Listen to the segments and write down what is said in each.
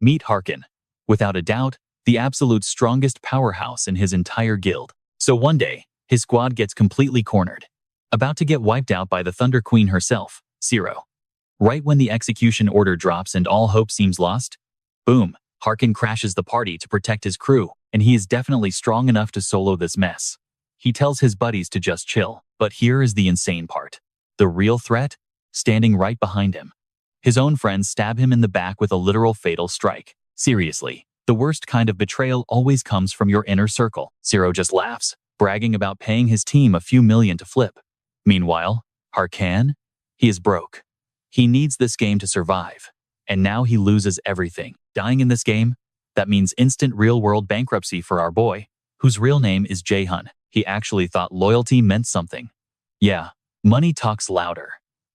Meet Harkan. Without a doubt, the absolute strongest powerhouse in his entire guild. So one day, his squad gets completely cornered, about to get wiped out by the Thunder Queen herself, Siro. Right when the execution order drops and all hope seems lost, boom, Harkan crashes the party to protect his crew, and he is definitely strong enough to solo this mess. He tells his buddies to just chill, but here is the insane part. The real threat? Standing right behind him. His own friends stab him in the back with a literal fatal strike. Seriously, the worst kind of betrayal always comes from your inner circle. Siro just laughs, bragging about paying his team a few million to flip. Meanwhile, Harkan? He is broke. He needs this game to survive. And now he loses everything. Dying in this game? That means instant real-world bankruptcy for our boy, whose real name is Jayhun. He actually thought loyalty meant something. Yeah, money talks louder.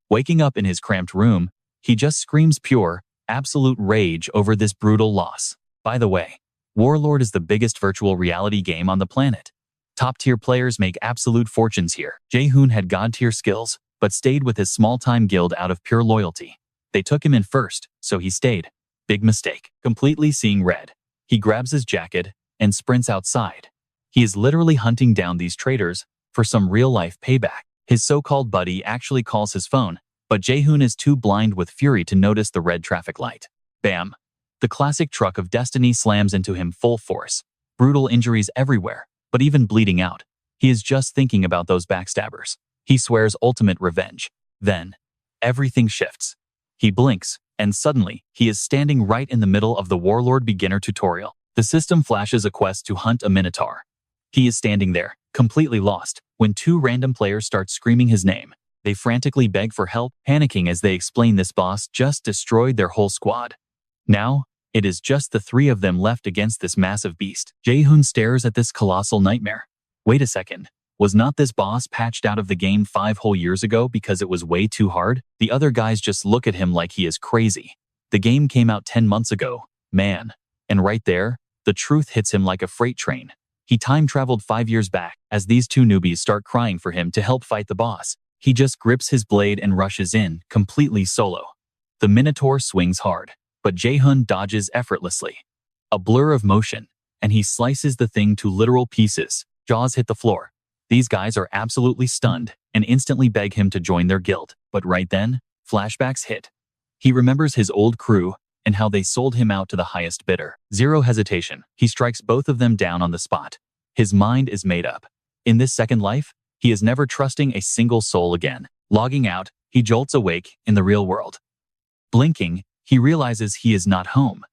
Waking up in his cramped room, he just screams pure, absolute rage over this brutal loss. By the way, Warlord is the biggest virtual reality game on the planet. Top-tier players make absolute fortunes here. Jayhun had god-tier skills, but stayed with his small-time guild out of pure loyalty. They took him in first, so he stayed. Big mistake. Completely seeing red. He grabs his jacket and sprints outside. He is literally hunting down these traitors for some real-life payback. His so-called buddy actually calls his phone, but Jayhun is too blind with fury to notice the red traffic light. Bam! The classic truck of destiny slams into him full force. Brutal injuries everywhere, but even bleeding out. He is just thinking about those backstabbers. He swears ultimate revenge. Then, everything shifts. He blinks, and suddenly, he is standing right in the middle of the Warlord beginner tutorial. The system flashes a quest to hunt a Minotaur. He is standing there, completely lost, when two random players start screaming his name. They frantically beg for help, panicking as they explain this boss just destroyed their whole squad. Now, it is just the three of them left against this massive beast. Jayhun stares at this colossal nightmare. Wait a second. Was not this boss patched out of the game 5 whole years ago because it was way too hard? The other guys just look at him like he is crazy. The game came out 10 months ago, man. And right there, the truth hits him like a freight train. He time-traveled 5 years back, as these two newbies start crying for him to help fight the boss. He just grips his blade and rushes in, completely solo. The Minotaur swings hard, but Jayhun dodges effortlessly. A blur of motion, and he slices the thing to literal pieces. Jaws hit the floor. These guys are absolutely stunned and instantly beg him to join their guild. But right then, flashbacks hit. He remembers his old crew and how they sold him out to the highest bidder. Zero hesitation, he strikes both of them down on the spot. His mind is made up. In this second life, he is never trusting a single soul again. Logging out, he jolts awake in the real world. Blinking, he realizes he is not home.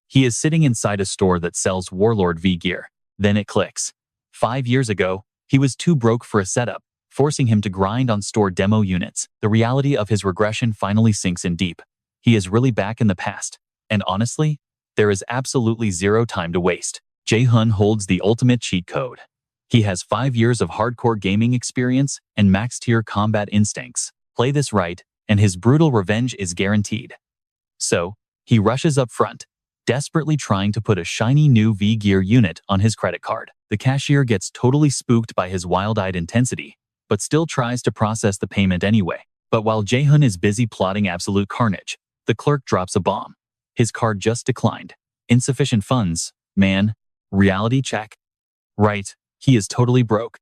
He is sitting inside a store that sells Warlord V gear. Then it clicks. 5 years ago, he was too broke for a setup, forcing him to grind on store demo units. The reality of his regression finally sinks in deep. He is really back in the past. And honestly, there is absolutely zero time to waste. Jayhun holds the ultimate cheat code. He has 5 years of hardcore gaming experience and max-tier combat instincts. Play this right, and his brutal revenge is guaranteed. So, he rushes up front, desperately trying to put a shiny new V-Gear unit on his credit card. The cashier gets totally spooked by his wild-eyed intensity, but still tries to process the payment anyway. But while Jayhun is busy plotting absolute carnage, the clerk drops a bomb. His card just declined. Insufficient funds, man. Reality check. Right, he is totally broke.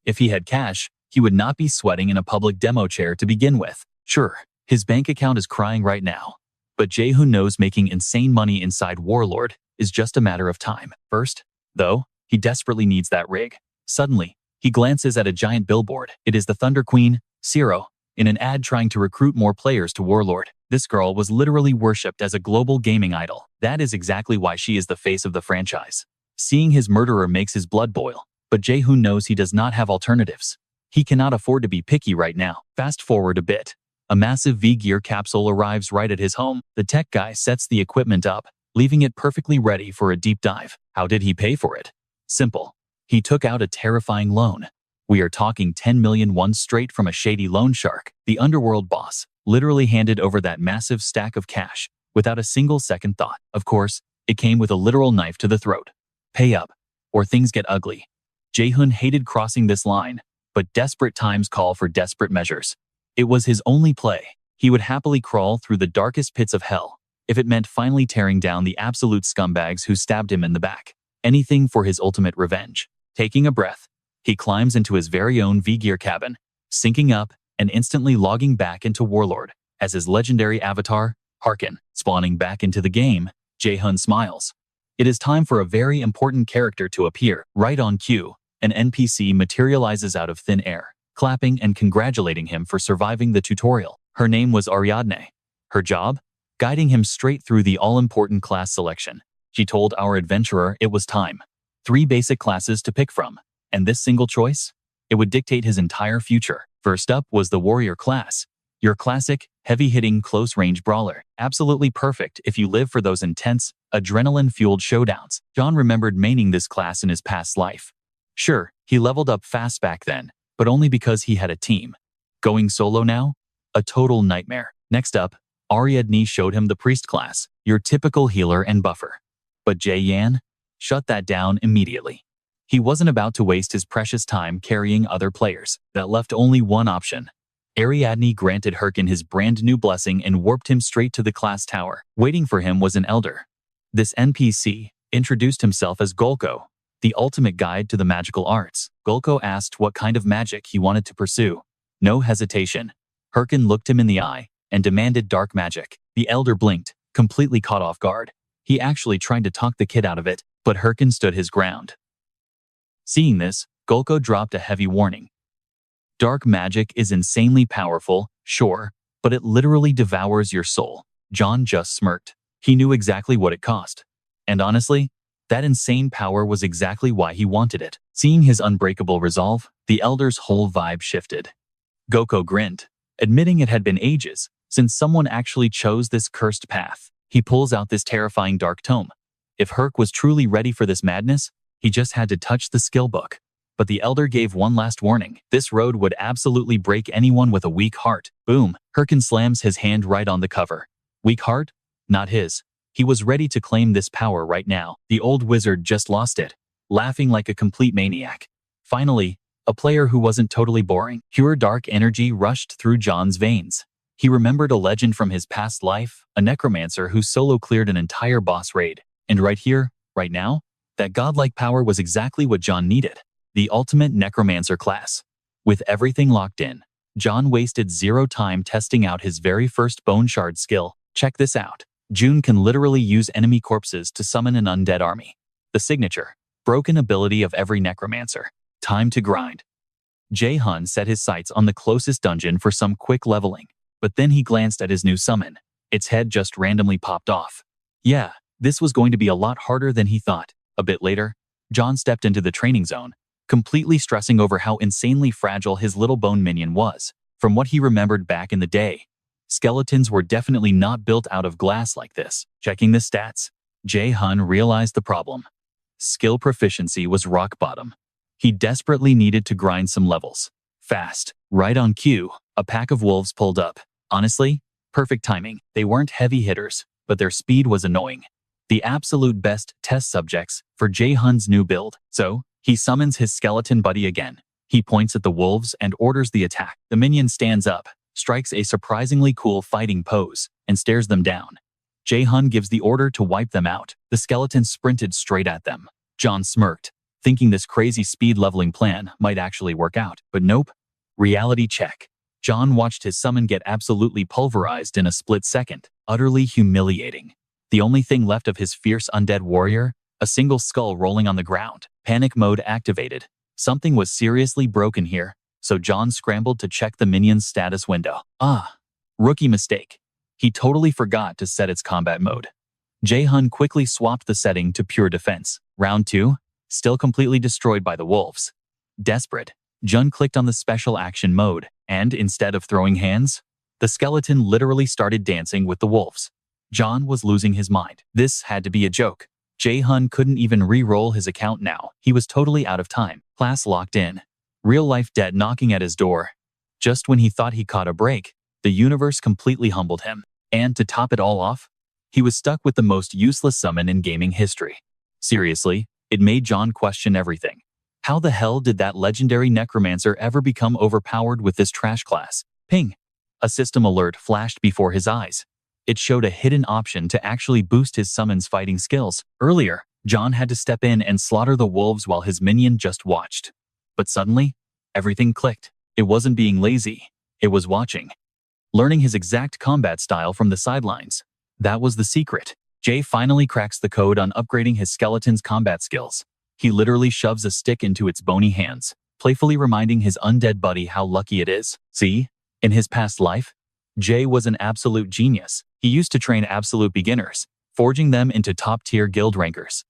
If he had cash, he would not be sweating in a public demo chair to begin with. Sure, his bank account is crying right now. But Jayhun knows making insane money inside Warlord is just a matter of time. First, though, he desperately needs that rig. Suddenly, he glances at a giant billboard. It is the Thunder Queen Siro, in an ad trying to recruit more players to Warlord. This girl was literally worshipped as a global gaming idol. That is exactly why she is the face of the franchise. Seeing his murderer makes his blood boil, but Jayhun knows he does not have alternatives. He cannot afford to be picky right now. Fast forward a bit. A massive V-Gear capsule arrives right at his home. The tech guy sets the equipment up, leaving it perfectly ready for a deep dive. How did he pay for it? Simple. He took out a terrifying loan. We are talking 10 million won straight from a shady loan shark. The underworld boss literally handed over that massive stack of cash without a single second thought. Of course, it came with a literal knife to the throat. Pay up, or things get ugly. Jayhun hated crossing this line, but desperate times call for desperate measures. It was his only play. He would happily crawl through the darkest pits of hell, if it meant finally tearing down the absolute scumbags who stabbed him in the back. Anything for his ultimate revenge. Taking a breath, he climbs into his very own V-Gear cabin, syncing up and instantly logging back into Warlord as his legendary avatar, Harkan. Spawning back into the game, Jayhun smiles. It is time for a very important character to appear. Right on cue, an NPC materializes out of thin air, clapping and congratulating him for surviving the tutorial. Her name was Ariadne. Her job? Guiding him straight through the all-important class selection. She told our adventurer it was time. 3 basic classes to pick from, and this single choice? It would dictate his entire future. First up was the warrior class. Your classic, heavy-hitting, close-range brawler. Absolutely perfect if you live for those intense, adrenaline-fueled showdowns. John remembered maining this class in his past life. Sure, he leveled up fast back then, but only because he had a team. Going solo now? A total nightmare. Next up, Ariadne showed him the priest class, your typical healer and buffer. But Jayhun shut that down immediately. He wasn't about to waste his precious time carrying other players. That left only one option. Ariadne granted Harkan his brand new blessing and warped him straight to the class tower. Waiting for him was an elder. This NPC introduced himself as Golko, the ultimate guide to the magical arts. Golko asked what kind of magic he wanted to pursue. No hesitation. Harkan looked him in the eye and demanded dark magic. The elder blinked, completely caught off guard. He actually tried to talk the kid out of it, but Harkan stood his ground. Seeing this, Golko dropped a heavy warning. Dark magic is insanely powerful, sure, but it literally devours your soul. John just smirked. He knew exactly what it cost. And honestly, that insane power was exactly why he wanted it. Seeing his unbreakable resolve, the elder's whole vibe shifted. Golko grinned, admitting it had been ages since someone actually chose this cursed path. He pulls out this terrifying dark tome. If Herc was truly ready for this madness, he just had to touch the skill book. But the elder gave one last warning. This road would absolutely break anyone with a weak heart. Boom. Harkan slams his hand right on the cover. Weak heart? Not his. He was ready to claim this power right now. The old wizard just lost it, laughing like a complete maniac. Finally, a player who wasn't totally boring. Pure dark energy rushed through John's veins. He remembered a legend from his past life, a necromancer who solo cleared an entire boss raid. And right here, right now, that godlike power was exactly what John needed. The ultimate necromancer class. With everything locked in, John wasted 0 time testing out his very first bone shard skill. Check this out. June can literally use enemy corpses to summon an undead army. The signature, broken ability of every necromancer. Time to grind. Jayhun set his sights on the closest dungeon for some quick leveling, but then he glanced at his new summon. Its head just randomly popped off. Yeah, this was going to be a lot harder than he thought. A bit later, John stepped into the training zone, completely stressing over how insanely fragile his little bone minion was. From what he remembered back in the day, skeletons were definitely not built out of glass like this. Checking the stats, Jayhun realized the problem. Skill proficiency was rock bottom. He desperately needed to grind some levels. Fast. Right on cue, a pack of wolves pulled up. Honestly, perfect timing. They weren't heavy hitters, but their speed was annoying. The absolute best test subjects for Jayhun's new build. So, he summons his skeleton buddy again. He points at the wolves and orders the attack. The minion stands up, strikes a surprisingly cool fighting pose, and stares them down. Jayhun gives the order to wipe them out. The skeletons sprinted straight at them. John smirked, thinking this crazy speed leveling plan might actually work out. But nope. Reality check. John watched his summon get absolutely pulverized in a split second. Utterly humiliating. The only thing left of his fierce undead warrior, a single skull rolling on the ground. Panic mode activated. Something was seriously broken here, so John scrambled to check the minion's status window. Rookie mistake. He totally forgot to set its combat mode. Jayhun quickly swapped the setting to pure defense. Round 2, still completely destroyed by the wolves. Desperate, Jun clicked on the special action mode, and instead of throwing hands, the skeleton literally started dancing with the wolves. John was losing his mind. This had to be a joke. Jayhun couldn't even re-roll his account now. He was totally out of time. Class locked in. Real-life debt knocking at his door. Just when he thought he caught a break, the universe completely humbled him. And to top it all off, he was stuck with the most useless summon in gaming history. Seriously, it made John question everything. How the hell did that legendary necromancer ever become overpowered with this trash class? Ping! A system alert flashed before his eyes. It showed a hidden option to actually boost his summon's fighting skills. Earlier, John had to step in and slaughter the wolves while his minion just watched. But suddenly, everything clicked. It wasn't being lazy. It was watching. Learning his exact combat style from the sidelines. That was the secret. Jay finally cracks the code on upgrading his skeleton's combat skills. He literally shoves a stick into its bony hands, playfully reminding his undead buddy how lucky it is. See, in his past life, Jay was an absolute genius. He used to train absolute beginners, forging them into top-tier guild rankers.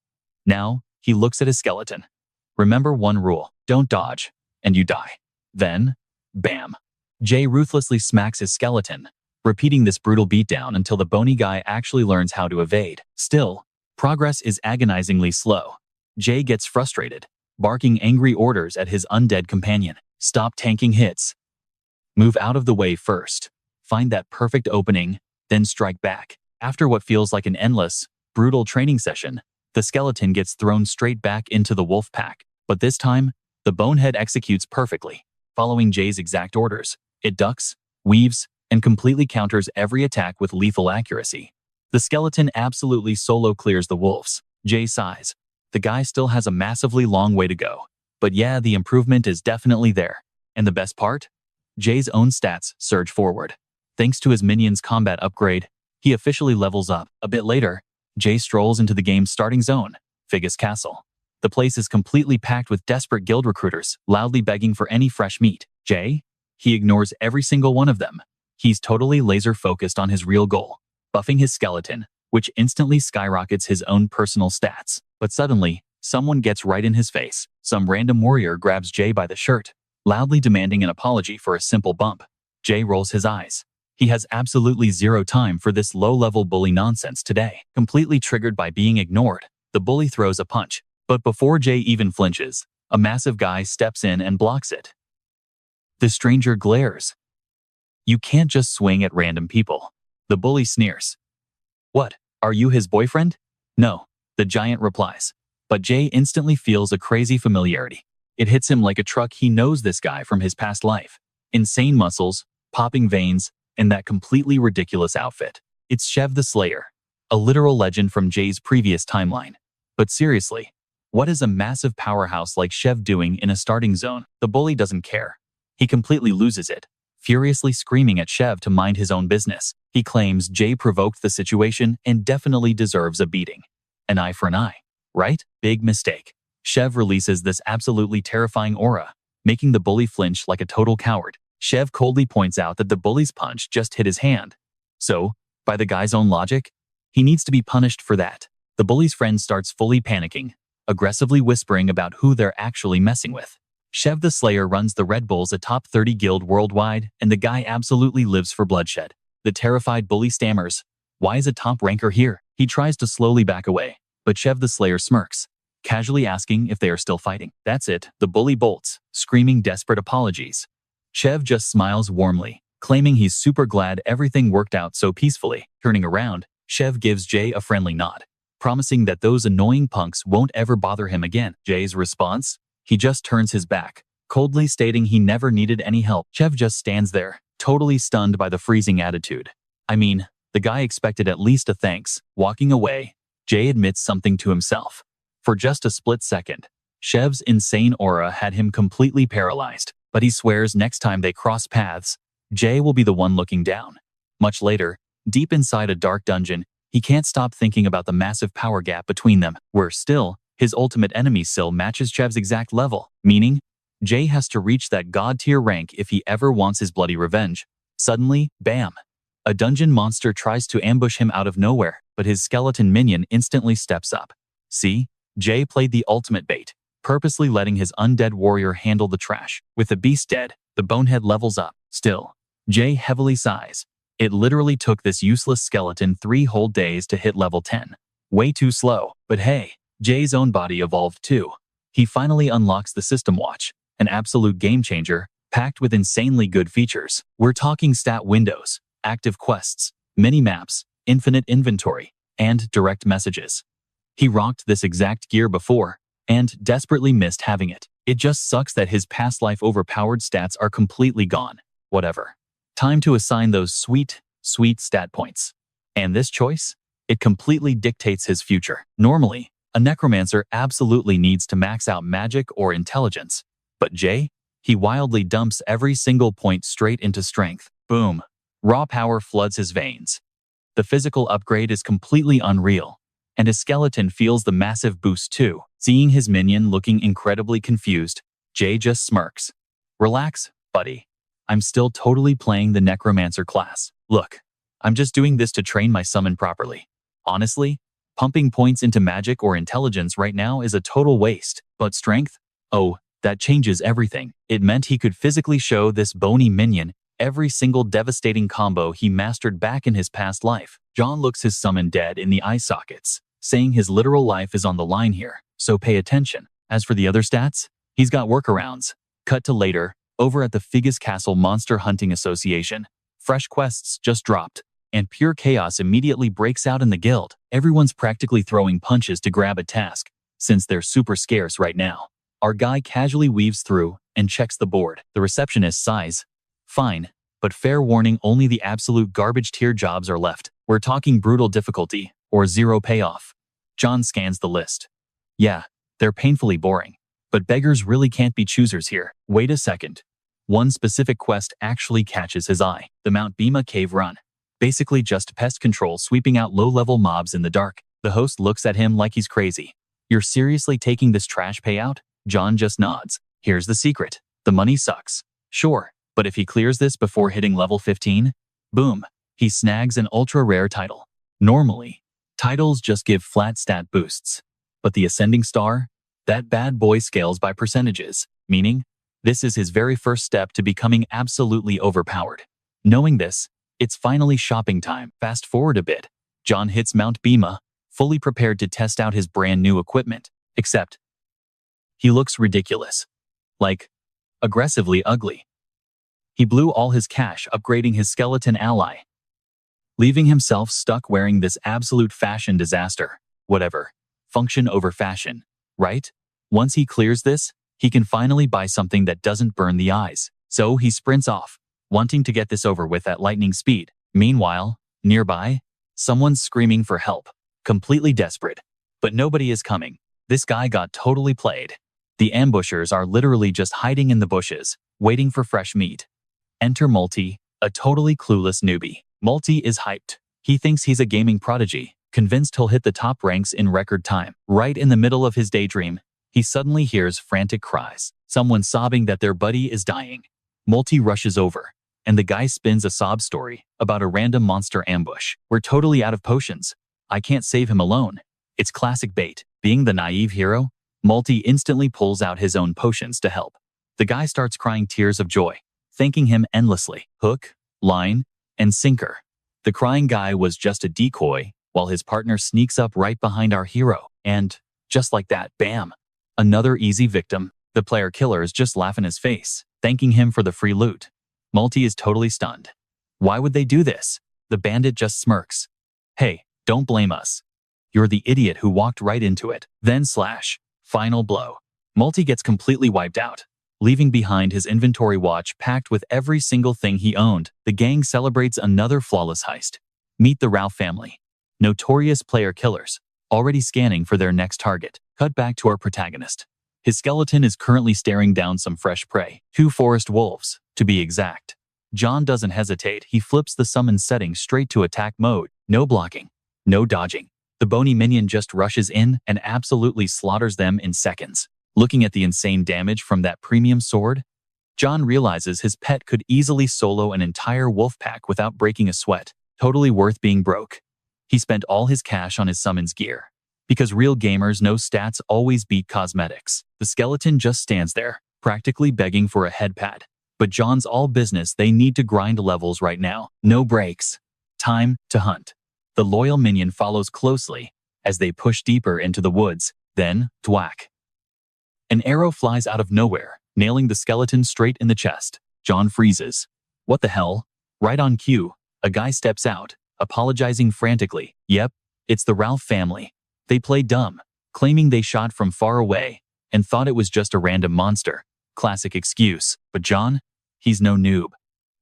Now, he looks at his skeleton. Remember one rule: don't dodge, and you die. Then, bam. Jay ruthlessly smacks his skeleton, repeating this brutal beatdown until the bony guy actually learns how to evade. Still, progress is agonizingly slow. Jay gets frustrated, barking angry orders at his undead companion. Stop tanking hits. Move out of the way first. Find that perfect opening, then strike back. After what feels like an endless, brutal training session, the skeleton gets thrown straight back into the wolf pack. But this time, the bonehead executes perfectly. Following Jay's exact orders, it ducks, weaves, and completely counters every attack with lethal accuracy. The skeleton absolutely solo clears the wolves. Jay sighs. The guy still has a massively long way to go. But yeah, the improvement is definitely there. And the best part? Jay's own stats surge forward. Thanks to his minion's combat upgrade, he officially levels up. A bit later, Jay strolls into the game's starting zone, Figus Castle. The place is completely packed with desperate guild recruiters, loudly begging for any fresh meat. Jay? He ignores every single one of them. He's totally laser-focused on his real goal, buffing his skeleton, which instantly skyrockets his own personal stats. But suddenly, someone gets right in his face. Some random warrior grabs Jay by the shirt, loudly demanding an apology for a simple bump. Jay rolls his eyes. He has absolutely zero time for this low-level bully nonsense today. Completely triggered by being ignored, the bully throws a punch. But before Jay even flinches, a massive guy steps in and blocks it. The stranger glares. You can't just swing at random people. The bully sneers. What, are you his boyfriend? No, the giant replies. But Jay instantly feels a crazy familiarity. It hits him like a truck. He knows this guy from his past life. Insane muscles, popping veins, and that completely ridiculous outfit. It's Shev the Slayer, a literal legend from Jay's previous timeline. But seriously, what is a massive powerhouse like Shev doing in a starting zone? The bully doesn't care. He completely loses it, furiously screaming at Shev to mind his own business. He claims Jay provoked the situation and definitely deserves a beating. An eye for an eye, right? Big mistake. Shev releases this absolutely terrifying aura, making the bully flinch like a total coward. Shev coldly points out that the bully's punch just hit his hand. So, by the guy's own logic, he needs to be punished for that. The bully's friend starts fully panicking, aggressively whispering about who they're actually messing with. Shev the Slayer runs the Red Bulls, a top 30 guild worldwide, and the guy absolutely lives for bloodshed. The terrified bully stammers, "Why is a top ranker here?" He tries to slowly back away, but Shev the Slayer smirks, casually asking if they are still fighting. That's it, the bully bolts, screaming desperate apologies. Shev just smiles warmly, claiming he's super glad everything worked out so peacefully. Turning around, Shev gives Jay a friendly nod, promising that those annoying punks won't ever bother him again. Jay's response? He just turns his back, coldly stating he never needed any help. Shev just stands there, totally stunned by the freezing attitude. I mean, the guy expected at least a thanks. Walking away, Jay admits something to himself. For just a split second, Shev's insane aura had him completely paralyzed, but he swears next time they cross paths, Jay will be the one looking down. Much later, deep inside a dark dungeon, he can't stop thinking about the massive power gap between them. Worse still, his ultimate enemy still matches Shev's exact level, meaning Jay has to reach that god-tier rank if he ever wants his bloody revenge. Suddenly, bam! A dungeon monster tries to ambush him out of nowhere, but his skeleton minion instantly steps up. See? Jay played the ultimate bait, purposely letting his undead warrior handle the trash. With the beast dead, the bonehead levels up. Still, Jay heavily sighs. It literally took this useless skeleton 3 whole days to hit level 10. Way too slow. But hey, Jay's own body evolved too. He finally unlocks the System Watch, an absolute game changer, packed with insanely good features. We're talking stat windows, active quests, mini-maps, infinite inventory, and direct messages. He rocked this exact gear before, and desperately missed having it. It just sucks that his past life overpowered stats are completely gone. Whatever. Time to assign those sweet, sweet stat points. And this choice? It completely dictates his future. Normally, a necromancer absolutely needs to max out magic or intelligence. But Jay? He wildly dumps every single point straight into strength. Boom. Raw power floods his veins. The physical upgrade is completely unreal, and his skeleton feels the massive boost too. Seeing his minion looking incredibly confused, Jay just smirks. Relax, buddy. I'm still totally playing the Necromancer class. Look, I'm just doing this to train my summon properly. Honestly, pumping points into magic or intelligence right now is a total waste. But strength? Oh, that changes everything. It meant he could physically show this bony minion every single devastating combo he mastered back in his past life. John looks his summon dead in the eye sockets, saying his literal life is on the line here, so pay attention. As for the other stats, he's got workarounds. Cut to later, over at the Figus Castle Monster Hunting Association. Fresh quests just dropped, and pure chaos immediately breaks out in the guild. Everyone's practically throwing punches to grab a task, since they're super scarce right now. Our guy casually weaves through and checks the board. The receptionist sighs. Fine, but fair warning, only the absolute garbage tier jobs are left. We're talking brutal difficulty, or zero payoff. John scans the list. Yeah, they're painfully boring. But beggars really can't be choosers here. Wait a second. One specific quest actually catches his eye. The Mount Bima Cave Run. Basically just pest control sweeping out low-level mobs in the dark. The host looks at him like he's crazy. You're seriously taking this trash payout? John just nods. Here's the secret. The money sucks. Sure, but if he clears this before hitting level 15, boom, he snags an ultra-rare title. Normally, titles just give flat stat boosts. But the Ascending Star? That bad boy scales by percentages, meaning this is his very first step to becoming absolutely overpowered. Knowing this, it's finally shopping time. Fast forward a bit. John hits Mount Bima, fully prepared to test out his brand new equipment, except he looks ridiculous. Like, aggressively ugly. He blew all his cash upgrading his skeleton ally, leaving himself stuck wearing this absolute fashion disaster. Whatever. Function over fashion, right? Once he clears this, he can finally buy something that doesn't burn the eyes. So he sprints off, wanting to get this over with at lightning speed. Meanwhile, nearby, someone's screaming for help, completely desperate. But nobody is coming. This guy got totally played. The ambushers are literally just hiding in the bushes, waiting for fresh meat. Enter Multi, a totally clueless newbie. Multi is hyped. He thinks he's a gaming prodigy, convinced he'll hit the top ranks in record time. Right in the middle of his daydream, he suddenly hears frantic cries. Someone sobbing that their buddy is dying. Multi rushes over, and the guy spins a sob story about a random monster ambush. We're totally out of potions. I can't save him alone. It's classic bait. Being the naive hero, Multi instantly pulls out his own potions to help. The guy starts crying tears of joy, thanking him endlessly. Hook, line, and sinker. The crying guy was just a decoy, while his partner sneaks up right behind our hero. And, just like that, bam! Another easy victim. The player killers just laugh in his face, thanking him for the free loot. Multi is totally stunned. Why would they do this? The bandit just smirks. Hey, don't blame us. You're the idiot who walked right into it. Then slash. Final blow. Multi gets completely wiped out, leaving behind his inventory watch packed with every single thing he owned. The gang celebrates another flawless heist. Meet the Ralph family. Notorious player killers, already scanning for their next target. Cut back to our protagonist. His skeleton is currently staring down some fresh prey. 2 forest wolves, to be exact. John doesn't hesitate. He flips the summon setting straight to attack mode. No blocking. No dodging. The bony minion just rushes in and absolutely slaughters them in seconds. Looking at the insane damage from that premium sword, John realizes his pet could easily solo an entire wolf pack without breaking a sweat. Totally worth being broke. He spent all his cash on his summons gear. Because real gamers know stats always beat cosmetics. The skeleton just stands there, practically begging for a head pad. But John's all business. They need to grind levels right now. No breaks. Time to hunt. The loyal minion follows closely as they push deeper into the woods. Then, thwack. An arrow flies out of nowhere, nailing the skeleton straight in the chest. John freezes. What the hell? Right on cue, a guy steps out, apologizing frantically. Yep, it's the Ralph family. They play dumb, claiming they shot from far away and thought it was just a random monster. Classic excuse. But John? He's no noob.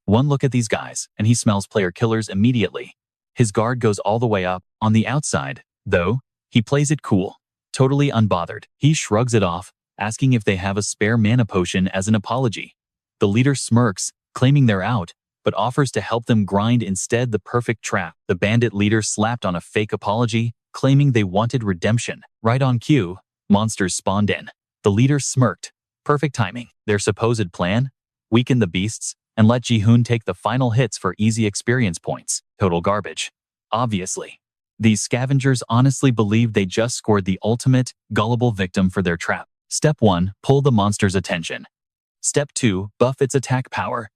One look at these guys, and he smells player killers immediately. His guard goes all the way up. On the outside, though, he plays it cool, totally unbothered. He shrugs it off, asking if they have a spare mana potion as an apology. The leader smirks, claiming they're out, but offers to help them grind instead the perfect trap. The bandit leader slapped on a fake apology, claiming they wanted redemption. Right on cue, monsters spawned in. The leader smirked. Perfect timing. Their supposed plan? Weaken the beasts and let Jayhun take the final hits for easy experience points. Total garbage. Obviously. These scavengers honestly believed they just scored the ultimate, gullible victim for their trap. Step 1. Pull the monster's attention. Step 2. Buff its attack power.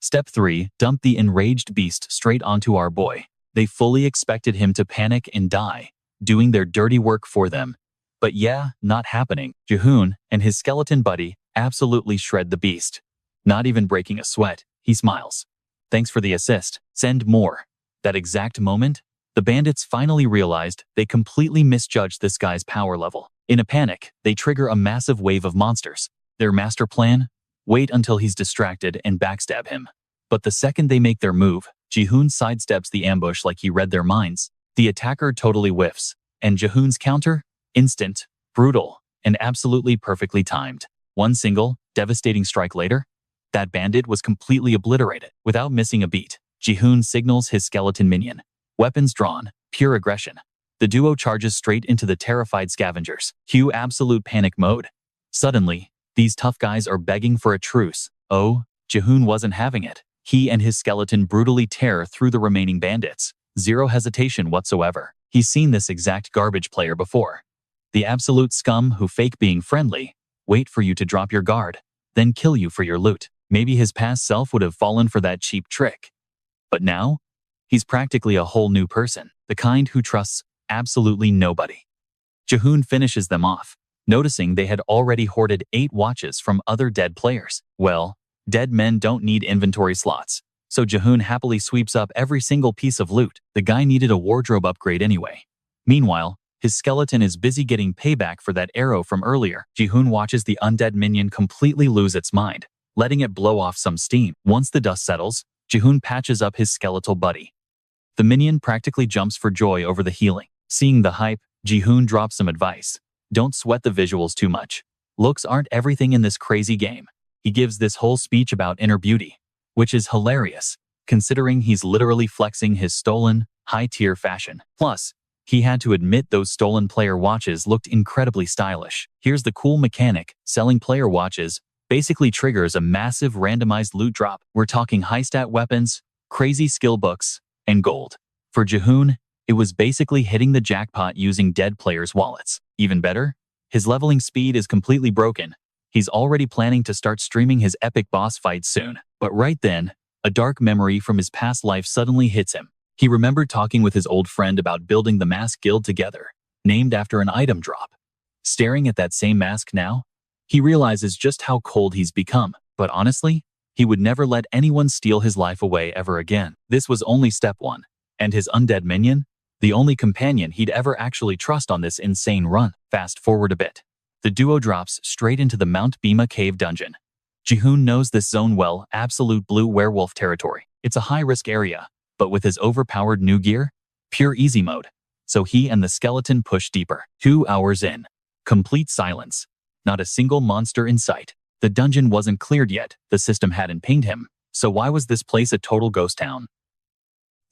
Step 3. Dump the enraged beast straight onto our boy. They fully expected him to panic and die, doing their dirty work for them. But yeah, not happening. Jayhun and his skeleton buddy absolutely shred the beast. Not even breaking a sweat, he smiles. Thanks for the assist. Send more. That exact moment, the bandits finally realized they completely misjudged this guy's power level. In a panic, they trigger a massive wave of monsters. Their master plan? Wait until he's distracted and backstab him. But the second they make their move, Jayhun sidesteps the ambush like he read their minds. The attacker totally whiffs, and Jayhun's counter? Instant, brutal, and absolutely perfectly timed. One single, devastating strike later, that bandit was completely obliterated. Without missing a beat, Jayhun signals his skeleton minion. Weapons drawn, pure aggression. The duo charges straight into the terrified scavengers. Cue absolute panic mode. Suddenly, these tough guys are begging for a truce. Oh, Jayhun wasn't having it. He and his skeleton brutally tear through the remaining bandits. Zero hesitation whatsoever. He's seen this exact garbage player before. The absolute scum who fake being friendly, wait for you to drop your guard, then kill you for your loot. Maybe his past self would have fallen for that cheap trick. But now, he's practically a whole new person, the kind who trusts absolutely nobody. Jayhun finishes them off, noticing they had already hoarded 8 watches from other dead players. Well, dead men don't need inventory slots, so Jayhun happily sweeps up every single piece of loot. The guy needed a wardrobe upgrade anyway. Meanwhile, his skeleton is busy getting payback for that arrow from earlier. Jayhun watches the undead minion completely lose its mind, letting it blow off some steam. Once the dust settles, Jayhun patches up his skeletal buddy. The minion practically jumps for joy over the healing. Seeing the hype, Jayhun drops some advice. Don't sweat the visuals too much. Looks aren't everything in this crazy game. He gives this whole speech about inner beauty, which is hilarious, considering he's literally flexing his stolen, high-tier fashion. Plus, he had to admit those stolen player watches looked incredibly stylish. Here's the cool mechanic. Selling player watches basically triggers a massive randomized loot drop. We're talking high-stat weapons, crazy skill books, and gold. For Jayhun, it was basically hitting the jackpot using dead players' wallets. Even better, his leveling speed is completely broken. He's already planning to start streaming his epic boss fight soon. But right then, a dark memory from his past life suddenly hits him. He remembered talking with his old friend about building the mask guild together, named after an item drop. Staring at that same mask now, he realizes just how cold he's become. But honestly, he would never let anyone steal his life away ever again. This was only step 1. And his undead minion? The only companion he'd ever actually trust on this insane run. Fast forward a bit. The duo drops straight into the Mount Bima cave dungeon. Jayhun knows this zone well, absolute blue werewolf territory. It's a high-risk area, but with his overpowered new gear, pure easy mode. So he and the skeleton push deeper. 2 hours in. Complete silence. Not a single monster in sight. The dungeon wasn't cleared yet, the system hadn't pinged him, so why was this place a total ghost town?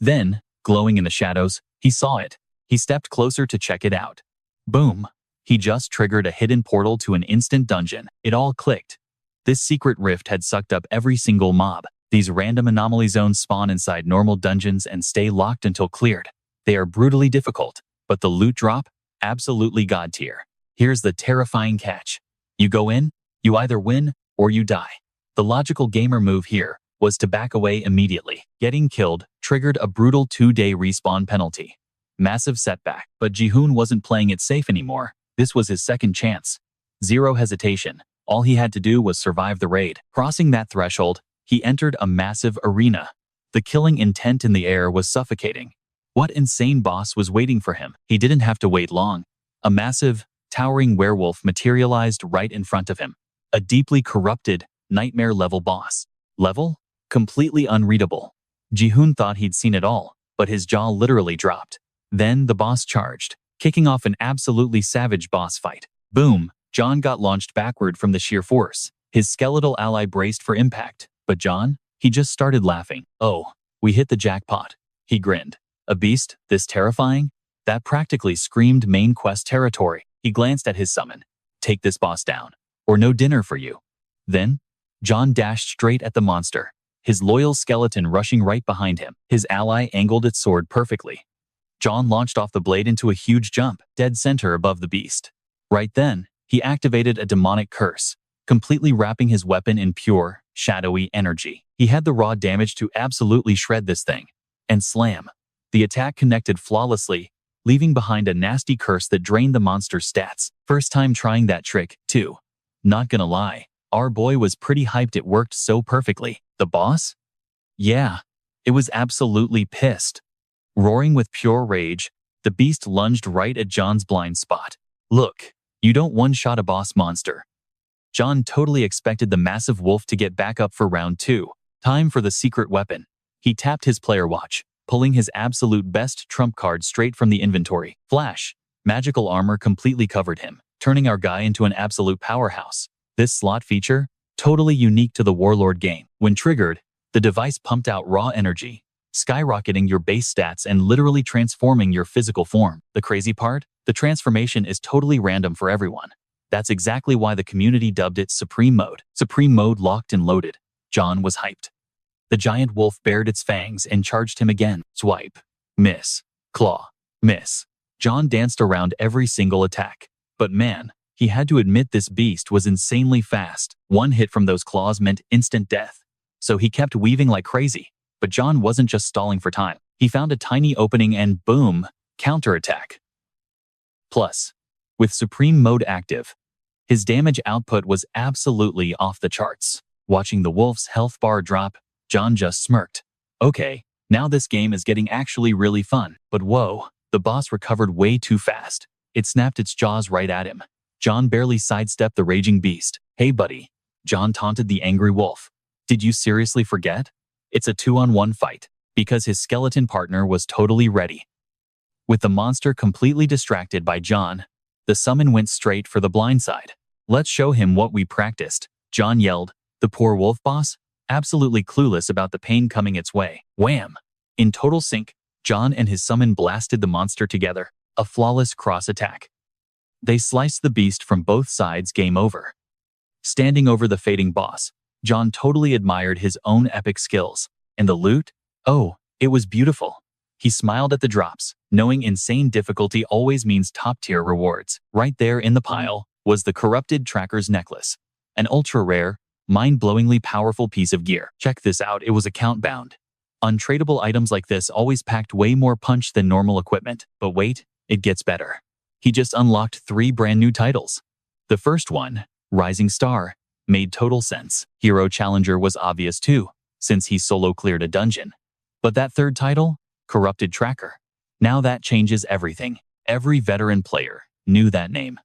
Then, glowing in the shadows, he saw it. He stepped closer to check it out. Boom. He just triggered a hidden portal to an instant dungeon. It all clicked. This secret rift had sucked up every single mob. These random anomaly zones spawn inside normal dungeons and stay locked until cleared. They are brutally difficult, but the loot drop? Absolutely god tier. Here's the terrifying catch. You go in, you either win, or you die. The logical gamer move here was to back away immediately. Getting killed triggered a brutal 2-day respawn penalty. Massive setback, but Jayhun wasn't playing it safe anymore. This was his second chance. Zero hesitation. All he had to do was survive the raid. Crossing that threshold, he entered a massive arena. The killing intent in the air was suffocating. What insane boss was waiting for him? He didn't have to wait long. A massive, towering werewolf materialized right in front of him. A deeply corrupted, nightmare-level boss. Level? Completely unreadable. Jayhun thought he'd seen it all, but his jaw literally dropped. Then the boss charged, kicking off an absolutely savage boss fight. Boom! John got launched backward from the sheer force. His skeletal ally braced for impact, but John? He just started laughing. Oh, we hit the jackpot. He grinned. A beast this terrifying? That practically screamed main quest territory. He glanced at his summon. Take this boss down, or no dinner for you. Then, John dashed straight at the monster, his loyal skeleton rushing right behind him. His ally angled its sword perfectly. John launched off the blade into a huge jump, dead center above the beast. Right then, he activated a demonic curse, completely wrapping his weapon in pure, shadowy energy. He had the raw damage to absolutely shred this thing. And slam. The attack connected flawlessly, leaving behind a nasty curse that drained the monster's stats. First time trying that trick, too. Not gonna lie, our boy was pretty hyped it worked so perfectly. The boss? Yeah, it was absolutely pissed. Roaring with pure rage, the beast lunged right at John's blind spot. Look, you don't one-shot a boss monster. John totally expected the massive wolf to get back up for round 2. Time for the secret weapon. He tapped his player watch, pulling his absolute best trump card straight from the inventory. Flash. Magical armor completely covered him, turning our guy into an absolute powerhouse. This slot feature, totally unique to the Warlord game. When triggered, the device pumped out raw energy, skyrocketing your base stats and literally transforming your physical form. The crazy part? The transformation is totally random for everyone. That's exactly why the community dubbed it Supreme Mode. Supreme Mode locked and loaded. John was hyped. The giant wolf bared its fangs and charged him again. Swipe. Miss. Claw. Miss. John danced around every single attack. But man, he had to admit this beast was insanely fast. One hit from those claws meant instant death. So he kept weaving like crazy. But John wasn't just stalling for time. He found a tiny opening and boom, counterattack. Plus, with Supreme Mode active, his damage output was absolutely off the charts. Watching the wolf's health bar drop, John just smirked. Okay, now this game is getting actually really fun. But whoa, the boss recovered way too fast. It snapped its jaws right at him. John barely sidestepped the raging beast. Hey buddy, John taunted the angry wolf. Did you seriously forget? It's a 2-on-1 fight, because his skeleton partner was totally ready. With the monster completely distracted by John, the summon went straight for the blind side. Let's show him what we practiced, John yelled. The poor wolf boss, absolutely clueless about the pain coming its way. Wham! In total sync, John and his summon blasted the monster together, a flawless cross attack. They sliced the beast from both sides. Game over. Standing over the fading boss, John totally admired his own epic skills. And the loot? Oh, it was beautiful. He smiled at the drops, knowing insane difficulty always means top-tier rewards. Right there in the pile was the Corrupted Tracker's necklace, an ultra-rare, mind-blowingly powerful piece of gear. Check this out, it was account-bound. Untradeable items like this always packed way more punch than normal equipment. But wait, it gets better. He just unlocked 3 brand new titles. The first one, Rising Star, made total sense. Hero Challenger was obvious too, since he solo cleared a dungeon. But that third title, Corrupted Tracker, now that changes everything. Every veteran player knew that name.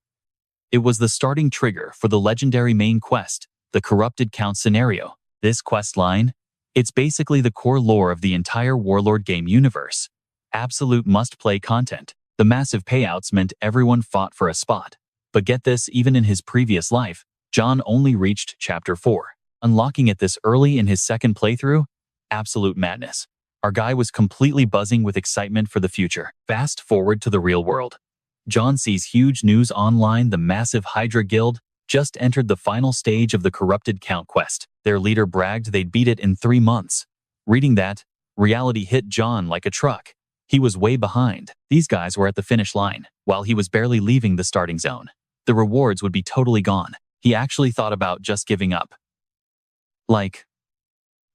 It was the starting trigger for the legendary main quest, the Corrupted Count scenario. This quest line, it's basically the core lore of the entire Warlord game universe. Absolute must-play content. The massive payouts meant everyone fought for a spot. But get this, even in his previous life, John only reached Chapter 4. Unlocking it this early in his second playthrough? Absolute madness. Our guy was completely buzzing with excitement for the future. Fast forward to the real world. John sees huge news online. The massive Hydra Guild just entered the final stage of the Corrupted Count quest. Their leader bragged they'd beat it in 3 months. Reading that, reality hit John like a truck. He was way behind. These guys were at the finish line, while he was barely leaving the starting zone. The rewards would be totally gone. He actually thought about just giving up. Like,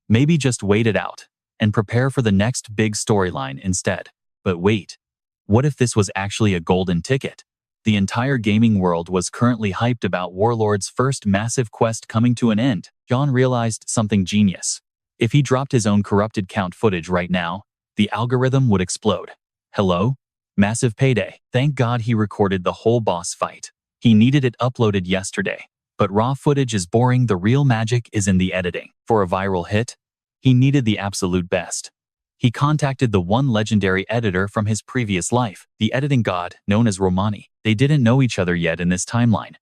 maybe just wait it out and prepare for the next big storyline instead. But wait, what if this was actually a golden ticket? The entire gaming world was currently hyped about Warlord's first massive quest coming to an end. John realized something genius. If he dropped his own Corrupted Count footage right now, the algorithm would explode. Hello? Massive payday. Thank God he recorded the whole boss fight. He needed it uploaded yesterday. But raw footage is boring. The real magic is in the editing. For a viral hit, he needed the absolute best. He contacted the one legendary editor from his previous life, the editing god known as Romani. They didn't know each other yet in this timeline.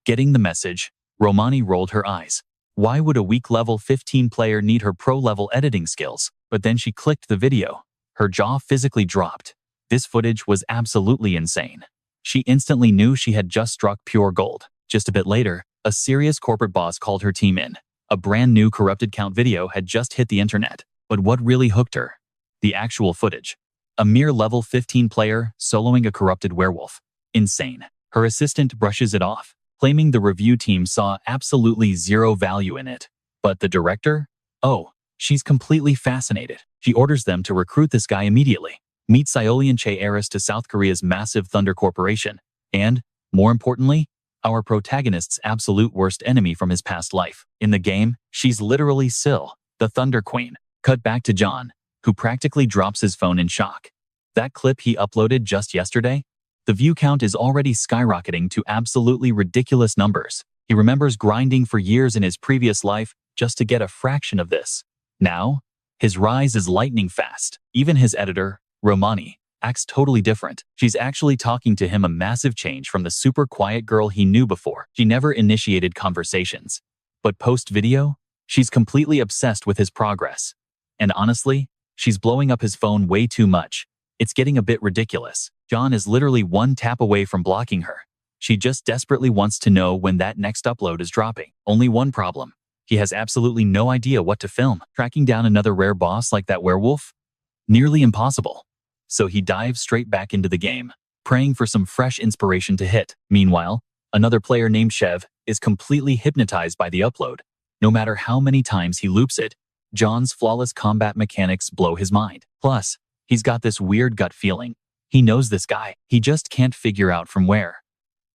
Getting the message, Romani rolled her eyes. Why would a weak level 15 player need her pro-level editing skills? But then she clicked the video. Her jaw physically dropped. This footage was absolutely insane. She instantly knew she had just struck pure gold. Just a bit later, a serious corporate boss called her team in. A brand new corrupted count video had just hit the internet. But what really hooked her? The actual footage. A mere level 15 player soloing a corrupted werewolf. Insane. Her assistant brushes it off, claiming the review team saw absolutely zero value in it. But the director? Oh, she's completely fascinated. She orders them to recruit this guy immediately. Meet Seolian Che, heiress to South Korea's massive Thunder Corporation. And, more importantly, our protagonist's absolute worst enemy from his past life. In the game, she's literally Sil, the Thunder Queen. Cut back to John, who practically drops his phone in shock. That clip he uploaded just yesterday? The view count is already skyrocketing to absolutely ridiculous numbers. He remembers grinding for years in his previous life just to get a fraction of this. Now, his rise is lightning fast. Even his editor, Romani, acts totally different. She's actually talking to him, a massive change from the super quiet girl he knew before. She never initiated conversations. But post-video, she's completely obsessed with his progress. And honestly, she's blowing up his phone way too much. It's getting a bit ridiculous. John is literally one tap away from blocking her. She just desperately wants to know when that next upload is dropping. Only one problem. He has absolutely no idea what to film. Tracking down another rare boss like that werewolf? Nearly impossible. So he dives straight back into the game, praying for some fresh inspiration to hit. Meanwhile, another player named Chev is completely hypnotized by the upload. No matter how many times he loops it, John's flawless combat mechanics blow his mind. Plus, he's got this weird gut feeling. He knows this guy. He just can't figure out from where.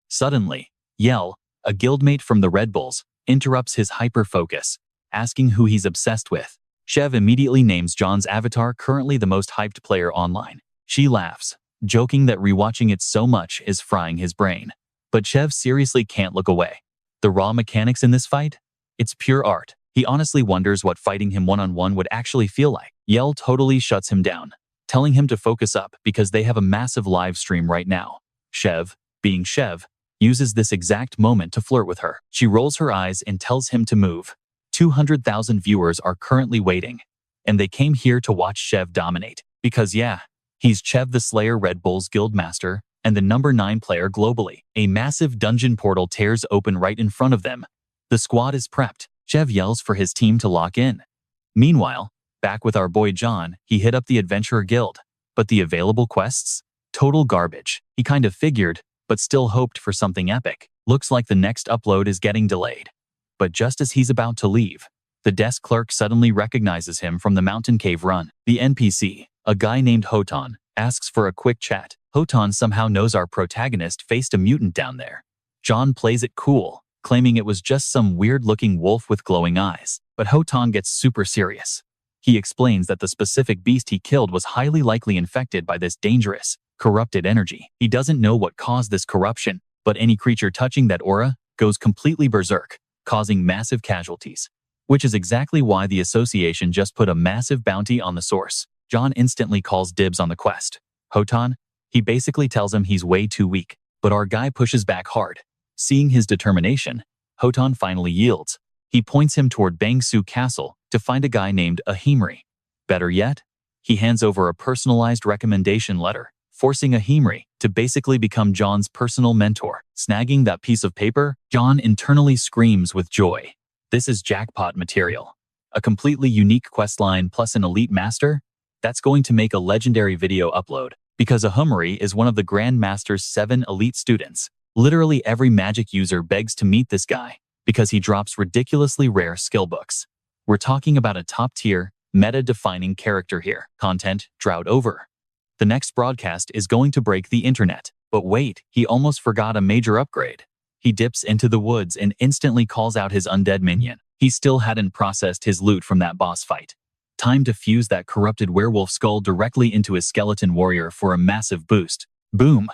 Suddenly, Yell, a guildmate from the Red Bulls, interrupts his hyper-focus, asking who he's obsessed with. Chev immediately names John's avatar currently the most hyped player online. She laughs, joking that rewatching it so much is frying his brain. But Chev seriously can't look away. The raw mechanics in this fight? It's pure art. He honestly wonders what fighting him one-on-one would actually feel like. Yell totally shuts him down, telling him to focus up because they have a massive live stream right now. Chev, being Chev, uses this exact moment to flirt with her. She rolls her eyes and tells him to move. 200,000 viewers are currently waiting, and they came here to watch Chev dominate. Because yeah, he's Chev the Slayer, Red Bull's Guildmaster, and the number 9 player globally. A massive dungeon portal tears open right in front of them. The squad is prepped. Chev yells for his team to lock in. Meanwhile, back with our boy John, he hit up the Adventurer Guild. But the available quests? Total garbage. He kind of figured, but still hoped for something epic. Looks like the next upload is getting delayed. But just as he's about to leave, the desk clerk suddenly recognizes him from the mountain cave run. The NPC, a guy named Hotan, asks for a quick chat. Hotan somehow knows our protagonist faced a mutant down there. John plays it cool, claiming it was just some weird-looking wolf with glowing eyes. But Hotan gets super serious. He explains that the specific beast he killed was highly likely infected by this dangerous, corrupted energy. He doesn't know what caused this corruption, but any creature touching that aura goes completely berserk, causing massive casualties. Which is exactly why the association just put a massive bounty on the source. John instantly calls dibs on the quest. Hotan? He basically tells him he's way too weak, but our guy pushes back hard. Seeing his determination, Hotan finally yields. He points him toward Bangsu Castle to find a guy named Ahimri. Better yet, he hands over a personalized recommendation letter, forcing Ahimri to basically become John's personal mentor. Snagging that piece of paper, John internally screams with joy. This is jackpot material. A completely unique questline plus an elite master? That's going to make a legendary video upload, because Ahimri is one of the Grand Master's 7 elite students. Literally every magic user begs to meet this guy, because he drops ridiculously rare skill books. We're talking about a top-tier, meta-defining character here. Content drought over. The next broadcast is going to break the internet. But wait, he almost forgot a major upgrade. He dips into the woods and instantly calls out his undead minion. He still hadn't processed his loot from that boss fight. Time to fuse that corrupted werewolf skull directly into his skeleton warrior for a massive boost. Boom!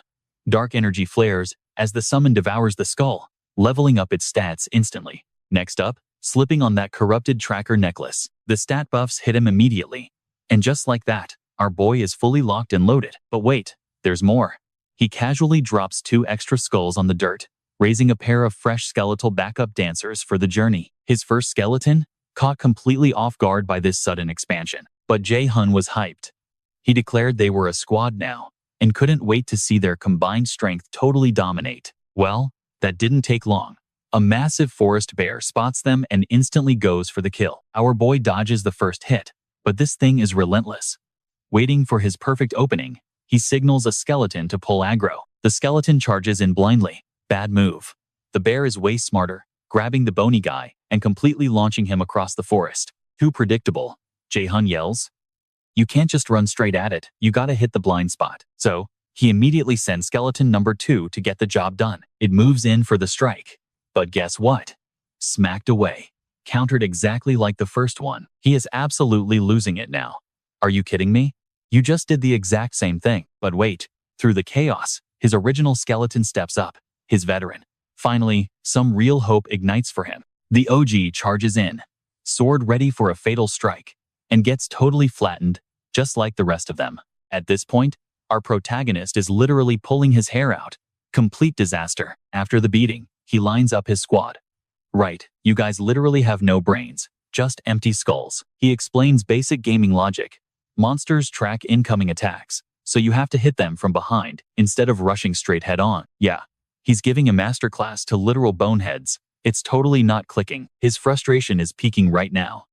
Dark energy flares as the summon devours the skull, leveling up its stats instantly. Next up, slipping on that corrupted tracker necklace. The stat buffs hit him immediately. And just like that, our boy is fully locked and loaded. But wait, there's more. He casually drops 2 extra skulls on the dirt, raising a pair of fresh skeletal backup dancers for the journey. His first skeleton, caught completely off guard by this sudden expansion. But Jayhun was hyped. He declared they were a squad now, and couldn't wait to see their combined strength totally dominate. Well, that didn't take long. A massive forest bear spots them and instantly goes for the kill. Our boy dodges the first hit, but this thing is relentless. Waiting for his perfect opening, he signals a skeleton to pull aggro. The skeleton charges in blindly. Bad move. The bear is way smarter, grabbing the bony guy and completely launching him across the forest. Too predictable, Jayhun yells. You can't just run straight at it, you gotta hit the blind spot. So, he immediately sends skeleton number 2 to get the job done. It moves in for the strike. But guess what? Smacked away. Countered exactly like the first one. He is absolutely losing it now. Are you kidding me? You just did the exact same thing. But wait, through the chaos, his original skeleton steps up, his veteran. Finally, some real hope ignites for him. The OG charges in, sword ready for a fatal strike, and gets totally flattened, just like the rest of them. At this point, our protagonist is literally pulling his hair out. Complete disaster. After the beating, he lines up his squad. Right, you guys literally have no brains, just empty skulls. He explains basic gaming logic. Monsters track incoming attacks, so you have to hit them from behind, instead of rushing straight head on. Yeah, he's giving a masterclass to literal boneheads. It's totally not clicking. His frustration is peaking right now.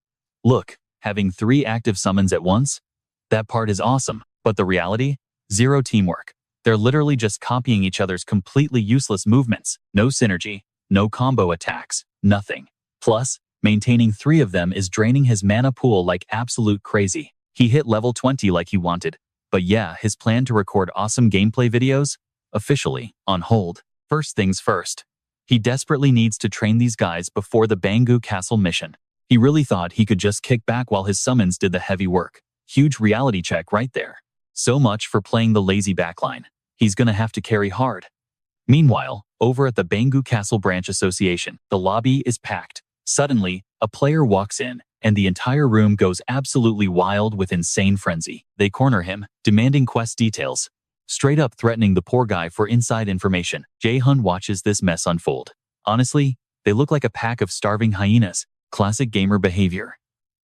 Look, having 3 active summons at once? That part is awesome, but the reality? Zero teamwork. They're literally just copying each other's completely useless movements. No synergy, no combo attacks, nothing. Plus, maintaining 3 of them is draining his mana pool like absolute crazy. He hit level 20 like he wanted, but yeah, his plan to record awesome gameplay videos? Officially, on hold. First things first. He desperately needs to train these guys before the Bangu Castle mission. He really thought he could just kick back while his summons did the heavy work. Huge reality check right there. So much for playing the lazy backline. He's gonna have to carry hard. Meanwhile, over at the Bangu Castle Branch Association, the lobby is packed. Suddenly, a player walks in, and the entire room goes absolutely wild with insane frenzy. They corner him, demanding quest details, straight up threatening the poor guy for inside information. Jayhun watches this mess unfold. Honestly, they look like a pack of starving hyenas. Classic gamer behavior.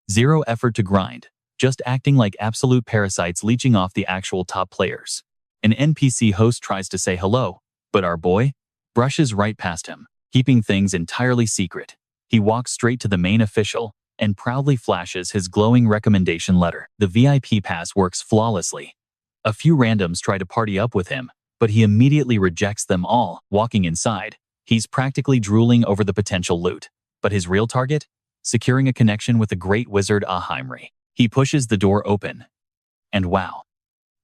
Zero effort to grind, just acting like absolute parasites leeching off the actual top players. An NPC host tries to say hello, but our boy brushes right past him, keeping things entirely secret. He walks straight to the main official and proudly flashes his glowing recommendation letter. The VIP pass works flawlessly. A few randoms try to party up with him, but he immediately rejects them all. Walking inside, he's practically drooling over the potential loot. But his real target? Securing a connection with the great wizard Ahimri. He pushes the door open. And wow.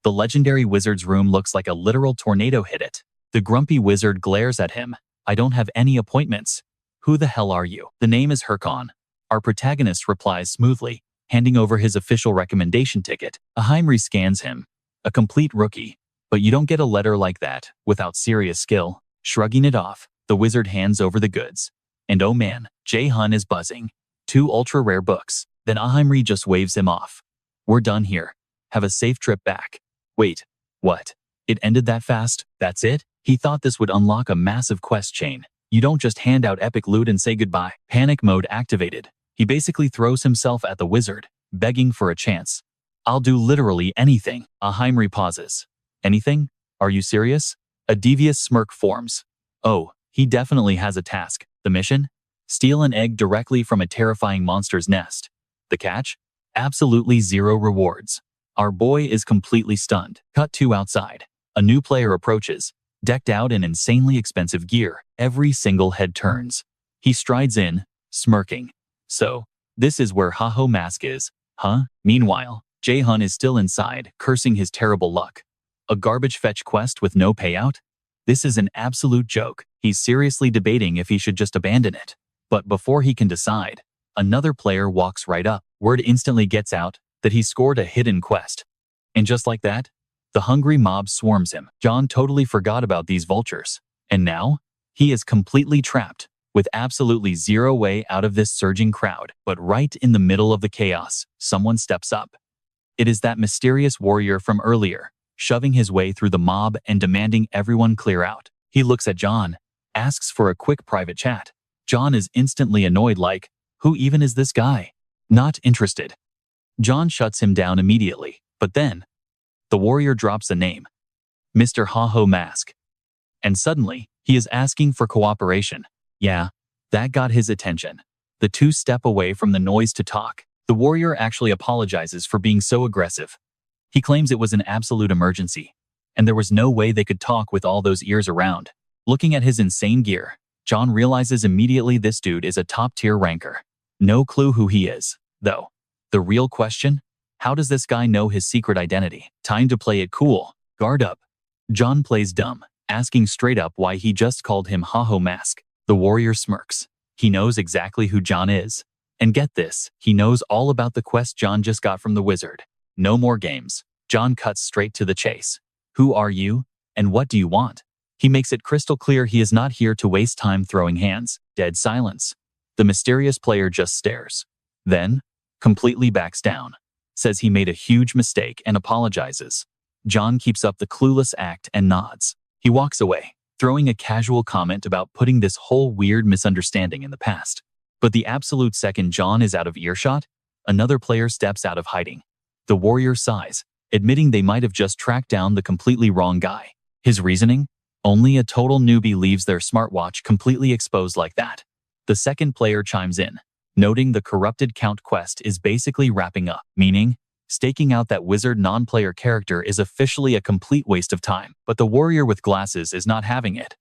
The legendary wizard's room looks like a literal tornado hit it. The grumpy wizard glares at him. I don't have any appointments. Who the hell are you? The name is Harkan. Our protagonist replies smoothly, handing over his official recommendation ticket. Ahimri scans him. A complete rookie. But you don't get a letter like that without serious skill. Shrugging it off, the wizard hands over the goods. And oh man, Jayhun is buzzing. 2 ultra-rare books. Then Ahimri just waves him off. We're done here. Have a safe trip back. Wait, what? It ended that fast? That's it? He thought this would unlock a massive quest chain. You don't just hand out epic loot and say goodbye. Panic mode activated. He basically throws himself at the wizard, begging for a chance. I'll do literally anything. Ahimri pauses. Anything? Are you serious? A devious smirk forms. Oh, he definitely has a task. The mission? Steal an egg directly from a terrifying monster's nest. The catch? Absolutely zero rewards. Our boy is completely stunned. Cut to outside. A new player approaches, decked out in insanely expensive gear. Every single head turns. He strides in, smirking. So, this is where Haho Mask is, huh? Meanwhile, Jayhun is still inside, cursing his terrible luck. A garbage fetch quest with no payout? This is an absolute joke. He's seriously debating if he should just abandon it. But before he can decide, another player walks right up. Word instantly gets out that he scored a hidden quest. And just like that, the hungry mob swarms him. John totally forgot about these vultures. And now, he is completely trapped, with absolutely zero way out of this surging crowd. But right in the middle of the chaos, someone steps up. It is that mysterious warrior from earlier, shoving his way through the mob and demanding everyone clear out. He looks at John, asks for a quick private chat. John is instantly annoyed like, who even is this guy? Not interested. John shuts him down immediately, but then, the warrior drops a name. Mr. Ha-Ho Mask. And suddenly, he is asking for cooperation. Yeah, that got his attention. The two step away from the noise to talk. The warrior actually apologizes for being so aggressive. He claims it was an absolute emergency, and there was no way they could talk with all those ears around. Looking at his insane gear, John realizes immediately this dude is a top-tier ranker. No clue who he is, though. The real question? How does this guy know his secret identity? Time to play it cool. Guard up. John plays dumb, asking straight up why he just called him Ha-Ho Mask. The warrior smirks. He knows exactly who John is. And get this, he knows all about the quest John just got from the wizard. No more games. John cuts straight to the chase. Who are you? And what do you want? He makes it crystal clear he is not here to waste time throwing hands. Dead silence. The mysterious player just stares. Then, completely backs down. Says he made a huge mistake and apologizes. John keeps up the clueless act and nods. He walks away, throwing a casual comment about putting this whole weird misunderstanding in the past. But the absolute second John is out of earshot, another player steps out of hiding. The warrior sighs, admitting they might have just tracked down the completely wrong guy. His reasoning? Only a total newbie leaves their smartwatch completely exposed like that. The second player chimes in, noting the corrupted count quest is basically wrapping up, meaning, staking out that wizard non-player character is officially a complete waste of time. But the warrior with glasses is not having it.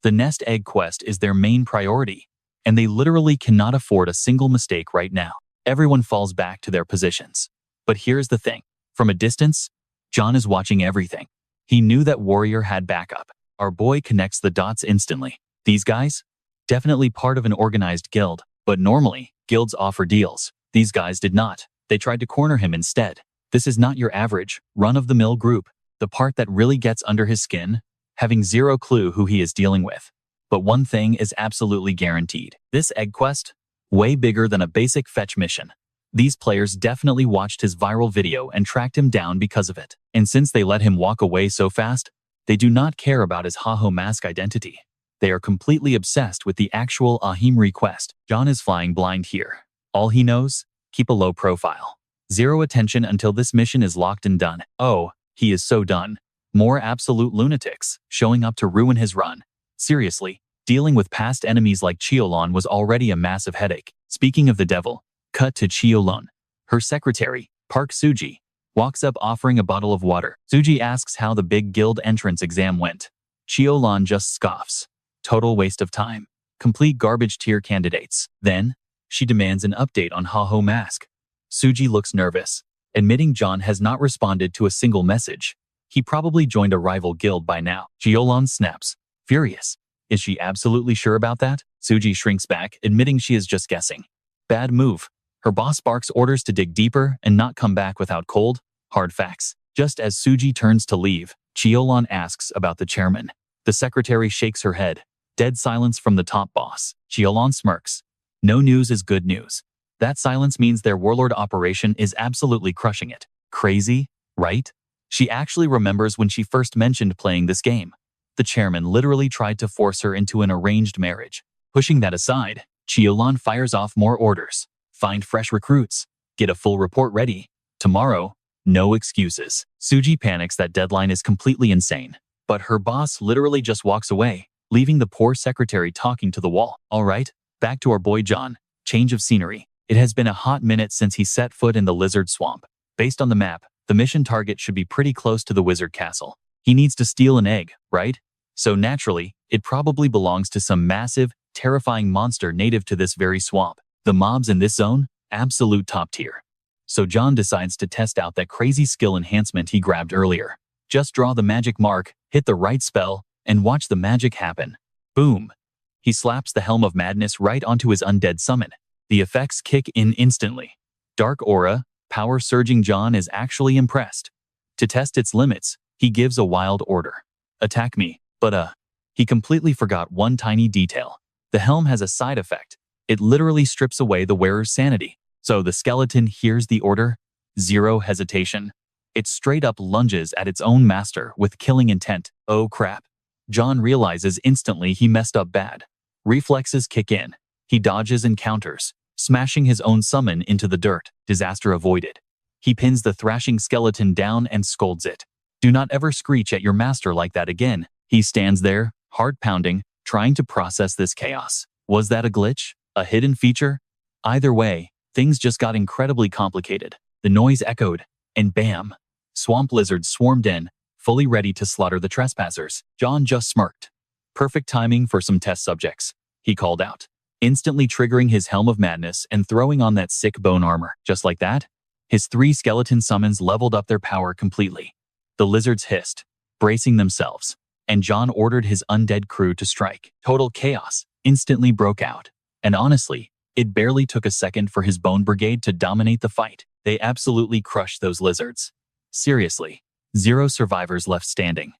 The nest egg quest is their main priority, and they literally cannot afford a single mistake right now. Everyone falls back to their positions. But here's the thing. From a distance, John is watching everything. He knew that warrior had backup. Our boy connects the dots instantly. These guys? Definitely part of an organized guild, but normally, guilds offer deals. These guys did not. They tried to corner him instead. This is not your average, run-of-the-mill group. The part that really gets under his skin? Having zero clue who he is dealing with. But one thing is absolutely guaranteed. This egg quest? Way bigger than a basic fetch mission. These players definitely watched his viral video and tracked him down because of it. And since they let him walk away so fast, they do not care about his Ha-Ho Mask identity. They are completely obsessed with the actual Ahim request. John is flying blind here. All he knows? Keep a low profile. Zero attention until this mission is locked and done. Oh, he is so done. More absolute lunatics, showing up to ruin his run. Seriously, dealing with past enemies like Chiolon was already a massive headache. Speaking of the devil, cut to Chiolon. Her secretary, Park Suji, walks up offering a bottle of water. Suji asks how the big guild entrance exam went. Chiolon just scoffs. Total waste of time. Complete garbage tier candidates. Then, she demands an update on Ha-Ho Mask. Suji looks nervous, admitting John has not responded to a single message. He probably joined a rival guild by now. Chiolon snaps, furious. Is she absolutely sure about that? Suji shrinks back, admitting she is just guessing. Bad move. Her boss barks orders to dig deeper and not come back without cold, hard facts. Just as Suji turns to leave, Chiolon asks about the chairman. The secretary shakes her head. Dead silence from the top boss. Chiolon smirks. No news is good news. That silence means their warlord operation is absolutely crushing it. Crazy, right? She actually remembers when she first mentioned playing this game. The chairman literally tried to force her into an arranged marriage. Pushing that aside, Chiolon fires off more orders. Find fresh recruits. Get a full report ready. Tomorrow, no excuses. Suji panics that deadline is completely insane. But her boss literally just walks away, leaving the poor secretary talking to the wall. All right, back to our boy John. Change of scenery. It has been a hot minute since he set foot in the lizard swamp. Based on the map, the mission target should be pretty close to the wizard castle. He needs to steal an egg, right? So naturally, it probably belongs to some massive, terrifying monster native to this very swamp. The mobs in this zone? Absolute top tier. So John decides to test out that crazy skill enhancement he grabbed earlier. Just draw the magic mark, hit the right spell, and watch the magic happen. Boom. He slaps the Helm of Madness right onto his undead summon. The effects kick in instantly. Dark aura, power surging. John is actually impressed. To test its limits, he gives a wild order. Attack me, but he completely forgot one tiny detail. The helm has a side effect. It literally strips away the wearer's sanity. So the skeleton hears the order, Zero hesitation. It straight up lunges at its own master with killing intent. Oh crap. John realizes instantly he messed up bad. Reflexes kick in. He dodges and counters, smashing his own summon into the dirt. Disaster avoided. He pins the thrashing skeleton down and scolds it. Do not ever screech at your master like that again. He stands there, heart pounding, trying to process this chaos. Was that a glitch? A hidden feature? Either way, things just got incredibly complicated. The noise echoed, and bam! Swamp lizards swarmed in, fully ready to slaughter the trespassers. John just smirked. Perfect timing for some test subjects, he called out, instantly triggering his Helm of Madness and throwing on that sick bone armor. Just like that, his 3 skeleton summons leveled up their power completely. The lizards hissed, bracing themselves, and John ordered his undead crew to strike. Total chaos instantly broke out, and honestly, it barely took a second for his bone brigade to dominate the fight. They absolutely crushed those lizards. Seriously, 0 survivors left standing.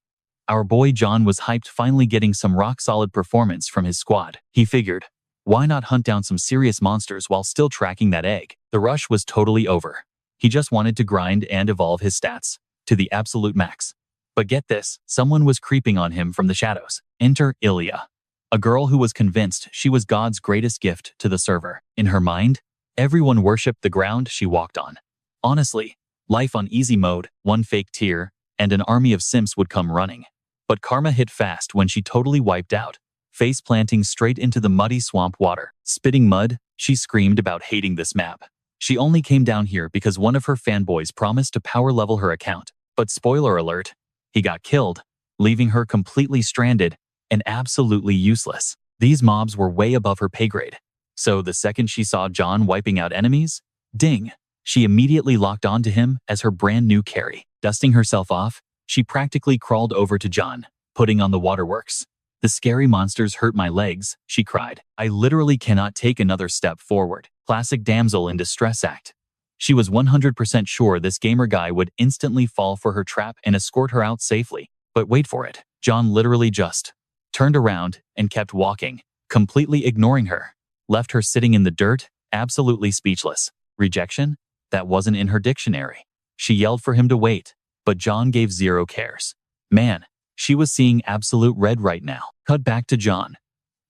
Our boy John was hyped, finally getting some rock-solid performance from his squad. He figured, why not hunt down some serious monsters while still tracking that egg? The rush was totally over. He just wanted to grind and evolve his stats to the absolute max. But get this, someone was creeping on him from the shadows. Enter Ilya, a girl who was convinced she was God's greatest gift to the server. In her mind, everyone worshipped the ground she walked on. Honestly, life on easy mode, 1 fake tear, and an army of simps would come running. But karma hit fast when she totally wiped out, face planting straight into the muddy swamp water. Spitting mud, she screamed about hating this map. She only came down here because one of her fanboys promised to power level her account. But spoiler alert, he got killed, leaving her completely stranded and absolutely useless. These mobs were way above her pay grade. So the second she saw John wiping out enemies, ding, she immediately locked onto him as her brand new carry. Dusting herself off, she practically crawled over to John, putting on the waterworks. The scary monsters hurt my legs, she cried. I literally cannot take another step forward. Classic damsel in distress act. She was 100% sure this gamer guy would instantly fall for her trap and escort her out safely. But wait for it. John literally just turned around and kept walking, completely ignoring her. Left her sitting in the dirt, absolutely speechless. Rejection? That wasn't in her dictionary. She yelled for him to wait, but John gave 0 cares. Man, she was seeing absolute red right now. Cut back to John.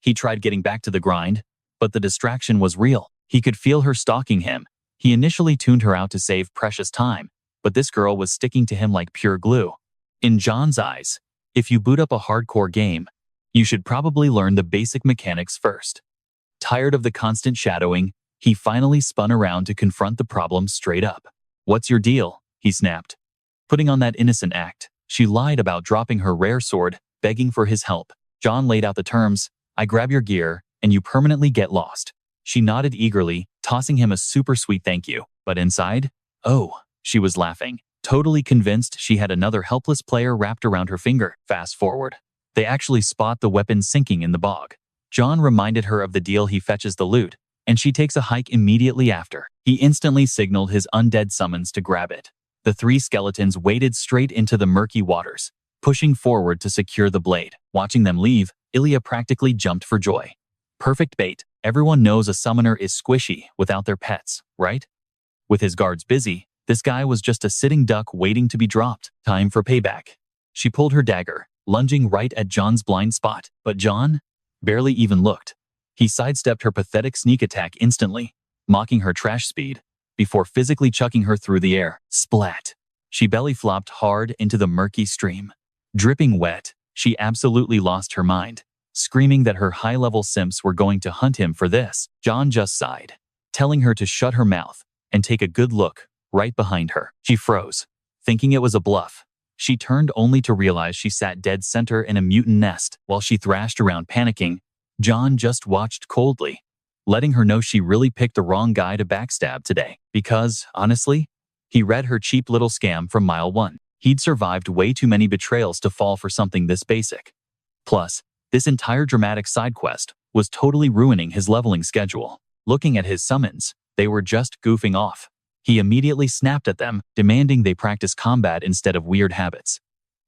He tried getting back to the grind, but the distraction was real. He could feel her stalking him. He initially tuned her out to save precious time, but this girl was sticking to him like pure glue. In John's eyes, if you boot up a hardcore game, you should probably learn the basic mechanics first. Tired of the constant shadowing, he finally spun around to confront the problem straight up. What's your deal? He snapped. Putting on that innocent act, she lied about dropping her rare sword, begging for his help. John laid out the terms. I grab your gear, and you permanently get lost. She nodded eagerly, tossing him a super sweet thank you. But inside? Oh, she was laughing, totally convinced she had another helpless player wrapped around her finger. Fast forward. They actually spot the weapon sinking in the bog. John reminded her of the deal. He fetches the loot, and she takes a hike immediately after. He instantly signaled his undead summons to grab it. The 3 skeletons waded straight into the murky waters, pushing forward to secure the blade. Watching them leave, Ilya practically jumped for joy. Perfect bait. Everyone knows a summoner is squishy without their pets, right? With his guards busy, this guy was just a sitting duck waiting to be dropped. Time for payback. She pulled her dagger, lunging right at John's blind spot. But John barely even looked. He sidestepped her pathetic sneak attack instantly, mocking her trash speed, before physically chucking her through the air. Splat! She belly flopped hard into the murky stream. Dripping wet, she absolutely lost her mind, screaming that her high-level simps were going to hunt him for this. John just sighed, telling her to shut her mouth and take a good look right behind her. She froze, thinking it was a bluff. She turned only to realize she sat dead center in a mutant nest. While she thrashed around panicking, John just watched coldly, letting her know she really picked the wrong guy to backstab today. Because, honestly, he read her cheap little scam from mile 1. He'd survived way too many betrayals to fall for something this basic. Plus, this entire dramatic side quest was totally ruining his leveling schedule. Looking at his summons, they were just goofing off. He immediately snapped at them, demanding they practice combat instead of weird habits.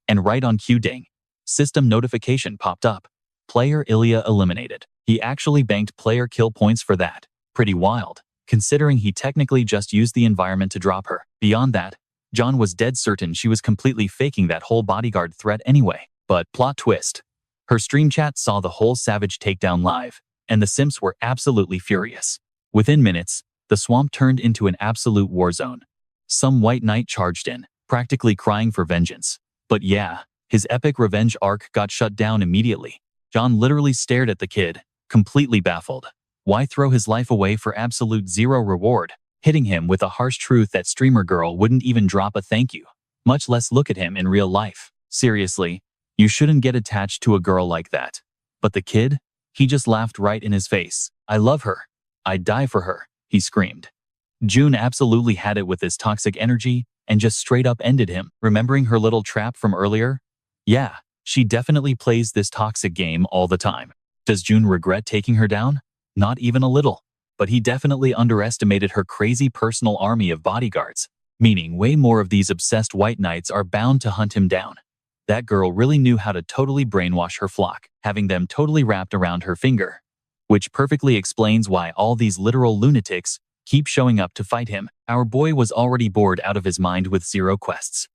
And right on cue, ding, system notification popped up. Player Ilya eliminated. He actually banked player kill points for that. Pretty wild. considering he technically just used the environment to drop her. Beyond that, John was dead certain she was completely faking that whole bodyguard threat anyway. But plot twist. Her stream chat saw the whole savage takedown live, and the simps were absolutely furious. Within minutes, the swamp turned into an absolute war zone. Some white knight charged in, practically crying for vengeance. But yeah, his epic revenge arc got shut down immediately. John literally stared at the kid, completely baffled. Why throw his life away for absolute zero reward? Hitting him with a harsh truth that streamer girl wouldn't even drop a thank you, much less look at him in real life. Seriously, you shouldn't get attached to a girl like that. But the kid? He just laughed right in his face. I love her. I'd die for her, he screamed. June absolutely had it with this toxic energy and just straight up ended him. Remembering her little trap from earlier? Yeah, she definitely plays this toxic game all the time. Does June regret taking her down? Not even a little. But he definitely underestimated her crazy personal army of bodyguards, meaning way more of these obsessed white knights are bound to hunt him down. That girl really knew how to totally brainwash her flock, having them totally wrapped around her finger. Which perfectly explains why all these literal lunatics keep showing up to fight him. Our boy was already bored out of his mind with 0 quests.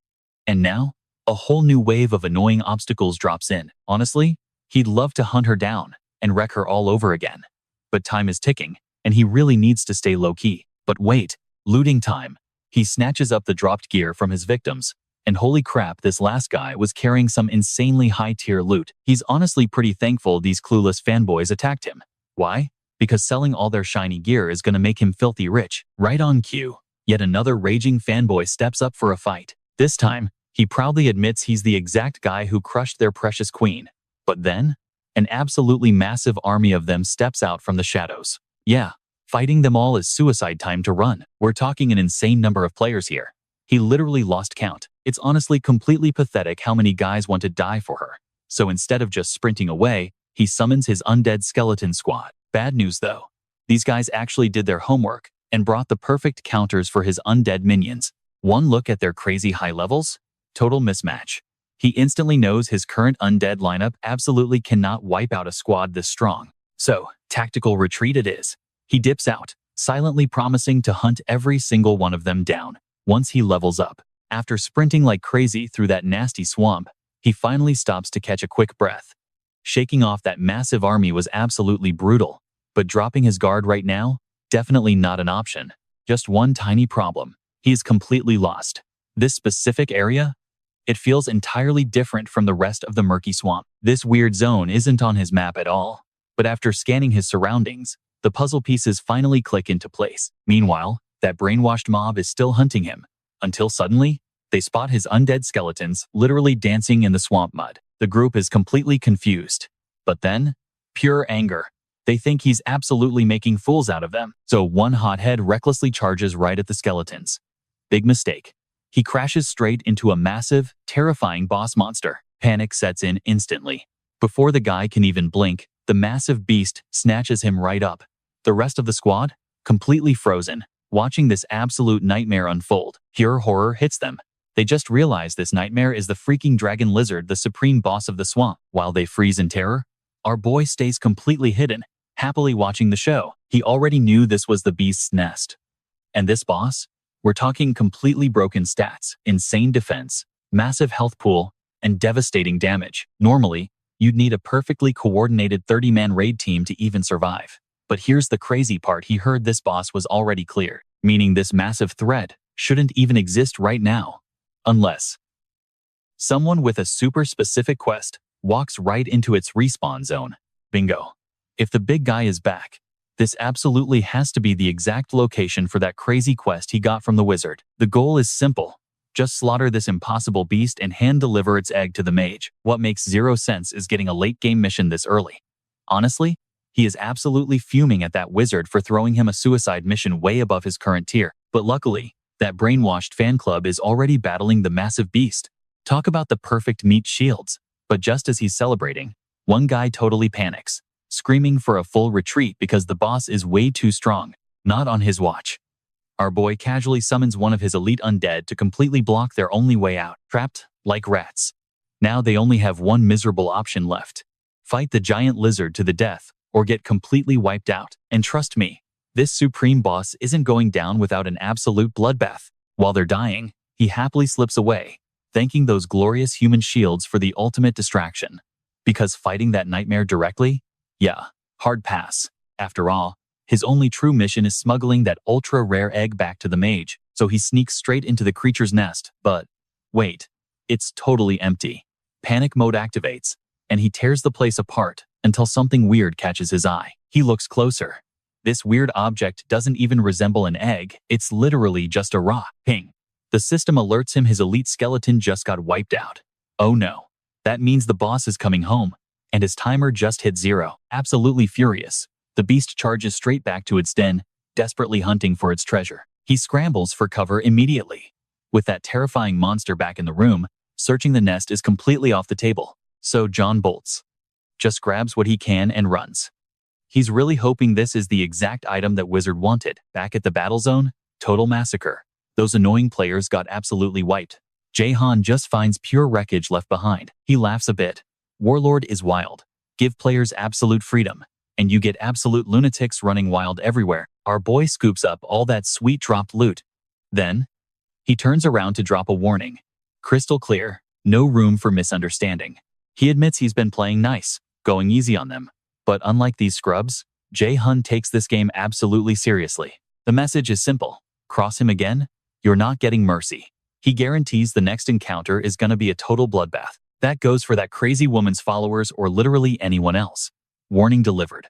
And now, a whole new wave of annoying obstacles drops in. Honestly, he'd love to hunt her down and wreck her all over again. But time is ticking, and he really needs to stay low-key. But wait, looting time. He snatches up the dropped gear from his victims, and holy crap, this last guy was carrying some insanely high-tier loot. He's honestly pretty thankful these clueless fanboys attacked him. Why? Because selling all their shiny gear is gonna make him filthy rich. Right on cue, yet another raging fanboy steps up for a fight. This time, he proudly admits he's the exact guy who crushed their precious queen. But then, an absolutely massive army of them steps out from the shadows. Yeah, fighting them all is suicide time to run. We're talking an insane number of players here. He literally lost count. It's honestly completely pathetic how many guys want to die for her. So instead of just sprinting away, he summons his undead skeleton squad. Bad news though. These guys actually did their homework and brought the perfect counters for his undead minions. One look at their crazy high levels? Total mismatch. He instantly knows his current undead lineup absolutely cannot wipe out a squad this strong. So, tactical retreat it is. He dips out, silently promising to hunt every single one of them down once he levels up. After sprinting like crazy through that nasty swamp, he finally stops to catch a quick breath. Shaking off that massive army was absolutely brutal, but dropping his guard right now? Definitely not an option. Just one tiny problem. He is completely lost. This specific area? It feels entirely different from the rest of the murky swamp. This weird zone isn't on his map at all. But after scanning his surroundings, the puzzle pieces finally click into place. Meanwhile, that brainwashed mob is still hunting him, until suddenly, they spot his undead skeletons literally dancing in the swamp mud. The group is completely confused. But then, pure anger. They think he's absolutely making fools out of them. So one hothead recklessly charges right at the skeletons. Big mistake. He crashes straight into a massive, terrifying boss monster. Panic sets in instantly. Before the guy can even blink, the massive beast snatches him right up. The rest of the squad? Completely frozen, watching this absolute nightmare unfold. Pure horror hits them. They just realize this nightmare is the freaking dragon lizard, the supreme boss of the swamp. While they freeze in terror, our boy stays completely hidden, happily watching the show. He already knew this was the beast's nest. And this boss? We're talking completely broken stats, insane defense, massive health pool, and devastating damage. Normally, you'd need a perfectly coordinated 30-man raid team to even survive. But here's the crazy part: he heard this boss was already cleared, meaning this massive threat shouldn't even exist right now. Unless someone with a super specific quest walks right into its respawn zone. Bingo. If the big guy is back, this absolutely has to be the exact location for that crazy quest he got from the wizard. The goal is simple. Just slaughter this impossible beast and hand-deliver its egg to the mage. What makes 0 sense is getting a late-game mission this early. Honestly, he is absolutely fuming at that wizard for throwing him a suicide mission way above his current tier. But luckily, that brainwashed fan club is already battling the massive beast. Talk about the perfect meat shields. But just as he's celebrating, one guy totally panics, screaming for a full retreat because the boss is way too strong. Not on his watch. Our boy casually summons one of his elite undead to completely block their only way out. Trapped like rats. Now they only have one miserable option left. Fight the giant lizard to the death, or get completely wiped out. And trust me, This supreme boss isn't going down without an absolute bloodbath. While they're dying, he happily slips away, thanking those glorious human shields for the ultimate distraction. Because fighting that nightmare directly? Yeah, hard pass. After all, his only true mission is smuggling that ultra-rare egg back to the mage, so he sneaks straight into the creature's nest. But wait, it's totally empty. Panic mode activates, and he tears the place apart until something weird catches his eye. He looks closer. This weird object doesn't even resemble an egg, it's literally just a raw ping. The system alerts him his elite skeleton just got wiped out. Oh no. That means the boss is coming home, and his timer just hit 0. Absolutely furious, the beast charges straight back to its den, desperately hunting for its treasure. He scrambles for cover immediately. With that terrifying monster back in the room, searching the nest is completely off the table. So John bolts. Just grabs what he can and runs. He's really hoping this is the exact item that Wizard wanted. Back at the battle zone, total massacre. Those annoying players got absolutely wiped. Jayhun just finds pure wreckage left behind. He laughs a bit. Warlord is wild. Give players absolute freedom, and you get absolute lunatics running wild everywhere. Our boy scoops up all that sweet dropped loot. Then, he turns around to drop a warning. Crystal clear, no room for misunderstanding. He admits he's been playing nice, going easy on them. But unlike these scrubs, Jayhun takes this game absolutely seriously. The message is simple. Cross him again, you're not getting mercy. He guarantees the next encounter is gonna be a total bloodbath. That goes for that crazy woman's followers or literally anyone else. Warning delivered.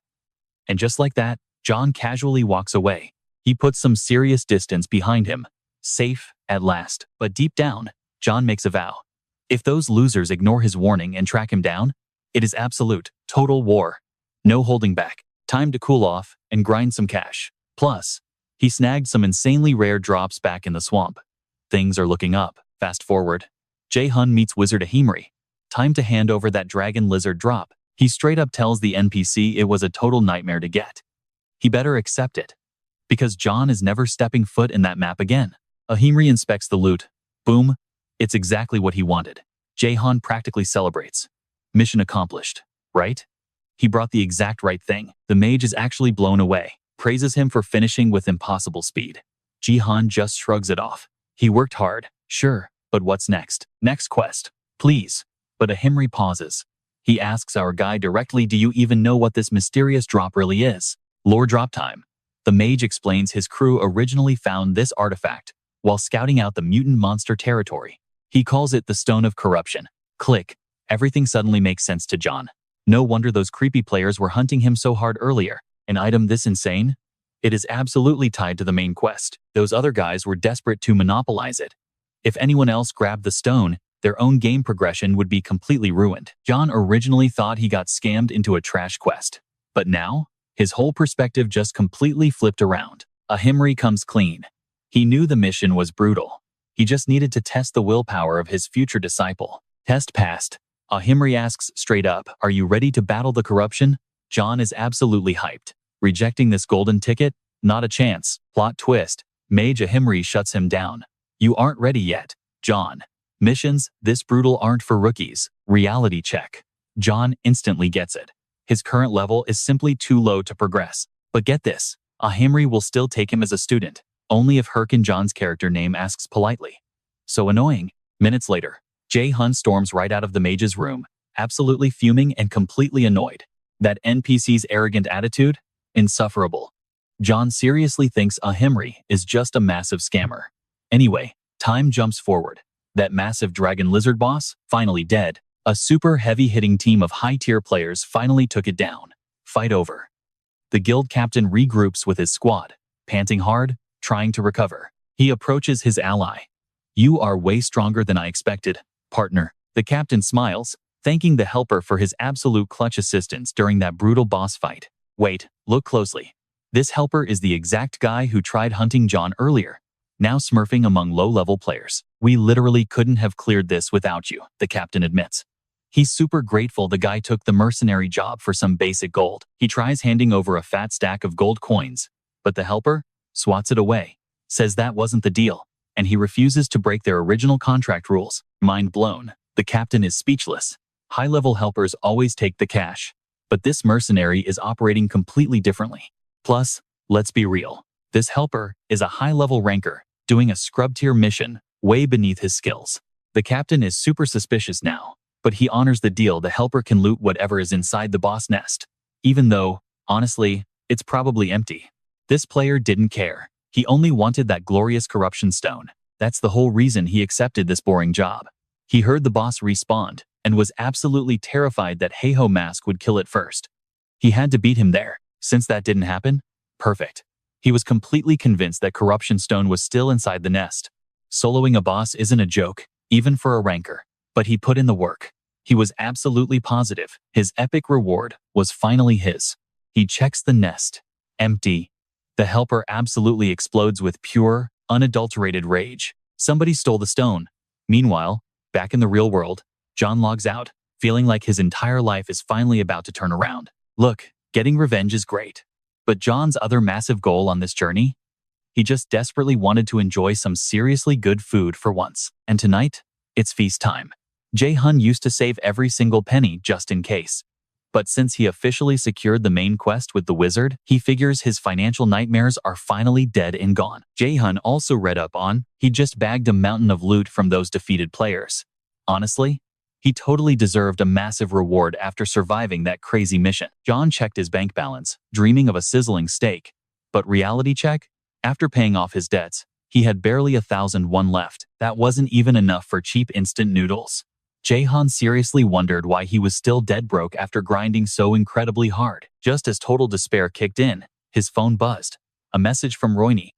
And just like that, John casually walks away. He puts some serious distance behind him. Safe, at last. But deep down, John makes a vow. If those losers ignore his warning and track him down, it is absolute, total war. No holding back. Time to cool off and grind some cash. Plus, he snagged some insanely rare drops back in the swamp. Things are looking up. Fast forward. Jayhun meets Wizard Ahimri. Time to hand over that dragon lizard drop. He straight up tells the NPC it was a total nightmare to get. He better accept it. Because John is never stepping foot in that map again. Ahimri inspects the loot. Boom. It's exactly what he wanted. Jayhun practically celebrates. Mission accomplished. Right? He brought the exact right thing. The mage is actually blown away. Praises him for finishing with impossible speed. Jayhun just shrugs it off. He worked hard, sure, but what's next? Next quest, please. But Ahimri pauses. He asks our guy directly, do you even know what this mysterious drop really is? Lore drop time. The mage explains his crew originally found this artifact while scouting out the mutant monster territory. He calls it the Stone of Corruption. Click. Everything suddenly makes sense to John. No wonder those creepy players were hunting him so hard earlier. An item this insane? It is absolutely tied to the main quest. Those other guys were desperate to monopolize it. If anyone else grabbed the stone, their own game progression would be completely ruined. John originally thought he got scammed into a trash quest. But now, his whole perspective just completely flipped around. Ahimri comes clean. He knew the mission was brutal. He just needed to test the willpower of his future disciple. Test passed. Ahimri asks straight up, are you ready to battle the corruption? John is absolutely hyped. Rejecting this golden ticket? Not a chance. Plot twist. Mage Ahimri shuts him down. You aren't ready yet, John. Missions this brutal aren't for rookies. Reality check. John instantly gets it. His current level is simply too low to progress. But get this, Ahimri will still take him as a student, only if Harkan, John's character name, asks politely. So annoying. Minutes later, Jayhun storms right out of the mage's room, absolutely fuming and completely annoyed. That NPC's arrogant attitude? Insufferable. John seriously thinks Ahimri is just a massive scammer. Anyway, time jumps forward. That massive dragon lizard boss, finally dead. A super heavy-hitting team of high-tier players finally took it down. Fight over. The guild captain regroups with his squad, panting hard, trying to recover. He approaches his ally. You are way stronger than I expected, partner. The captain smiles, thanking the helper for his absolute clutch assistance during that brutal boss fight. Wait, look closely. This helper is the exact guy who tried hunting John earlier, now smurfing among low-level players. We literally couldn't have cleared this without you, the captain admits. He's super grateful the guy took the mercenary job for some basic gold. He tries handing over a fat stack of gold coins, but the helper swats it away, says that wasn't the deal, and he refuses to break their original contract rules. Mind blown, the captain is speechless. High-level helpers always take the cash, but this mercenary is operating completely differently. Plus, Let's be real. This helper is a high-level ranker, doing a scrub-tier mission way beneath his skills. The captain is super suspicious now, but he honors the deal. The helper can loot whatever is inside the boss nest, even though, honestly, it's probably empty. This player didn't care. He only wanted that glorious corruption stone. That's the whole reason he accepted this boring job. He heard the boss respawn and was absolutely terrified that Heiho Mask would kill it first. He had to beat him there. Since that didn't happen, perfect. He was completely convinced that corruption stone was still inside the nest. Soloing a boss isn't a joke, even for a ranker. But he put in the work. He was absolutely positive his epic reward was finally his. He checks the nest. Empty. The helper absolutely explodes with pure, unadulterated rage. Somebody stole the stone. Meanwhile, back in the real world, John logs out, feeling like his entire life is finally about to turn around. Look, getting revenge is great. But John's other massive goal on this journey? He just desperately wanted to enjoy some seriously good food for once. And tonight, it's feast time. Jayhun used to save every single penny just in case. But since he officially secured the main quest with the wizard, he figures his financial nightmares are finally dead and gone. Jayhun also read up on, he just bagged a mountain of loot from those defeated players. Honestly, he totally deserved a massive reward after surviving that crazy mission. John checked his bank balance, dreaming of a sizzling steak. But reality check? After paying off his debts, he had barely 1,001 left. That wasn't even enough for cheap instant noodles. Jayhun seriously wondered why he was still dead broke after grinding so incredibly hard. Just as total despair kicked in, his phone buzzed. A message from Royne.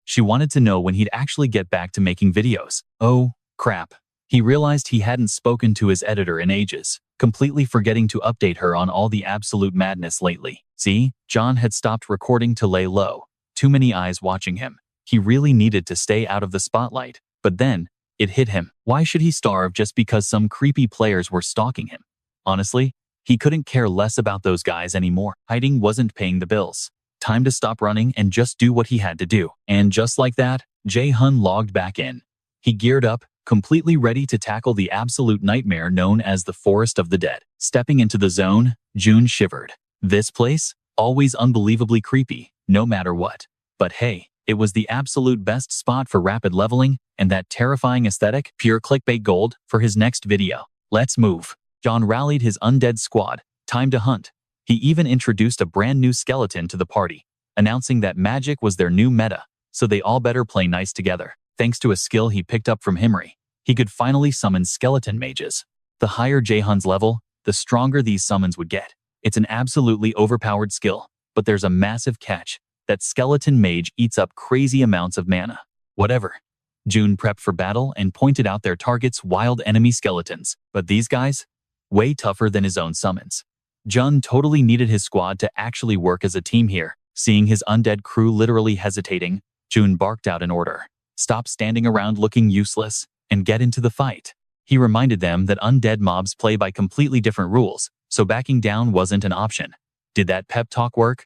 She wanted to know when he'd actually get back to making videos. Oh, crap. He realized he hadn't spoken to his editor in ages, completely forgetting to update her on all the absolute madness lately. See, John had stopped recording to lay low. Too many eyes watching him. He really needed to stay out of the spotlight. But then, it hit him. Why should he starve just because some creepy players were stalking him? Honestly, he couldn't care less about those guys anymore. Hiding wasn't paying the bills. Time to stop running and just do what he had to do. And just like that, Jayhun logged back in. He geared up, completely ready to tackle the absolute nightmare known as the Forest of the Dead. Stepping into the zone, June shivered. This place? Always unbelievably creepy, no matter what. But hey, it was the absolute best spot for rapid leveling, and that terrifying aesthetic, pure clickbait gold, for his next video. Let's move. John rallied his undead squad. Time to hunt. He even introduced a brand new skeleton to the party, announcing that magic was their new meta, so they all better play nice together. Thanks to a skill he picked up from Himri, he could finally summon skeleton mages. The higher Jayhun's level, the stronger these summons would get. It's an absolutely overpowered skill, but there's a massive catch. That skeleton mage eats up crazy amounts of mana. Whatever. June prepped for battle and pointed out their targets, wild enemy skeletons. But these guys? Way tougher than his own summons. Jun totally needed his squad to actually work as a team here. Seeing his undead crew literally hesitating, June barked out an order. Stop standing around looking useless, and get into the fight. He reminded them that undead mobs play by completely different rules, so backing down wasn't an option. Did that pep talk work?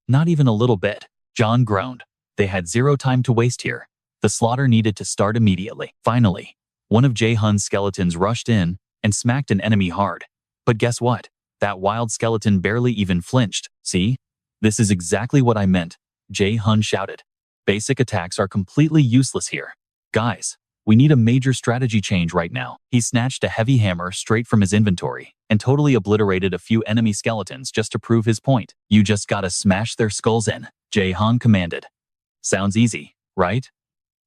Not even a little bit. John groaned. They had zero time to waste here. The slaughter needed to start immediately. Finally, one of Jayhun's skeletons rushed in and smacked an enemy hard. But guess what? That wild skeleton barely even flinched. See? This is exactly what I meant, Jayhun shouted. Basic attacks are completely useless here. Guys, we need a major strategy change right now. He snatched a heavy hammer straight from his inventory and totally obliterated a few enemy skeletons just to prove his point. You just gotta smash their skulls in, Jayhun commanded. Sounds easy, right?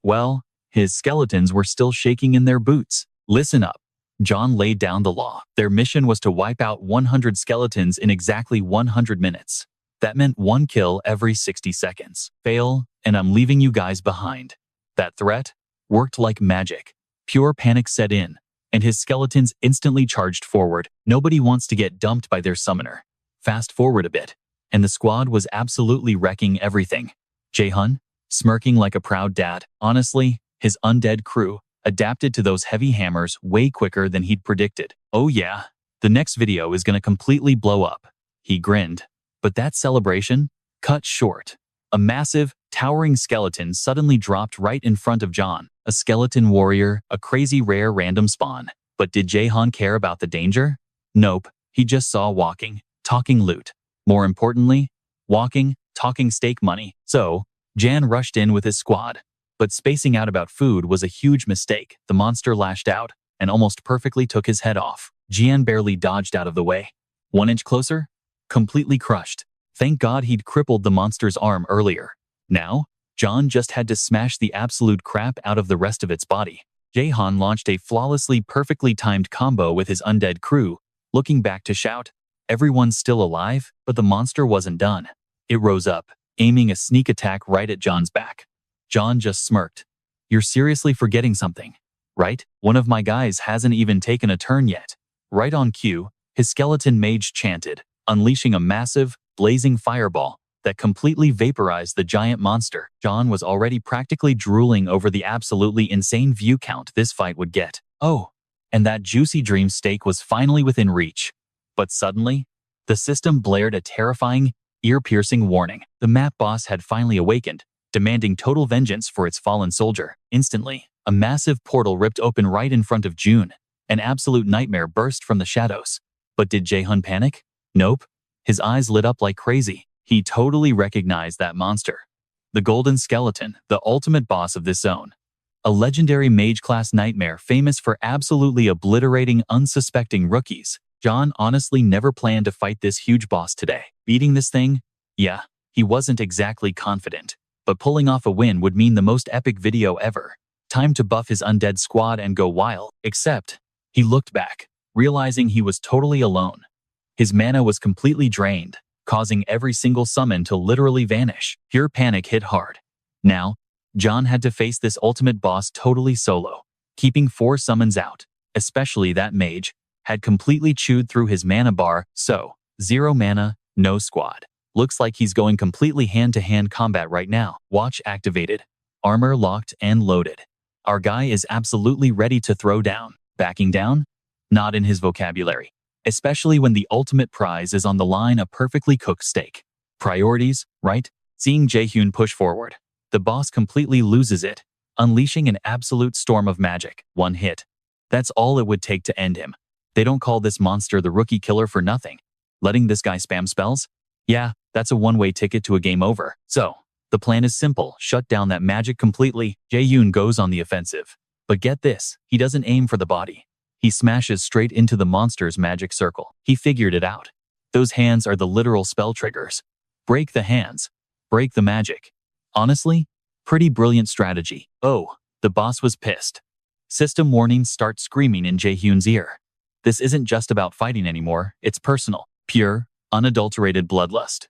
Well, his skeletons were still shaking in their boots. Listen up. John laid down the law. Their mission was to wipe out 100 skeletons in exactly 100 minutes. That meant one kill every 60 seconds. Fail, and I'm leaving you guys behind. That threat worked like magic. Pure panic set in, and his skeletons instantly charged forward. Nobody wants to get dumped by their summoner. Fast forward a bit, and the squad was absolutely wrecking everything. Jayhun, smirking like a proud dad. Honestly, his undead crew adapted to those heavy hammers way quicker than he'd predicted. Oh yeah, the next video is gonna completely blow up. He grinned. But that celebration cut short. A massive, towering skeleton suddenly dropped right in front of John. A skeleton warrior, a crazy rare random spawn. But did Jayhun care about the danger? Nope, he just saw walking, talking loot. More importantly, walking, talking steak money. So, Jan rushed in with his squad. But spacing out about food was a huge mistake. The monster lashed out and almost perfectly took his head off. Jan barely dodged out of the way. 1 inch closer, completely crushed. Thank God he'd crippled the monster's arm earlier. Now, John just had to smash the absolute crap out of the rest of its body. Jayhun launched a flawlessly perfectly timed combo with his undead crew, looking back to shout, "Everyone's still alive," but the monster wasn't done. It rose up, aiming a sneak attack right at John's back. John just smirked. "You're seriously forgetting something, right? One of my guys hasn't even taken a turn yet." Right on cue, his skeleton mage chanted, unleashing a massive, blazing fireball that completely vaporized the giant monster. John was already practically drooling over the absolutely insane view count this fight would get. Oh, and that juicy dream steak was finally within reach. But suddenly, the system blared a terrifying, ear-piercing warning. The map boss had finally awakened, demanding total vengeance for its fallen soldier. Instantly, a massive portal ripped open right in front of June. An absolute nightmare burst from the shadows. But did Jayhun panic? Nope. His eyes lit up like crazy. He totally recognized that monster. The Golden Skeleton, the ultimate boss of this zone. A legendary mage-class nightmare famous for absolutely obliterating unsuspecting rookies. John honestly never planned to fight this huge boss today. Beating this thing? Yeah, he wasn't exactly confident. But pulling off a win would mean the most epic video ever. Time to buff his undead squad and go wild. Except, he looked back, realizing he was totally alone. His mana was completely drained, causing every single summon to literally vanish. Pure panic hit hard. Now, John had to face this ultimate boss totally solo, keeping 4 summons out, especially that mage, had completely chewed through his mana bar, so 0 mana, no squad. Looks like he's going completely hand-to-hand combat right now. Watch activated, armor locked and loaded. Our guy is absolutely ready to throw down. Backing down? Not in his vocabulary. Especially when the ultimate prize is on the line, a perfectly cooked steak. Priorities, right? Seeing Jayhun push forward, the boss completely loses it, unleashing an absolute storm of magic. 1 hit. That's all it would take to end him. They don't call this monster the rookie killer for nothing. Letting this guy spam spells? Yeah, that's a one-way ticket to a game over. So, the plan is simple, shut down that magic completely. Jayhun goes on the offensive. But get this, he doesn't aim for the body. He smashes straight into the monster's magic circle. He figured it out. Those hands are the literal spell triggers. Break the hands. Break the magic. Honestly, pretty brilliant strategy. Oh, the boss was pissed. System warnings start screaming in Jayhun's ear. This isn't just about fighting anymore, it's personal. Pure, unadulterated bloodlust.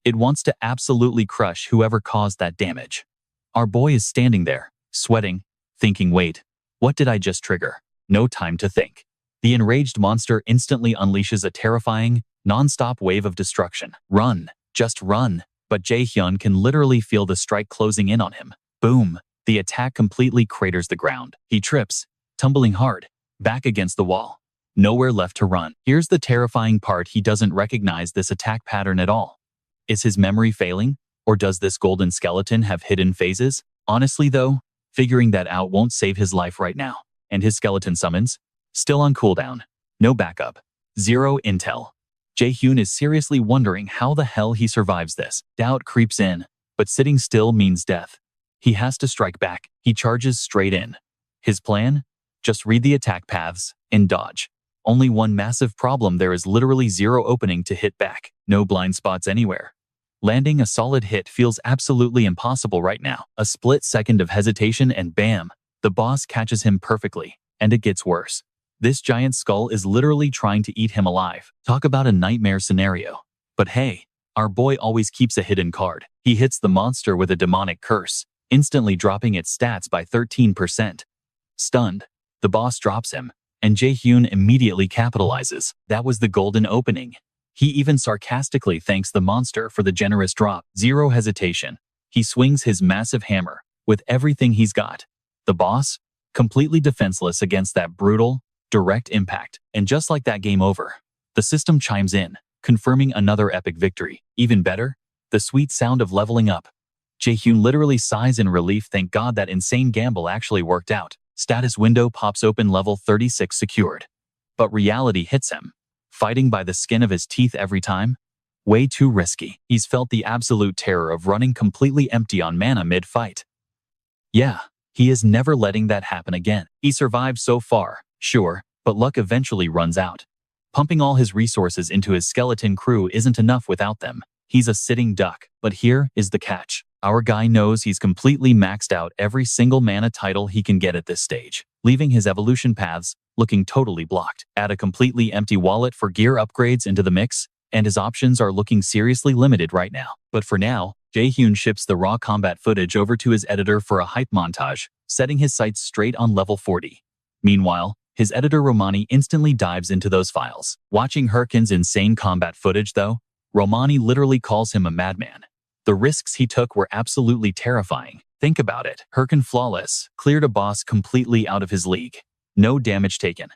It wants to absolutely crush whoever caused that damage. Our boy is standing there, sweating, thinking, wait, what did I just trigger? No time to think. The enraged monster instantly unleashes a terrifying, non-stop wave of destruction. Run, just run. But Jayhun can literally feel the strike closing in on him. Boom. The attack completely craters the ground. He trips, tumbling hard, back against the wall. Nowhere left to run. Here's the terrifying part, he doesn't recognize this attack pattern at all. Is his memory failing? Or does this golden skeleton have hidden phases? Honestly though, figuring that out won't save his life right now. And his skeleton summons? Still on cooldown. No backup. 0 intel. Jayhun is seriously wondering how the hell he survives this. Doubt creeps in, but sitting still means death. He has to strike back. He charges straight in. His plan? Just read the attack paths and dodge. Only one massive problem, there is literally 0 opening to hit back. No blind spots anywhere. Landing a solid hit feels absolutely impossible right now. A split second of hesitation and bam, the boss catches him perfectly. And it gets worse. This giant skull is literally trying to eat him alive. Talk about a nightmare scenario. But hey, our boy always keeps a hidden card. He hits the monster with a demonic curse, instantly dropping its stats by 13%. Stunned, the boss drops him, and Jayhun immediately capitalizes. That was the golden opening. He even sarcastically thanks the monster for the generous drop. 0 hesitation. He swings his massive hammer with everything he's got. The boss, completely defenseless against that brutal, direct impact. And just like that, game over. The system chimes in, confirming another epic victory. Even better, the sweet sound of leveling up. Jayhun literally sighs in relief, thank God that insane gamble actually worked out. Status window pops open, level 36 secured. But reality hits him. Fighting by the skin of his teeth every time? Way too risky. He's felt the absolute terror of running completely empty on mana mid-fight. Yeah, he is never letting that happen again. He survived so far, sure, but luck eventually runs out. Pumping all his resources into his skeleton crew isn't enough without them. He's a sitting duck. But here is the catch. Our guy knows he's completely maxed out every single mana title he can get at this stage, leaving his evolution paths looking totally blocked. Add a completely empty wallet for gear upgrades into the mix, and his options are looking seriously limited right now. But for now, Jayhun ships the raw combat footage over to his editor for a hype montage, setting his sights straight on level 40. Meanwhile, his editor Romani instantly dives into those files. Watching Harkan's insane combat footage though, Romani literally calls him a madman. The risks he took were absolutely terrifying. Think about it. Harkan flawless, cleared a boss completely out of his league. No damage taken.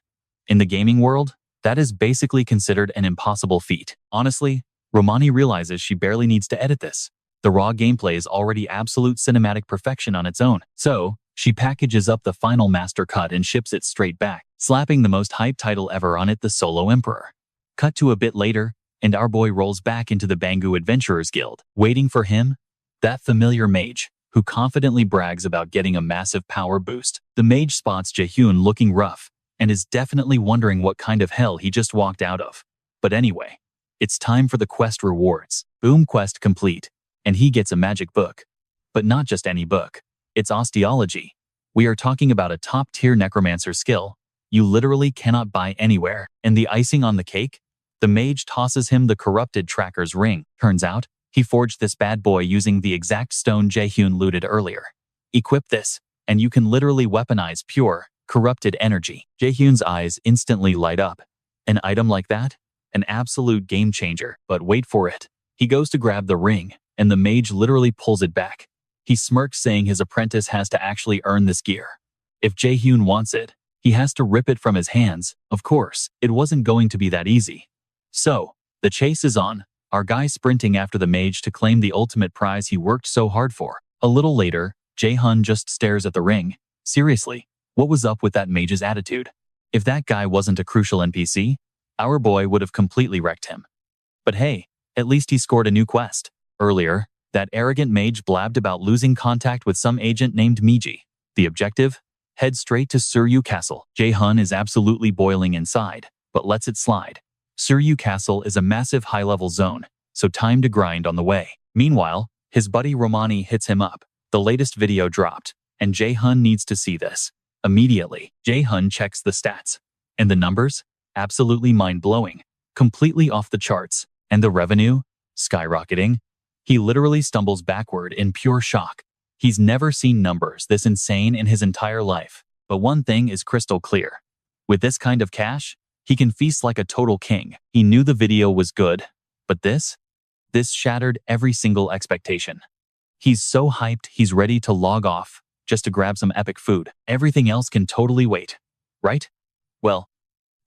In the gaming world, that is basically considered an impossible feat. Honestly, Romani realizes she barely needs to edit this. The raw gameplay is already absolute cinematic perfection on its own. So, she packages up the final master cut and ships it straight back, slapping the most hyped title ever on it, the Solo Emperor. Cut to a bit later, and our boy rolls back into the Bangu Adventurers Guild. Waiting for him? That familiar mage, who confidently brags about getting a massive power boost. The mage spots Jayhun looking rough, and is definitely wondering what kind of hell he just walked out of. But anyway, it's time for the quest rewards. Boom, quest complete, and he gets a magic book. But not just any book. It's osteology. We are talking about a top-tier necromancer skill you literally cannot buy anywhere. And the icing on the cake? The mage tosses him the corrupted tracker's ring. Turns out, he forged this bad boy using the exact stone Jayhun looted earlier. Equip this, and you can literally weaponize pure, corrupted energy. Jayhun's eyes instantly light up. An item like that? An absolute game changer. But wait for it. He goes to grab the ring, and the mage literally pulls it back. He smirks, saying his apprentice has to actually earn this gear. If Jayhun wants it, he has to rip it from his hands. Of course, it wasn't going to be that easy. So, the chase is on, our guy sprinting after the mage to claim the ultimate prize he worked so hard for. A little later, Jayhun just stares at the ring. Seriously, what was up with that mage's attitude? If that guy wasn't a crucial NPC, our boy would have completely wrecked him. But hey, at least he scored a new quest. Earlier, that arrogant mage blabbed about losing contact with some agent named Miji. The objective? Head straight to Suryu Castle. Jayhun is absolutely boiling inside, but lets it slide. Suryu Castle is a massive high-level zone, so time to grind on the way. Meanwhile, his buddy Romani hits him up. The latest video dropped, and Jayhun needs to see this. Immediately, Jayhun checks the stats. And the numbers? Absolutely mind-blowing. Completely off the charts. And the revenue? Skyrocketing. He literally stumbles backward in pure shock. He's never seen numbers this insane in his entire life. But one thing is crystal clear. With this kind of cash, he can feast like a total king. He knew the video was good, but this shattered every single expectation. He's so hyped he's ready to log off just to grab some epic food. Everything else can totally wait, right? Well,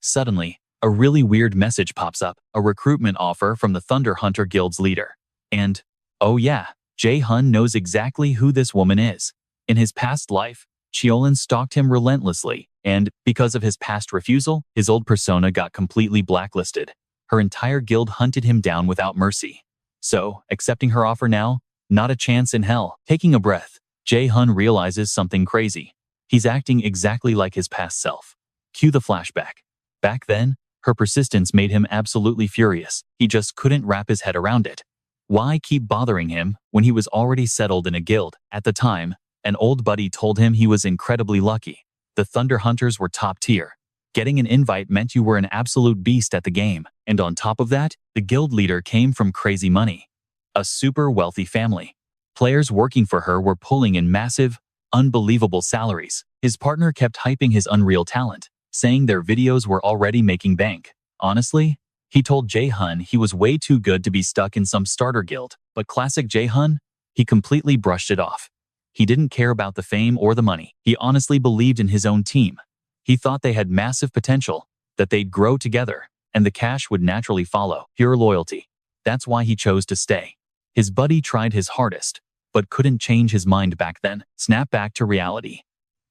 suddenly, a really weird message pops up, a recruitment offer from the Thunder Hunter Guild's leader. And, oh yeah, Jayhun knows exactly who this woman is. In his past life, Cheolin stalked him relentlessly, and, because of his past refusal, his old persona got completely blacklisted. Her entire guild hunted him down without mercy. So, accepting her offer now? Not a chance in hell. Taking a breath, Jayhun realizes something crazy. He's acting exactly like his past self. Cue the flashback. Back then, her persistence made him absolutely furious. He just couldn't wrap his head around it. Why keep bothering him when he was already settled in a guild? At the time, an old buddy told him he was incredibly lucky. The Thunder Hunters were top tier. Getting an invite meant you were an absolute beast at the game. And on top of that, the guild leader came from crazy money. A super wealthy family. Players working for her were pulling in massive, unbelievable salaries. His partner kept hyping his unreal talent, saying their videos were already making bank. Honestly, he told Jayhun he was way too good to be stuck in some starter guild. But classic Jayhun, he completely brushed it off. He didn't care about the fame or the money. He honestly believed in his own team. He thought they had massive potential, that they'd grow together, and the cash would naturally follow. Pure loyalty. That's why he chose to stay. His buddy tried his hardest, but couldn't change his mind back then. Snap back to reality.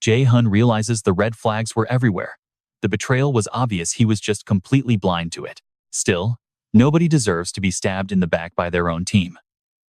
Jayhun realizes the red flags were everywhere. The betrayal was obvious, he was just completely blind to it. Still, Nobody deserves to be stabbed in the back by their own team.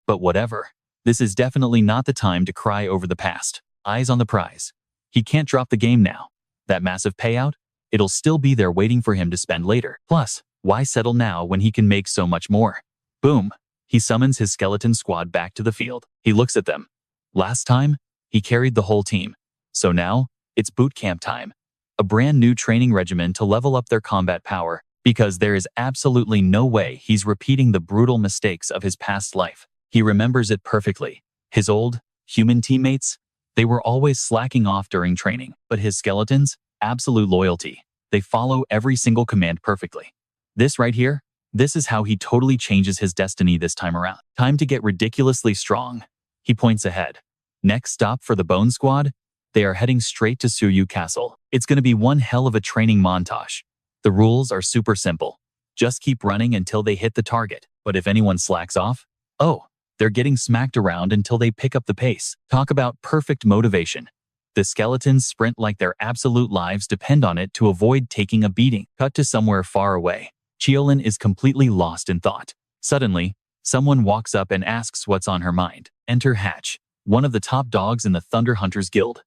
But whatever. This is definitely not the time to cry over the past. Eyes on the prize. He can't drop the game now. That massive payout? It'll still be there waiting for him to spend later. Plus, why settle now when he can make so much more? Boom. He summons his skeleton squad back to the field. He looks at them. Last time, he carried the whole team. So now, it's boot camp time. A brand new training regimen to level up their combat power, because there is absolutely no way he's repeating the brutal mistakes of his past life. He remembers it perfectly. His old, human teammates, they were always slacking off during training, but his skeletons, absolute loyalty. They follow every single command perfectly. This right here, this is how he totally changes his destiny this time around. Time to get ridiculously strong. He points ahead. Next stop for the Bone Squad, they are heading straight to Suyu Castle. It's going to be one hell of a training montage. The rules are super simple. Just keep running until they hit the target. But if anyone slacks off, oh, they're getting smacked around until they pick up the pace. Talk about perfect motivation. The skeletons sprint like their absolute lives depend on it to avoid taking a beating. Cut to somewhere far away. Cheolin is completely lost in thought. Suddenly, someone walks up and asks what's on her mind. Enter Hatch, one of the top dogs in the Thunder Hunters Guild.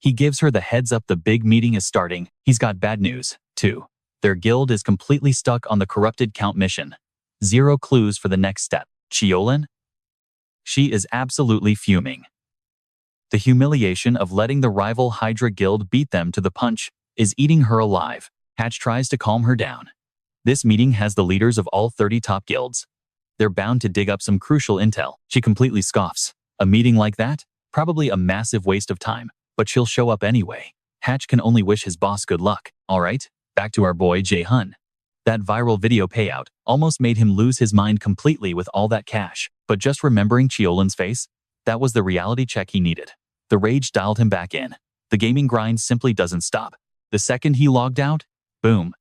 He gives her the heads up the big meeting is starting. He's got bad news, too. Their guild is completely stuck on the corrupted count mission. Zero clues for the next step. Cheolin? She is absolutely fuming. The humiliation of letting the rival Hydra guild beat them to the punch is eating her alive. Hatch tries to calm her down. This meeting has the leaders of all 30 top guilds. They're bound to dig up some crucial intel. She completely scoffs. A meeting like that? Probably a massive waste of time, but she'll show up anyway. Hatch can only wish his boss good luck. Alright, back to our boy Jayhun. That viral video payout almost made him lose his mind completely with all that cash. But just remembering Cheolin's face, that was the reality check he needed. The rage dialed him back in. The gaming grind simply doesn't stop. The second he logged out, boom.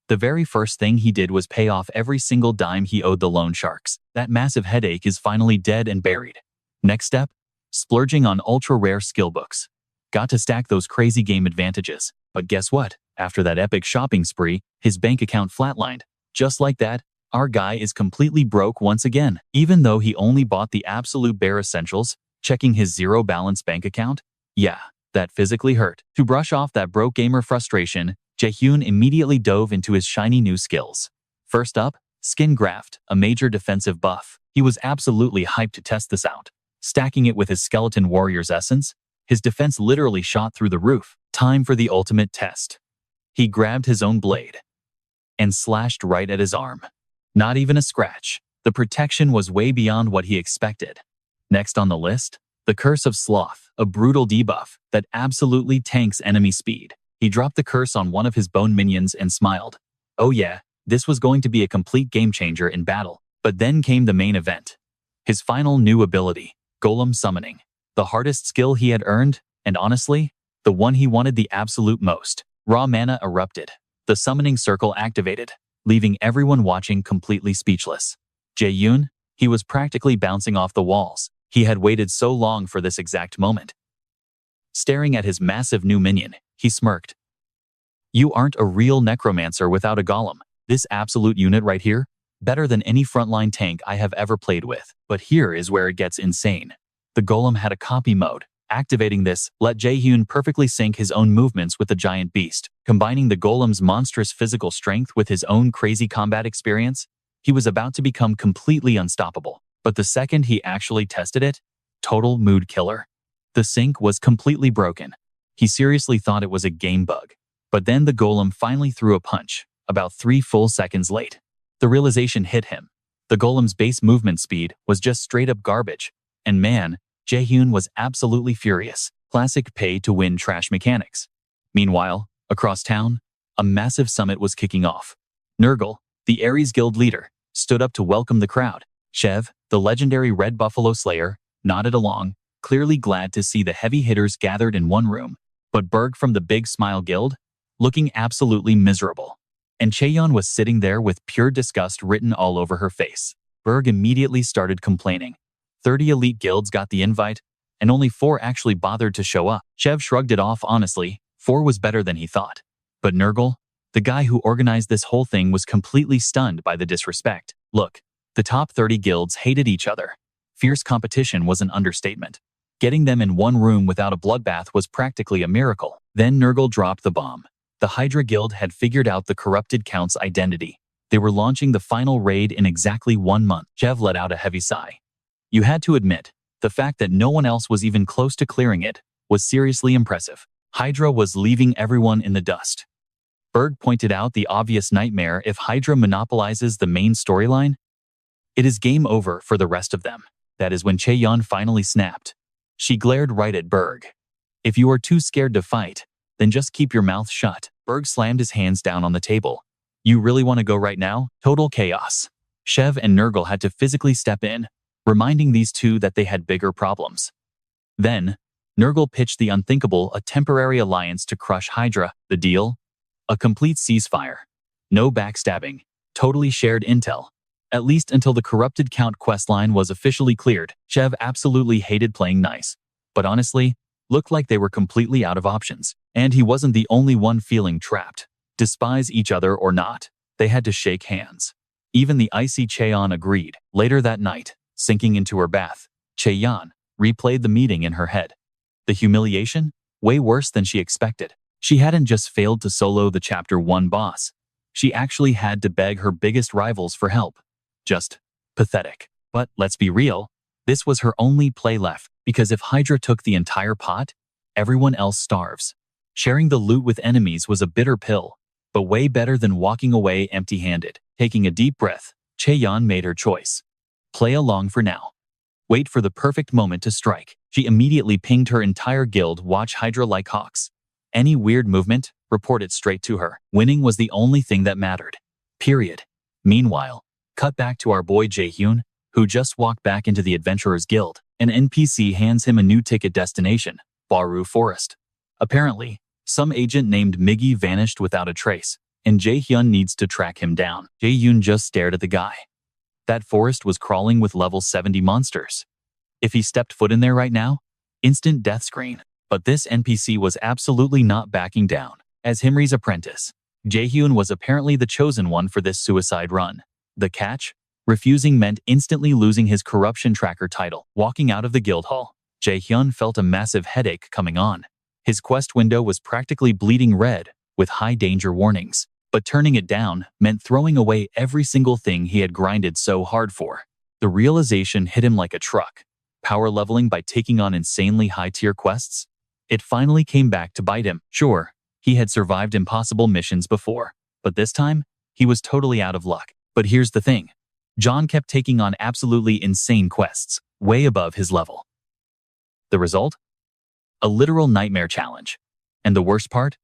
The very first thing he did was pay off every single dime he owed the loan sharks. That massive headache is finally dead and buried. Next step, splurging on ultra-rare skill books. Got to stack those crazy game advantages. But guess what? After that epic shopping spree, his bank account flatlined. Just like that, our guy is completely broke once again. Even though he only bought the absolute bare essentials, checking his zero balance bank account, yeah, that physically hurt. To brush off that broke gamer frustration, Jayhun immediately dove into his shiny new skills. First up, Skin Graft, a major defensive buff. He was absolutely hyped to test this out. Stacking it with his Skeleton Warrior's essence, his defense literally shot through the roof. Time for the ultimate test. He grabbed his own blade and slashed right at his arm. Not even a scratch. The protection was way beyond what he expected. Next on the list, the Curse of Sloth, a brutal debuff that absolutely tanks enemy speed. He dropped the curse on one of his bone minions and smiled. Oh yeah, this was going to be a complete game changer in battle. But then came the main event. His final new ability, Golem Summoning. The hardest skill he had earned, and honestly, the one he wanted the absolute most. Raw mana erupted. The summoning circle activated, leaving everyone watching completely speechless. Jayhun, he was practically bouncing off the walls. He had waited so long for this exact moment. Staring at his massive new minion, he smirked. You aren't a real necromancer without a golem. This absolute unit right here, better than any frontline tank I have ever played with. But here is where it gets insane. The golem had a copy mode. Activating this let Jayhun perfectly sync his own movements with the giant beast. Combining the golem's monstrous physical strength with his own crazy combat experience, he was about to become completely unstoppable. But the second he actually tested it, total mood killer. The sync was completely broken. He seriously thought it was a game bug. But then the golem finally threw a punch, about 3 full seconds late. The realization hit him. The golem's base movement speed was just straight up garbage. And man, Jayhun was absolutely furious. Classic pay-to-win trash mechanics. Meanwhile, across town, a massive summit was kicking off. Nurgle, the Ares Guild leader, stood up to welcome the crowd. Chev, the legendary Red Buffalo Slayer, nodded along, clearly glad to see the heavy hitters gathered in one room. But Berg from the Big Smile Guild, looking absolutely miserable. And Cheon was sitting there with pure disgust written all over her face. Berg immediately started complaining. 30 elite guilds got the invite, and only 4 actually bothered to show up. Chev shrugged it off honestly. 4 was better than he thought. But Nurgle, The guy who organized this whole thing was completely stunned by the disrespect. Look, the top 30 guilds hated each other. Fierce competition was an understatement. Getting them in one room without a bloodbath was practically a miracle. Then Nurgle dropped the bomb. The Hydra Guild had figured out the corrupted Count's identity. They were launching the final raid in exactly 1 month. Chev let out a heavy sigh. You had to admit, the fact that no one else was even close to clearing it was seriously impressive. Hydra was leaving everyone in the dust. Berg pointed out the obvious nightmare: if Hydra monopolizes the main storyline, it is game over for the rest of them. That is when Jayhun finally snapped. She glared right at Berg. If you are too scared to fight, then just keep your mouth shut. Berg slammed his hands down on the table. You really want to go right now? Total chaos. Chev and Nurgle had to physically step in, reminding these two that they had bigger problems. Then, Nurgle pitched the unthinkable: a temporary alliance to crush Hydra. The deal? A complete ceasefire. No backstabbing. Totally shared intel. At least until the corrupted Count questline was officially cleared. Chev absolutely hated playing nice. But honestly, looked like they were completely out of options. And he wasn't the only one feeling trapped. Despise each other or not, they had to shake hands. Even the icy Jayhun agreed. Later that night, sinking into her bath, Jayhun replayed the meeting in her head. The humiliation? Way worse than she expected. She hadn't just failed to solo the Chapter 1 boss. She actually had to beg her biggest rivals for help. Just pathetic. But let's be real, this was her only play left, because if Hydra took the entire pot, everyone else starves. Sharing the loot with enemies was a bitter pill, but way better than walking away empty-handed. Taking a deep breath, Jayhun made her choice. Play along for now. Wait for the perfect moment to strike. She immediately pinged her entire guild: watch Hydra like hawks. Any weird movement, report it straight to her. Winning was the only thing that mattered. Period. Meanwhile, cut back to our boy Jayhun, who just walked back into the Adventurers Guild. An NPC hands him a new ticket destination: Baru Forest. Apparently, some agent named Miggy vanished without a trace, and Jayhun needs to track him down. Jayhun just stared at the guy. That forest was crawling with level 70 monsters. If he stepped foot in there right now, instant death screen. But this NPC was absolutely not backing down. As Himri's apprentice, Jayhun was apparently the chosen one for this suicide run. The catch? Refusing meant instantly losing his corruption tracker title. Walking out of the guild hall, Jayhun felt a massive headache coming on. His quest window was practically bleeding red, with high danger warnings. But turning it down meant throwing away every single thing he had grinded so hard for. The realization hit him like a truck. Power leveling by taking on insanely high-tier quests? It finally came back to bite him. Sure, he had survived impossible missions before, but this time, he was totally out of luck. But here's the thing. John kept taking on absolutely insane quests, way above his level. The result? A literal nightmare challenge. And the worst part?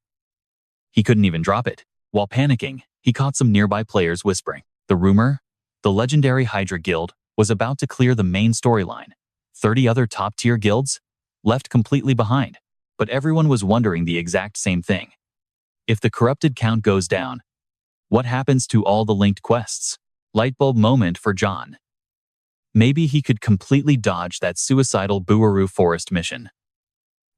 He couldn't even drop it. While panicking, he caught some nearby players whispering. The rumor? The legendary Hydra Guild was about to clear the main storyline. 30 other top-tier guilds? Left completely behind. But everyone was wondering the exact same thing. If the corrupted Count goes down, what happens to all the linked quests? Lightbulb moment for John. Maybe he could completely dodge that suicidal Baru Forest mission.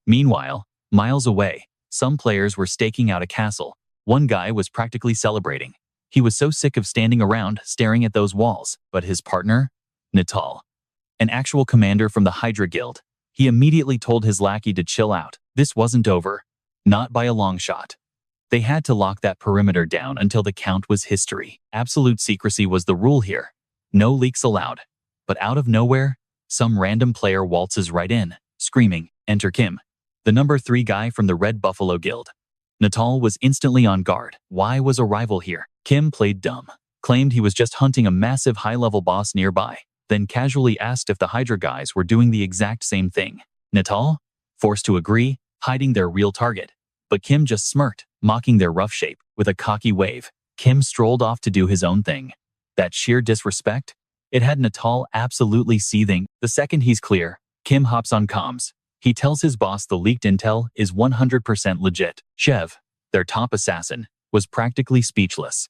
Meanwhile, miles away, some players were staking out a castle. One guy was practically celebrating. He was so sick of standing around staring at those walls. But his partner? Natal, an actual commander from the Hydra Guild. He immediately told his lackey to chill out. This wasn't over. Not by a long shot. They had to lock that perimeter down until the Count was history. Absolute secrecy was the rule here. No leaks allowed. But out of nowhere, some random player waltzes right in, screaming, "Enter Kim," the number 3 guy from the Red Buffalo Guild. Natal was instantly on guard. Why was a rival here? Kim played dumb, claimed he was just hunting a massive high-level boss nearby, then casually asked if the Hydra guys were doing the exact same thing. Natal, forced to agree, hiding their real target. But Kim just smirked, mocking their rough shape. With a cocky wave, Kim strolled off to do his own thing. That sheer disrespect? It had Natal absolutely seething. The second he's clear, Kim hops on comms. He tells his boss the leaked intel is 100% legit. Chev, their top assassin, was practically speechless.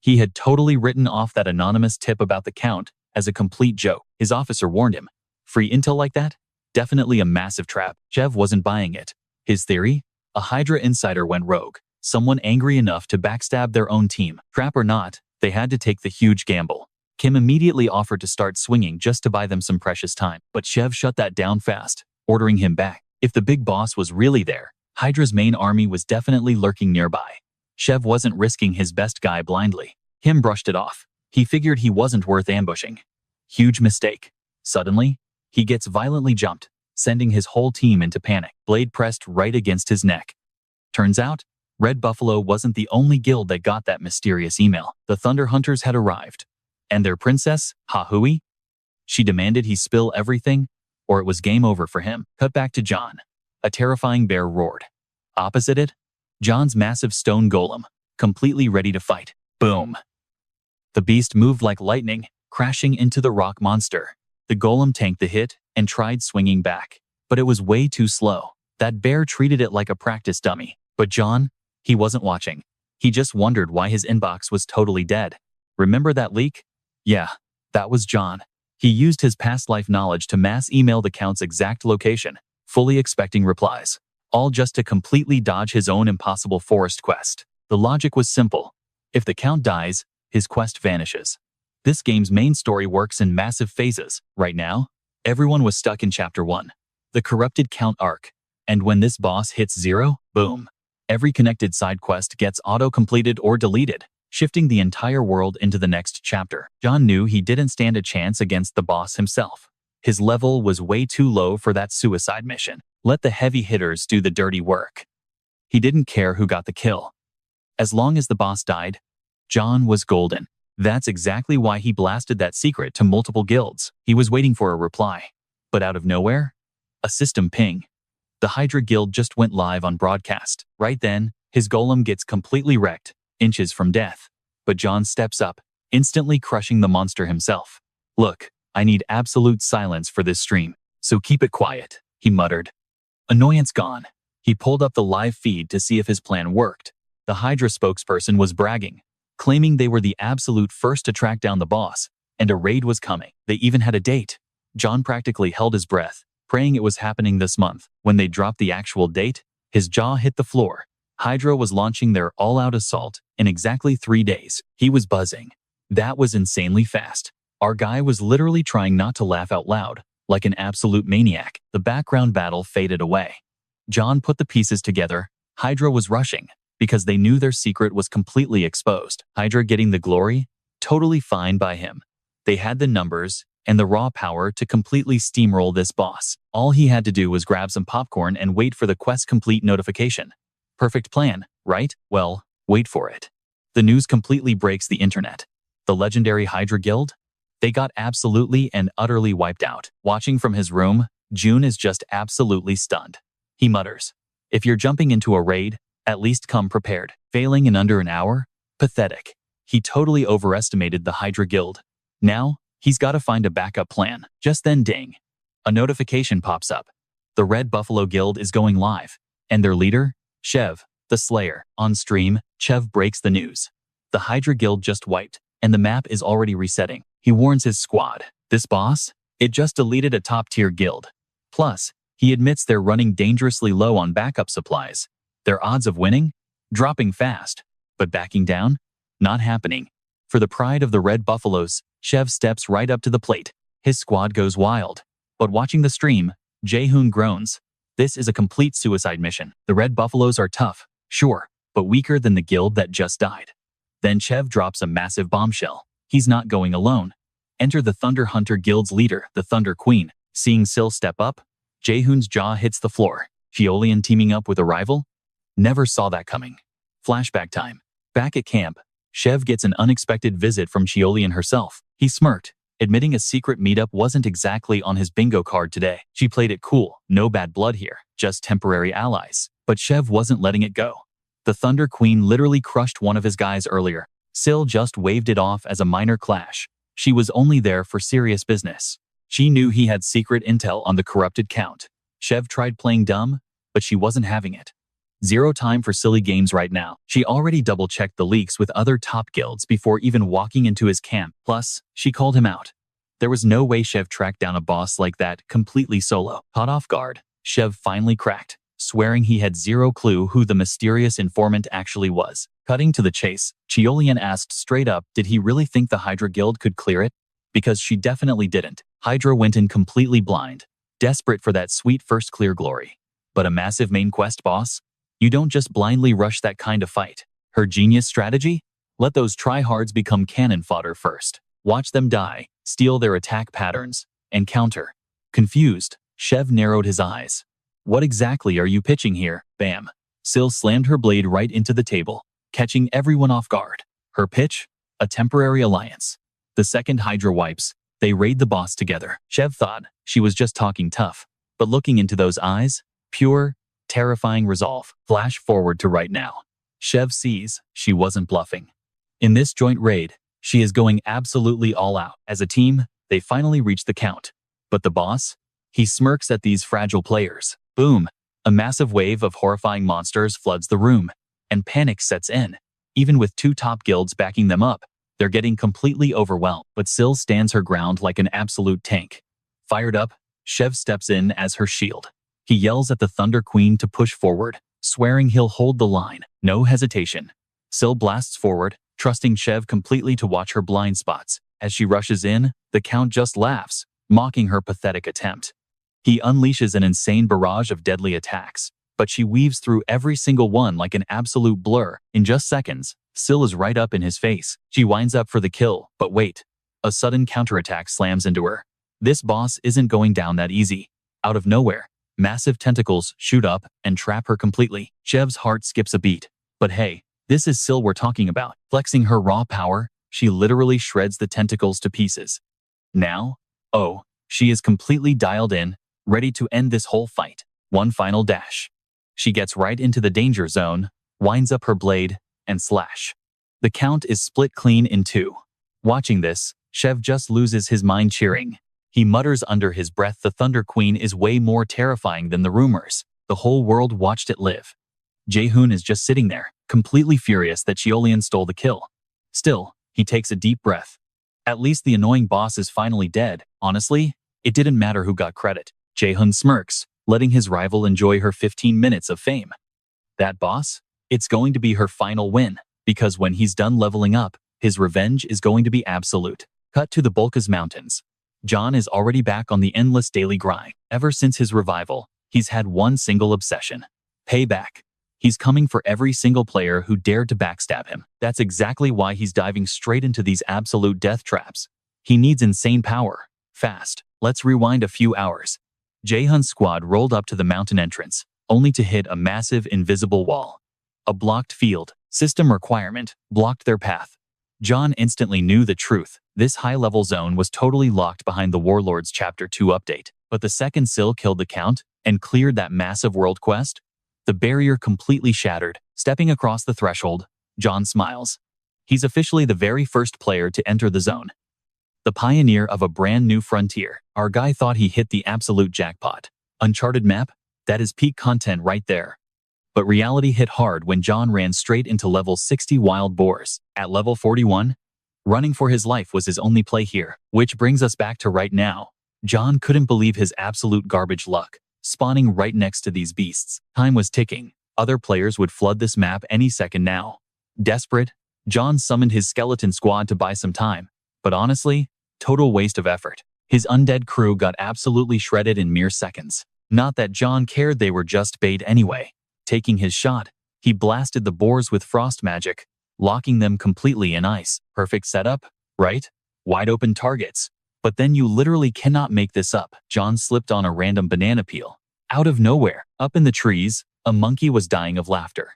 He had totally written off that anonymous tip about the Count as a complete joke. His officer warned him. Free intel like that? Definitely a massive trap. Chev wasn't buying it. His theory? A Hydra insider went rogue. Someone angry enough to backstab their own team. Trap or not, they had to take the huge gamble. Kim immediately offered to start swinging just to buy them some precious time, but Chev shut that down fast, ordering him back. If the big boss was really there, Hydra's main army was definitely lurking nearby. Chev wasn't risking his best guy blindly. Kim brushed it off. He figured he wasn't worth ambushing. Huge mistake. Suddenly, he gets violently jumped, sending his whole team into panic, blade pressed right against his neck. Turns out, Red Buffalo wasn't the only guild that got that mysterious email. The Thunder Hunters had arrived. And their princess, Hahui? She demanded he spill everything, or it was game over for him. Cut back to John. A terrifying bear roared. Opposite it, John's massive stone golem, completely ready to fight. Boom. The beast moved like lightning, crashing into the rock monster. The golem tanked the hit and tried swinging back, but it was way too slow. That bear treated it like a practice dummy. But John, he wasn't watching. He just wondered why his inbox was totally dead. Remember that leak? Yeah, that was John. He used his past life knowledge to mass email the Count's exact location, fully expecting replies, all just to completely dodge his own impossible forest quest. The logic was simple. If the Count dies, his quest vanishes. This game's main story works in massive phases. Right now, everyone was stuck in Chapter 1, the Corrupted Count arc, and when this boss hits 0, boom. Every connected side quest gets auto-completed or deleted, shifting the entire world into the next chapter. John knew he didn't stand a chance against the boss himself. His level was way too low for that suicide mission. Let the heavy hitters do the dirty work. He didn't care who got the kill. As long as the boss died, John was golden. That's exactly why he blasted that secret to multiple guilds. He was waiting for a reply. But out of nowhere, a system ping. The Hydra Guild just went live on broadcast. Right then, his golem gets completely wrecked, inches from death. But John steps up, instantly crushing the monster himself. Look, I need absolute silence for this stream, so keep it quiet, he muttered. Annoyance gone. He pulled up the live feed to see if his plan worked. The Hydra spokesperson was bragging, claiming they were the absolute first to track down the boss, and a raid was coming. They even had a date. John practically held his breath, praying it was happening this month. When they dropped the actual date, his jaw hit the floor. Hydra was launching their all-out assault in exactly 3 days. He was buzzing. That was insanely fast. Our guy was literally trying not to laugh out loud, like an absolute maniac. The background battle faded away. John put the pieces together. Hydra was rushing, because they knew their secret was completely exposed. Hydra getting the glory? Totally fine by him. They had the numbers and the raw power to completely steamroll this boss. All he had to do was grab some popcorn and wait for the quest complete notification. Perfect plan, right? Well, wait for it. The news completely breaks the internet. The legendary Hydra Guild? They got absolutely and utterly wiped out. Watching from his room, June is just absolutely stunned. He mutters, if you're jumping into a raid, at least come prepared. Failing in under an hour? Pathetic. He totally overestimated the Hydra Guild. Now, he's got to find a backup plan. Just then ding. A notification pops up. The Red Buffalo Guild is going live, and their leader, Chev, the Slayer. On stream, Chev breaks the news. The Hydra Guild just wiped, and the map is already resetting. He warns his squad. This boss? It just deleted a top-tier guild. Plus, he admits they're running dangerously low on backup supplies. Their odds of winning? Dropping fast. But backing down? Not happening. For the pride of the Red Buffaloes, Chev steps right up to the plate. His squad goes wild. But watching the stream, Jayhun groans. This is a complete suicide mission. The Red Buffaloes are tough, sure, but weaker than the guild that just died. Then Chev drops a massive bombshell. He's not going alone. Enter the Thunder Hunter Guild's leader, the Thunder Queen. Seeing Sil step up, Jayhun's jaw hits the floor. Shiolian teaming up with a rival? Never saw that coming. Flashback time. Back at camp, Chev gets an unexpected visit from Shiolian herself. He smirked, admitting a secret meetup wasn't exactly on his bingo card today. She played it cool, no bad blood here, just temporary allies. But Chev wasn't letting it go. The Thunder Queen literally crushed one of his guys earlier. Sil just waved it off as a minor clash. She was only there for serious business. She knew he had secret intel on the corrupted Count. Chev tried playing dumb, but she wasn't having it. Zero time for silly games right now. She already double-checked the leaks with other top guilds before even walking into his camp. Plus, she called him out. There was no way Chev tracked down a boss like that completely solo. Caught off guard, Chev finally cracked. swearing he had zero clue who the mysterious informant actually was. Cutting to the chase, Cheolian asked straight up, did he really think the Hydra Guild could clear it? Because she definitely didn't. Hydra went in completely blind, desperate for that sweet first clear glory. But a massive main quest boss? You don't just blindly rush that kind of fight. Her genius strategy? Let those tryhards become cannon fodder first. Watch them die, steal their attack patterns, and counter. Confused, Shev narrowed his eyes. What exactly are you pitching here? Bam. Syl slammed her blade right into the table, catching everyone off guard. Her pitch? A temporary alliance. The second Hydra wipes, they raid the boss together. Shev thought she was just talking tough, but looking into those eyes, pure, terrifying resolve. Flash forward to right now. Shev sees she wasn't bluffing. In this joint raid, she is going absolutely all out. As a team, they finally reach the count. But the boss? He smirks at these fragile players. Boom! A massive wave of horrifying monsters floods the room, and panic sets in. Even with two top guilds backing them up, they're getting completely overwhelmed. But Syl stands her ground like an absolute tank. Fired up, Shev steps in as her shield. He yells at the Thunder Queen to push forward, swearing he'll hold the line. No hesitation. Syl blasts forward, trusting Shev completely to watch her blind spots. As she rushes in, the Count just laughs, mocking her pathetic attempt. He unleashes an insane barrage of deadly attacks, but she weaves through every single one like an absolute blur. In just seconds, Syl is right up in his face. She winds up for the kill, but wait. A sudden counterattack slams into her. This boss isn't going down that easy. Out of nowhere, massive tentacles shoot up and trap her completely. Shev's heart skips a beat. But hey, this is Syl we're talking about. Flexing her raw power, she literally shreds the tentacles to pieces. Now, oh, she is completely dialed in, ready to end this whole fight. One final dash. She gets right into the danger zone, winds up her blade, and slash. The Count is split clean in two. Watching this, Shev just loses his mind cheering. He mutters under his breath, the Thunder Queen is way more terrifying than the rumors. The whole world watched it live. Jayhun is just sitting there, completely furious that Cheolian stole the kill. Still, he takes a deep breath. At least the annoying boss is finally dead. Honestly, it didn't matter who got credit. Jayhun smirks, letting his rival enjoy her 15 minutes of fame. That boss? It's going to be her final win, because when he's done leveling up, his revenge is going to be absolute. Cut to the Bulkas Mountains. John is already back on the endless daily grind. Ever since his revival, he's had one single obsession: payback. He's coming for every single player who dared to backstab him. That's exactly why he's diving straight into these absolute death traps. He needs insane power. Fast. Let's rewind a few hours. Jayhun's squad rolled up to the mountain entrance, only to hit a massive invisible wall. A blocked field, system requirement, blocked their path. John instantly knew the truth. This high-level zone was totally locked behind the Warlord's Chapter 2 update. But the second Syl killed the Count and cleared that massive world quest, the barrier completely shattered. Stepping across the threshold, John smiles. He's officially the very first player to enter the zone. The pioneer of a brand new frontier. Our guy thought he hit the absolute jackpot. Uncharted map? That is peak content right there. But reality hit hard when John ran straight into level 60 wild boars. At level 41, running for his life was his only play here. Which brings us back to right now. John couldn't believe his absolute garbage luck, spawning right next to these beasts. Time was ticking. Other players would flood this map any second now. Desperate, John summoned his skeleton squad to buy some time. But honestly, total waste of effort. His undead crew got absolutely shredded in mere seconds. Not that John cared, they were just bait anyway. Taking his shot, he blasted the boars with frost magic, locking them completely in ice. Perfect setup, right? Wide open targets. But then you literally cannot make this up. John slipped on a random banana peel. Out of nowhere, up in the trees, a monkey was dying of laughter.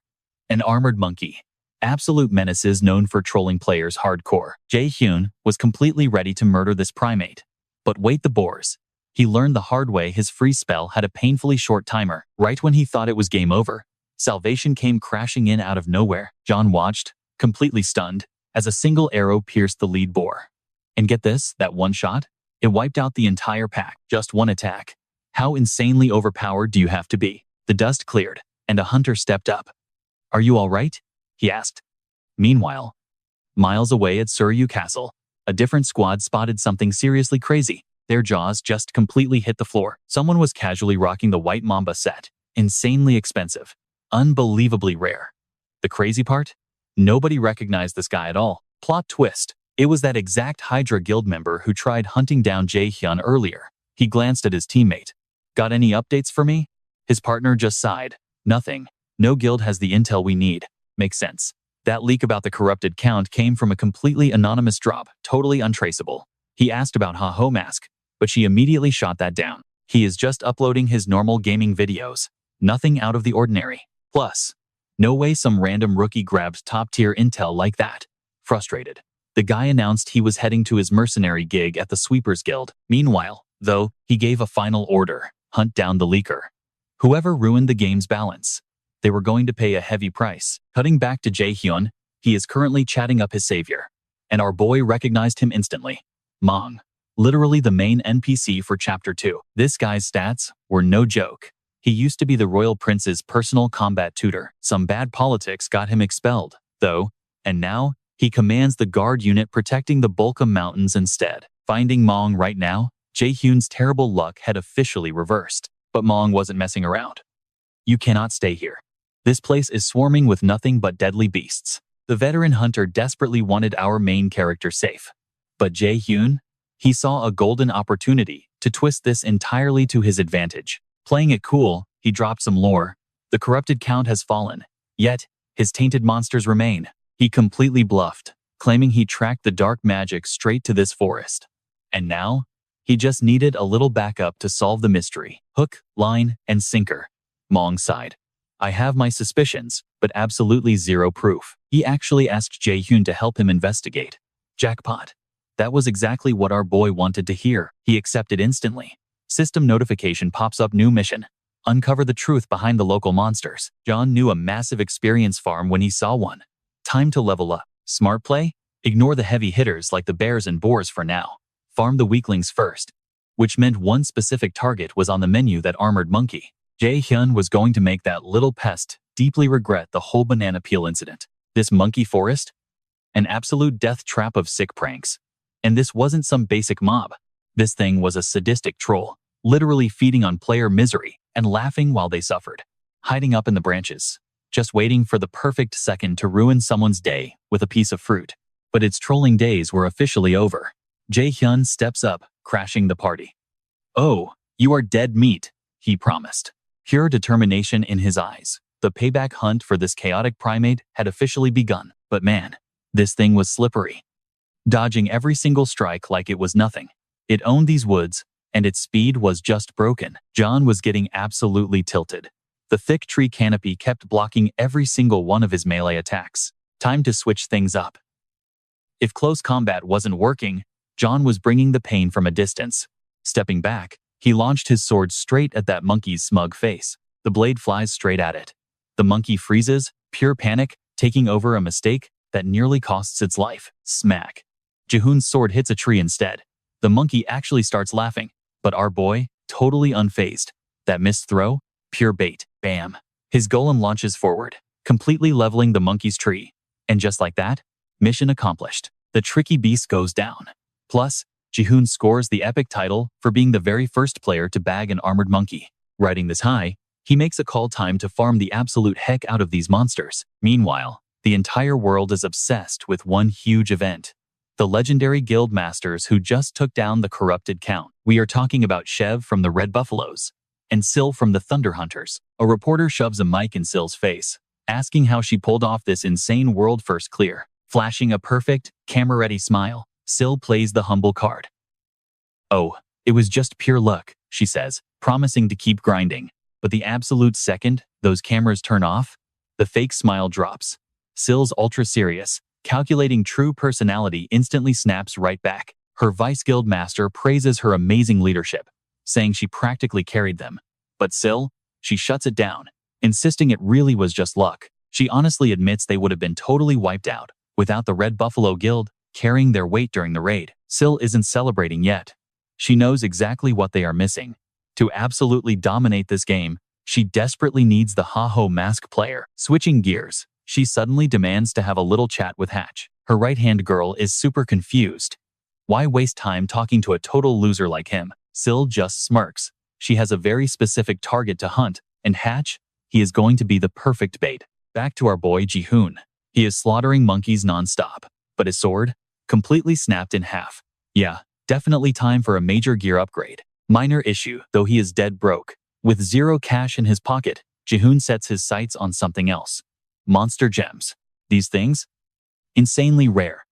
An armored monkey. Absolute menaces known for trolling players hardcore. Jayhun was completely ready to murder this primate. But wait, the boars. He learned the hard way his freeze spell had a painfully short timer. Right when he thought it was game over, salvation came crashing in out of nowhere. John watched, completely stunned, as a single arrow pierced the lead boar. And get this, that one shot? It wiped out the entire pack. Just one attack. How insanely overpowered do you have to be? The dust cleared, and a hunter stepped up. "Are you all right?" he asked. Meanwhile, miles away at Suryu Castle, a different squad spotted something seriously crazy. Their jaws just completely hit the floor. Someone was casually rocking the White Mamba set, Insanely expensive. Unbelievably rare. The crazy part? Nobody recognized this guy at all. Plot twist. It was that exact Hydra guild member who tried hunting down Jayhun earlier. He glanced at his teammate. Got any updates for me? His partner just sighed. Nothing. No guild has the intel we need. Makes sense. That leak about the corrupted count came from a completely anonymous drop, totally untraceable. He asked about Ha-Ho Mask, but she immediately shot that down. He is just uploading his normal gaming videos. Nothing out of the ordinary. Plus, no way some random rookie grabbed top-tier intel like that. Frustrated, the guy announced he was heading to his mercenary gig at the Sweepers Guild. Meanwhile, though, he gave a final order: hunt down the leaker. Whoever ruined the game's balance. They were going to pay a heavy price. Cutting back to Jayhun, he is currently chatting up his savior. And our boy recognized him instantly. Mong. Literally the main NPC for Chapter 2. This guy's stats were no joke. He used to be the royal prince's personal combat tutor. Some bad politics got him expelled, though, and now he commands the guard unit protecting the Bolka Mountains instead. Finding Mong right now, Jayhun's terrible luck had officially reversed. But Mong wasn't messing around. You cannot stay here. This place is swarming with nothing but deadly beasts. The veteran hunter desperately wanted our main character safe. But Jayhun? He saw a golden opportunity to twist this entirely to his advantage. Playing it cool, he dropped some lore. The corrupted count has fallen, yet his tainted monsters remain. He completely bluffed, claiming he tracked the dark magic straight to this forest. And now, he just needed a little backup to solve the mystery. Hook, line, and sinker. Mong sighed. I have my suspicions, but absolutely zero proof. He actually asked Jayhun to help him investigate. Jackpot. That was exactly what our boy wanted to hear. He accepted instantly. System notification pops up: new mission. Uncover the truth behind the local monsters. John knew a massive experience farm when he saw one. Time to level up. Smart play? Ignore the heavy hitters like the bears and boars for now. Farm the weaklings first. Which meant one specific target was on the menu: that armored monkey. Jayhun was going to make that little pest deeply regret the whole banana peel incident. This monkey forest? An absolute death trap of sick pranks. And this wasn't some basic mob. This thing was a sadistic troll, literally feeding on player misery and laughing while they suffered. Hiding up in the branches, just waiting for the perfect second to ruin someone's day with a piece of fruit. But its trolling days were officially over. Jayhun steps up, crashing the party. Oh, you are dead meat, he promised. Pure determination in his eyes. The payback hunt for this chaotic primate had officially begun. But man, this thing was slippery. Dodging every single strike like it was nothing. It owned these woods, and its speed was just broken. John was getting absolutely tilted. The thick tree canopy kept blocking every single one of his melee attacks. Time to switch things up. If close combat wasn't working, John was bringing the pain from a distance. Stepping back, he launched his sword straight at that monkey's smug face. The blade flies straight at it. The monkey freezes, pure panic, taking over a mistake that nearly costs its life. Smack. Jayhun's sword hits a tree instead. The monkey actually starts laughing, but our boy, totally unfazed. That missed throw? Pure bait. Bam. His golem launches forward, completely leveling the monkey's tree. And just like that, mission accomplished. The tricky beast goes down. Plus, Jayhun scores the epic title for being the very first player to bag an armored monkey. Riding this high, he makes a call: time to farm the absolute heck out of these monsters. Meanwhile, the entire world is obsessed with one huge event. The legendary guild masters who just took down the corrupted count. We are talking about Shev from the Red Buffaloes and Sil from the Thunder Hunters. A reporter shoves a mic in Sil's face, asking how she pulled off this insane world first clear. Flashing a perfect, camera-ready smile, Sil plays the humble card. Oh, it was just pure luck, she says, promising to keep grinding. But the absolute second those cameras turn off, the fake smile drops. Sil's ultra-serious, calculating true personality instantly snaps right back. Her vice guild master praises her amazing leadership, saying she practically carried them. But Sil, she shuts it down, insisting it really was just luck. She honestly admits they would have been totally wiped out without the Red Buffalo Guild carrying their weight during the raid. Sil isn't celebrating yet. She knows exactly what they are missing. To absolutely dominate this game, she desperately needs the Ha-Ho Mask player. Switching gears, she suddenly demands to have a little chat with Hatch. Her right-hand girl is super confused. Why waste time talking to a total loser like him? Sil just smirks. She has a very specific target to hunt, And hatch, he is going to be the perfect bait. Back to our boy Jayhun. He is slaughtering monkeys non-stop, but his sword? Completely snapped in half. Yeah, definitely time for a major gear upgrade. Minor issue, though he is dead broke. With zero cash in his pocket, Jayhun sets his sights on something else. Monster gems. These things? Insanely rare.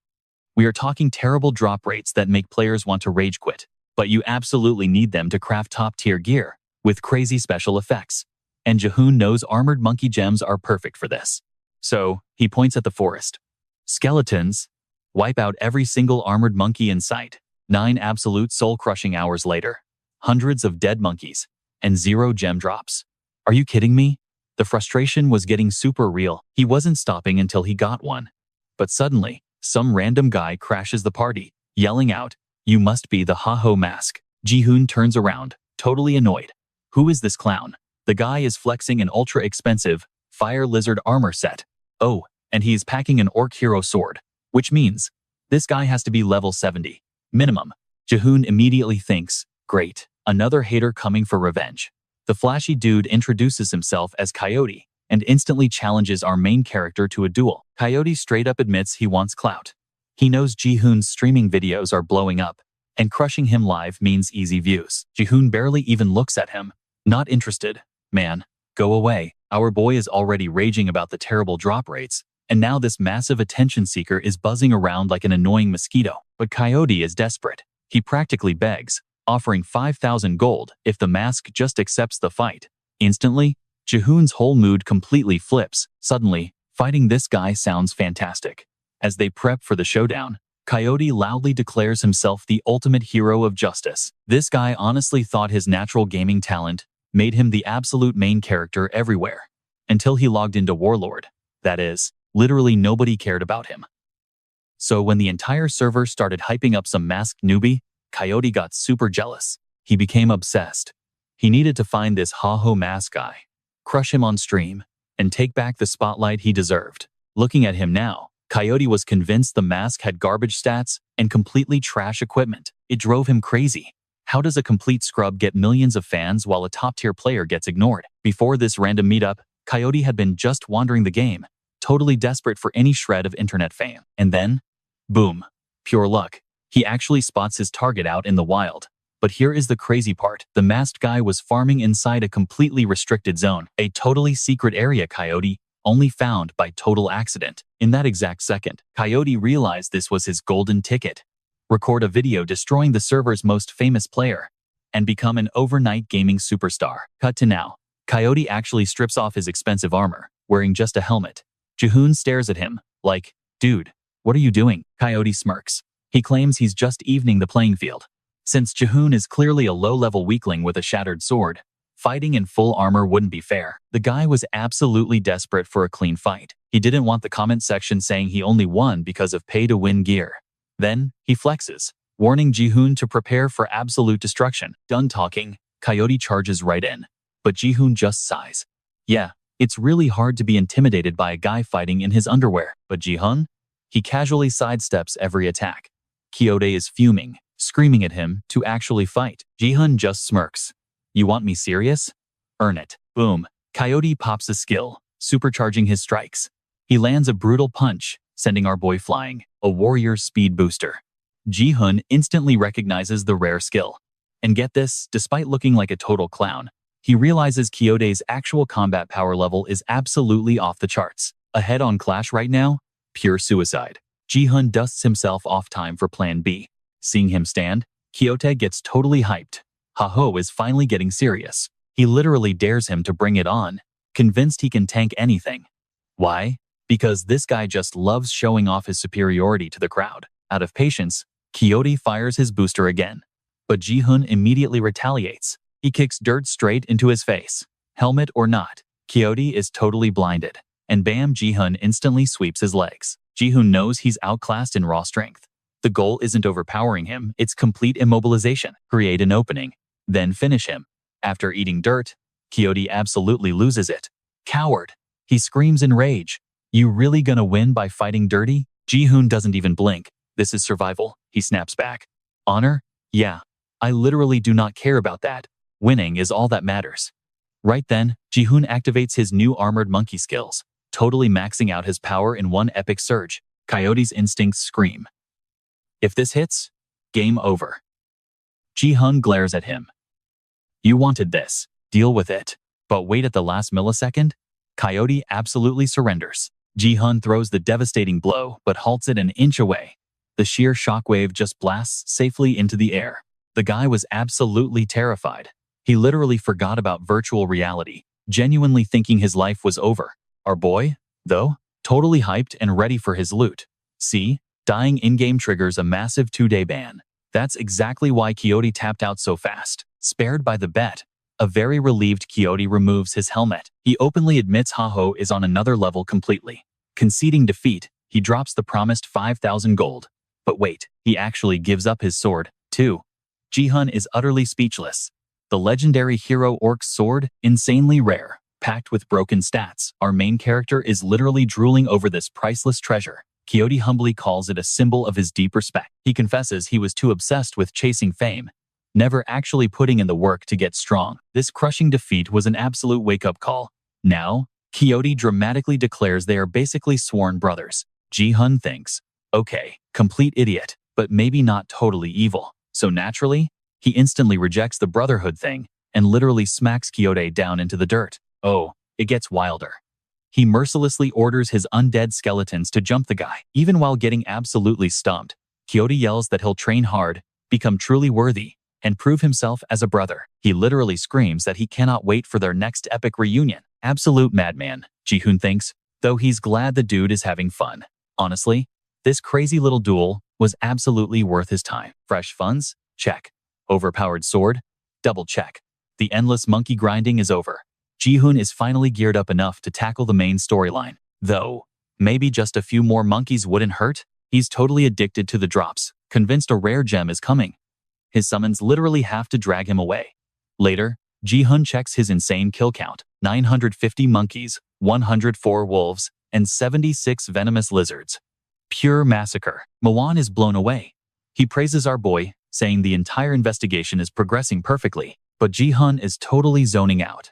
We are talking terrible drop rates that make players want to rage quit, but you absolutely need them to craft top-tier gear, with crazy special effects. And Jayhun knows armored monkey gems are perfect for this. So, he points at the forest. Skeletons. Wipe out every single armored monkey in sight. 9 absolute soul-crushing hours later. Hundreds of dead monkeys. And 0 gem drops. Are you kidding me? The frustration was getting super real. He wasn't stopping until he got one. But suddenly, some random guy crashes the party, yelling out, "You must be the Ha-Ho Mask." Jayhun turns around, totally annoyed. Who is this clown? The guy is flexing an ultra-expensive fire lizard armor set. Oh, and he is packing an orc hero sword, which means this guy has to be level 70. Minimum. Jayhun immediately thinks, great, another hater coming for revenge. The flashy dude introduces himself as Coyote and instantly challenges our main character to a duel. Coyote straight up admits he wants clout. He knows Jayhun's streaming videos are blowing up, and crushing him live means easy views. Jayhun barely even looks at him. Not interested. Man, go away. Our boy is already raging about the terrible drop rates, and now this massive attention seeker is buzzing around like an annoying mosquito. But Coyote is desperate. He practically begs, offering 5,000 gold if the mask just accepts the fight. Instantly, Jayhun's whole mood completely flips. Suddenly, fighting this guy sounds fantastic. As they prep for the showdown, Coyote loudly declares himself the ultimate hero of justice. This guy honestly thought his natural gaming talent made him the absolute main character everywhere. Until he logged into Warlord. That is, literally nobody cared about him. So when the entire server started hyping up some masked newbie, Coyote got super jealous. He became obsessed. He needed to find this Ha-Ho Mask guy, crush him on stream, and take back the spotlight he deserved. Looking at him now, Coyote was convinced the mask had garbage stats and completely trash equipment. It drove him crazy. How does a complete scrub get millions of fans while a top-tier player gets ignored? Before this random meetup, Coyote had been just wandering the game, totally desperate for any shred of internet fame. And then, boom, pure luck. He actually spots his target out in the wild. But here is the crazy part. The masked guy was farming inside a completely restricted zone, a totally secret area Coyote only found by total accident. In that exact second, Coyote realized this was his golden ticket. Record a video destroying the server's most famous player, and become an overnight gaming superstar. Cut to now. Coyote actually strips off his expensive armor, wearing just a helmet. Jayhun stares at him, like, dude, what are you doing? Coyote smirks. He claims he's just evening the playing field. Since Jayhun is clearly a low-level weakling with a shattered sword, fighting in full armor wouldn't be fair. The guy was absolutely desperate for a clean fight. He didn't want the comment section saying he only won because of pay-to-win gear. Then, he flexes, warning Jayhun to prepare for absolute destruction. Done talking, Coyote charges right in. But Jayhun just sighs. Yeah, it's really hard to be intimidated by a guy fighting in his underwear. But Jayhun? He casually sidesteps every attack. Coyote is fuming, screaming at him to actually fight. Jayhun just smirks. You want me serious? Earn it. Boom. Coyote pops a skill, supercharging his strikes. He lands a brutal punch, sending our boy flying, a warrior speed booster. Jayhun instantly recognizes the rare skill. And get this, despite looking like a total clown, he realizes Coyote's actual combat power level is absolutely off the charts. A head-on clash right now? Pure suicide. Jayhun dusts himself off time for plan B. Seeing him stand, Coyote gets totally hyped. Ha-Ho is finally getting serious. He literally dares him to bring it on, convinced he can tank anything. Why? Because this guy just loves showing off his superiority to the crowd. Out of patience, Coyote fires his booster again. But Jayhun immediately retaliates. He kicks dirt straight into his face. Helmet or not, Coyote is totally blinded. And bam, Jayhun instantly sweeps his legs. Jayhun knows he's outclassed in raw strength. The goal isn't overpowering him, it's complete immobilization. Create an opening, then finish him. After eating dirt, Coyote absolutely loses it. Coward! He screams in rage. You really gonna win by fighting dirty? Jayhun doesn't even blink. This is survival, he snaps back. Honor? Yeah. I literally do not care about that. Winning is all that matters. Right then, Jayhun activates his new armored monkey skills, totally maxing out his power in one epic surge. Coyote's instincts scream. If this hits, game over. Jayhun glares at him. You wanted this. Deal with it. But wait, at the last millisecond, Coyote absolutely surrenders. Jayhun throws the devastating blow, but halts it an inch away. The sheer shockwave just blasts safely into the air. The guy was absolutely terrified. He literally forgot about virtual reality, genuinely thinking his life was over. Our boy, though, totally hyped and ready for his loot. See, dying in-game triggers a massive 2-day ban. That's exactly why Coyote tapped out so fast. Spared by the bet, a very relieved Coyote removes his helmet. He openly admits Haho is on another level completely. Conceding defeat, he drops the promised 5,000 gold. But wait, he actually gives up his sword, too. Jayhun is utterly speechless. The legendary hero Orc's sword, insanely rare, packed with broken stats. Our main character is literally drooling over this priceless treasure. Coyote humbly calls it a symbol of his deep respect. He confesses he was too obsessed with chasing fame, never actually putting in the work to get strong. This crushing defeat was an absolute wake-up call. Now, Coyote dramatically declares they are basically sworn brothers. Jayhun thinks, okay, complete idiot, but maybe not totally evil. So naturally, he instantly rejects the brotherhood thing and literally smacks Coyote down into the dirt. Oh, it gets wilder. He mercilessly orders his undead skeletons to jump the guy. Even while getting absolutely stumped, Coyote yells that he'll train hard, become truly worthy, and prove himself as a brother. He literally screams that he cannot wait for their next epic reunion. Absolute madman, Jayhun thinks, though he's glad the dude is having fun. Honestly, this crazy little duel was absolutely worth his time. Fresh funds? Check. Overpowered sword? Double check. The endless monkey grinding is over. Jayhun is finally geared up enough to tackle the main storyline. Though, maybe just a few more monkeys wouldn't hurt. He's totally addicted to the drops, convinced a rare gem is coming. His summons literally have to drag him away. Later, Jayhun checks his insane kill count. 950 monkeys, 104 wolves, and 76 venomous lizards. Pure massacre. Mawan is blown away. He praises our boy, saying the entire investigation is progressing perfectly, but Jayhun is totally zoning out.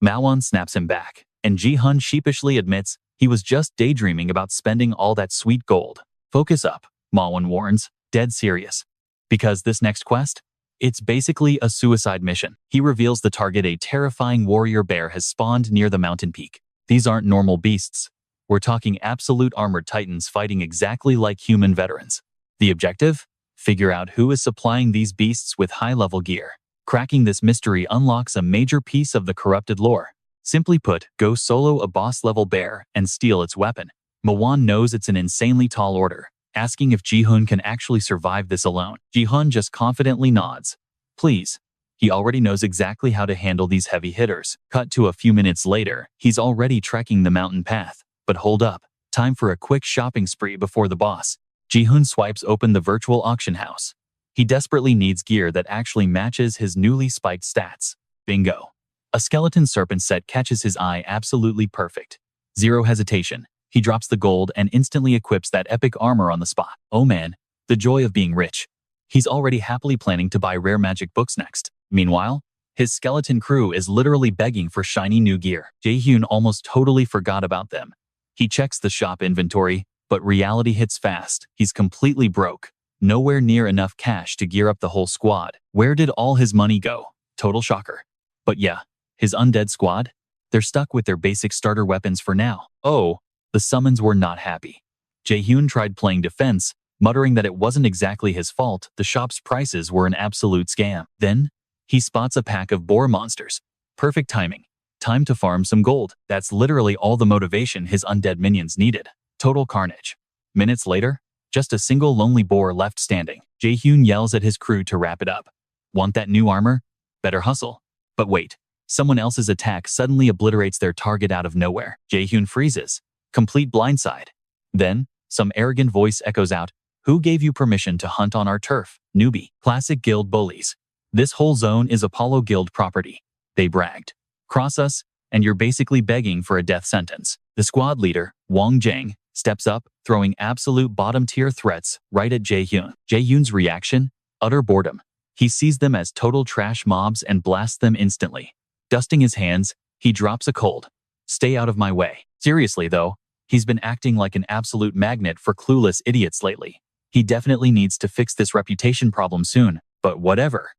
Mawan snaps him back, and Jayhun sheepishly admits he was just daydreaming about spending all that sweet gold. Focus up, Mawan warns, dead serious. Because this next quest? It's basically a suicide mission. He reveals the target, a terrifying warrior bear, has spawned near the mountain peak. These aren't normal beasts. We're talking absolute armored titans fighting exactly like human veterans. The objective? Figure out who is supplying these beasts with high-level gear. Cracking this mystery unlocks a major piece of the corrupted lore. Simply put, go solo a boss-level bear and steal its weapon. Mawan knows it's an insanely tall order, asking if Jayhun can actually survive this alone. Jayhun just confidently nods. Please. He already knows exactly how to handle these heavy hitters. Cut to a few minutes later, he's already trekking the mountain path. But hold up, time for a quick shopping spree before the boss. Jayhun swipes open the virtual auction house. He desperately needs gear that actually matches his newly spiked stats. Bingo. A skeleton serpent set catches his eye, absolutely perfect. Zero hesitation. He drops the gold and instantly equips that epic armor on the spot. Oh man, the joy of being rich. He's already happily planning to buy rare magic books next. Meanwhile, his skeleton crew is literally begging for shiny new gear. Jayhun almost totally forgot about them. He checks the shop inventory, but reality hits fast. He's completely broke. Nowhere near enough cash to gear up the whole squad. Where did all his money go? Total shocker. But yeah, his undead squad? They're stuck with their basic starter weapons for now. Oh, the summons were not happy. Jayhun tried playing defense, muttering that it wasn't exactly his fault. The shop's prices were an absolute scam. Then, he spots a pack of boar monsters. Perfect timing. Time to farm some gold. That's literally all the motivation his undead minions needed. Total carnage. Minutes later, just a single lonely boar left standing. Jayhun yells at his crew to wrap it up. Want that new armor? Better hustle. But wait, someone else's attack suddenly obliterates their target out of nowhere. Jayhun freezes. Complete blindside. Then, some arrogant voice echoes out, "Who gave you permission to hunt on our turf, newbie?" Classic guild bullies. This whole zone is Apollo Guild property. They bragged. Cross us, and you're basically begging for a death sentence. The squad leader, Wang Jiang, steps up, throwing absolute bottom-tier threats right at Jayhun. Jayhun's reaction? Utter boredom. He sees them as total trash mobs and blasts them instantly. Dusting his hands, he drops a cold, "Stay out of my way." Seriously though, he's been acting like an absolute magnet for clueless idiots lately. He definitely needs to fix this reputation problem soon, but whatever.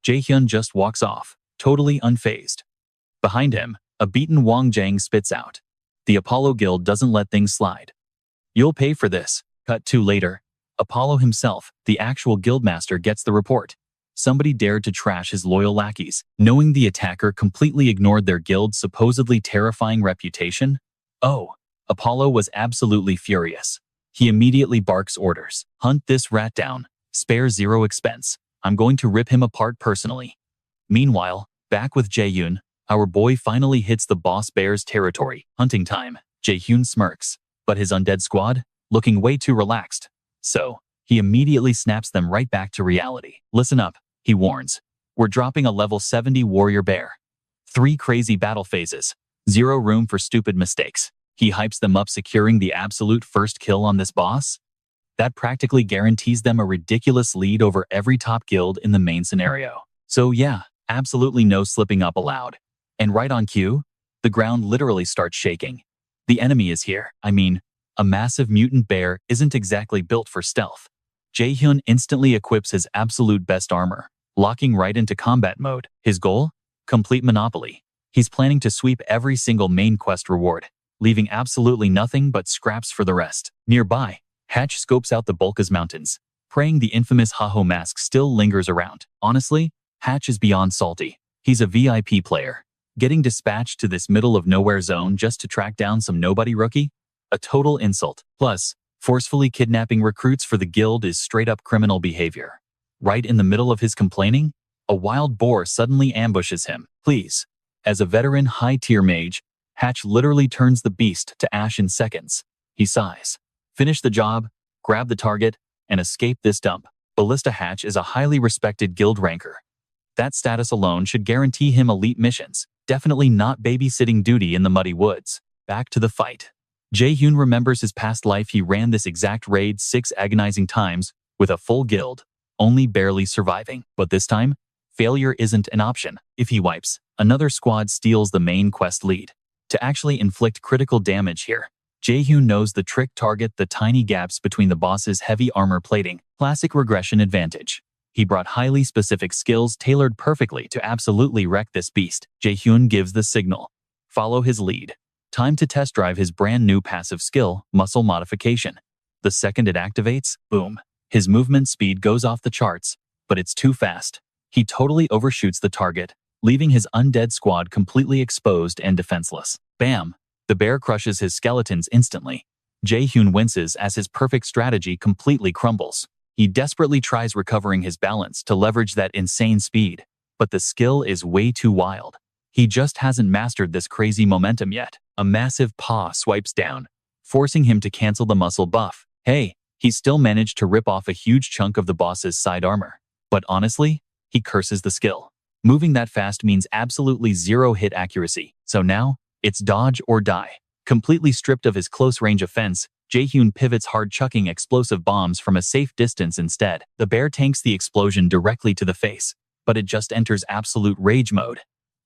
Jayhun just walks off, totally unfazed. Behind him, a beaten Wang Jiang spits out, "The Apollo Guild doesn't let things slide. You'll pay for this." Cut to later. Apollo himself, the actual guildmaster, gets the report. Somebody dared to trash his loyal lackeys, knowing the attacker completely ignored their guild's supposedly terrifying reputation. Oh, Apollo was absolutely furious. He immediately barks orders. "Hunt this rat down. Spare zero expense. I'm going to rip him apart personally." Meanwhile, back with Jayhun, our boy finally hits the boss bear's territory. Hunting time. Jayhun smirks, but his undead squad, looking way too relaxed. So, he immediately snaps them right back to reality. "Listen up," he warns. "We're dropping a level 70 warrior bear. 3 crazy battle phases. 0 room for stupid mistakes." He hypes them up, securing the absolute first kill on this boss. That practically guarantees them a ridiculous lead over every top guild in the main scenario. So yeah, absolutely no slipping up allowed. And right on cue, the ground literally starts shaking. The enemy is here. I mean, a massive mutant bear isn't exactly built for stealth. Jayhun instantly equips his absolute best armor, locking right into combat mode. His goal? Complete monopoly. He's planning to sweep every single main quest reward, leaving absolutely nothing but scraps for the rest. Nearby, Hatch scopes out the Bulkas Mountains, praying the infamous Haho mask still lingers around. Honestly, Hatch is beyond salty. He's a VIP player, getting dispatched to this middle-of-nowhere zone just to track down some nobody rookie? A total insult. Plus, forcefully kidnapping recruits for the guild is straight-up criminal behavior. Right in the middle of his complaining, a wild boar suddenly ambushes him. Please. As a veteran high-tier mage, Hatch literally turns the beast to ash in seconds. He sighs. Finish the job, grab the target, and escape this dump. Ballista Hatch is a highly respected guild ranker. That status alone should guarantee him elite missions, definitely not babysitting duty in the muddy woods. Back to the fight. Jayhun remembers his past life. He ran this exact raid 6 agonizing times with a full guild, only barely surviving. But this time, failure isn't an option. If he wipes, another squad steals the main quest lead. To actually inflict critical damage here, Jayhun knows the trick. Target the tiny gaps between the boss's heavy armor plating. Classic regression advantage. He brought highly specific skills tailored perfectly to absolutely wreck this beast. Jayhun gives the signal. Follow his lead. Time to test drive his brand new passive skill, Muscle Modification. The second it activates, boom. His movement speed goes off the charts, but it's too fast. He totally overshoots the target, leaving his undead squad completely exposed and defenseless. Bam! The bear crushes his skeletons instantly. Jayhun winces as his perfect strategy completely crumbles. He desperately tries recovering his balance to leverage that insane speed, but the skill is way too wild. He just hasn't mastered this crazy momentum yet. A massive paw swipes down, forcing him to cancel the muscle buff. Hey, he still managed to rip off a huge chunk of the boss's side armor. But honestly, he curses the skill. Moving that fast means absolutely zero hit accuracy. So now, it's dodge or die. Completely stripped of his close-range offense, Jayhun pivots hard, chucking explosive bombs from a safe distance instead. The bear tanks the explosion directly to the face, but it just enters absolute rage mode.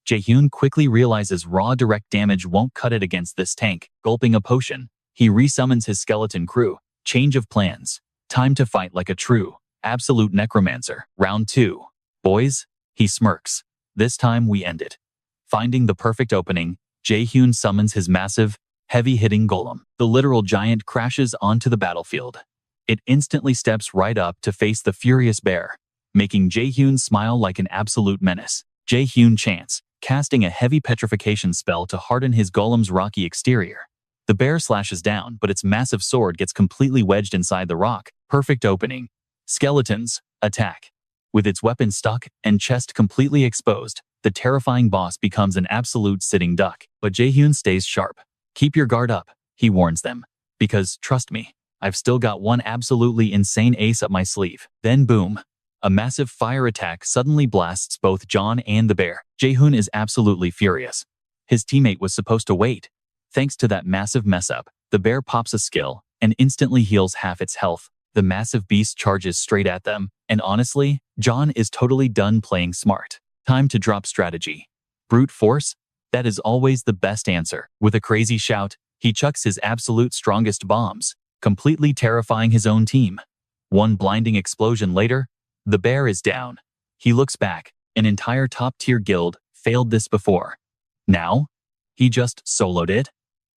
Jayhun quickly realizes raw direct damage won't cut it against this tank. Gulping a potion, he resummons his skeleton crew. Change of plans. Time to fight like a true, absolute necromancer. Round 2. Boys, he smirks. This time we end it. Finding the perfect opening, Jayhun summons his massive, heavy-hitting golem. The literal giant crashes onto the battlefield. It instantly steps right up to face the furious bear, making Jayhun smile like an absolute menace. Jayhun chants, casting a heavy petrification spell to harden his golem's rocky exterior. The bear slashes down, but its massive sword gets completely wedged inside the rock. Perfect opening. Skeletons, attack. With its weapon stuck and chest completely exposed, the terrifying boss becomes an absolute sitting duck. But Jayhun stays sharp. Keep your guard up, he warns them. Because, trust me, I've still got one absolutely insane ace up my sleeve. Then boom. A massive fire attack suddenly blasts both John and the bear. Jayhun is absolutely furious. His teammate was supposed to wait. Thanks to that massive mess-up, the bear pops a skill and instantly heals half its health. The massive beast charges straight at them, and honestly, John is totally done playing smart. Time to drop strategy. Brute force? That is always the best answer. With a crazy shout, he chucks his absolute strongest bombs, completely terrifying his own team. One blinding explosion later, the bear is down. He looks back. An entire top-tier guild failed this before. Now, he just soloed it?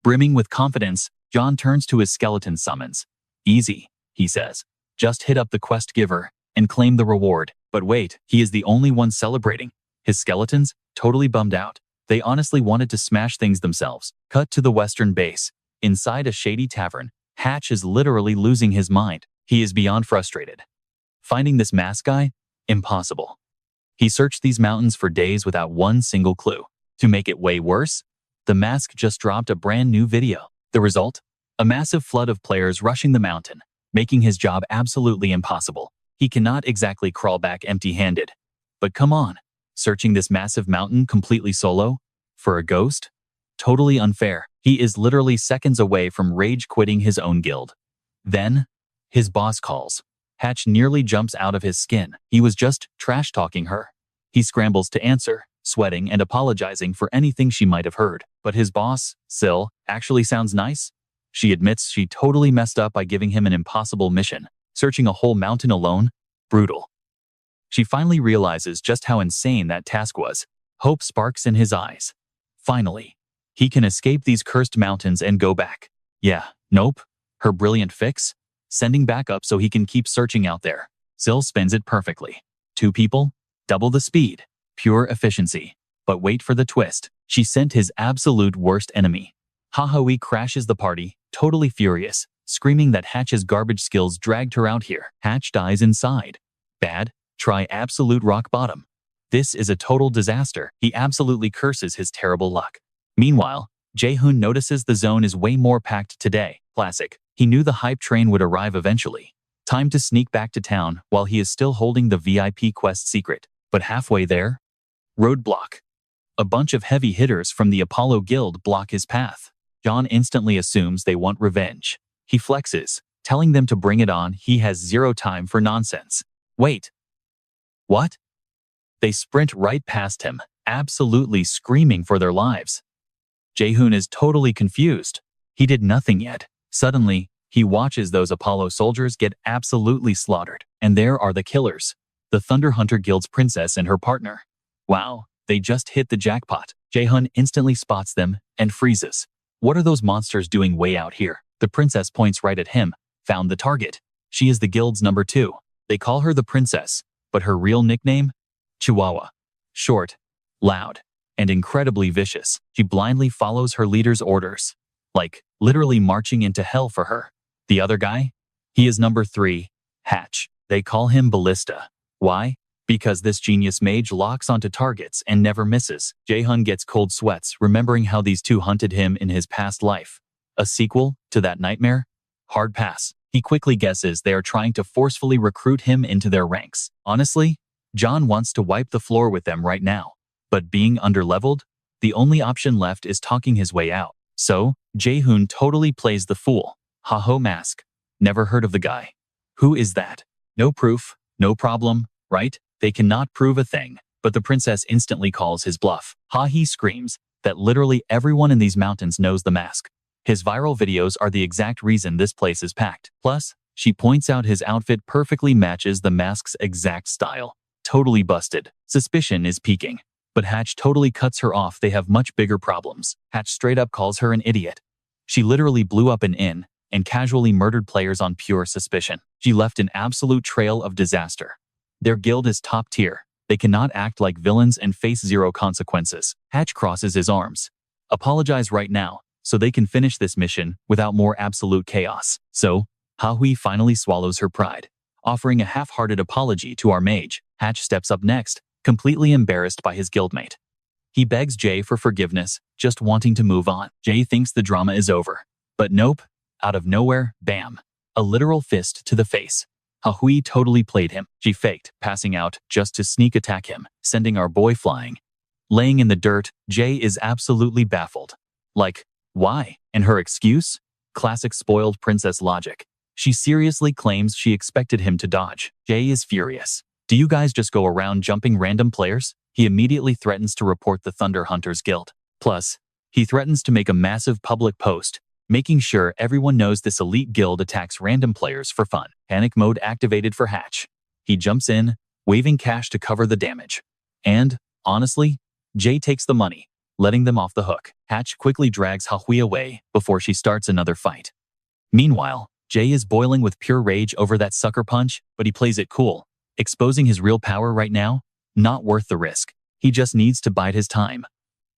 Brimming with confidence, John turns to his skeleton summons. Easy, he says. Just hit up the quest giver and claim the reward. But wait, he is the only one celebrating. His skeletons, totally bummed out. They honestly wanted to smash things themselves. Cut to the western base. Inside a shady tavern, Hatch is literally losing his mind. He is beyond frustrated. Finding this mask guy? Impossible. He searched these mountains for days without one single clue. To make it way worse, the mask just dropped a brand new video. The result? A massive flood of players rushing the mountain, making his job absolutely impossible. He cannot exactly crawl back empty-handed. But come on, searching this massive mountain completely solo? For a ghost? Totally unfair. He is literally seconds away from rage quitting his own guild. Then, his boss calls. Hatch nearly jumps out of his skin. He was just trash-talking her. He scrambles to answer, sweating and apologizing for anything she might have heard. But his boss, Sil, actually sounds nice. She admits she totally messed up by giving him an impossible mission. Searching a whole mountain alone? Brutal. She finally realizes just how insane that task was. Hope sparks in his eyes. Finally, he can escape these cursed mountains and go back. Yeah, nope. Her brilliant fix? Sending back up so he can keep searching out there. Sil spins it perfectly. 2 people? Double the speed. Pure efficiency. But wait for the twist. She sent his absolute worst enemy. Hahui crashes the party, totally furious, screaming that Hatch's garbage skills dragged her out here. Hatch dies inside. Bad? Try absolute rock bottom. This is a total disaster. He absolutely curses his terrible luck. Meanwhile, Jayhun notices the zone is way more packed today. Classic. He knew the hype train would arrive eventually. Time to sneak back to town while he is still holding the VIP quest secret. But halfway there? Roadblock. A bunch of heavy hitters from the Apollo Guild block his path. John instantly assumes they want revenge. He flexes, telling them to bring it on. He has zero time for nonsense. Wait. What? They sprint right past him, absolutely screaming for their lives. Jayhun is totally confused. He did nothing yet. Suddenly, he watches those Apollo soldiers get absolutely slaughtered. And there are the killers. The Thunder Hunter Guild's princess and her partner. Wow, they just hit the jackpot. Jayhun instantly spots them and freezes. What are those monsters doing way out here? The princess points right at him. Found the target. She is the guild's number 2. They call her the princess, but her real nickname? Chihuahua. Short, loud, and incredibly vicious. She blindly follows her leader's orders. Like, literally marching into hell for her. The other guy? He is number 3, Hatch. They call him Ballista. Why? Because this genius mage locks onto targets and never misses. Jayhun gets cold sweats remembering how these two hunted him in his past life. A sequel to that nightmare? Hard pass. He quickly guesses they are trying to forcefully recruit him into their ranks. Honestly, John wants to wipe the floor with them right now. But being underleveled, the only option left is talking his way out. So, Jayhun totally plays the fool. Ha-ho mask. Never heard of the guy. Who is that? No proof, no problem, right? They cannot prove a thing, but the princess instantly calls his bluff. Ha-he screams that literally everyone in these mountains knows the mask. His viral videos are the exact reason this place is packed. Plus, she points out his outfit perfectly matches the mask's exact style. Totally busted. Suspicion is peaking. But Hatch totally cuts her off. They have much bigger problems. Hatch straight up calls her an idiot. She literally blew up an inn and casually murdered players on pure suspicion. She left an absolute trail of disaster. Their guild is top tier. They cannot act like villains and face zero consequences. Hatch crosses his arms. Apologize right now, so they can finish this mission without more absolute chaos. So, Hahui finally swallows her pride, offering a half-hearted apology to our mage. Hatch steps up next, completely embarrassed by his guildmate. He begs Jay for forgiveness, just wanting to move on. Jay thinks the drama is over. But nope, out of nowhere, bam, a literal fist to the face. Hahui totally played him. She faked, passing out just to sneak attack him, sending our boy flying. Laying in the dirt, Jay is absolutely baffled. Like, why? And her excuse? Classic spoiled princess logic. She seriously claims she expected him to dodge. Jay is furious. Do you guys just go around jumping random players? He immediately threatens to report the Thunder Hunters Guild. Plus, he threatens to make a massive public post, making sure everyone knows this elite guild attacks random players for fun. Panic mode activated for Hatch. He jumps in, waving cash to cover the damage. And, honestly, Jay takes the money, letting them off the hook. Hatch quickly drags Hahui away before she starts another fight. Meanwhile, Jay is boiling with pure rage over that sucker punch, but he plays it cool, exposing his real power right now. Not worth the risk. He just needs to bide his time.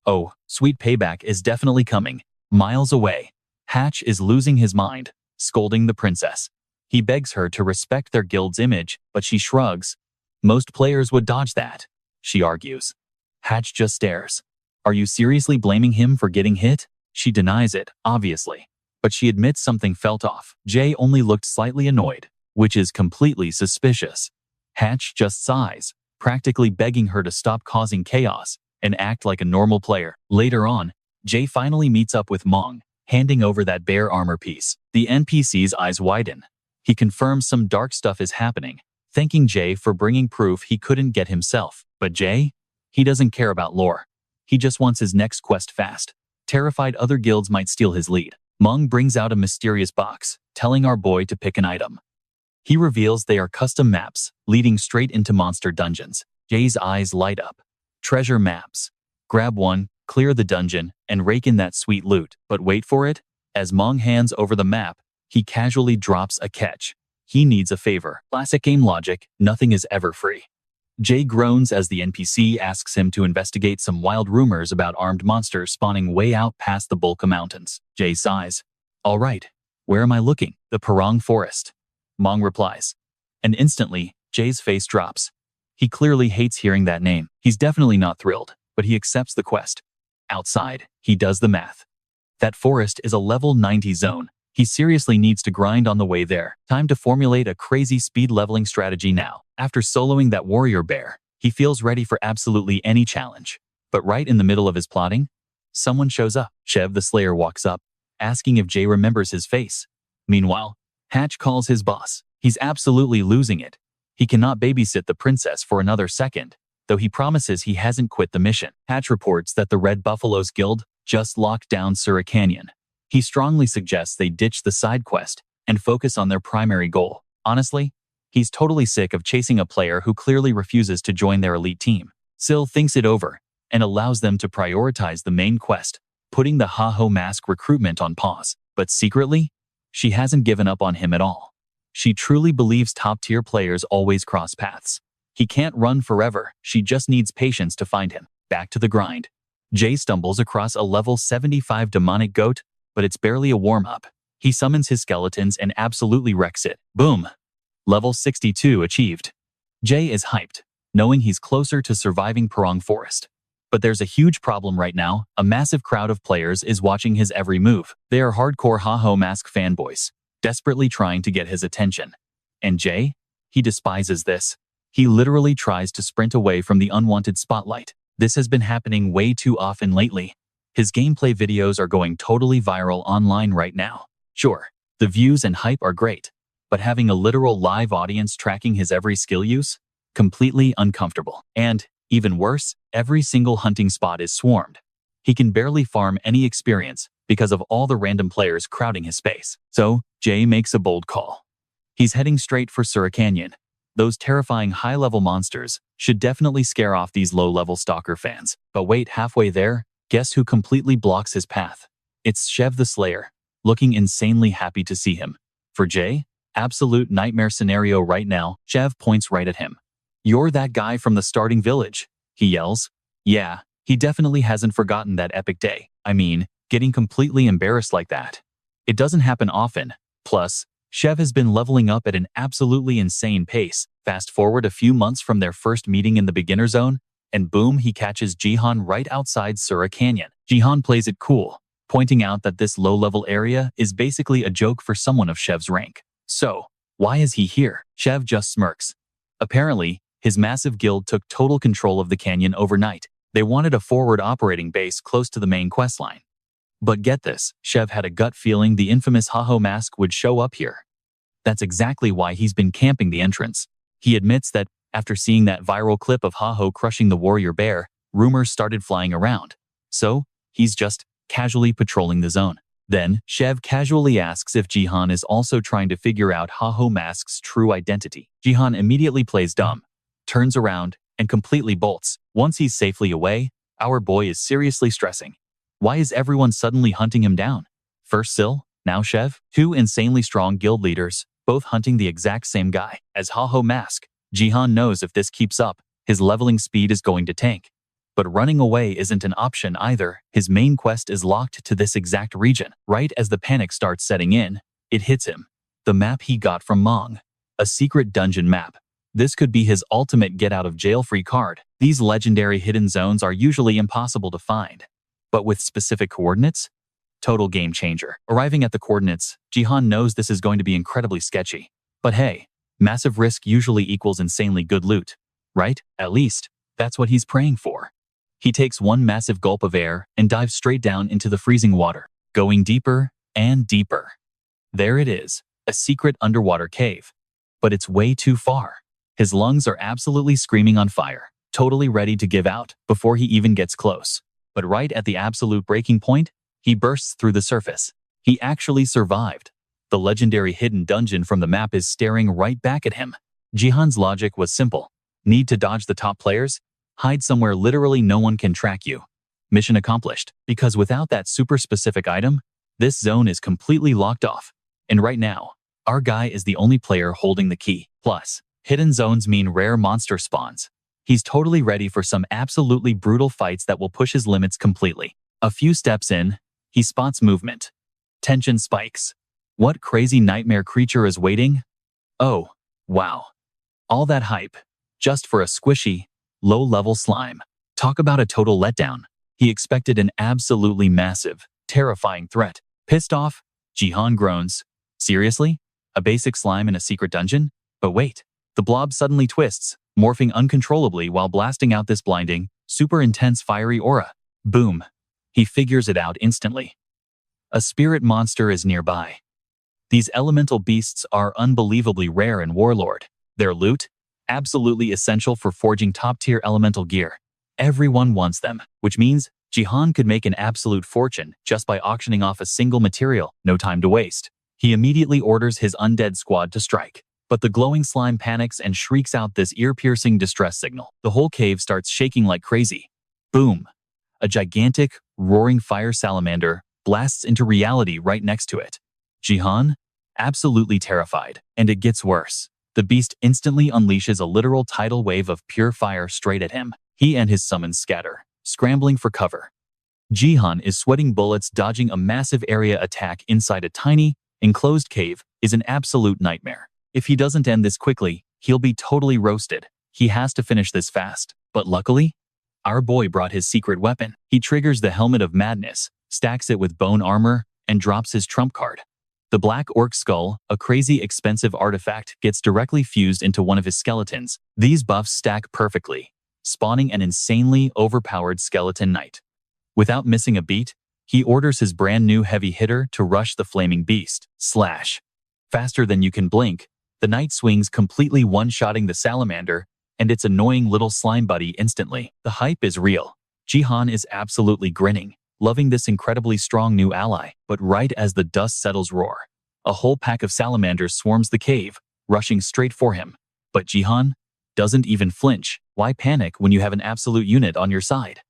Oh, sweet payback is definitely coming. Miles away, Hatch is losing his mind, scolding the princess. He begs her to respect their guild's image, but she shrugs. Most players would dodge that, she argues. Hatch just stares. Are you seriously blaming him for getting hit? She denies it, obviously, but she admits something felt off. Jay only looked slightly annoyed, which is completely suspicious. Hatch just sighs, practically begging her to stop causing chaos and act like a normal player. Later on, Jay finally meets up with Mong, handing over that bear armor piece. The NPC's eyes widen. He confirms some dark stuff is happening, thanking Jay for bringing proof he couldn't get himself. But Jay? He doesn't care about lore. He just wants his next quest fast, terrified other guilds might steal his lead. Mong brings out a mysterious box, telling our boy to pick an item. He reveals they are custom maps, leading straight into monster dungeons. Jay's eyes light up. Treasure maps. Grab one, clear the dungeon, and rake in that sweet loot. But wait for it. As Mong hands over the map, he casually drops a catch. He needs a favor. Classic game logic, nothing is ever free. Jay groans as the NPC asks him to investigate some wild rumors about armed monsters spawning way out past the Bulka Mountains. Jay sighs. All right, where am I looking? The Parang Forest. Mong replies. And instantly, Jay's face drops. He clearly hates hearing that name. He's definitely not thrilled, but he accepts the quest. Outside, he does the math. That forest is a level 90 zone. He seriously needs to grind on the way there. Time to formulate a crazy speed leveling strategy now. After soloing that warrior bear, he feels ready for absolutely any challenge. But right in the middle of his plotting, someone shows up. Shev the Slayer walks up, asking if Jay remembers his face. Meanwhile, Hatch calls his boss. He's absolutely losing it. He cannot babysit the princess for another second, though he promises he hasn't quit the mission. Hatch reports that the Red Buffaloes Guild just locked down Sura Canyon. He strongly suggests they ditch the side quest and focus on their primary goal. Honestly, he's totally sick of chasing a player who clearly refuses to join their elite team. Sil thinks it over and allows them to prioritize the main quest, putting the Ha-Ho Mask recruitment on pause. But secretly, she hasn't given up on him at all. She truly believes top-tier players always cross paths. He can't run forever. She just needs patience to find him. Back to the grind. Jay stumbles across a level 75 demonic goat, but it's barely a warm-up. He summons his skeletons and absolutely wrecks it. Boom! Level 62 achieved. Jay is hyped, knowing he's closer to surviving Parang Forest. But there's a huge problem right now. A massive crowd of players is watching his every move. They are hardcore Ha-Ho Mask fanboys, desperately trying to get his attention. And Jay? He despises this. He literally tries to sprint away from the unwanted spotlight. This has been happening way too often lately. His gameplay videos are going totally viral online right now. Sure, the views and hype are great, but having a literal live audience tracking his every skill use? Completely uncomfortable. And, even worse, every single hunting spot is swarmed. He can barely farm any experience because of all the random players crowding his space. So, Jay makes a bold call. He's heading straight for Sura Canyon. Those terrifying high-level monsters should definitely scare off these low-level stalker fans. But wait, halfway there, guess who completely blocks his path? It's Shev the Slayer, looking insanely happy to see him. For Jay, absolute nightmare scenario right now. Shev points right at him. You're that guy from the starting village, he yells. Yeah, he definitely hasn't forgotten that epic day. I mean, getting completely embarrassed like that. It doesn't happen often. Plus, Shev has been leveling up at an absolutely insane pace. Fast forward a few months from their first meeting in the beginner zone, and boom, he catches Jayhun right outside Sura Canyon. Jayhun plays it cool, pointing out that this low-level area is basically a joke for someone of Shev's rank. So, why is he here? Shev just smirks. Apparently, his massive guild took total control of the canyon overnight. They wanted a forward operating base close to the main questline. But get this, Shev had a gut feeling the infamous Ha-Ho Mask would show up here. That's exactly why he's been camping the entrance. He admits that After seeing that viral clip of Haho crushing the warrior bear, rumors started flying around. So, he's just casually patrolling the zone. Then, Shev casually asks if Jayhun is also trying to figure out Haho Mask's true identity. Jayhun immediately plays dumb, turns around, and completely bolts. Once he's safely away, our boy is seriously stressing. Why is everyone suddenly hunting him down? First Sil, now Shev, two insanely strong guild leaders, both hunting the exact same guy. As Haho Mask, Jayhun knows if this keeps up, his leveling speed is going to tank. But running away isn't an option either. His main quest is locked to this exact region. Right as the panic starts setting in, it hits him. The map he got from Mong. A secret dungeon map. This could be his ultimate get-out-of-jail-free card. These legendary hidden zones are usually impossible to find. But with specific coordinates? Total game changer. Arriving at the coordinates, Jayhun knows this is going to be incredibly sketchy. But hey, massive risk usually equals insanely good loot. Right? At least, that's what he's praying for. He takes one massive gulp of air and dives straight down into the freezing water, going deeper and deeper. There it is, a secret underwater cave. But it's way too far. His lungs are absolutely screaming on fire, totally ready to give out before he even gets close. But right at the absolute breaking point, he bursts through the surface. He actually survived. The legendary hidden dungeon from the map is staring right back at him. Jayhun's logic was simple. Need to dodge the top players? Hide somewhere literally no one can track you. Mission accomplished. Because without that super specific item, this zone is completely locked off. And right now, our guy is the only player holding the key. Plus, hidden zones mean rare monster spawns. He's totally ready for some absolutely brutal fights that will push his limits completely. A few steps in, he spots movement. Tension spikes. What crazy nightmare creature is waiting? Oh, wow. All that hype, just for a squishy, low-level slime. Talk about a total letdown. He expected an absolutely massive, terrifying threat. Pissed off, Jayhun groans. Seriously? A basic slime in a secret dungeon? But wait, the blob suddenly twists, morphing uncontrollably while blasting out this blinding, super intense fiery aura. Boom. He figures it out instantly. A spirit monster is nearby. These elemental beasts are unbelievably rare in Warlord. Their loot? Absolutely essential for forging top-tier elemental gear. Everyone wants them, which means Jayhun could make an absolute fortune just by auctioning off a single material. No time to waste. He immediately orders his undead squad to strike. But the glowing slime panics and shrieks out this ear-piercing distress signal. The whole cave starts shaking like crazy. Boom! A gigantic, roaring fire salamander blasts into reality right next to it. Jayhun? Absolutely terrified. And it gets worse. The beast instantly unleashes a literal tidal wave of pure fire straight at him. He and his summons scatter, scrambling for cover. Jayhun is sweating bullets. Dodging a massive area attack inside a tiny, enclosed cave is an absolute nightmare. If he doesn't end this quickly, he'll be totally roasted. He has to finish this fast. But luckily, our boy brought his secret weapon. He triggers the Helmet of Madness, stacks it with bone armor, and drops his trump card. The Black Orc Skull, a crazy expensive artifact, gets directly fused into one of his skeletons. These buffs stack perfectly, spawning an insanely overpowered skeleton knight. Without missing a beat, he orders his brand new heavy hitter to rush the flaming beast. Slash. Faster than you can blink, the knight swings, completely one-shotting the salamander and its annoying little slime buddy instantly. The hype is real. Jayhun is absolutely grinning, loving this incredibly strong new ally. But right as the dust settles, roar. A whole pack of salamanders swarms the cave, rushing straight for him. But Jayhun doesn't even flinch. Why panic when you have an absolute unit on your side?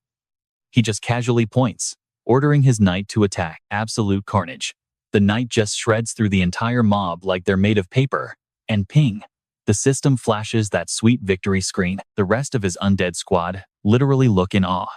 He just casually points, ordering his knight to attack. Absolute carnage. The knight just shreds through the entire mob like they're made of paper. And ping. The system flashes that sweet victory screen. The rest of his undead squad literally look in awe.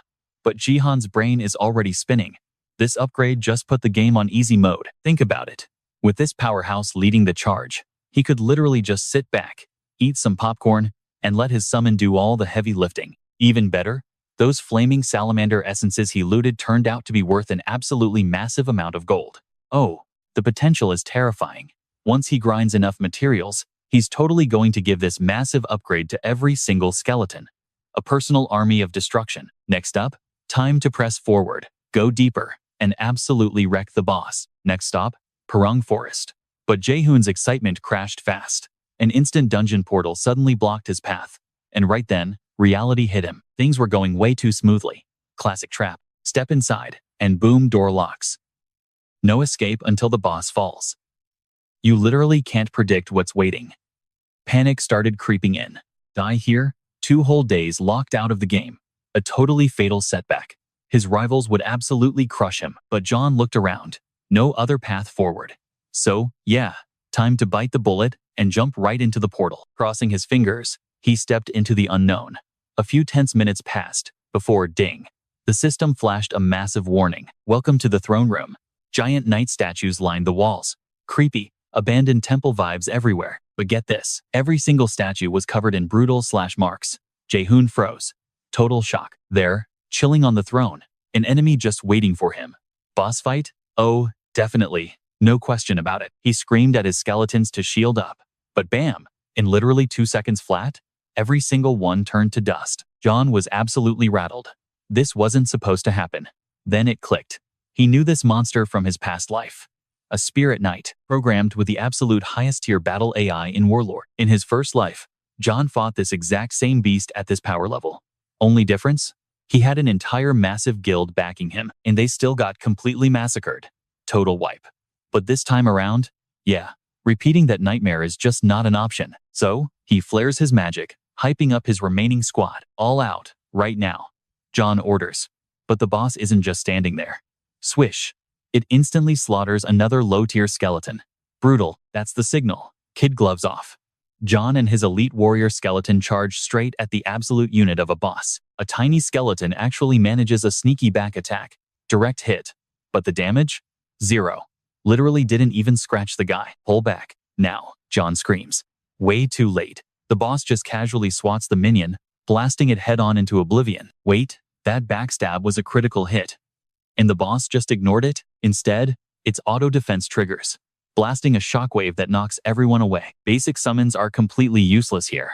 But Jayhun's brain is already spinning. This upgrade just put the game on easy mode. Think about it. With this powerhouse leading the charge, he could literally just sit back, eat some popcorn, and let his summon do all the heavy lifting. Even better, those flaming salamander essences he looted turned out to be worth an absolutely massive amount of gold. Oh, the potential is terrifying. Once he grinds enough materials, he's totally going to give this massive upgrade to every single skeleton. A personal army of destruction. Next up, time to press forward, go deeper, and absolutely wreck the boss. Next stop, Perung Forest. But Jayhun's excitement crashed fast. An instant dungeon portal suddenly blocked his path. And right then, reality hit him. Things were going way too smoothly. Classic trap. Step inside, and boom, door locks. No escape until the boss falls. You literally can't predict what's waiting. Panic started creeping in. Die here? 2 whole days locked out of the game. A totally fatal setback. His rivals would absolutely crush him, but John looked around. No other path forward. So, yeah, time to bite the bullet and jump right into the portal. Crossing his fingers, he stepped into the unknown. A few tense minutes passed before, ding, the system flashed a massive warning. Welcome to the throne room. Giant knight statues lined the walls. Creepy, abandoned temple vibes everywhere. But get this, every single statue was covered in brutal slash marks. Jayhun froze. Total shock. There, chilling on the throne, an enemy just waiting for him. Boss fight? Oh, definitely. No question about it. He screamed at his skeletons to shield up. But bam, in literally 2 seconds flat, every single one turned to dust. John was absolutely rattled. This wasn't supposed to happen. Then it clicked. He knew this monster from his past life. A spirit knight, programmed with the absolute highest tier battle AI in Warlord. In his first life, John fought this exact same beast at this power level. Only difference? He had an entire massive guild backing him, and they still got completely massacred. Total wipe. But this time around, yeah, repeating that nightmare is just not an option. So, he flares his magic, hyping up his remaining squad. All out, right now. John orders. But the boss isn't just standing there. Swish. It instantly slaughters another low-tier skeleton. Brutal, that's the signal. Kid gloves off. John and his elite warrior skeleton charge straight at the absolute unit of a boss. A tiny skeleton actually manages a sneaky back attack. Direct hit. But the damage? 0. Literally didn't even scratch the guy. Pull back. Now, John screams. Way too late. The boss just casually swats the minion, blasting it head-on into oblivion. Wait, that backstab was a critical hit. And the boss just ignored it? Instead, its auto-defense triggers, blasting a shockwave that knocks everyone away. Basic summons are completely useless here.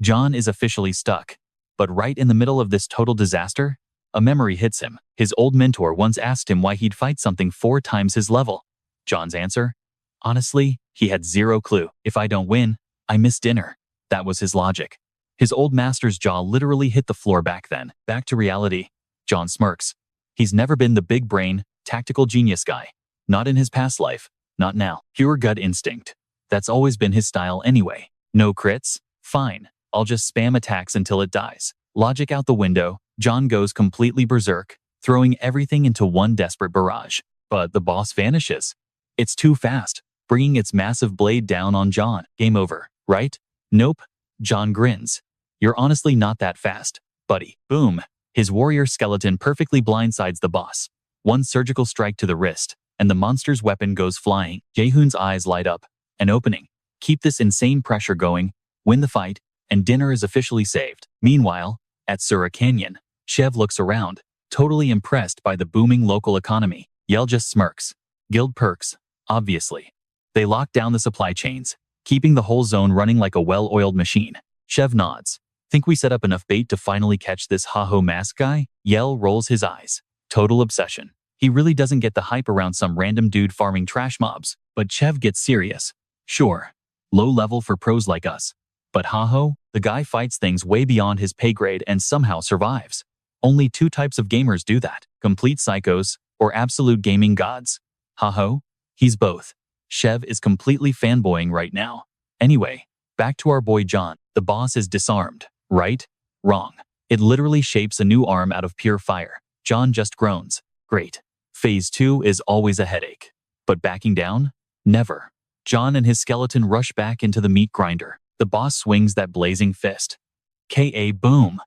John is officially stuck. But right in the middle of this total disaster, a memory hits him. His old mentor once asked him why he'd fight something 4 times his level. John's answer? Honestly, he had 0 clue. If I don't win, I miss dinner. That was his logic. His old master's jaw literally hit the floor back then. Back to reality. John smirks. He's never been the big brain, tactical genius guy. Not in his past life. Not now. Pure gut instinct. That's always been his style anyway. No crits? Fine. I'll just spam attacks until it dies. Logic out the window, John goes completely berserk, throwing everything into one desperate barrage. But the boss vanishes. It's too fast, bringing its massive blade down on John. Game over, right? Nope. John grins. You're honestly not that fast, buddy. Boom. His warrior skeleton perfectly blindsides the boss. One surgical strike to the wrist, and the monster's weapon goes flying. Jayhun's eyes light up. An opening. Keep this insane pressure going, win the fight, and dinner is officially saved. Meanwhile, at Sura Canyon, Chev looks around, totally impressed by the booming local economy. Yell just smirks. Guild perks, obviously. They lock down the supply chains, keeping the whole zone running like a well-oiled machine. Chev nods. Think we set up enough bait to finally catch this ha-ho mask guy? Yell rolls his eyes. Total obsession. He really doesn't get the hype around some random dude farming trash mobs. But Chev gets serious. Sure, low level for pros like us. But ha-ho, the guy fights things way beyond his pay grade and somehow survives. Only 2 types of gamers do that. Complete psychos, or absolute gaming gods. Ha-ho, he's both. Chev is completely fanboying right now. Anyway, back to our boy John. The boss is disarmed. Right? Wrong. It literally shapes a new arm out of pure fire. John just groans. Great. Phase 2 is always a headache. But backing down? Never. John and his skeleton rush back into the meat grinder. The boss swings that blazing fist. K.A. boom.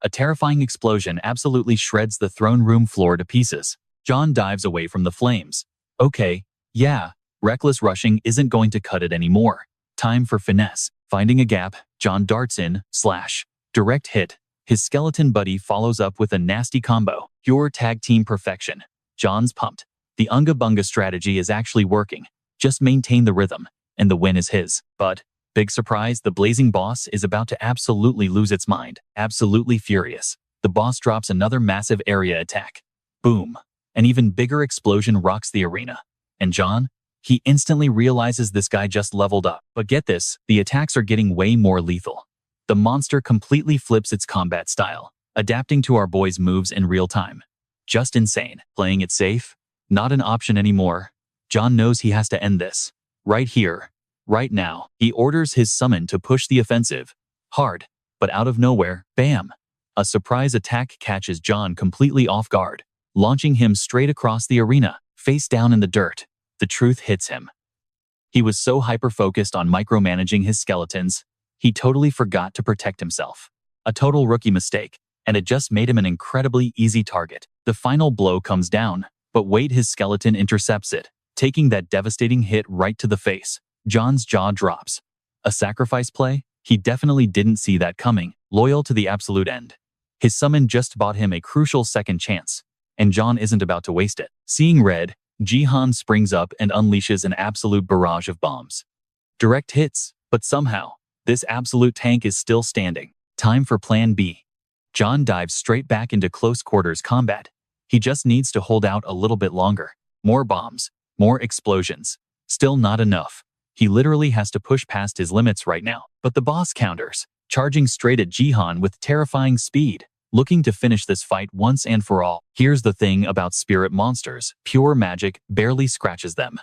A terrifying explosion absolutely shreds the throne room floor to pieces. John dives away from the flames. Okay, yeah, reckless rushing isn't going to cut it anymore. Time for finesse. Finding a gap, John darts in, slash. Direct hit. His skeleton buddy follows up with a nasty combo. Pure tag team perfection. John's pumped. The Unga Bunga strategy is actually working. Just maintain the rhythm, and the win is his. But, big surprise, the blazing boss is about to absolutely lose its mind. Absolutely furious. The boss drops another massive area attack. Boom. An even bigger explosion rocks the arena. And John? He instantly realizes this guy just leveled up. But get this, the attacks are getting way more lethal. The monster completely flips its combat style, adapting to our boy's moves in real time. Just insane. Playing it safe? Not an option anymore. John knows he has to end this. Right here. Right now. He orders his summon to push the offensive. Hard. But out of nowhere, bam! A surprise attack catches John completely off guard, launching him straight across the arena, face down in the dirt. The truth hits him. He was so hyper-focused on micromanaging his skeletons, he totally forgot to protect himself. A total rookie mistake, and it just made him an incredibly easy target. The final blow comes down, but wait, his skeleton intercepts it, taking that devastating hit right to the face. John's jaw drops. A sacrifice play? He definitely didn't see that coming, loyal to the absolute end. His summon just bought him a crucial second chance, and John isn't about to waste it. Seeing red, Jayhun springs up and unleashes an absolute barrage of bombs. Direct hits, but somehow, this absolute tank is still standing. Time for plan B. John dives straight back into close quarters combat. He just needs to hold out a little bit longer. More bombs, more explosions. Still not enough. He literally has to push past his limits right now. But the boss counters, charging straight at Jayhun with terrifying speed, looking to finish this fight once and for all. Here's the thing about spirit monsters. Pure magic barely scratches them.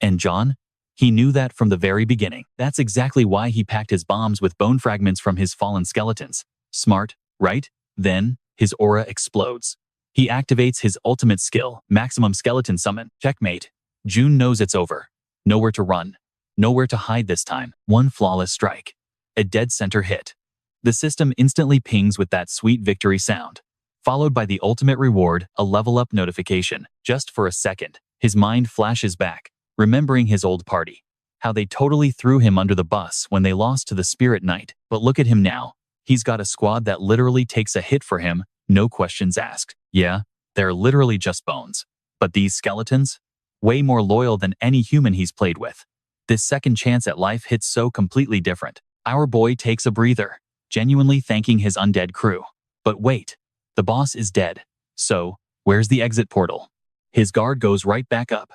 And John? He knew that from the very beginning. That's exactly why he packed his bombs with bone fragments from his fallen skeletons. Smart, right? Then, his aura explodes. He activates his ultimate skill, Maximum Skeleton Summon. Checkmate. June knows it's over. Nowhere to run. Nowhere to hide this time. One flawless strike. A dead center hit. The system instantly pings with that sweet victory sound, followed by the ultimate reward, a level up notification. Just for a second, his mind flashes back, remembering his old party. How they totally threw him under the bus when they lost to the Spirit Knight. But look at him now. He's got a squad that literally takes a hit for him, no questions asked. Yeah, they're literally just bones. But these skeletons? Way more loyal than any human he's played with. This second chance at life hits so completely different. Our boy takes a breather, genuinely thanking his undead crew. But wait, the boss is dead. So, where's the exit portal? His guard goes right back up.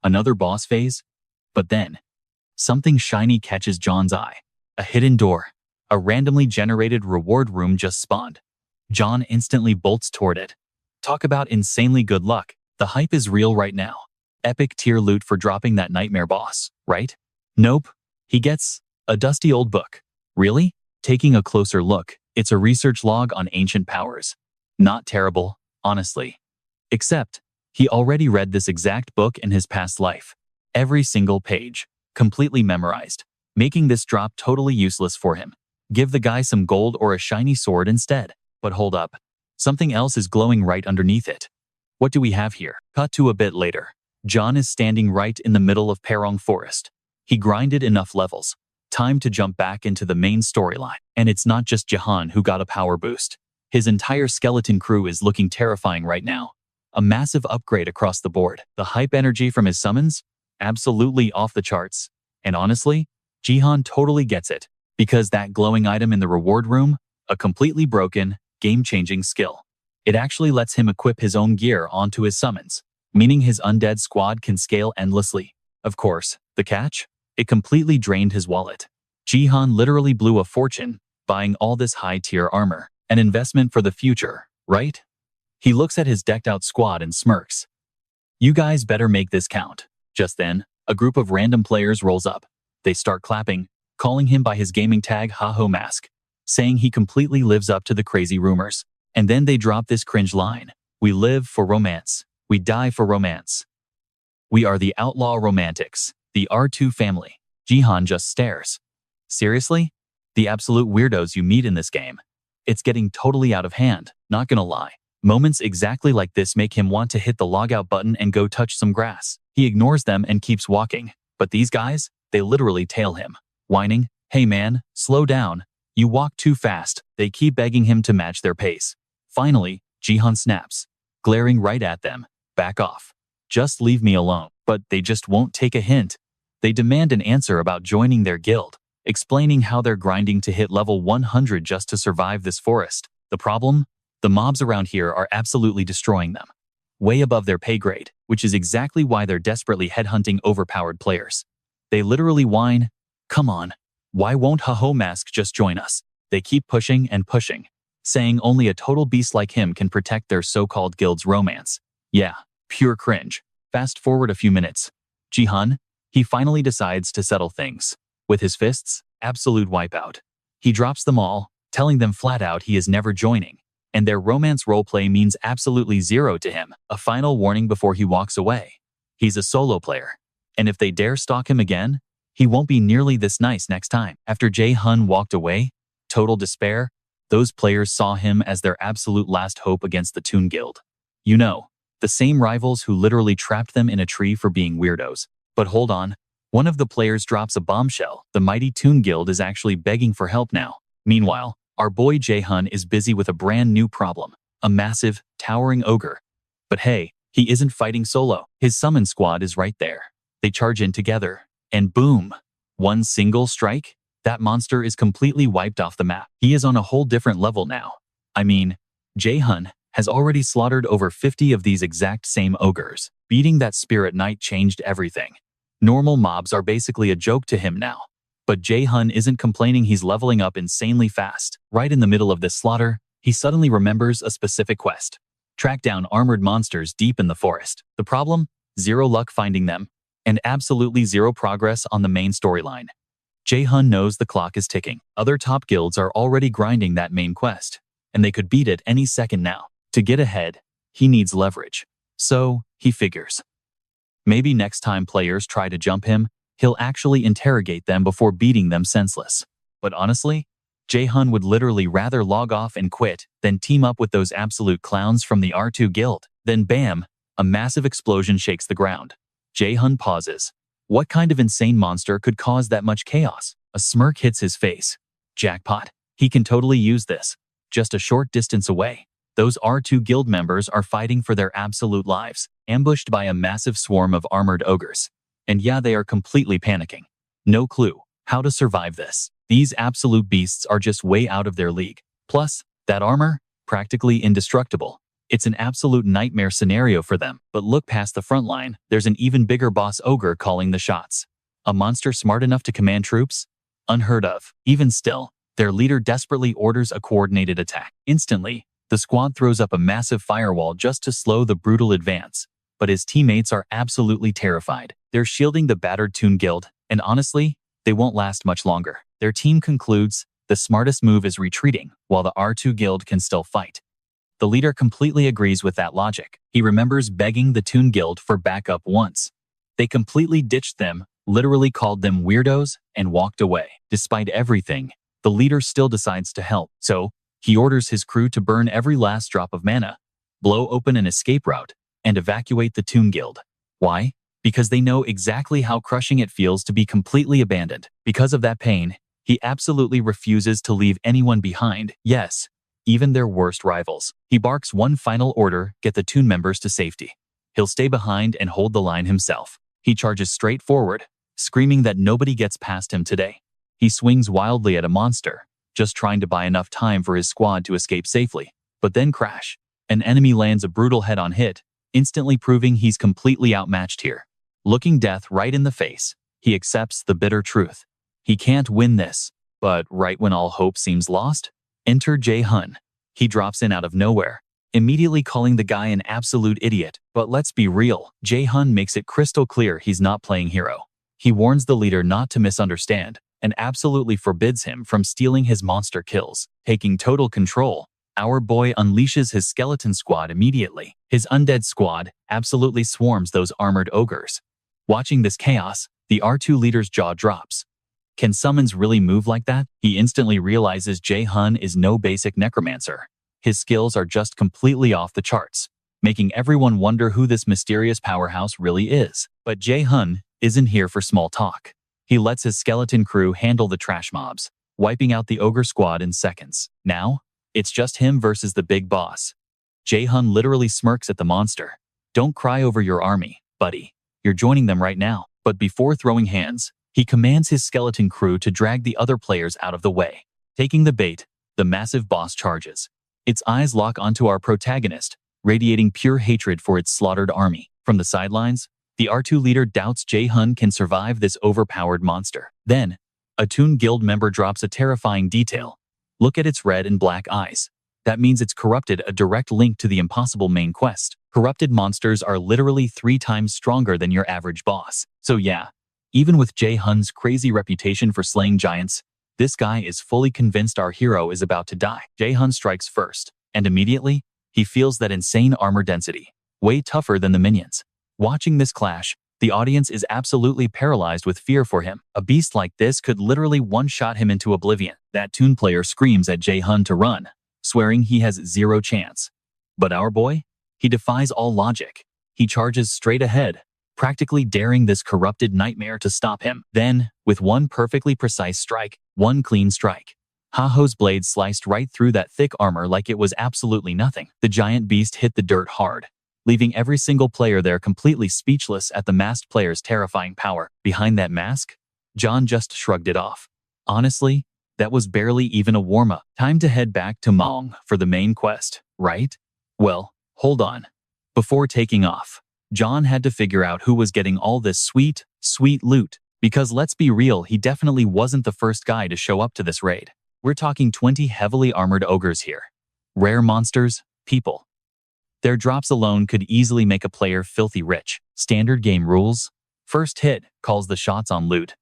Another boss phase? But then, something shiny catches John's eye. A hidden door. A randomly generated reward room just spawned. John instantly bolts toward it. Talk about insanely good luck. The hype is real right now. Epic tier loot for dropping that nightmare boss, right? Nope. He gets a dusty old book. Really? Taking a closer look, it's a research log on ancient powers. Not terrible, honestly. Except, he already read this exact book in his past life. Every single page. Completely memorized. Making this drop totally useless for him. Give the guy some gold or a shiny sword instead. But hold up. Something else is glowing right underneath it. What do we have here? Cut to a bit later. John is standing right in the middle of Perong Forest. He grinded enough levels. Time to jump back into the main storyline. And it's not just Jayhun who got a power boost. His entire skeleton crew is looking terrifying right now. A massive upgrade across the board. The hype energy from his summons? Absolutely off the charts. And honestly, Jayhun totally gets it. Because that glowing item in the reward room? A completely broken, game-changing skill. It actually lets him equip his own gear onto his summons, meaning his undead squad can scale endlessly. Of course, the catch? It completely drained his wallet. Jayhun literally blew a fortune, buying all this high-tier armor. An investment for the future, right? He looks at his decked-out squad and smirks. You guys better make this count. Just then, a group of random players rolls up. They start clapping, calling him by his gaming tag Ha-Ho Mask, saying he completely lives up to the crazy rumors. And then they drop this cringe line. We live for romance. We die for romance. We are the outlaw romantics, the R2 family. Jayhun just stares. Seriously? The absolute weirdos you meet in this game. It's getting totally out of hand, not gonna lie. Moments exactly like this make him want to hit the logout button and go touch some grass. He ignores them and keeps walking. But these guys, they literally tail him, whining, "Hey man, slow down. You walk too fast." They keep begging him to match their pace. Finally, Jayhun snaps, glaring right at them. Back off. Just leave me alone. But they just won't take a hint. They demand an answer about joining their guild, explaining how they're grinding to hit level 100 just to survive this forest. The problem? The mobs around here are absolutely destroying them. Way above their pay grade, which is exactly why they're desperately headhunting overpowered players. They literally whine, "Come on, why won't Ha-Ho Mask just join us?" They keep pushing and pushing, saying only a total beast like him can protect their so-called guild's romance. Yeah, pure cringe. Fast forward a few minutes. Jayhun, he finally decides to settle things. With his fists, absolute wipeout. He drops them all, telling them flat out he is never joining, and their romance roleplay means absolutely zero to him. A final warning before he walks away. He's a solo player, and if they dare stalk him again, he won't be nearly this nice next time. After Jayhun walked away, total despair, those players saw him as their absolute last hope against the Toon Guild. You know, the same rivals who literally trapped them in a tree for being weirdos. But hold on, one of the players drops a bombshell. The mighty Toon Guild is actually begging for help now. Meanwhile, our boy Jayhun is busy with a brand new problem, a massive, towering ogre. But hey, he isn't fighting solo. His summon squad is right there. They charge in together, and boom, one single strike, that monster is completely wiped off the map. He is on a whole different level now. I mean, Jayhun has already slaughtered over 50 of these exact same ogres. Beating that spirit knight changed everything. Normal mobs are basically a joke to him now. But Jayhun isn't complaining, he's leveling up insanely fast. Right in the middle of this slaughter, he suddenly remembers a specific quest. Track down armored monsters deep in the forest. The problem? Zero luck finding them, and absolutely zero progress on the main storyline. Jayhun knows the clock is ticking. Other top guilds are already grinding that main quest, and they could beat it any second now. To get ahead, he needs leverage. So, he figures, maybe next time players try to jump him, he'll actually interrogate them before beating them senseless. But honestly, Jayhun would literally rather log off and quit than team up with those absolute clowns from the R2 guild. Then bam, a massive explosion shakes the ground. Jayhun pauses. What kind of insane monster could cause that much chaos? A smirk hits his face. Jackpot. He can totally use this. Just a short distance away, those R2 guild members are fighting for their absolute lives, ambushed by a massive swarm of armored ogres. And yeah, they are completely panicking. No clue how to survive this. These absolute beasts are just way out of their league. Plus, that armor, practically indestructible. It's an absolute nightmare scenario for them. But look past the front line, there's an even bigger boss ogre calling the shots. A monster smart enough to command troops? Unheard of. Even still, their leader desperately orders a coordinated attack. Instantly, the squad throws up a massive firewall just to slow the brutal advance. But his teammates are absolutely terrified. They're shielding the battered Toon Guild, and honestly, they won't last much longer. Their team concludes the smartest move is retreating, while the R2 guild can still fight. The leader completely agrees with that logic. He remembers begging the Toon Guild for backup once. They completely ditched them, literally called them weirdos, and walked away. Despite everything, the leader still decides to help. So, he orders his crew to burn every last drop of mana, blow open an escape route, and evacuate the Toon Guild. Why? Because they know exactly how crushing it feels to be completely abandoned. Because of that pain, he absolutely refuses to leave anyone behind. Yes, even their worst rivals. He barks one final order: get the Toon members to safety. He'll stay behind and hold the line himself. He charges straight forward, screaming that nobody gets past him today. He swings wildly at a monster, just trying to buy enough time for his squad to escape safely. But then crash. An enemy lands a brutal head-on hit, instantly proving he's completely outmatched here. Looking death right in the face, he accepts the bitter truth. He can't win this. But right when all hope seems lost, enter Jayhun. He drops in out of nowhere, immediately calling the guy an absolute idiot. But let's be real, Jayhun makes it crystal clear he's not playing hero. He warns the leader not to misunderstand, and absolutely forbids him from stealing his monster kills. Taking total control, our boy unleashes his skeleton squad immediately. His undead squad absolutely swarms those armored ogres. Watching this chaos, the R2 leader's jaw drops. Can summons really move like that? He instantly realizes Jayhun is no basic necromancer. His skills are just completely off the charts, making everyone wonder who this mysterious powerhouse really is. But Jayhun isn't here for small talk. He lets his skeleton crew handle the trash mobs, wiping out the ogre squad in seconds. Now, it's just him versus the big boss. Jayhun literally smirks at the monster. Don't cry over your army, buddy. You're joining them right now. But before throwing hands, he commands his skeleton crew to drag the other players out of the way. Taking the bait, the massive boss charges. Its eyes lock onto our protagonist, radiating pure hatred for its slaughtered army. From the sidelines, the R2 leader doubts Jayhun can survive this overpowered monster. Then, a Toon Guild member drops a terrifying detail. Look at its red and black eyes. That means it's corrupted, a direct link to the impossible main quest. Corrupted monsters are literally 3 times stronger than your average boss. So yeah, even with Jayhun's crazy reputation for slaying giants, this guy is fully convinced our hero is about to die. Jayhun strikes first, and immediately, he feels that insane armor density, way tougher than the minions. Watching this clash, the audience is absolutely paralyzed with fear for him. A beast like this could literally one-shot him into oblivion. That Toon player screams at Jayhun to run, swearing he has 0 chance. But our boy? He defies all logic. He charges straight ahead, practically daring this corrupted nightmare to stop him. Then, with one perfectly precise strike, one clean strike, Haho's blade sliced right through that thick armor like it was absolutely nothing. The giant beast hit the dirt hard, leaving every single player there completely speechless at the masked player's terrifying power. Behind that mask, John just shrugged it off. Honestly, that was barely even a warm-up. Time to head back to Maung for the main quest, right? Well, hold on. Before taking off, John had to figure out who was getting all this sweet, sweet loot. Because let's be real, he definitely wasn't the first guy to show up to this raid. We're talking 20 heavily armored ogres here. Rare monsters, people. Their drops alone could easily make a player filthy rich. Standard game rules. First hit calls the shots on loot.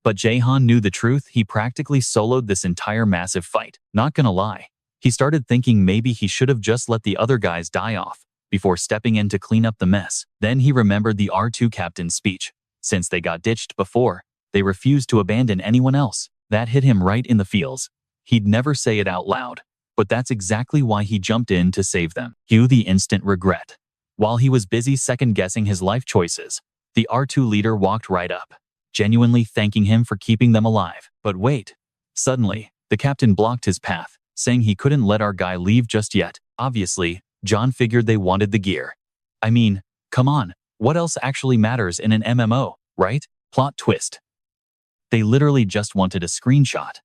But Jayhun knew the truth. He practically soloed this entire massive fight. Not gonna lie, he started thinking maybe he should have just let the other guys die off before stepping in to clean up the mess. Then he remembered the R2 captain's speech. Since they got ditched before, they refused to abandon anyone else. That hit him right in the feels. He'd never say it out loud, but that's exactly why he jumped in to save them. Cue the instant regret. While he was busy second-guessing his life choices, the R2 leader walked right up, genuinely thanking him for keeping them alive. But wait. Suddenly, the captain blocked his path, saying he couldn't let our guy leave just yet. Obviously, John figured they wanted the gear. I mean, come on, what else actually matters in an MMO, right? Plot twist. They literally just wanted a screenshot.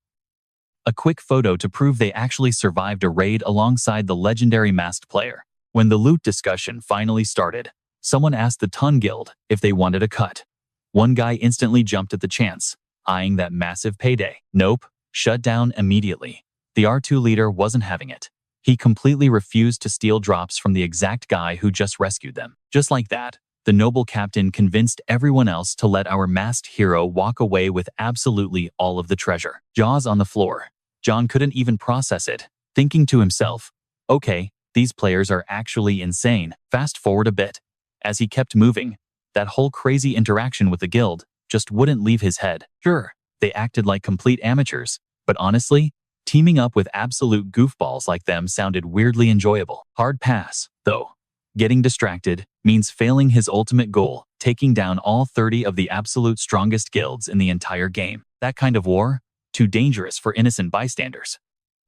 A quick photo to prove they actually survived a raid alongside the legendary masked player. When the loot discussion finally started, someone asked the Ton Guild if they wanted a cut. One guy instantly jumped at the chance, eyeing that massive payday. Nope, shut down immediately. The R2 leader wasn't having it. He completely refused to steal drops from the exact guy who just rescued them. Just like that, the noble captain convinced everyone else to let our masked hero walk away with absolutely all of the treasure. Jaws on the floor. John couldn't even process it, thinking to himself, okay, these players are actually insane. Fast forward a bit. As he kept moving, that whole crazy interaction with the guild just wouldn't leave his head. Sure, they acted like complete amateurs, but honestly, teaming up with absolute goofballs like them sounded weirdly enjoyable. Hard pass, though. Getting distracted means failing his ultimate goal, taking down all 30 of the absolute strongest guilds in the entire game. That kind of war? Too dangerous for innocent bystanders.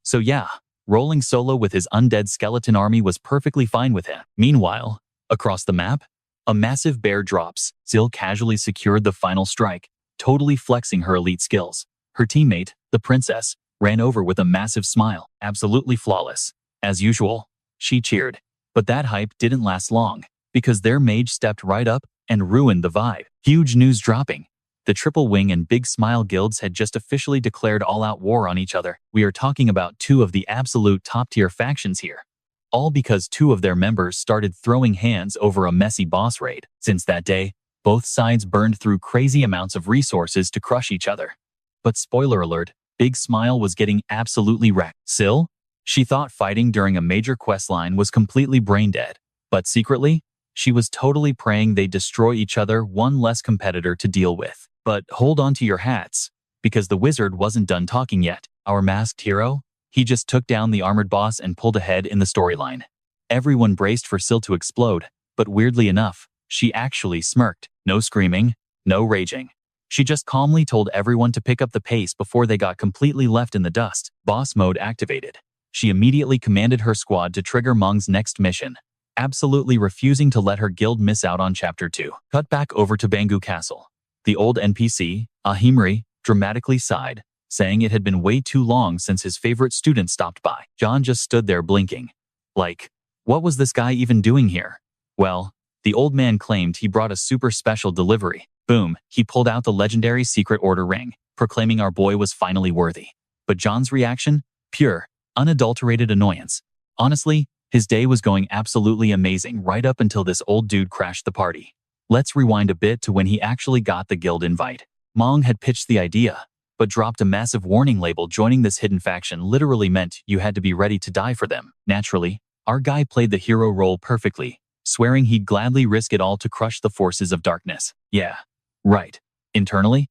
So yeah, rolling solo with his undead skeleton army was perfectly fine with him. Meanwhile, across the map, a massive bear drops. Zil casually secured the final strike, totally flexing her elite skills. Her teammate, the princess, ran over with a massive smile. Absolutely flawless. As usual, she cheered. But that hype didn't last long, because their mage stepped right up and ruined the vibe. Huge news dropping. The Triple Wing and Big Smile guilds had just officially declared all-out war on each other. We are talking about 2 of the absolute top-tier factions here. All because 2 of their members started throwing hands over a messy boss raid. Since that day, both sides burned through crazy amounts of resources to crush each other. But spoiler alert, Big Smile was getting absolutely wrecked. Sil? She thought fighting during a major questline was completely brain-dead. But secretly, she was totally praying they'd destroy each other, one less competitor to deal with. But hold on to your hats, because the wizard wasn't done talking yet. Our masked hero? He just took down the armored boss and pulled ahead in the storyline. Everyone braced for Sil to explode, but weirdly enough, she actually smirked. No screaming, no raging. She just calmly told everyone to pick up the pace before they got completely left in the dust. Boss mode activated. She immediately commanded her squad to trigger Mung's next mission, absolutely refusing to let her guild miss out on Chapter 2. Cut back over to Bangu Castle. The old NPC, Ahimri, dramatically sighed, saying it had been way too long since his favorite student stopped by. John just stood there blinking. Like, what was this guy even doing here? Well, the old man claimed he brought a super special delivery. Boom, he pulled out the legendary secret order ring, proclaiming our boy was finally worthy. But John's reaction? Pure, unadulterated annoyance. Honestly, his day was going absolutely amazing right up until this old dude crashed the party. Let's rewind a bit to when he actually got the guild invite. Mong had pitched the idea, but dropped a massive warning label. Joining this hidden faction literally meant you had to be ready to die for them. Naturally, our guy played the hero role perfectly, swearing he'd gladly risk it all to crush the forces of darkness. Yeah, right. Internally,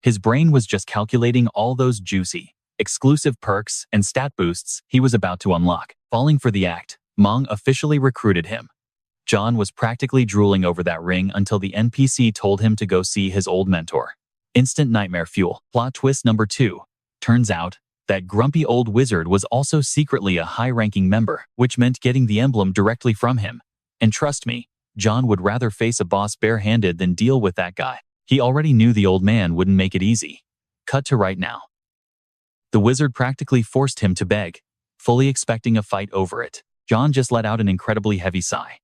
his brain was just calculating all those juicy, exclusive perks and stat boosts he was about to unlock. Falling for the act, Mong officially recruited him. John was practically drooling over that ring until the NPC told him to go see his old mentor. Instant nightmare fuel. Plot twist number 2. Turns out, that grumpy old wizard was also secretly a high-ranking member, which meant getting the emblem directly from him. And trust me, John would rather face a boss barehanded than deal with that guy. He already knew the old man wouldn't make it easy. Cut to right now. The wizard practically forced him to beg, fully expecting a fight over it. John just let out an incredibly heavy sigh.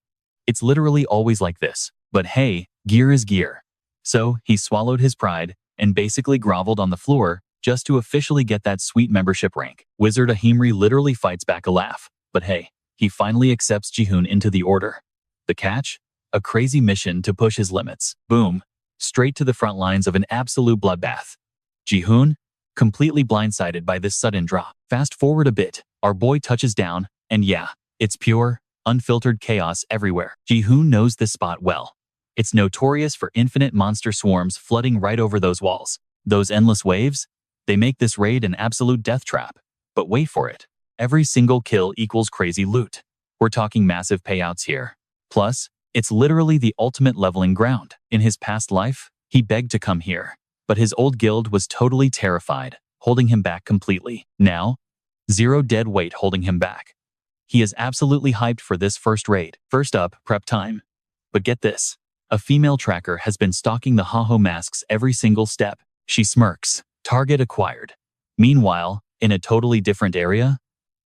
It's literally always like this, but hey, gear is gear. So, he swallowed his pride and basically groveled on the floor just to officially get that sweet membership rank. Wizard Ahimri literally fights back a laugh, but hey, he finally accepts Jayhun into the order. The catch? A crazy mission to push his limits. Boom. Straight to the front lines of an absolute bloodbath. Jayhun, completely blindsided by this sudden drop. Fast forward a bit, our boy touches down, and yeah, it's pure, unfiltered chaos everywhere. Jayhun knows this spot well. It's notorious for infinite monster swarms flooding right over those walls. Those endless waves? They make this raid an absolute death trap. But wait for it. Every single kill equals crazy loot. We're talking massive payouts here. Plus, it's literally the ultimate leveling ground. In his past life, he begged to come here, but his old guild was totally terrified, holding him back completely. Now, zero dead weight holding him back. He is absolutely hyped for this first raid. First up, prep time. But get this. A female tracker has been stalking the Haho masks every single step. She smirks. Target acquired. Meanwhile, in a totally different area,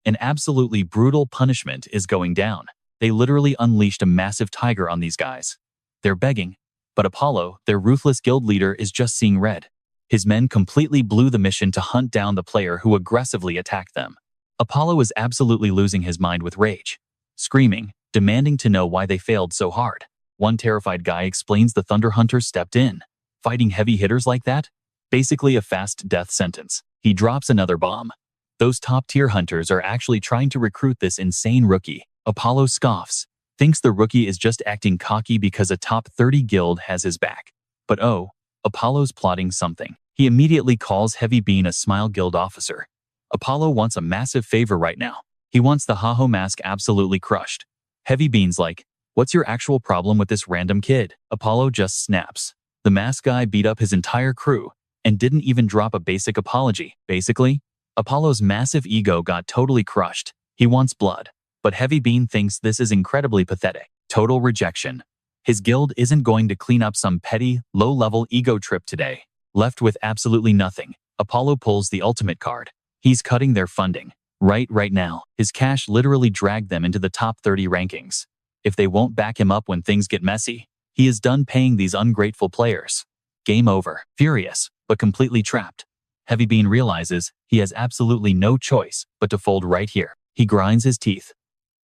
an absolutely brutal punishment is going down. They literally unleashed a massive tiger on these guys. They're begging, but Apollo, their ruthless guild leader, is just seeing red. His men completely blew the mission to hunt down the player who aggressively attacked them. Apollo is absolutely losing his mind with rage, screaming, demanding to know why they failed so hard. One terrified guy explains the Thunder Hunters stepped in. Fighting heavy hitters like that? Basically a fast death sentence. He drops another bomb. Those top-tier hunters are actually trying to recruit this insane rookie. Apollo scoffs, thinks the rookie is just acting cocky because a top 30 guild has his back. But oh, Apollo's plotting something. He immediately calls Heavy Bean a Smile Guild officer. Apollo wants a massive favor right now. He wants the Haho mask absolutely crushed. Heavy Bean's like, what's your actual problem with this random kid? Apollo just snaps. The mask guy beat up his entire crew and didn't even drop a basic apology. Basically, Apollo's massive ego got totally crushed. He wants blood. But Heavy Bean thinks this is incredibly pathetic. Total rejection. His guild isn't going to clean up some petty, low-level ego trip today. Left with absolutely nothing, Apollo pulls the ultimate card. He's cutting their funding. Right now, his cash literally dragged them into the top 30 rankings. If they won't back him up when things get messy, he is done paying these ungrateful players. Game over. Furious, but completely trapped, Heavy Bean realizes he has absolutely no choice but to fold right here. He grinds his teeth.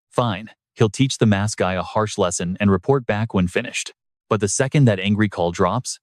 Fine, he'll teach the mask guy a harsh lesson and report back when finished. But the second that angry call drops,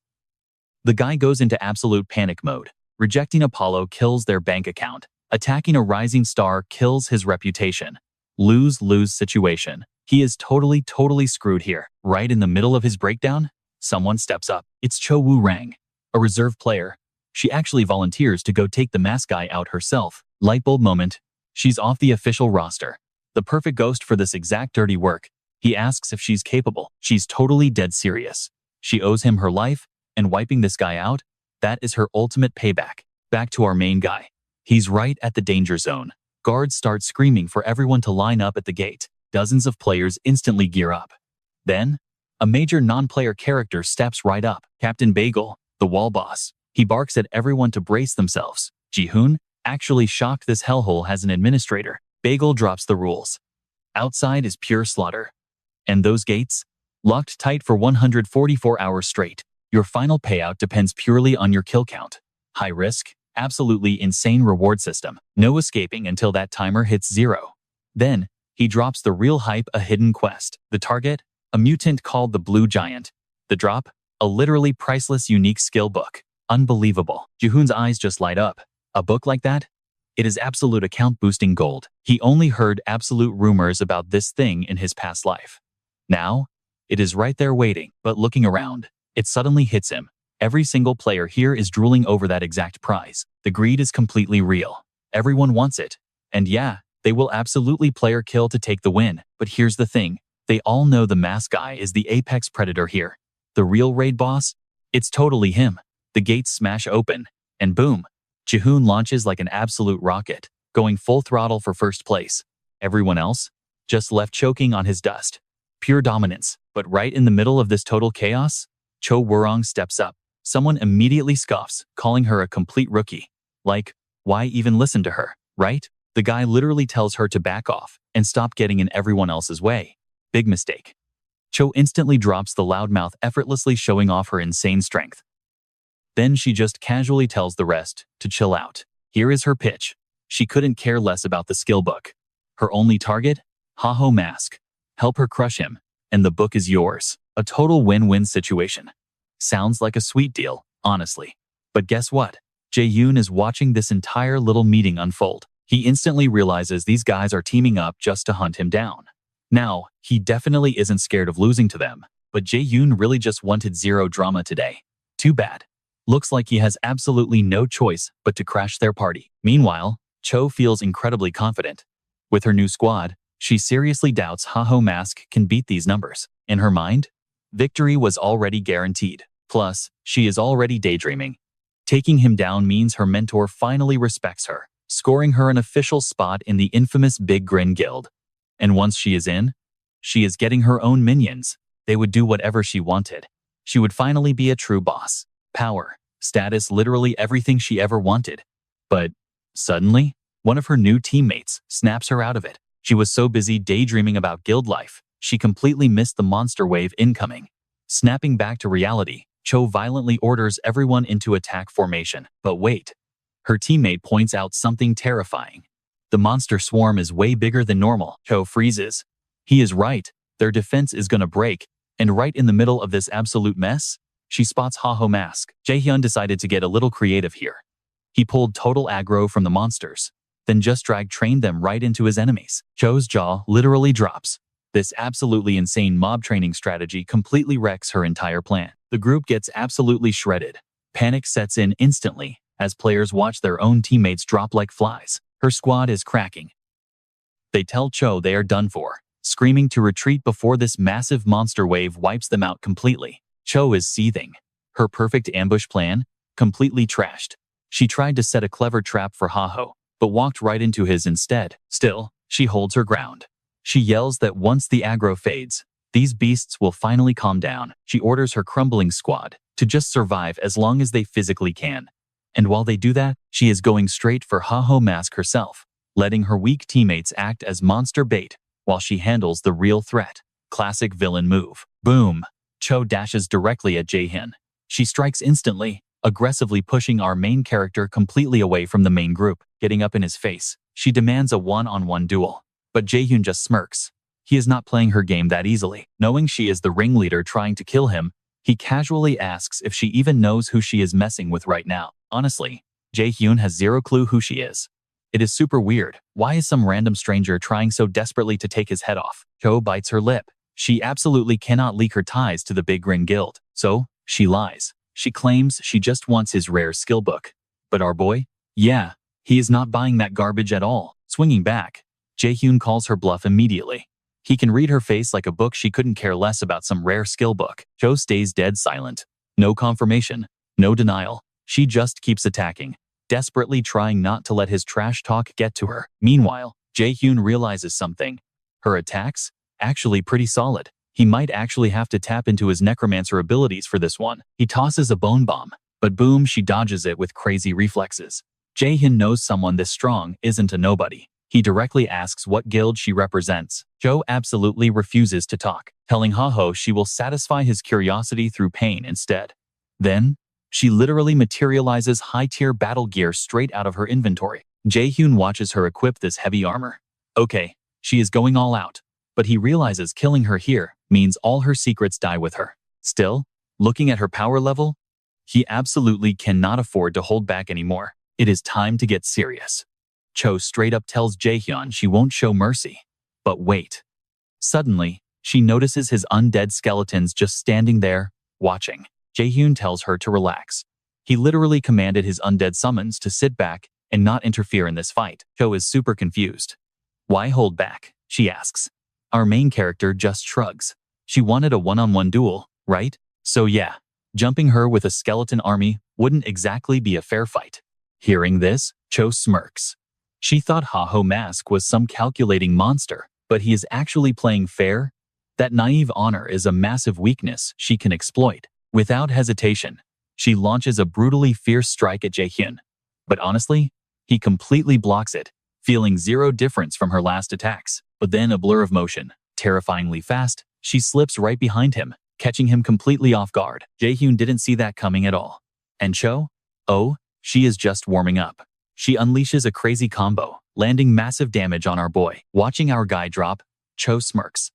the guy goes into absolute panic mode. Rejecting Apollo kills their bank account. Attacking a rising star kills his reputation. Lose-lose situation. He is totally screwed here. Right in the middle of his breakdown, someone steps up. It's Cho Wu Rang, a reserve player. She actually volunteers to go take the mask guy out herself. Lightbulb moment. She's off the official roster. The perfect ghost for this exact dirty work. He asks if she's capable. She's totally dead serious. She owes him her life, and wiping this guy out, that is her ultimate payback. Back to our main guy. He's right at the danger zone. Guards start screaming for everyone to line up at the gate. Dozens of players instantly gear up. Then, a major non-player character steps right up. Captain Bagel, the wall boss. He barks at everyone to brace themselves. Jayhun, actually shocked this hellhole has an administrator. Bagel drops the rules. Outside is pure slaughter. And those gates? Locked tight for 144 hours straight. Your final payout depends purely on your kill count. High risk, absolutely insane reward system. No escaping until that timer hits 0. Then, he drops the real hype, a hidden quest. The target? A mutant called the Blue Giant. The drop? A literally priceless unique skill book. Unbelievable. Jayhun's eyes just light up. A book like that? It is absolute account-boosting gold. He only heard absolute rumors about this thing in his past life. Now, it is right there waiting, but looking around, it suddenly hits him. Every single player here is drooling over that exact prize. The greed is completely real. Everyone wants it. And yeah, they will absolutely player kill to take the win. But here's the thing. They all know the mask guy is the apex predator here. The real raid boss? It's totally him. The gates smash open, and boom, Jayhun launches like an absolute rocket, going full throttle for first place. Everyone else? Just left choking on his dust. Pure dominance. But right in the middle of this total chaos, Cho Wurong steps up. Someone immediately scoffs, calling her a complete rookie. Like, why even listen to her, right? The guy literally tells her to back off and stop getting in everyone else's way. Big mistake. Cho instantly drops the loudmouth, effortlessly showing off her insane strength. Then she just casually tells the rest to chill out. Here is her pitch. She couldn't care less about the skill book. Her only target? Haho Mask. Help her crush him, and the book is yours. A total win-win situation. Sounds like a sweet deal, honestly. But guess what? Jayhun is watching this entire little meeting unfold. He instantly realizes these guys are teaming up just to hunt him down. Now, he definitely isn't scared of losing to them, but Jayhun really just wanted zero drama today. Too bad. Looks like he has absolutely no choice but to crash their party. Meanwhile, Cho feels incredibly confident. With her new squad, she seriously doubts Haho Mask can beat these numbers. In her mind, victory was already guaranteed. Plus, she is already daydreaming. Taking him down means her mentor finally respects her, scoring her an official spot in the infamous Big Grin Guild. And once she is in, she is getting her own minions. They would do whatever she wanted. She would finally be a true boss. Power, status, literally everything she ever wanted. But suddenly, one of her new teammates snaps her out of it. She was so busy daydreaming about guild life, she completely missed the monster wave incoming. Snapping back to reality, Cho violently orders everyone into attack formation. But wait, her teammate points out something terrifying. The monster swarm is way bigger than normal. Cho freezes. He is right, their defense is gonna break, and right in the middle of this absolute mess, she spots Haho Mask. Jayhun decided to get a little creative here. He pulled total aggro from the monsters, then just trained them right into his enemies. Cho's jaw literally drops. This absolutely insane mob training strategy completely wrecks her entire plan. The group gets absolutely shredded. Panic sets in instantly as players watch their own teammates drop like flies. Her squad is cracking. They tell Cho they are done for, screaming to retreat before this massive monster wave wipes them out completely. Cho is seething. Her perfect ambush plan? Completely trashed. She tried to set a clever trap for Haho, but walked right into his instead. Still, she holds her ground. She yells that once the aggro fades, these beasts will finally calm down. She orders her crumbling squad to just survive as long as they physically can. And while they do that, she is going straight for Haho Mask herself, letting her weak teammates act as monster bait while she handles the real threat. Classic villain move. Boom! Cho dashes directly at Jayhun. She strikes instantly, aggressively pushing our main character completely away from the main group. Getting up in his face, she demands a one-on-one duel. But Jayhun just smirks. He is not playing her game that easily. Knowing she is the ringleader trying to kill him, he casually asks if she even knows who she is messing with right now. Honestly, Jayhun has zero clue who she is. It is super weird. Why is some random stranger trying so desperately to take his head off? Cho bites her lip. She absolutely cannot leak her ties to the Big Grin Guild, so she lies. She claims she just wants his rare skill book. But our boy? Yeah, he is not buying that garbage at all. Swinging back, Jayhun calls her bluff immediately. He can read her face like a book. She couldn't care less about some rare skill book. Cho stays dead silent. No confirmation, no denial. She just keeps attacking, desperately trying not to let his trash talk get to her. Meanwhile, Jayhun realizes something. Her attacks? Actually pretty solid. He might actually have to tap into his Necromancer abilities for this one. He tosses a bone bomb, but boom, she dodges it with crazy reflexes. Jayhun knows someone this strong isn't a nobody. He directly asks what guild she represents. Cho absolutely refuses to talk, telling Haho she will satisfy his curiosity through pain instead. Then, She literally materializes high-tier battle gear straight out of her inventory. Jayhun watches her equip this heavy armor. Okay, she is going all out, but he realizes killing her here means all her secrets die with her. Still, looking at her power level, he absolutely cannot afford to hold back anymore. It is time to get serious. Cho straight up tells Jayhun she won't show mercy. But wait. Suddenly, she notices his undead skeletons just standing there, watching. Jayhun tells her to relax. He literally commanded his undead summons to sit back and not interfere in this fight. Cho is super confused. Why hold back? She asks. Our main character just shrugs. She wanted a one-on-one duel, right? So yeah, jumping her with a skeleton army wouldn't exactly be a fair fight. Hearing this, Cho smirks. She thought Haho Mask was some calculating monster, but he is actually playing fair. That naive honor is a massive weakness she can exploit. Without hesitation, she launches a brutally fierce strike at Jayhun. But honestly, he completely blocks it, feeling zero difference from her last attacks. But then a blur of motion, terrifyingly fast, she slips right behind him, catching him completely off guard. Jayhun didn't see that coming at all. And Cho? Oh, she is just warming up. She unleashes a crazy combo, landing massive damage on our boy. Watching our guy drop, Cho smirks.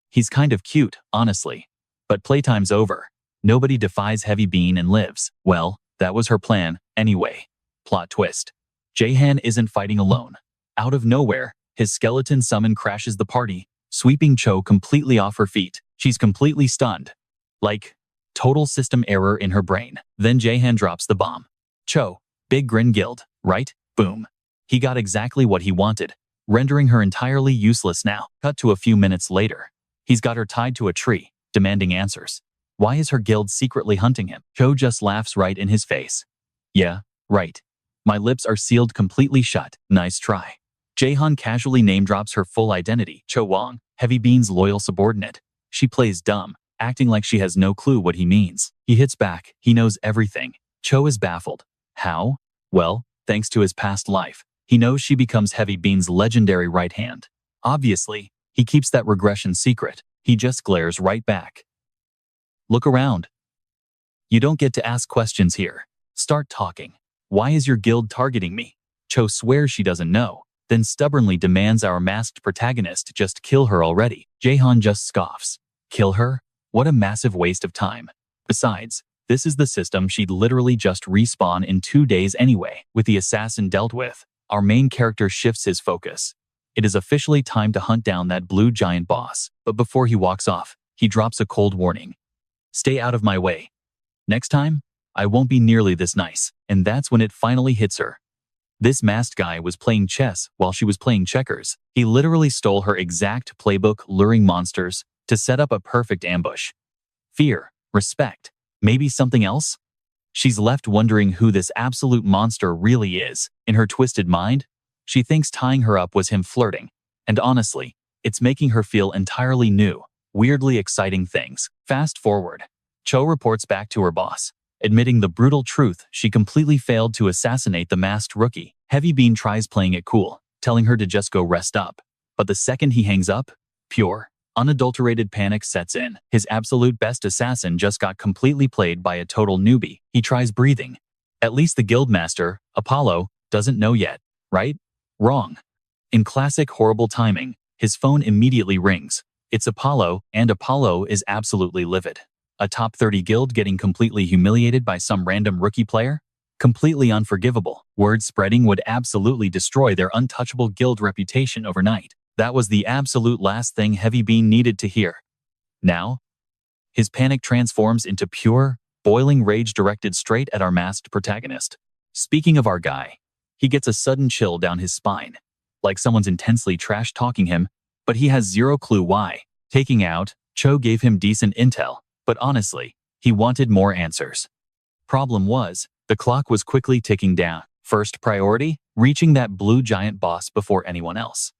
He's kind of cute, honestly. But playtime's over. Nobody defies Heavy Bean and lives. Well, that was her plan, anyway. Plot twist. Jayhun isn't fighting alone. Out of nowhere, his skeleton summon crashes the party, sweeping Cho completely off her feet. She's completely stunned. Like, total system error in her brain. Then Jayhun drops the bomb. Cho, big grin guild, right? Boom. He got exactly what he wanted, rendering her entirely useless now. Cut to a few minutes later. He's got her tied to a tree, demanding answers. Why is her guild secretly hunting him? Cho just laughs right in his face. Yeah, right. My lips are sealed completely shut. Nice try. Jayhun casually name-drops her full identity, Cho Wong, Heavy Bean's loyal subordinate. She plays dumb, acting like she has no clue what he means. He hits back. He knows everything. Cho is baffled. How? Well, thanks to his past life. He knows she becomes Heavy Bean's legendary right hand. Obviously, he keeps that regression secret. He just glares right back. Look around. You don't get to ask questions here. Start talking. Why is your guild targeting me? Cho swears she doesn't know, then stubbornly demands our masked protagonist just kill her already. Jayhun just scoffs. Kill her? What a massive waste of time. Besides, this is the system she'd literally just respawn in 2 days anyway. With the assassin dealt with, our main character shifts his focus. It is officially time to hunt down that blue giant boss. But before he walks off, he drops a cold warning. Stay out of my way. Next time, I won't be nearly this nice. And that's when it finally hits her. This masked guy was playing chess while she was playing checkers. He literally stole her exact playbook, luring monsters to set up a perfect ambush. Fear, respect, maybe something else? She's left wondering who this absolute monster really is. In her twisted mind, she thinks tying her up was him flirting. And honestly, it's making her feel entirely new, weirdly exciting things. Fast forward. Cho reports back to her boss, admitting the brutal truth she completely failed to assassinate the masked rookie. Heavy Bean tries playing it cool, telling her to just go rest up. But the second he hangs up, pure, unadulterated panic sets in. His absolute best assassin just got completely played by a total newbie. He tries breathing. At least the guildmaster, Apollo, doesn't know yet, right? Wrong. In classic horrible timing, his phone immediately rings. It's Apollo, and Apollo is absolutely livid. A top 30 guild getting completely humiliated by some random rookie player? Completely unforgivable. Word spreading would absolutely destroy their untouchable guild reputation overnight. That was the absolute last thing Heavy Bean needed to hear. Now, his panic transforms into pure, boiling rage directed straight at our masked protagonist. Speaking of our guy, he gets a sudden chill down his spine, like someone's intensely trash-talking him, but he has zero clue why. Taking out, Cho gave him decent intel, but honestly, he wanted more answers. Problem was, the clock was quickly ticking down. First priority, reaching that blue giant boss before anyone else.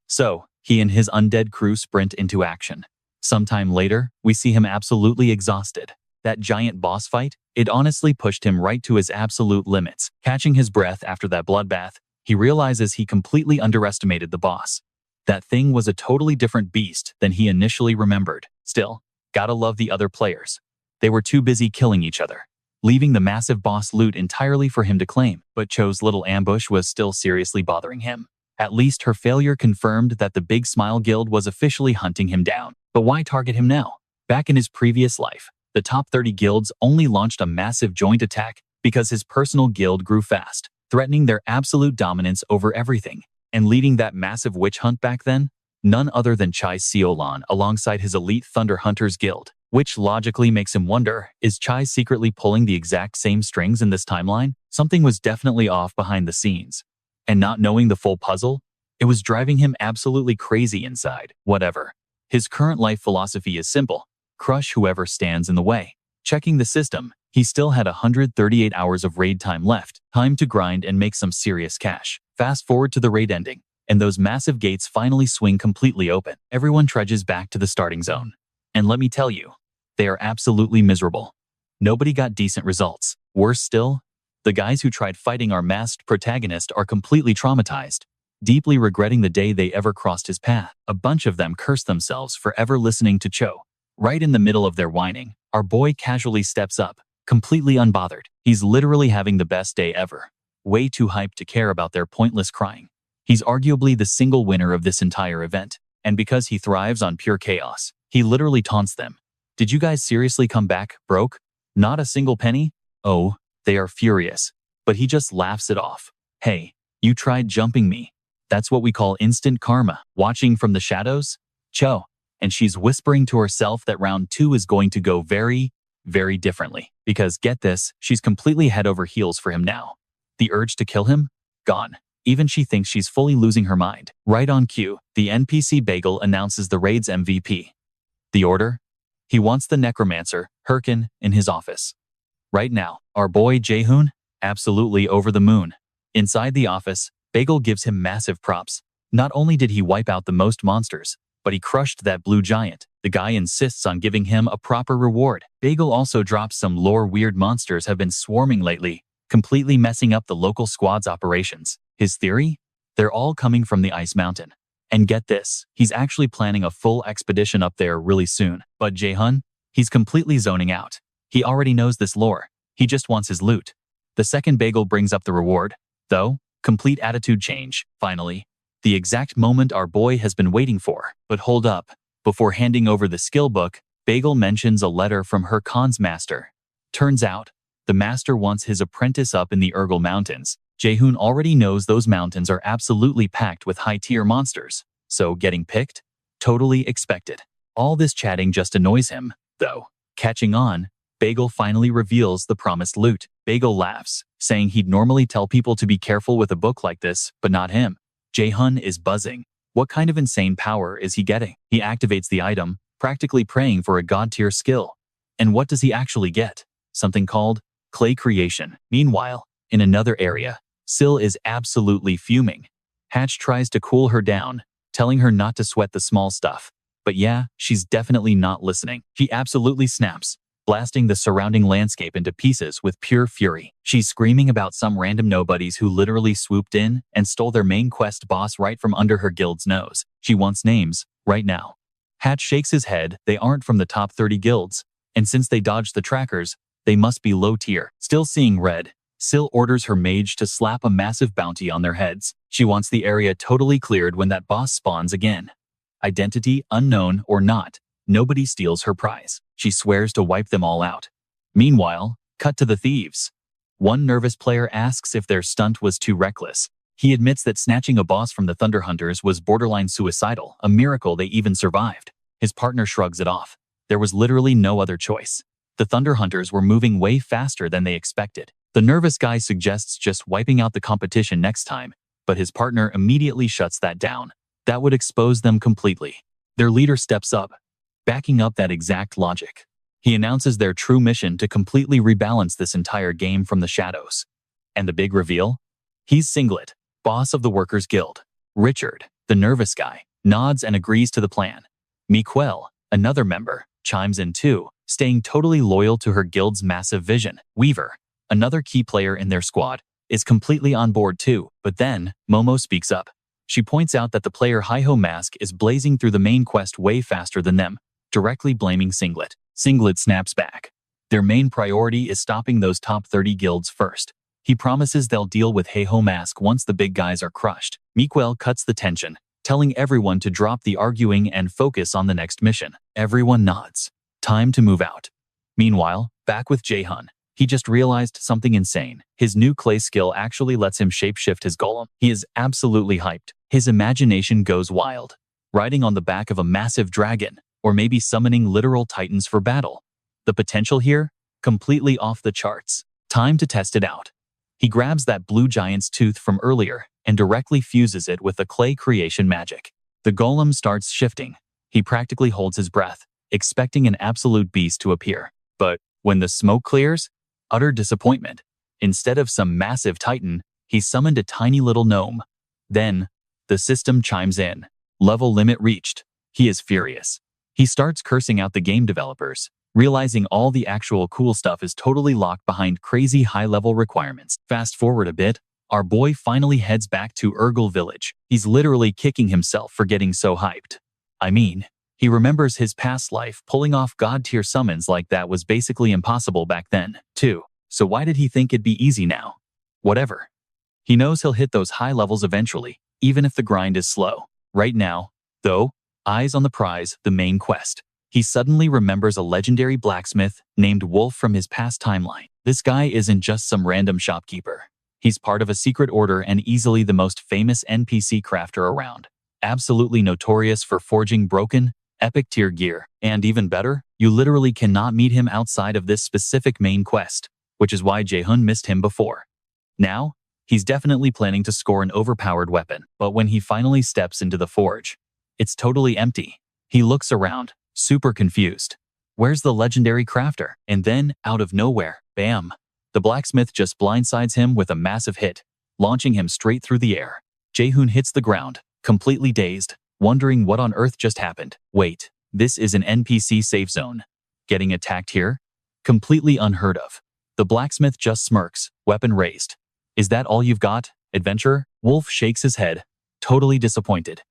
So, he and his undead crew sprint into action. Sometime later, we see him absolutely exhausted. That giant boss fight, it honestly pushed him right to his absolute limits. Catching his breath after that bloodbath, he realizes he completely underestimated the boss. That thing was a totally different beast than he initially remembered. Still, gotta love the other players. They were too busy killing each other. leaving the massive boss loot entirely for him to claim. But Cho's little ambush was still seriously bothering him. At least her failure confirmed that the Big Smile Guild was officially hunting him down. But why target him now? Back in his previous life, the top 30 guilds only launched a massive joint attack because his personal guild grew fast, threatening their absolute dominance over everything. And leading that massive witch hunt back then? None other than Chai Siolan alongside his elite Thunder Hunters Guild. Which logically makes him wonder, is Chai secretly pulling the exact same strings in this timeline? Something was definitely off behind the scenes. And not knowing the full puzzle, it was driving him absolutely crazy inside. Whatever. His current life philosophy is simple: crush whoever stands in the way. Checking the system, he still had 138 hours of raid time left, time to grind and make some serious cash. Fast forward to the raid ending, and those massive gates finally swing completely open. Everyone trudges back to the starting zone. And let me tell you, they are absolutely miserable. Nobody got decent results. Worse still, the guys who tried fighting our masked protagonist are completely traumatized, deeply regretting the day they ever crossed his path. A bunch of them curse themselves for ever listening to Cho. Right in the middle of their whining, our boy casually steps up, completely unbothered. He's literally having the best day ever. Way too hyped to care about their pointless crying. He's arguably the single winner of this entire event, and because he thrives on pure chaos, he literally taunts them. Did you guys seriously come back broke? Not a single penny? Oh, they are furious. But he just laughs it off. Hey, you tried jumping me. That's what we call instant karma. Watching from the shadows? Cho. And she's whispering to herself that round 2 is going to go very, very differently. Because get this, she's completely head over heels for him now. The urge to kill him? Gone. Even she thinks she's fully losing her mind. Right on cue, the NPC Bagel announces the raid's MVP. The order? He wants the Necromancer, Harkan, in his office. Right now, our boy Jayhun? Absolutely over the moon. Inside the office, Bagel gives him massive props. Not only did he wipe out the most monsters, but he crushed that blue giant. The guy insists on giving him a proper reward. Bagel also drops some lore weird monsters have been swarming lately, completely messing up the local squad's operations. His theory? They're all coming from the Ice Mountain. And get this, he's actually planning a full expedition up there really soon. But Jayhun? He's completely zoning out. He already knows this lore. He just wants his loot. The second Bagel brings up the reward, though, complete attitude change, finally. The exact moment our boy has been waiting for. But hold up. Before handing over the skill book, Bagel mentions a letter from Harkan's master. Turns out, the master wants his apprentice up in the Urgal Mountains. Jayhun already knows those mountains are absolutely packed with high-tier monsters, so getting picked? Totally expected. All this chatting just annoys him, though. Catching on, Bagel finally reveals the promised loot. Bagel laughs, saying he'd normally tell people to be careful with a book like this, but not him. Jayhun is buzzing. What kind of insane power is he getting? He activates the item, practically praying for a god-tier skill. And what does he actually get? Something called clay creation. Meanwhile, in another area, Sil is absolutely fuming. Hatch tries to cool her down, telling her not to sweat the small stuff. But yeah, she's definitely not listening. She absolutely snaps, blasting the surrounding landscape into pieces with pure fury. She's screaming about some random nobodies who literally swooped in and stole their main quest boss right from under her guild's nose. She wants names, right now. Hatch shakes his head. They aren't from the top 30 guilds, and since they dodged the trackers, they must be low tier. Still seeing red, Sil orders her mage to slap a massive bounty on their heads. She wants the area totally cleared when that boss spawns again. Identity unknown or not, nobody steals her prize. She swears to wipe them all out. Meanwhile, cut to the thieves. One nervous player asks if their stunt was too reckless. He admits that snatching a boss from the Thunder Hunters was borderline suicidal, a miracle they even survived. His partner shrugs it off. There was literally no other choice. The Thunder Hunters were moving way faster than they expected. The nervous guy suggests just wiping out the competition next time, but his partner immediately shuts that down. That would expose them completely. Their leader steps up, backing up that exact logic. He announces their true mission to completely rebalance this entire game from the shadows. And the big reveal? He's Singlet, boss of the Workers' Guild. Richard, the nervous guy, nods and agrees to the plan. Miquel, another member, chimes in too, staying totally loyal to her guild's massive vision. Weaver, another key player in their squad, is completely on board too. But then, Momo speaks up. She points out that the player Hi-Ho Mask is blazing through the main quest way faster than them, directly blaming Singlet. Singlet snaps back. Their main priority is stopping those top 30 guilds first. He promises they'll deal with Heiho Mask once the big guys are crushed. Meanwhile cuts the tension, telling everyone to drop the arguing and focus on the next mission. Everyone nods. Time to move out. Meanwhile, back with Jayhun, he just realized something insane. His new clay skill actually lets him shapeshift his golem. He is absolutely hyped. His imagination goes wild, riding on the back of a massive dragon, or maybe summoning literal titans for battle. The potential here? Completely off the charts. Time to test it out. He grabs that blue giant's tooth from earlier and directly fuses it with the clay creation magic. The golem starts shifting. He practically holds his breath, expecting an absolute beast to appear. But when the smoke clears, utter disappointment. Instead of some massive titan, he summoned a tiny little gnome. Then, the system chimes in. Level limit reached. He is furious. He starts cursing out the game developers, realizing all the actual cool stuff is totally locked behind crazy high-level requirements. Fast forward a bit, our boy finally heads back to Urgel village. He's literally kicking himself for getting so hyped. I mean, he remembers his past life. Pulling off god-tier summons like that was basically impossible back then, too. So why did he think it'd be easy now? Whatever. He knows he'll hit those high levels eventually, even if the grind is slow. Right now, though, eyes on the prize, the main quest. He suddenly remembers a legendary blacksmith named Wolf from his past timeline. This guy isn't just some random shopkeeper. He's part of a secret order and easily the most famous NPC crafter around. Absolutely notorious for forging broken, epic tier gear. And even better, you literally cannot meet him outside of this specific main quest, which is why Jayhun missed him before. Now, he's definitely planning to score an overpowered weapon. But when he finally steps into the forge, it's totally empty. He looks around, super confused. Where's the legendary crafter? And then, out of nowhere, bam! The blacksmith just blindsides him with a massive hit, launching him straight through the air. Jayhun hits the ground, completely dazed, wondering what on earth just happened. Wait, this is an NPC safe zone. Getting attacked here? Completely unheard of. The blacksmith just smirks, weapon raised. Is that all you've got, adventurer? Wolf shakes his head, totally disappointed.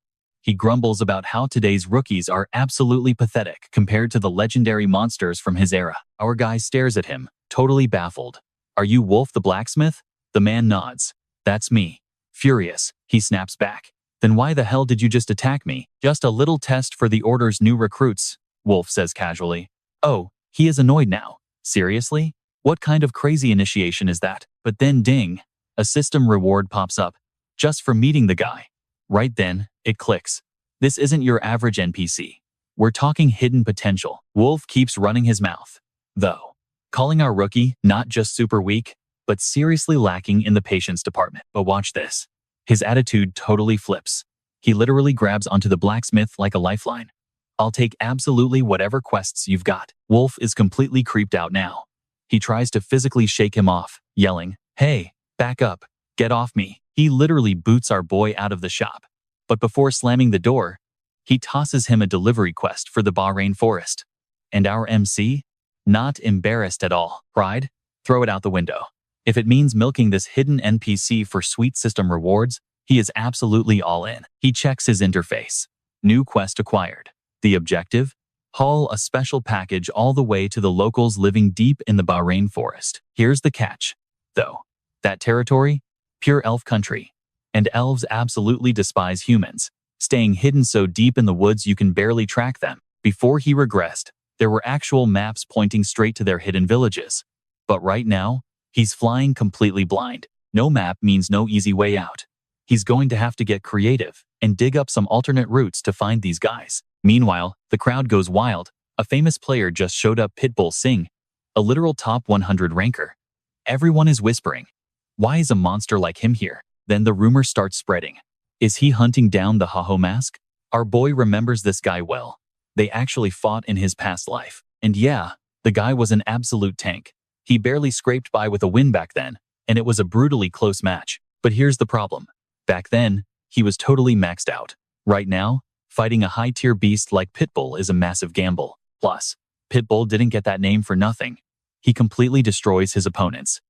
He grumbles about how today's rookies are absolutely pathetic compared to the legendary monsters from his era. Our guy stares at him, totally baffled. Are you Wolf the blacksmith? The man nods. That's me. Furious, he snaps back. Then why the hell did you just attack me? Just a little test for the order's new recruits, Wolf says casually. Oh, he is annoyed now. Seriously? What kind of crazy initiation is that? But then ding, a system reward pops up, just for meeting the guy. Right then, it clicks. This isn't your average NPC. We're talking hidden potential. Wolf keeps running his mouth, though, calling our rookie not just super weak, but seriously lacking in the patience department. But watch this. His attitude totally flips. He literally grabs onto the blacksmith like a lifeline. I'll take absolutely whatever quests you've got. Wolf is completely creeped out now. He tries to physically shake him off, yelling, "Hey, back up, get off me." He literally boots our boy out of the shop. But before slamming the door, he tosses him a delivery quest for the Bahrain forest. And our MC? Not embarrassed at all. Pride? Throw it out the window. If it means milking this hidden NPC for sweet system rewards, he is absolutely all in. He checks his interface. New quest acquired. The objective? Haul a special package all the way to the locals living deep in the Bahrain forest. Here's the catch, though. That territory? Pure elf country. And elves absolutely despise humans, staying hidden so deep in the woods you can barely track them. Before he regressed, there were actual maps pointing straight to their hidden villages. But right now, he's flying completely blind. No map means no easy way out. He's going to have to get creative and dig up some alternate routes to find these guys. Meanwhile, the crowd goes wild. A famous player just showed up, Pitbull Singh, a literal top 100 ranker. Everyone is whispering, why is a monster like him here? Then the rumor starts spreading. Is he hunting down the Heiho Mask? Our boy remembers this guy well. They actually fought in his past life. And yeah, the guy was an absolute tank. He barely scraped by with a win back then, and it was a brutally close match. But here's the problem. Back then, he was totally maxed out. Right now, fighting a high-tier beast like Pitbull is a massive gamble. Plus, Pitbull didn't get that name for nothing. He completely destroys his opponents.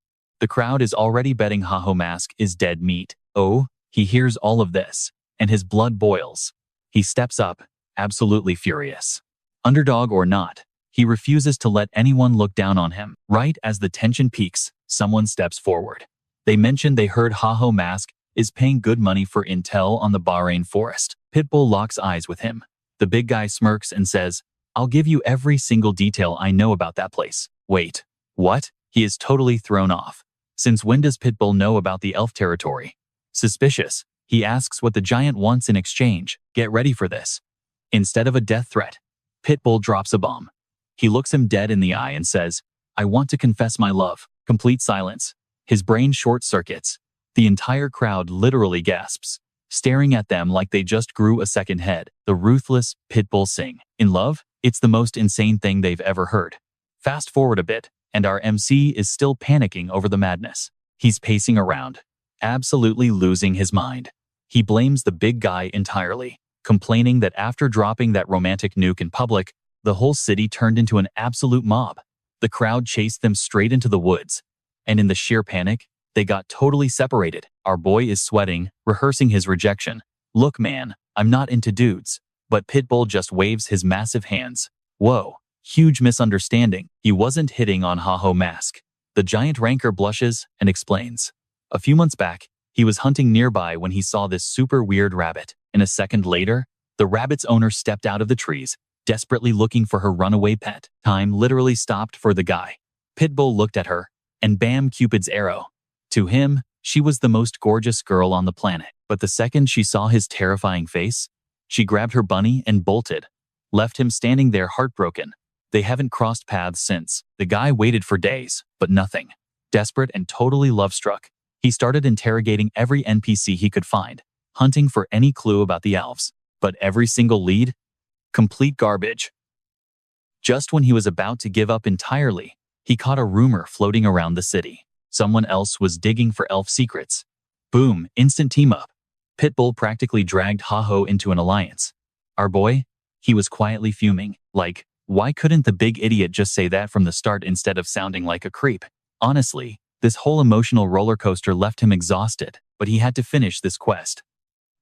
The crowd is already betting Heiho Mask is dead meat. Oh, he hears all of this, and his blood boils. He steps up, absolutely furious. Underdog or not, He refuses to let anyone look down on him. Right as the tension peaks, someone steps forward. They mention they heard Haho Mask is paying good money for intel on the Bahrain forest. Pitbull locks eyes with him. The big guy smirks and says, "I'll give you every single detail I know about that place." Wait, what? He is totally thrown off. Since when does Pitbull know about the elf territory? Suspicious, he asks what the giant wants in exchange. Get ready for this. Instead of a death threat, Pitbull drops a bomb. He looks him dead in the eye and says, "I want to confess my love." Complete silence. His brain short circuits. The entire crowd literally gasps, staring at them like they just grew a second head. The ruthless Pitbull sing. In love? It's the most insane thing they've ever heard. Fast forward a bit, and our MC is still panicking over the madness. He's pacing around, absolutely losing his mind. He blames the big guy entirely, complaining that after dropping that romantic nuke in public, the whole city turned into an absolute mob. The crowd chased them straight into the woods, and in the sheer panic, they got totally separated. Our boy is sweating, rehearsing his rejection. "Look, man, I'm not into dudes." But Pitbull just waves his massive hands. Whoa, huge misunderstanding. He wasn't hitting on Haho Mask. The giant ranker blushes and explains. A few months back, he was hunting nearby when he saw this super weird rabbit. And a second later, the rabbit's owner stepped out of the trees, desperately looking for her runaway pet. Time literally stopped for the guy. Pitbull looked at her, and bam, Cupid's arrow. To him, she was the most gorgeous girl on the planet. But the second she saw his terrifying face, she grabbed her bunny and bolted, left him standing there heartbroken. They haven't crossed paths since. The guy waited for days, but nothing. Desperate and totally love-struck, he started interrogating every NPC he could find, hunting for any clue about the elves. But every single lead? Complete garbage. Just when he was about to give up entirely, he caught a rumor floating around the city. Someone else was digging for elf secrets. Boom, instant team-up. Pitbull practically dragged Haho into an alliance. Our boy? He was quietly fuming. Like, why couldn't the big idiot just say that from the start instead of sounding like a creep? Honestly, this whole emotional roller coaster left him exhausted, but he had to finish this quest.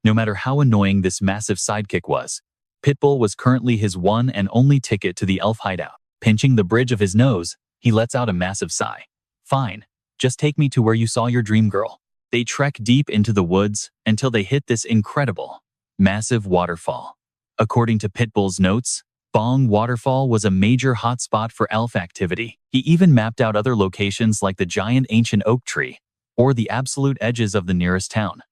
No matter how annoying this massive sidekick was, Pitbull was currently his one and only ticket to the elf hideout. Pinching the bridge of his nose, he lets out a massive sigh. Fine, just take me to where you saw your dream girl. They trek deep into the woods until they hit this incredible, massive waterfall. According to Pitbull's notes, Bong Waterfall was a major hotspot for elf activity. He even mapped out other locations like the giant ancient oak tree or the absolute edges of the nearest town.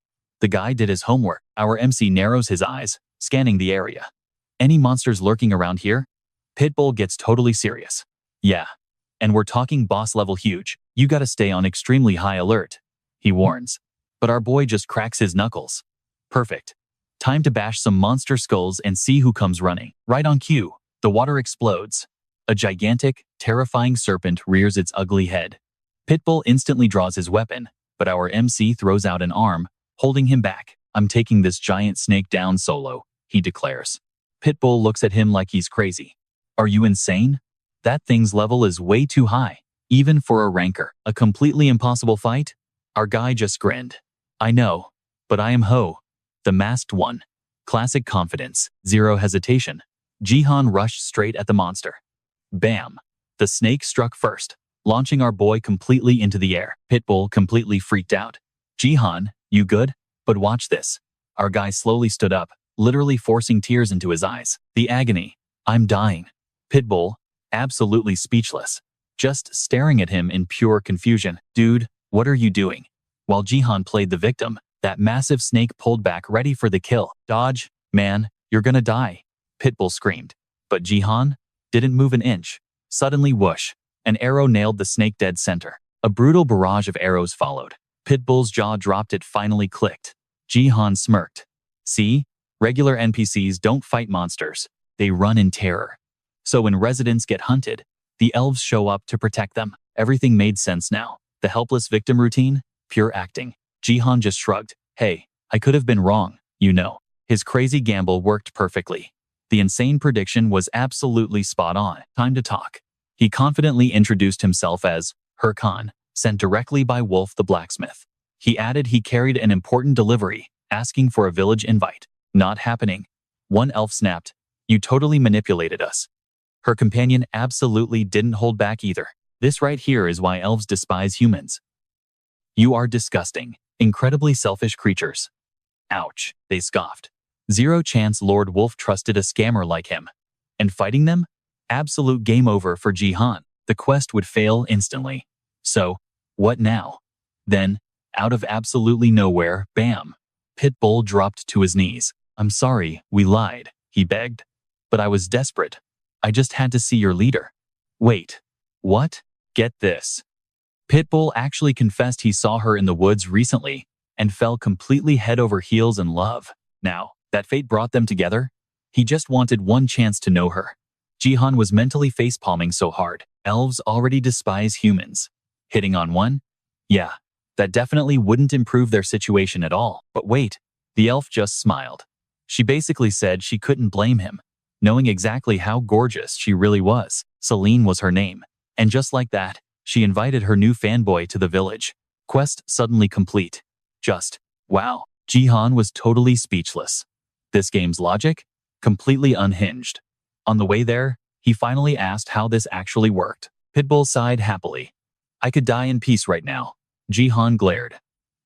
The guy did his homework. Our MC narrows his eyes, scanning the area. Any monsters lurking around here? Pitbull gets totally serious. Yeah. And we're talking boss level huge. You gotta stay on extremely high alert, he warns. But our boy just cracks his knuckles. Perfect. Time to bash some monster skulls and see who comes running. Right on cue, the water explodes. A gigantic, terrifying serpent rears its ugly head. Pitbull instantly draws his weapon, but our MC throws out an arm, holding him back. "I'm taking this giant snake down solo," he declares. Pitbull looks at him like he's crazy. "Are you insane? That thing's level is way too high, even for a ranker. A completely impossible fight?" Our guy just grinned. "I know, but I am Ho, the masked one." Classic confidence, zero hesitation. Jayhun rushed straight at the monster. Bam! The snake struck first, launching our boy completely into the air. Pitbull completely freaked out. "Jayhun, you good? But watch this." Our guy slowly stood up, literally forcing tears into his eyes. The agony. "I'm dying." Pitbull, absolutely speechless, just staring at him in pure confusion. "Dude, what are you doing?" While Jayhun played the victim, that massive snake pulled back ready for the kill. "Dodge, man, you're gonna die," Pitbull screamed. But Jayhun didn't move an inch. Suddenly whoosh, an arrow nailed the snake dead center. A brutal barrage of arrows followed. Pitbull's jaw dropped. It finally clicked. Jayhun smirked. "See? Regular NPCs don't fight monsters. They run in terror. So when residents get hunted, the elves show up to protect them." Everything made sense now. The helpless victim routine? Pure acting. Jayhun just shrugged. "Hey, I could have been wrong, you know." His crazy gamble worked perfectly. The insane prediction was absolutely spot on. Time to talk. He confidently introduced himself as Harkan, sent directly by Wolf the blacksmith. He added he carried an important delivery, asking for a village invite. Not happening. One elf snapped. "You totally manipulated us." Her companion absolutely didn't hold back either. This right here is why elves despise humans. You are disgusting, incredibly selfish creatures. Ouch, they scoffed. Zero chance Lord Wolf trusted a scammer like him. And fighting them? Absolute game over for Jayhun. The quest would fail instantly. So, what now? Then, out of absolutely nowhere, bam! Pitbull dropped to his knees. I'm sorry, we lied, he begged. But I was desperate. I just had to see your leader. Wait. What? Get this. Pitbull actually confessed he saw her in the woods recently and fell completely head over heels in love. Now, that fate brought them together, he just wanted one chance to know her. Jayhun was mentally facepalming so hard. Elves already despise humans. Hitting on one? Yeah, that definitely wouldn't improve their situation at all. But wait, the elf just smiled. She basically said she couldn't blame him, knowing exactly how gorgeous she really was. Celine was her name. And just like that, she invited her new fanboy to the village. Quest suddenly complete. Just, wow. Jayhun was totally speechless. This game's logic? Completely unhinged. On the way there, he finally asked how this actually worked. Pitbull sighed happily. I could die in peace right now. Jayhun glared.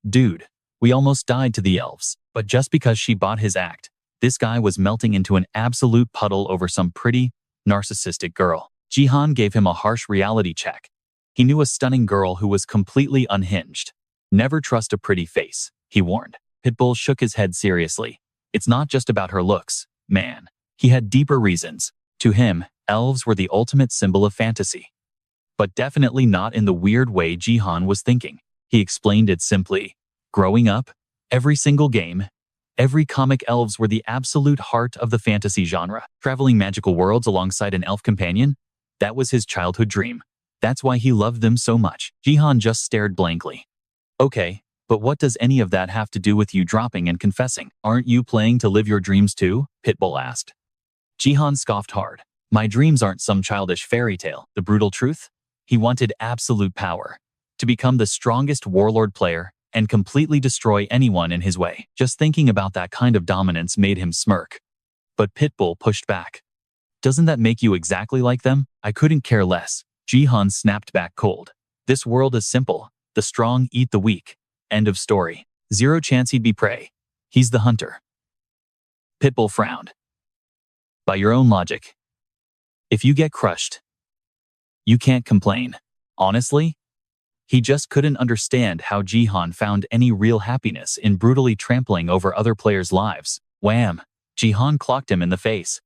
Dude, we almost died to the elves. But just because she bought his act, this guy was melting into an absolute puddle over some pretty, narcissistic girl. Jayhun gave him a harsh reality check. He knew a stunning girl who was completely unhinged. Never trust a pretty face, he warned. Pitbull shook his head seriously. It's not just about her looks, man. He had deeper reasons. To him, elves were the ultimate symbol of fantasy. But definitely not in the weird way Jayhun was thinking. He explained it simply. Growing up, every single game, every comic, elves were the absolute heart of the fantasy genre. Traveling magical worlds alongside an elf companion? That was his childhood dream. That's why he loved them so much. Jayhun just stared blankly. Okay, but what does any of that have to do with you dropping and confessing? Aren't you playing to live your dreams too? Pitbull asked. Jayhun scoffed hard. My dreams aren't some childish fairy tale. The brutal truth? He wanted absolute power. To become the strongest warlord player and completely destroy anyone in his way. Just thinking about that kind of dominance made him smirk. But Pitbull pushed back. Doesn't that make you exactly like them? I couldn't care less. Jayhun snapped back cold. This world is simple. The strong eat the weak. End of story. Zero chance he'd be prey. He's the hunter. Pitbull frowned. By your own logic, if you get crushed, you can't complain. Honestly, he just couldn't understand how Jayhun found any real happiness in brutally trampling over other players' lives. Wham! Jayhun clocked him in the face.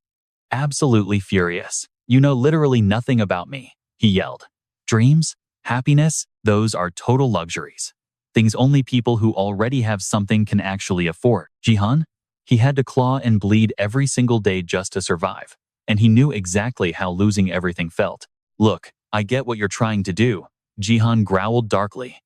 Absolutely furious. You know literally nothing about me, he yelled. Dreams? Happiness? Those are total luxuries. Things only people who already have something can actually afford. Jayhun? He had to claw and bleed every single day just to survive. And he knew exactly how losing everything felt. Look, I get what you're trying to do, Jayhun growled darkly.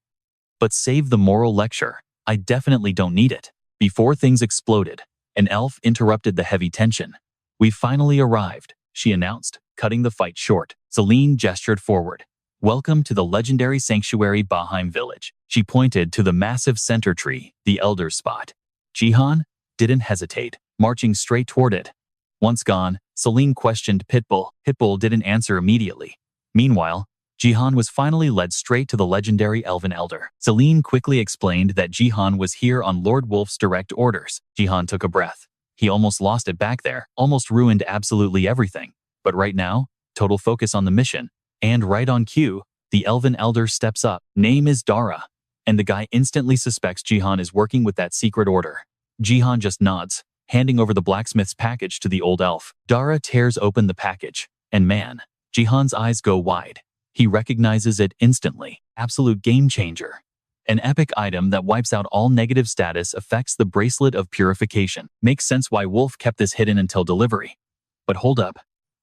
But save the moral lecture. I definitely don't need it. Before things exploded, an elf interrupted the heavy tension. We finally arrived, she announced, cutting the fight short. Celine gestured forward. Welcome to the legendary sanctuary Baheim village. She pointed to the massive center tree, the elder's spot. Jayhun didn't hesitate, marching straight toward it. Once gone, Celine questioned Pitbull. Pitbull didn't answer immediately. Meanwhile, Jayhun was finally led straight to the legendary elven elder. Celine quickly explained that Jayhun was here on Lord Wolf's direct orders. Jayhun took a breath. He almost lost it back there, almost ruined absolutely everything. But right now, total focus on the mission. And right on cue, the elven elder steps up. Name is Dara. And the guy instantly suspects Jayhun is working with that secret order. Jayhun just nods, handing over the blacksmith's package to the old elf. Dara tears open the package. And man, Jayhun's eyes go wide. He recognizes it instantly. Absolute game changer. An epic item that wipes out all negative status affects the Bracelet of Purification. Makes sense why Wolf kept this hidden until delivery. But hold up.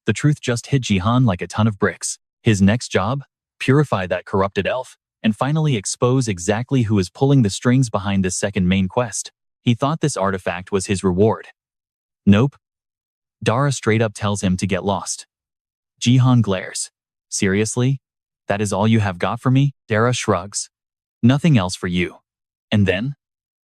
The truth just hit Jayhun like a ton of bricks. His next job? Purify that corrupted elf, and finally expose exactly who is pulling the strings behind this second main quest. He thought this artifact was his reward. Nope. Dara straight up tells him to get lost. Jayhun glares. Seriously? That is all you have got for me? Dara shrugs. Nothing else for you. And then?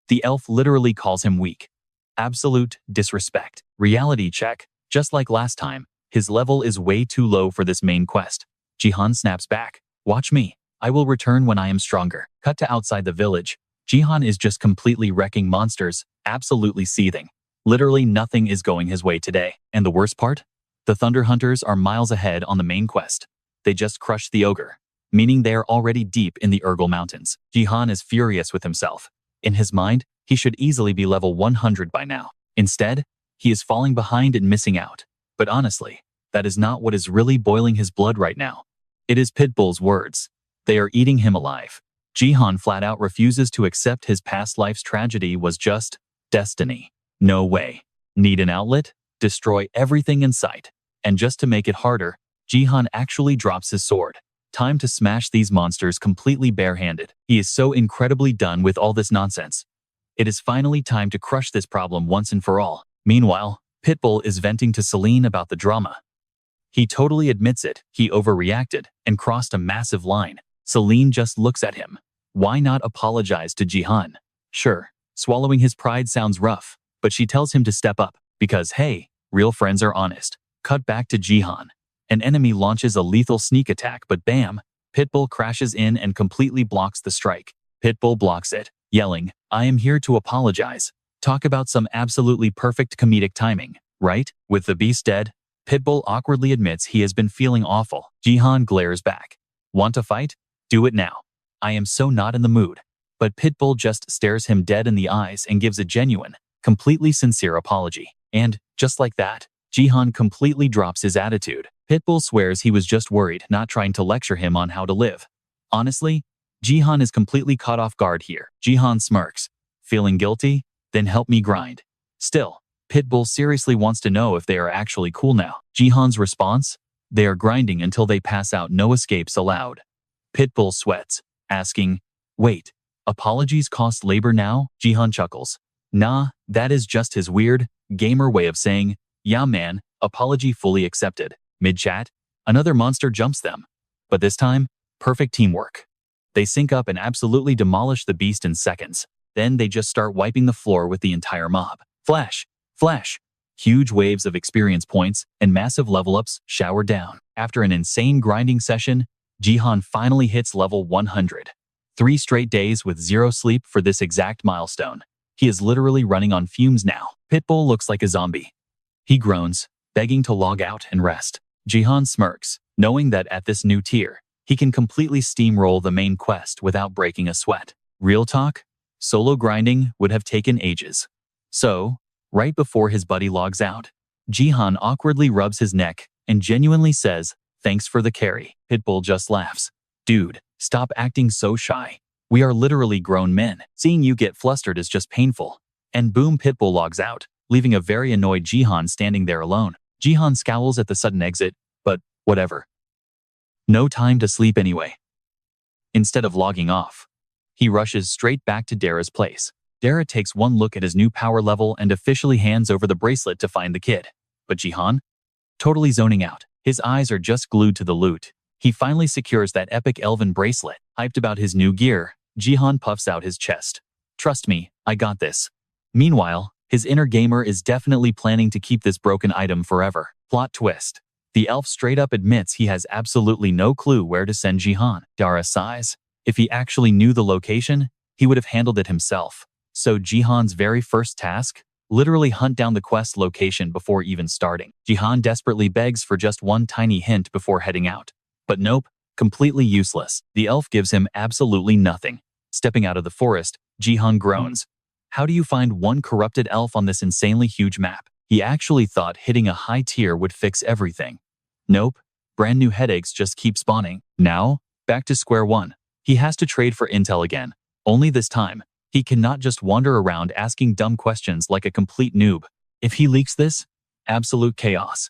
The elf literally calls him weak. Absolute disrespect. Reality check. Just like last time, His level is way too low for this main quest. Jayhun snaps back. Watch me. I will return when I am stronger. Cut to outside the village. Jayhun is just completely wrecking monsters, absolutely seething. Literally nothing is going his way today. And the worst part? The Thunder Hunters are miles ahead on the main quest. They just crushed the ogre, meaning they are already deep in the Urgel Mountains. Jayhun is furious with himself. In his mind, he should easily be level 100 by now. Instead, he is falling behind and missing out. But honestly, that is not what is really boiling his blood right now. It is Pitbull's words. They are eating him alive. Jayhun flat out refuses to accept his past life's tragedy was just destiny. No way. Need an outlet? Destroy everything in sight. And just to make it harder, Jayhun actually drops his sword. Time to smash these monsters completely barehanded. He is so incredibly done with all this nonsense. It is finally time to crush this problem once and for all. Meanwhile, Pitbull is venting to Celine about the drama. He totally admits it, he overreacted and crossed a massive line. Celine just looks at him. Why not apologize to Jayhun? Sure, swallowing his pride sounds rough, but she tells him to step up, because hey, real friends are honest. Cut back to Jayhun. An enemy launches a lethal sneak attack, but bam, Pitbull crashes in and completely blocks the strike. Pitbull blocks it, yelling, I am here to apologize. Talk about some absolutely perfect comedic timing, right? With the beast dead, Pitbull awkwardly admits he has been feeling awful. Jayhun glares back. Want to fight? Do it now. I am so not in the mood. But Pitbull just stares him dead in the eyes and gives a genuine, completely sincere apology. And, just like that, Jayhun completely drops his attitude. Pitbull swears he was just worried, not trying to lecture him on how to live. Honestly, Jayhun is completely caught off guard here. Jayhun smirks. Feeling guilty? Then help me grind. Still, Pitbull seriously wants to know if they are actually cool now. Jayhun's response? They are grinding until they pass out, no escapes allowed. Pitbull sweats, asking, wait, apologies cost labor now? Jayhun chuckles. Nah, that is just his weird, gamer way of saying, yeah man, apology fully accepted. Mid-chat, another monster jumps them. But this time, perfect teamwork. They sync up and absolutely demolish the beast in seconds. Then they just start wiping the floor with the entire mob. Flash! Flash! Huge waves of experience points and massive level-ups shower down. After an insane grinding session, Jayhun finally hits level 100. 3 straight days with 0 sleep for this exact milestone. He is literally running on fumes now. Pitbull looks like a zombie. He groans, begging to log out and rest. Jayhun smirks, knowing that at this new tier, he can completely steamroll the main quest without breaking a sweat. Real talk? Solo grinding would have taken ages. So, right before his buddy logs out, Jayhun awkwardly rubs his neck and genuinely says, thanks for the carry. Pitbull just laughs. Dude, stop acting so shy. We are literally grown men. Seeing you get flustered is just painful. And boom, Pitbull logs out, leaving a very annoyed Jayhun standing there alone. Jayhun scowls at the sudden exit, but whatever. No time to sleep anyway. Instead of logging off, he rushes straight back to Dara's place. Dara takes one look at his new power level and officially hands over the bracelet to find the kid. But Jayhun? Totally zoning out. His eyes are just glued to the loot. He finally secures that epic elven bracelet. Hyped about his new gear, Jayhun puffs out his chest. Trust me, I got this. Meanwhile, his inner gamer is definitely planning to keep this broken item forever. Plot twist. The elf straight up admits he has absolutely no clue where to send Jayhun. Dara sighs. If he actually knew the location, he would have handled it himself. So Jayhun's very first task? Literally hunt down the quest location before even starting. Jayhun desperately begs for just one tiny hint before heading out. But nope, completely useless. The elf gives him absolutely nothing. Stepping out of the forest, Jayhun groans. How do you find one corrupted elf on this insanely huge map? He actually thought hitting a high tier would fix everything. Nope, brand new headaches just keep spawning. Now, back to square one. He has to trade for intel again. Only this time, he cannot just wander around asking dumb questions like a complete noob. If he leaks this, absolute chaos.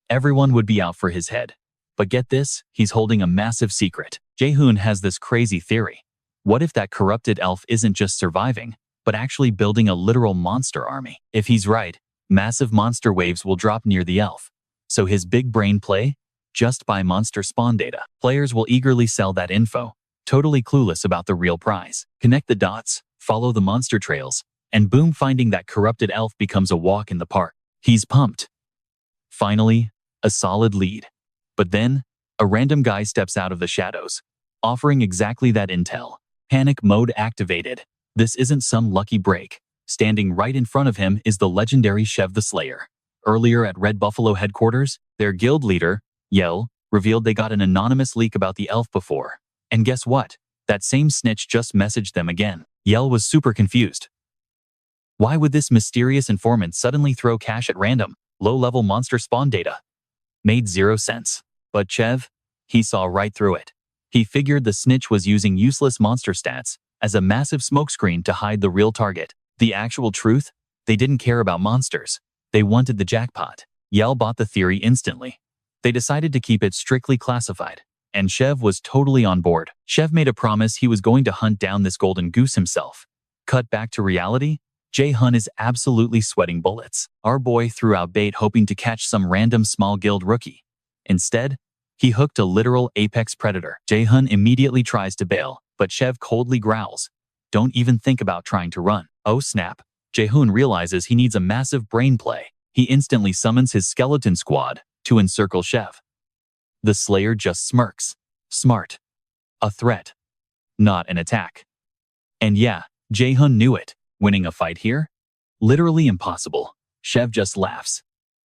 Everyone would be out for his head. But get this, he's holding a massive secret. Jayhun has this crazy theory. What if that corrupted elf isn't just surviving, but actually building a literal monster army? If he's right, massive monster waves will drop near the elf. So his big brain play? Just buy monster spawn data. Players will eagerly sell that info, totally clueless about the real prize. Connect the dots, follow the monster trails, and boom, finding that corrupted elf becomes a walk in the park. He's pumped. Finally, A solid lead. But then, a random guy steps out of the shadows, offering exactly that intel. Panic mode activated. This isn't some lucky break. Standing right in front of him is the legendary Shev the Slayer. Earlier at Red Buffalo headquarters, their guild leader, Yell, revealed they got an anonymous leak about the elf before. And guess what? That same snitch just messaged them again. Yell was super confused. Why would this mysterious informant suddenly throw cash at random, low-level monster spawn data? Made zero sense. But Chev, he saw right through it. He figured the snitch was using useless monster stats as a massive smokescreen to hide the real target. The actual truth? They didn't care about monsters. They wanted the jackpot. Yell bought the theory instantly. They decided to keep it strictly classified, and Shev was totally on board. Shev made a promise he was going to hunt down this golden goose himself. Cut back to reality, Jayhun is absolutely sweating bullets. Our boy threw out bait hoping to catch some random small guild rookie. Instead, he hooked a literal apex predator. Jayhun immediately tries to bail, but Shev coldly growls, "Don't even think about trying to run." Oh snap. Jayhun realizes he needs a massive brain play. He instantly summons his skeleton squad to encircle Shev. The Slayer just smirks. Smart. A threat. Not an attack. And yeah, Jayhun knew it. Winning a fight here? Literally impossible. Shev just laughs.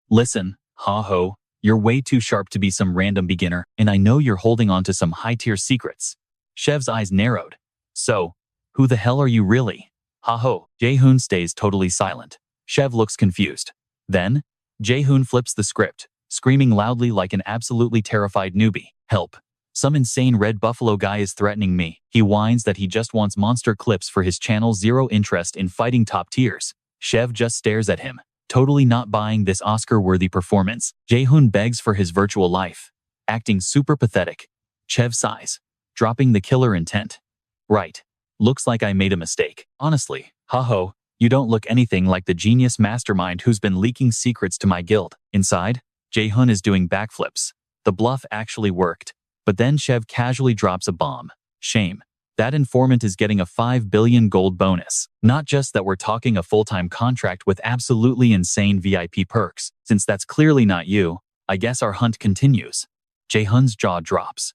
"Listen, ha-ho, you're way too sharp to be some random beginner, and I know you're holding on to some high-tier secrets." Shev's eyes narrowed. "So, who the hell are you really?" Ha-ho. Jayhun stays totally silent. Shev looks confused. Then, Jayhun flips the script, screaming loudly like an absolutely terrified newbie. "Help. Some insane Red Buffalo guy is threatening me." He whines that he just wants monster clips for his channel, zero interest in fighting top tiers. Shev just stares at him, totally not buying this Oscar-worthy performance. Jayhun begs for his virtual life, acting super pathetic. Chev sighs, dropping the killer intent. "Right. Looks like I made a mistake. Honestly, ha-ho, you don't look anything like the genius mastermind who's been leaking secrets to my guild." Inside, Jayhun is doing backflips. The bluff actually worked. But then Shev casually drops a bomb. Shame. That informant is getting a 5 billion gold bonus. Not just that we're talking a full-time contract with absolutely insane VIP perks. Since that's clearly not you, I guess our hunt continues. Jayhun's jaw drops.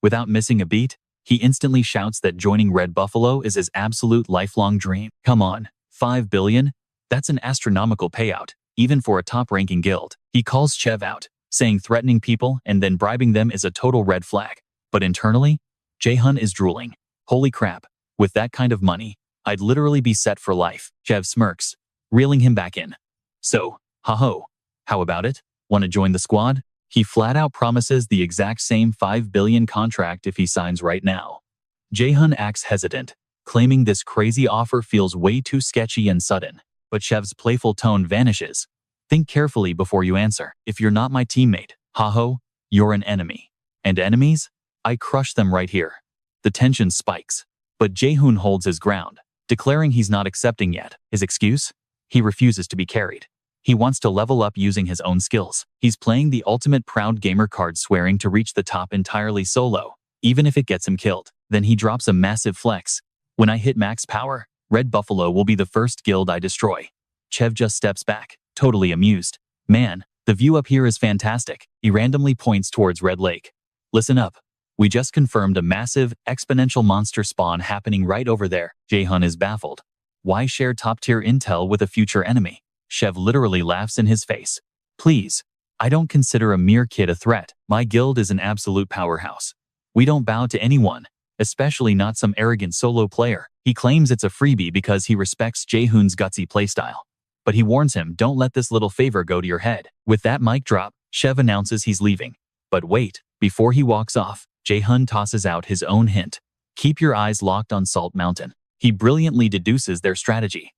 Without missing a beat, he instantly shouts that joining Red Buffalo is his absolute lifelong dream. Come on, 5 billion? That's an astronomical payout, even for a top-ranking guild. He calls Chev out, saying threatening people and then bribing them is a total red flag. But internally, Jayhun is drooling. Holy crap, with that kind of money, I'd literally be set for life. Chev smirks, reeling him back in. "So, ha-ho, how about it? Want to join the squad?" He flat out promises the exact same 5 billion contract if he signs right now. Jayhun acts hesitant, claiming this crazy offer feels way too sketchy and sudden. But Chev's playful tone vanishes. "Think carefully before you answer. If you're not my teammate, ha-ho, you're an enemy. And enemies? I crush them right here." The tension spikes. But Jayhun holds his ground, declaring he's not accepting yet. His excuse? He refuses to be carried. He wants to level up using his own skills. He's playing the ultimate proud gamer card, swearing to reach the top entirely solo, even if it gets him killed. Then he drops a massive flex. "When I hit max power, Red Buffalo will be the first guild I destroy." Chev just steps back, totally amused. "Man, the view up here is fantastic." He randomly points towards Red Lake. "Listen up. We just confirmed a massive, exponential monster spawn happening right over there." Jayhun is baffled. Why share top-tier intel with a future enemy? Shev literally laughs in his face. "Please, I don't consider a mere kid a threat. My guild is an absolute powerhouse. We don't bow to anyone, especially not some arrogant solo player." He claims it's a freebie because he respects Jayhun's gutsy playstyle. But he warns him, "Don't let this little favor go to your head." With that mic drop, Shev announces he's leaving. But wait, before he walks off, Jayhun tosses out his own hint. "Keep your eyes locked on Salt Mountain." He brilliantly deduces their strategy.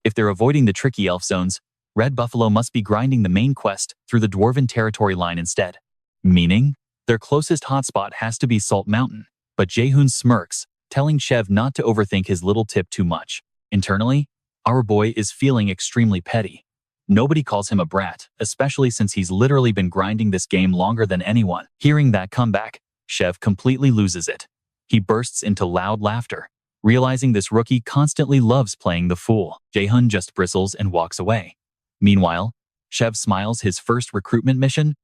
If they're avoiding the tricky elf zones, Red Buffalo must be grinding the main quest through the Dwarven territory line instead. Meaning, their closest hotspot has to be Salt Mountain. But Jayhun smirks, telling Shev not to overthink his little tip too much. Internally, our boy is feeling extremely petty. Nobody calls him a brat, especially since he's literally been grinding this game longer than anyone. Hearing that comeback, Shev completely loses it. He bursts into loud laughter, realizing this rookie constantly loves playing the fool. Jayhun just bristles and walks away. Meanwhile, Shev smiles his first recruitment mission,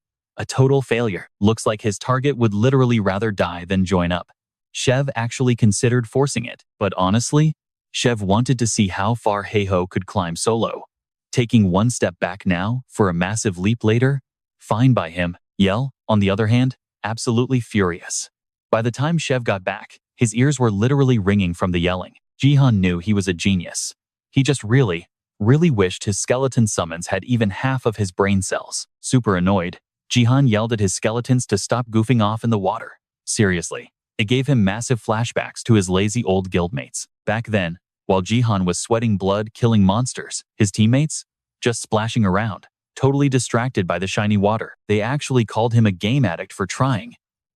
A total failure. Looks like his target would literally rather die than join up. Shev actually considered forcing it, but honestly, Shev wanted to see how far Heiho could climb solo. Taking one step back now for a massive leap later? Fine by him. Yell, on the other hand, absolutely furious. By the time Shev got back, his ears were literally ringing from the yelling. Jayhun knew he was a genius. He just really wished his skeleton summons had even half of his brain cells. Super annoyed, Jayhun yelled at his skeletons to stop goofing off in the water. Seriously, it gave him massive flashbacks to his lazy old guildmates. Back then, while Jayhun was sweating blood killing monsters, his teammates? Just splashing around, totally distracted by the shiny water. They actually called him a game addict for trying.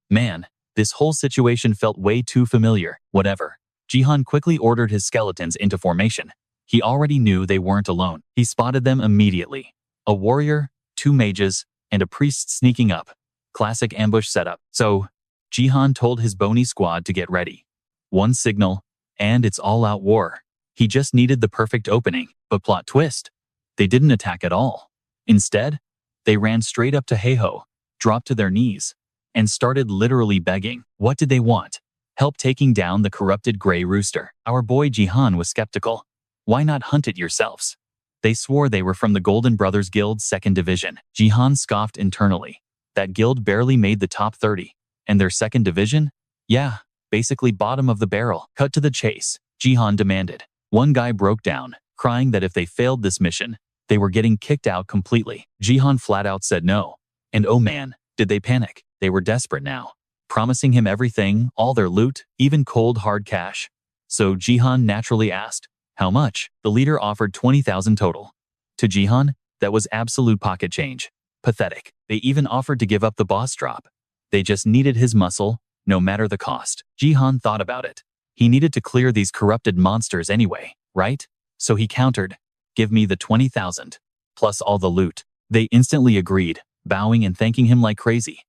Man, this whole situation felt way too familiar. Whatever. Jayhun quickly ordered his skeletons into formation. He already knew they weren't alone. He spotted them immediately. A warrior, 2 mages, and a priest sneaking up. Classic ambush setup. So, Jayhun told his bony squad to get ready. One signal, and it's all-out war. He just needed the perfect opening. But plot twist, they didn't attack at all. Instead, they ran straight up to Heiho, dropped to their knees, and started literally begging. What did they want? Help taking down the corrupted Grey Rooster. Our boy Jayhun was skeptical. Why not hunt it yourselves? They swore they were from the Golden Brothers Guild's 2nd Division. Jayhun scoffed internally. That guild barely made the top 30. And their 2nd Division? Yeah, basically bottom of the barrel. Cut to the chase, Jayhun demanded. One guy broke down, crying that if they failed this mission, they were getting kicked out completely. Jayhun flat out said no. And oh man, did they panic. They were desperate now, promising him everything, all their loot, even cold hard cash. So Jayhun naturally asked, how much? The leader offered 20,000 total. To Jayhun, that was absolute pocket change. Pathetic. They even offered to give up the boss drop. They just needed his muscle, no matter the cost. Jayhun thought about it. He needed to clear these corrupted monsters anyway, right? So he countered, give me the 20,000, plus all the loot. They instantly agreed, bowing and thanking him like crazy.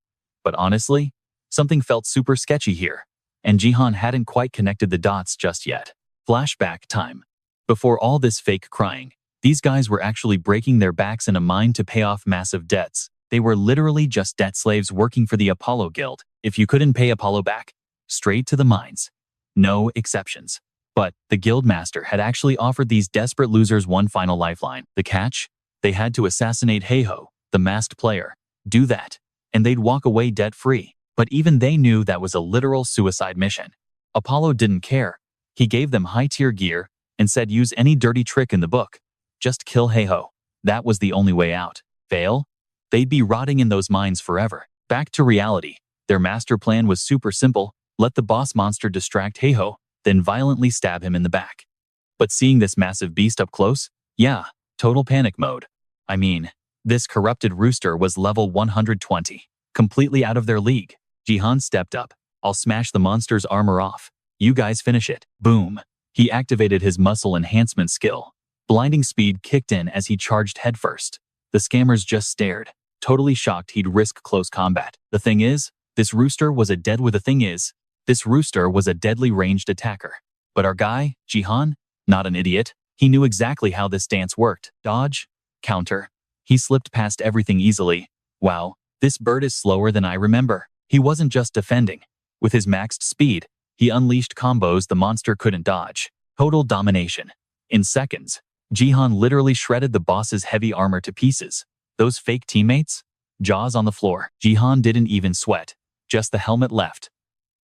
But honestly, something felt super sketchy here, and Jayhun hadn't quite connected the dots just yet. Flashback time. Before all this fake crying, these guys were actually breaking their backs in a mine to pay off massive debts. They were literally just debt slaves working for the Apollo Guild. If you couldn't pay Apollo back, straight to the mines. No exceptions. But the guildmaster had actually offered these desperate losers one final lifeline. The catch? They had to assassinate Heiho, the masked player. Do that, and they'd walk away debt-free. But even they knew that was a literal suicide mission. Apollo didn't care. He gave them high-tier gear and said use any dirty trick in the book. Just kill Heiho. That was the only way out. Fail? They'd be rotting in those mines forever. Back to reality. Their master plan was super simple. Let the boss monster distract Heiho, then violently stab him in the back. But seeing this massive beast up close? Yeah, total panic mode. I mean, this corrupted rooster was level 120. Completely out of their league. Jayhun stepped up. I'll smash the monster's armor off. You guys finish it. Boom. He activated his muscle enhancement skill. Blinding speed kicked in as he charged headfirst. The scammers just stared, totally shocked he'd risk close combat. The thing is, this rooster was a deadly ranged attacker. But our guy, Jayhun, not an idiot, he knew exactly how this dance worked. Dodge, counter. He slipped past everything easily. Wow, this bird is slower than I remember. He wasn't just defending. With his maxed speed, he unleashed combos the monster couldn't dodge. Total domination. In seconds, Jayhun literally shredded the boss's heavy armor to pieces. Those fake teammates? Jaws on the floor. Jayhun didn't even sweat. Just the helmet left.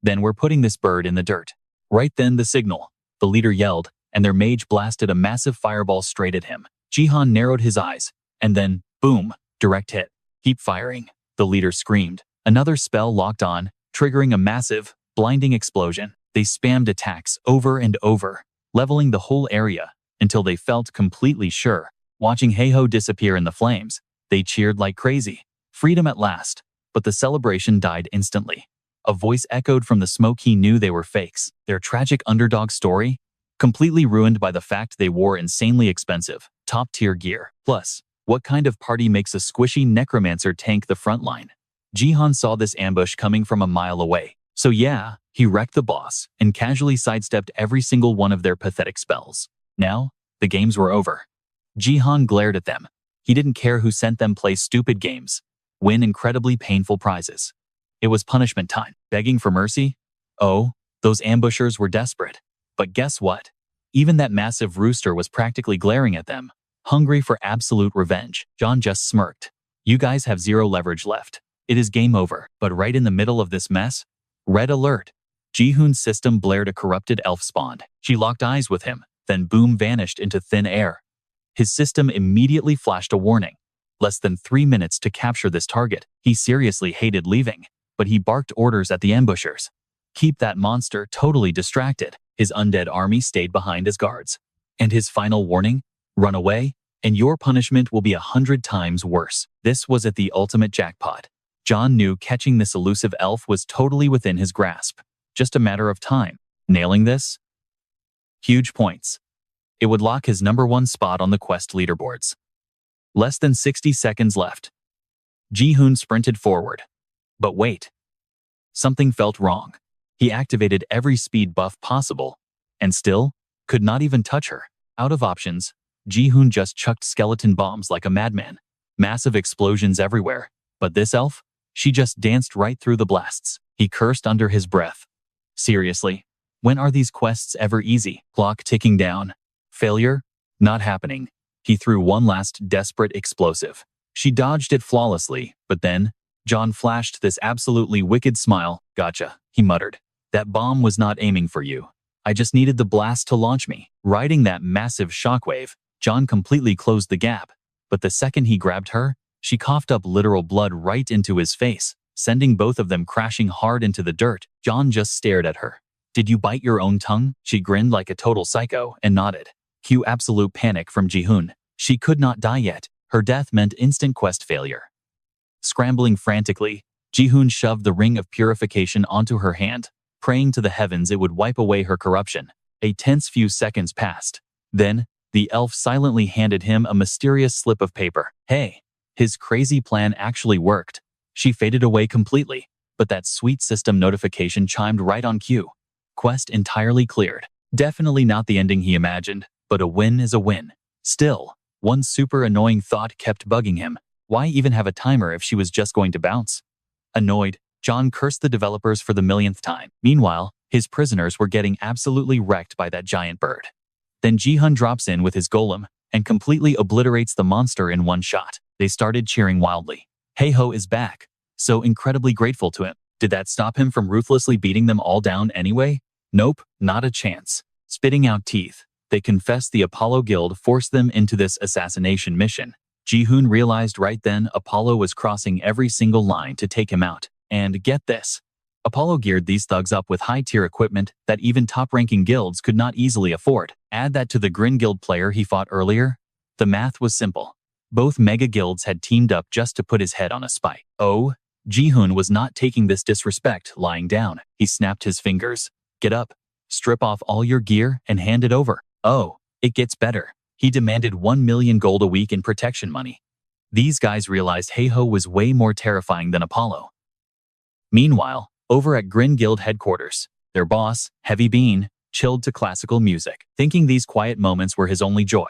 Then we're putting this bird in the dirt. Right then the signal. The leader yelled, and their mage blasted a massive fireball straight at him. Jayhun narrowed his eyes, and then, boom, direct hit. Keep firing, the leader screamed. Another spell locked on, triggering a massive, blinding explosion. They spammed attacks over and over, leveling the whole area, until they felt completely sure. Watching Heiho disappear in the flames, they cheered like crazy. Freedom at last. But the celebration died instantly. A voice echoed from the smoke. He knew they were fakes. Their tragic underdog story? Completely ruined by the fact they wore insanely expensive, top-tier gear. Plus, what kind of party makes a squishy necromancer tank the front line? Jayhun saw this ambush coming from a mile away. So yeah, he wrecked the boss and casually sidestepped every single one of their pathetic spells. Now, the games were over. Jayhun glared at them. He didn't care who sent them play stupid games. win incredibly painful prizes. It was punishment time. Begging for mercy? Oh, those ambushers were desperate. But guess what? Even that massive rooster was practically glaring at them, hungry for absolute revenge. John just smirked. You guys have zero leverage left. It is game over. But right in the middle of this mess, red alert. Jayhun's system blared a corrupted elf spawned. She locked eyes with him, then boom vanished into thin air. His system immediately flashed a warning. Less than 3 minutes to capture this target. He seriously hated leaving, but he barked orders at the ambushers. Keep that monster totally distracted. His undead army stayed behind as guards. And his final warning? Run away, and your punishment will be 100 times worse. This was at the ultimate jackpot. John knew catching this elusive elf was totally within his grasp. Just a matter of time. Nailing this? Huge points. It would lock his #1 spot on the quest leaderboards. Less than 60 seconds left. Jayhun sprinted forward. But wait. Something felt wrong. He activated every speed buff possible, and still could not even touch her. Out of options, Jayhun just chucked skeleton bombs like a madman. Massive explosions everywhere. But this elf? She just danced right through the blasts. He cursed under his breath. Seriously? When are these quests ever easy? Clock ticking down. Failure? Not happening. He threw one last desperate explosive. She dodged it flawlessly, but then, John flashed this absolutely wicked smile. Gotcha, he muttered. That bomb was not aiming for you. I just needed the blast to launch me. Riding that massive shockwave, John completely closed the gap. But the second he grabbed her, she coughed up literal blood right into his face, sending both of them crashing hard into the dirt. John just stared at her. Did you bite your own tongue? She grinned like a total psycho and nodded. Cue absolute panic from Jayhun. She could not die yet. Her death meant instant quest failure. Scrambling frantically, Jayhun shoved the ring of purification onto her hand, praying to the heavens it would wipe away her corruption. A tense few seconds passed. Then, the elf silently handed him a mysterious slip of paper. Hey, his crazy plan actually worked. She faded away completely, but that sweet system notification chimed right on cue. Quest entirely cleared. Definitely not the ending he imagined, but a win is a win. Still, one super annoying thought kept bugging him. Why even have a timer if she was just going to bounce? Annoyed, John cursed the developers for the millionth time. Meanwhile, his prisoners were getting absolutely wrecked by that giant bird. Then Jayhun drops in with his golem and completely obliterates the monster in one shot. They started cheering wildly. Hey-ho is back. So incredibly grateful to him. Did that stop him from ruthlessly beating them all down anyway? Nope, not a chance. Spitting out teeth, they confessed the Apollo Guild forced them into this assassination mission. Jayhun realized right then Apollo was crossing every single line to take him out. And get this. Apollo geared these thugs up with high-tier equipment that even top-ranking guilds could not easily afford. Add that to the Grin Guild player he fought earlier. The math was simple. Both mega guilds had teamed up just to put his head on a spike. Oh, Jayhun was not taking this disrespect lying down. He snapped his fingers. Get up, strip off all your gear, and hand it over. Oh, it gets better. He demanded 1 million gold a week in protection money. These guys realized Hey-Ho was way more terrifying than Apollo. Meanwhile, over at Grin Guild headquarters, their boss, Heavy Bean, chilled to classical music, thinking these quiet moments were his only joy.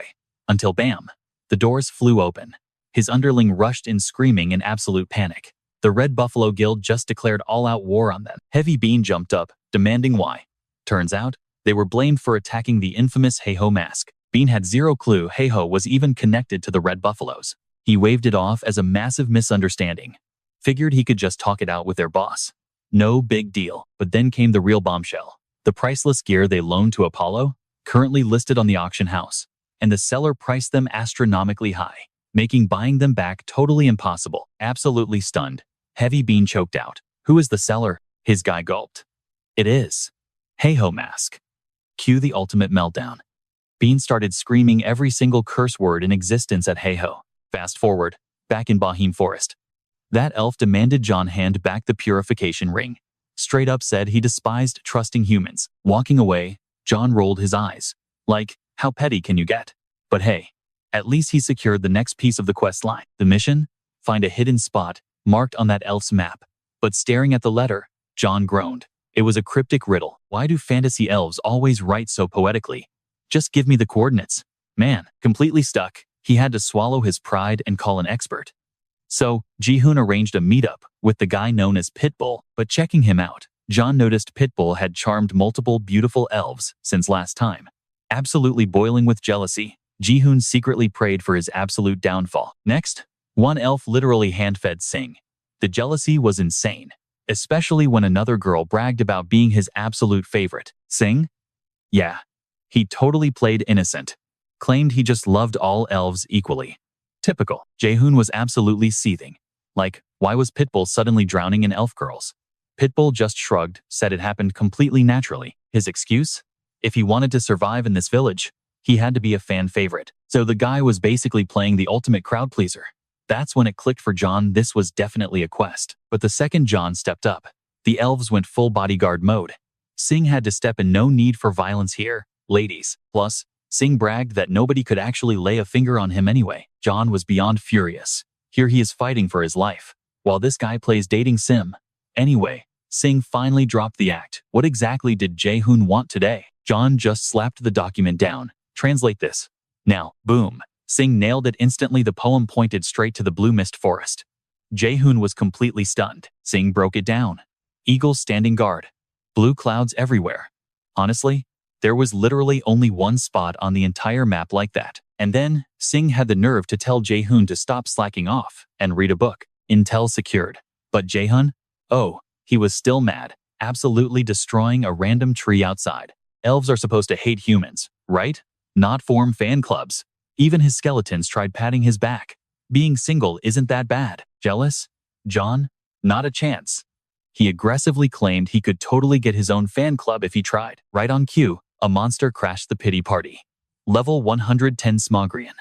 Until bam, the doors flew open. His underling rushed in screaming in absolute panic. The Red Buffalo Guild just declared all-out war on them. Heavy Bean jumped up, demanding why. Turns out, they were blamed for attacking the infamous Hey-Ho mask. Bean had zero clue Hey-Ho was even connected to the Red Buffaloes. He waved it off as a massive misunderstanding. Figured he could just talk it out with their boss. No big deal. But then came the real bombshell. The priceless gear they loaned to Apollo, currently listed on the auction house, and the seller priced them astronomically high, making buying them back totally impossible. Absolutely stunned, Heavy Bean choked out. Who is the seller? His guy gulped. It is Hey-Ho mask. Cue the ultimate meltdown. Bean started screaming every single curse word in existence at Hey-Ho. Fast forward, back in Bahim Forest. That elf demanded John hand back the purification ring. Straight up said he despised trusting humans. Walking away, John rolled his eyes. Like, how petty can you get? But hey, at least he secured the next piece of the quest line. The mission? Find a hidden spot marked on that elf's map. But staring at the letter, John groaned. It was a cryptic riddle. Why do fantasy elves always write so poetically? Just give me the coordinates. Man, completely stuck, he had to swallow his pride and call an expert. So, Jayhun arranged a meetup with the guy known as Pitbull, but checking him out, John noticed Pitbull had charmed multiple beautiful elves since last time. Absolutely boiling with jealousy, Jayhun secretly prayed for his absolute downfall. Next, one elf literally hand-fed Sing. The jealousy was insane, especially when another girl bragged about being his absolute favorite. Sing? Yeah, he totally played innocent. Claimed he just loved all elves equally. Typical. Jayhun was absolutely seething. Like, why was Pitbull suddenly drowning in elf girls? Pitbull just shrugged, said it happened completely naturally. His excuse? If he wanted to survive in this village, he had to be a fan favorite. So the guy was basically playing the ultimate crowd pleaser. That's when it clicked for John. This was definitely a quest. But the second John stepped up, the elves went full bodyguard mode. Sing had to step in. No need for violence here, ladies. Plus, Sing bragged that nobody could actually lay a finger on him anyway. John was beyond furious. Here he is fighting for his life, while this guy plays dating sim. Anyway, Sing finally dropped the act. What exactly did Jayhun want today? John just slapped the document down. Translate this. Now, boom. Sing nailed it instantly. The poem pointed straight to the blue mist forest. Jayhun was completely stunned. Sing broke it down. Eagles standing guard. Blue clouds everywhere. Honestly, there was literally only one spot on the entire map like that. And then, Sing had the nerve to tell Jayhun to stop slacking off and read a book. Intel secured. But Jayhun? Oh, he was still mad, absolutely destroying a random tree outside. Elves are supposed to hate humans, right? Not form fan clubs. Even his skeletons tried patting his back. Being single isn't that bad. Jealous? John? Not a chance. He aggressively claimed he could totally get his own fan club if he tried. Right on cue, a monster crashed the pity party. Level 110 Smogrian.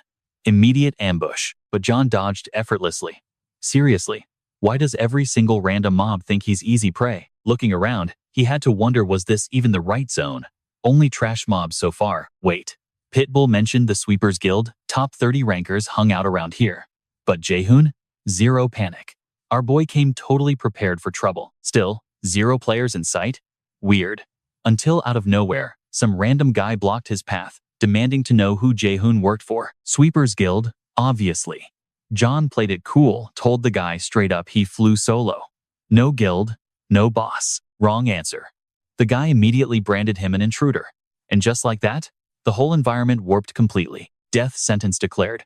Immediate ambush, but John dodged effortlessly. Seriously, why does every single random mob think he's easy prey? Looking around, he had to wonder, was this even the right zone? Only trash mobs so far. Wait. Pitbull mentioned the Sweepers Guild, top 30 rankers hung out around here. But Jayhun? Zero panic. Our boy came totally prepared for trouble. Still, 0 players in sight? Weird. Until out of nowhere, some random guy blocked his path, demanding to know who Jayhun worked for. Sweepers Guild, obviously. John played it cool, told the guy straight up he flew solo. No guild, no boss. Wrong answer. The guy immediately branded him an intruder. And just like that, the whole environment warped completely. Death sentence declared.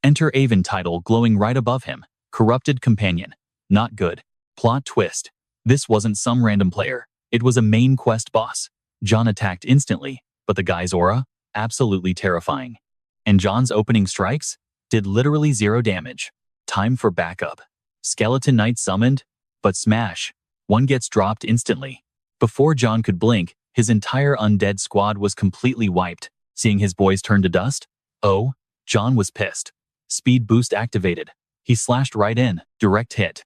Enter Avon title glowing right above him. Corrupted companion. Not good. Plot twist. This wasn't some random player. It was a main quest boss. John attacked instantly, but the guy's aura? Absolutely terrifying. And John's opening strikes? Did literally 0 damage. Time for backup. Skeleton Knight summoned, but smash. One gets dropped instantly. Before John could blink, his entire undead squad was completely wiped. Seeing his boys turn to dust? Oh, John was pissed. Speed boost activated. He slashed right in, direct hit.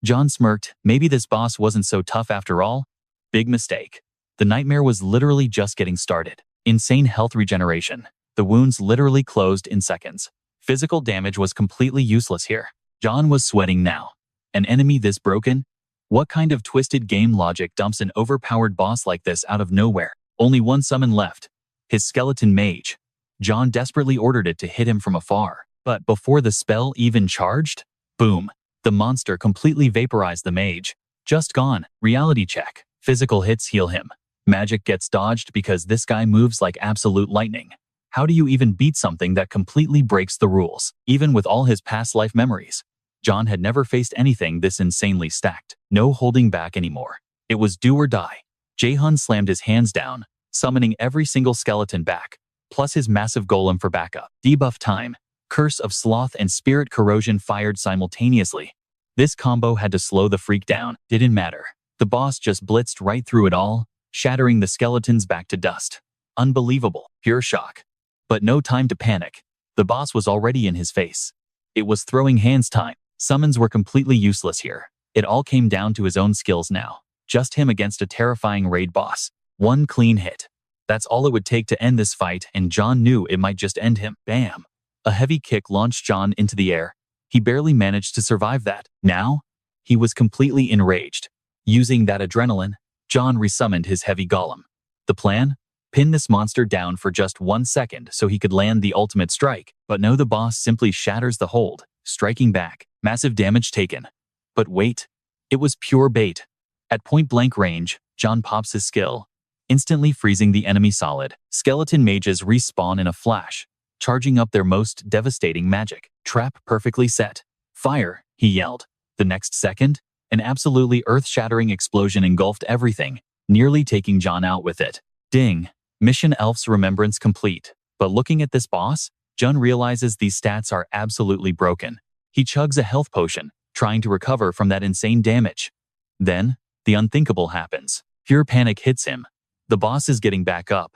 John smirked. Maybe this boss wasn't so tough after all? Big mistake. The nightmare was literally just getting started. Insane health regeneration. The wounds literally closed in seconds. Physical damage was completely useless here. John was sweating now. An enemy this broken? What kind of twisted game logic dumps an overpowered boss like this out of nowhere? Only one summon left. His skeleton mage. John desperately ordered it to hit him from afar. But before the spell even charged, boom, the monster completely vaporized the mage. Just gone. Reality check. Physical hits heal him. Magic gets dodged because this guy moves like absolute lightning. How do you even beat something that completely breaks the rules? Even with all his past life memories, John had never faced anything this insanely stacked. No holding back anymore. It was do or die. Jayhun slammed his hands down, summoning every single skeleton back, plus his massive golem for backup. Debuff time. Curse of Sloth and Spirit Corrosion fired simultaneously. This combo had to slow the freak down. Didn't matter. The boss just blitzed right through it all, shattering the skeletons back to dust. Unbelievable. Pure shock. But no time to panic. The boss was already in his face. It was throwing hands time. Summons were completely useless here. It all came down to his own skills now. Just him against a terrifying raid boss. One clean hit. That's all it would take to end this fight, and John knew it might just end him. Bam! A heavy kick launched John into the air. He barely managed to survive that. Now, he was completely enraged. Using that adrenaline, John resummoned his heavy golem. The plan? Pin this monster down for just 1 second so he could land the ultimate strike. But no, the boss simply shatters the hold, striking back. Massive damage taken. But wait, it was pure bait. At point-blank range, John pops his skill, instantly freezing the enemy solid. Skeleton mages respawn in a flash, charging up their most devastating magic. Trap perfectly set. Fire, he yelled. The next second, an absolutely earth-shattering explosion engulfed everything, nearly taking John out with it. Ding. Mission Elf's remembrance complete. But looking at this boss, John realizes these stats are absolutely broken. He chugs a health potion, trying to recover from that insane damage. Then, the unthinkable happens. Pure panic hits him. The boss is getting back up.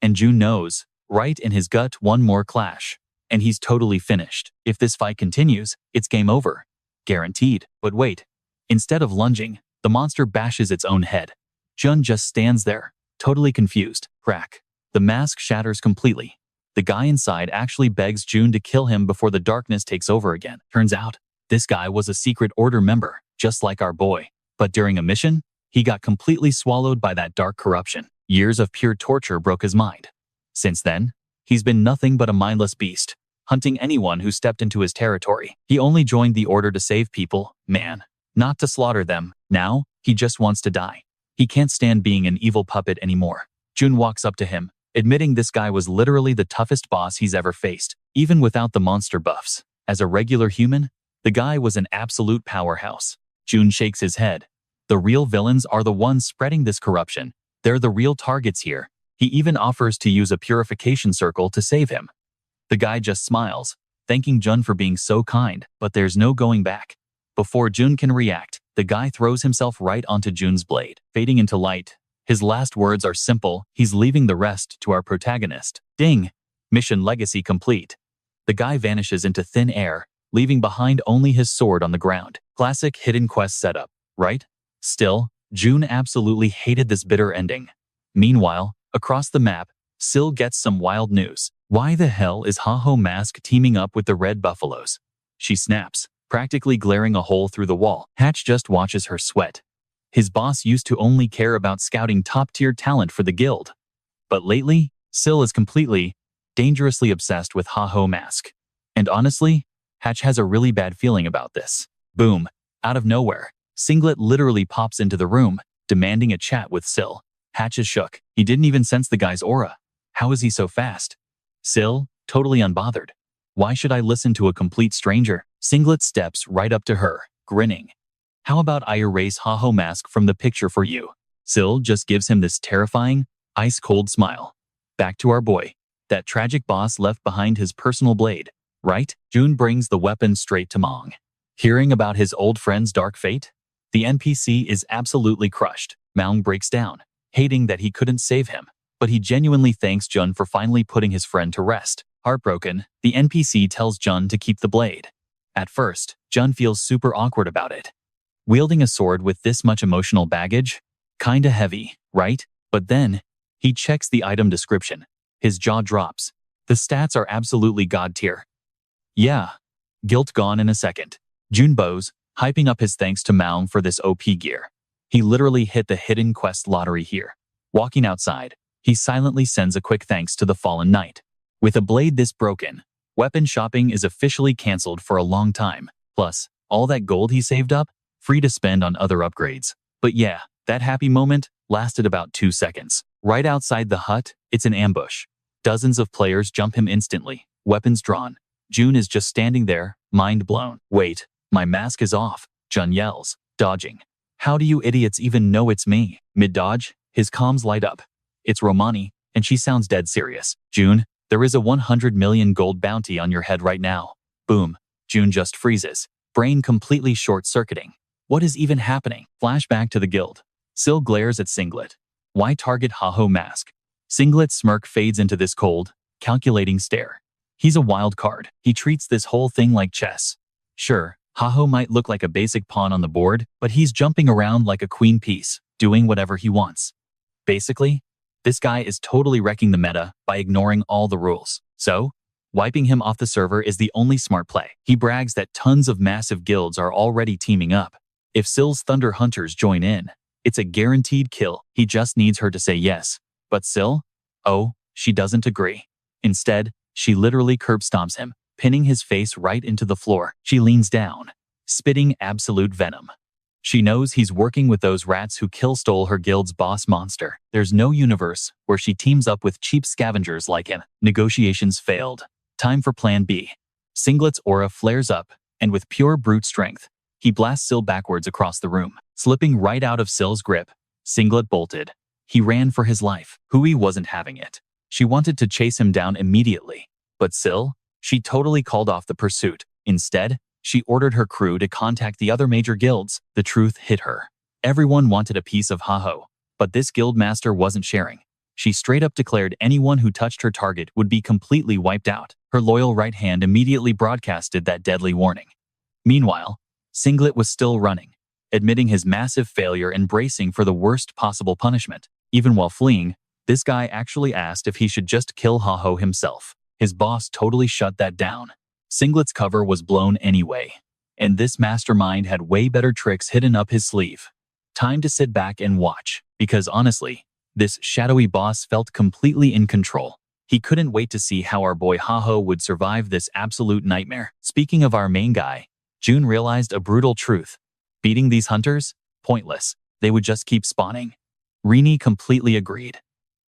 And June knows, right in his gut, one more clash. And he's totally finished. If this fight continues, it's game over. Guaranteed. But wait. Instead of lunging, the monster bashes its own head. Jun just stands there, totally confused. Crack. The mask shatters completely. The guy inside actually begs June to kill him before the darkness takes over again. Turns out, this guy was a secret order member, just like our boy. But during a mission, he got completely swallowed by that dark corruption. Years of pure torture broke his mind. Since then, he's been nothing but a mindless beast, hunting anyone who stepped into his territory. He only joined the order to save people, man, not to slaughter them. Now, he just wants to die. He can't stand being an evil puppet anymore. Jun walks up to him, admitting this guy was literally the toughest boss he's ever faced, even without the monster buffs. As a regular human, the guy was an absolute powerhouse. Jun shakes his head. The real villains are the ones spreading this corruption. They're the real targets here. He even offers to use a purification circle to save him. The guy just smiles, thanking Jun for being so kind, but there's no going back. Before Jun can react, the guy throws himself right onto Jun's blade, fading into light. His last words are simple, he's leaving the rest to our protagonist. Ding! Mission legacy complete. The guy vanishes into thin air, leaving behind only his sword on the ground. Classic hidden quest setup, right? Still, Jun absolutely hated this bitter ending. Meanwhile, across the map, Syl gets some wild news. Why the hell is Ha-Ho Mask teaming up with the Red Buffaloes? She snaps, practically glaring a hole through the wall. Hatch just watches her sweat. His boss used to only care about scouting top-tier talent for the guild. But lately, Syl is completely, dangerously obsessed with Ha-Ho Mask. And honestly, Hatch has a really bad feeling about this. Boom. Out of nowhere, Singlet literally pops into the room, demanding a chat with Syl. Hatch is shook. He didn't even sense the guy's aura. How is he so fast? Syl, totally unbothered. Why should I listen to a complete stranger? Singlet steps right up to her, grinning. How about I erase Ha-Ho Mask from the picture for you? Syl just gives him this terrifying, ice-cold smile. Back to our boy. That tragic boss left behind his personal blade, right? Jun brings the weapon straight to Mong. Hearing about his old friend's dark fate, the NPC is absolutely crushed. Mong breaks down, hating that he couldn't save him, but he genuinely thanks Jun for finally putting his friend to rest. Heartbroken, the NPC tells Jun to keep the blade. At first, Jun feels super awkward about it. Wielding a sword with this much emotional baggage? Kinda heavy, right? But then, he checks the item description. His jaw drops. The stats are absolutely god tier. Yeah. Guilt gone in a second. Jun bows, hyping up his thanks to Maung for this OP gear. He literally hit the hidden quest lottery here. Walking outside, he silently sends a quick thanks to the fallen knight. With a blade this broken, weapon shopping is officially cancelled for a long time. Plus, all that gold he saved up, free to spend on other upgrades. But yeah, that happy moment lasted about 2 seconds. Right outside the hut, it's an ambush. Dozens of players jump him instantly, weapons drawn. Jun is just standing there, mind blown. Wait, my mask is off, Jun yells, dodging. How do you idiots even know it's me? Mid-dodge, his comms light up. It's Romani, and she sounds dead serious. Jun, there is a 100 million gold bounty on your head right now. Boom. Jun just freezes, brain completely short-circuiting. What is even happening? Flashback to the guild. Syl glares at Singlet. Why target Ha-Ho Mask? Singlet's smirk fades into this cold, calculating stare. He's a wild card. He treats this whole thing like chess. Sure, Ha-Ho might look like a basic pawn on the board, but he's jumping around like a queen piece, doing whatever he wants. Basically, this guy is totally wrecking the meta by ignoring all the rules. So, wiping him off the server is the only smart play. He brags that tons of massive guilds are already teaming up. If Syl's Thunder Hunters join in, it's a guaranteed kill. He just needs her to say yes. But Syl? Oh, she doesn't agree. Instead, she literally curb stomps him, pinning his face right into the floor. She leans down, spitting absolute venom. She knows he's working with those rats who stole her guild's boss monster. There's no universe where she teams up with cheap scavengers like him. Negotiations failed. Time for plan B. Singlet's aura flares up, and with pure brute strength, he blasts Sil backwards across the room. Slipping right out of Sil's grip, Singlet bolted. He ran for his life. Hui wasn't having it. She wanted to chase him down immediately. But Sil? She totally called off the pursuit. Instead, she ordered her crew to contact the other major guilds. The truth hit her. Everyone wanted a piece of Haho, but this guild master wasn't sharing. She straight up declared anyone who touched her target would be completely wiped out. Her loyal right hand immediately broadcasted that deadly warning. Meanwhile, Singlet was still running, admitting his massive failure and bracing for the worst possible punishment. Even while fleeing, this guy actually asked if he should just kill Haho himself. His boss totally shut that down. Singlet's cover was blown anyway, and this mastermind had way better tricks hidden up his sleeve. Time to sit back and watch, because honestly, this shadowy boss felt completely in control. He couldn't wait to see how our boy Haho would survive this absolute nightmare. Speaking of our main guy, June realized a brutal truth. Beating these hunters? Pointless. They would just keep spawning. Rini completely agreed.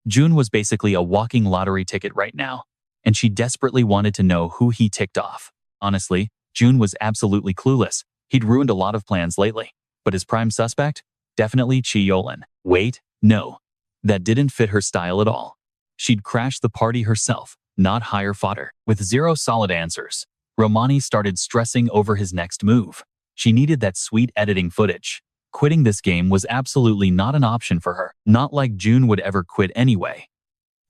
June was basically a walking lottery ticket right now, and she desperately wanted to know who he ticked off. Honestly, June was absolutely clueless. He'd ruined a lot of plans lately, but his prime suspect? Definitely Chi-Yolan. Wait, no. That didn't fit her style at all. She'd crash the party herself, not hire fodder. With zero solid answers, Romani started stressing over his next move. She needed that sweet editing footage. Quitting this game was absolutely not an option for her, not like June would ever quit anyway.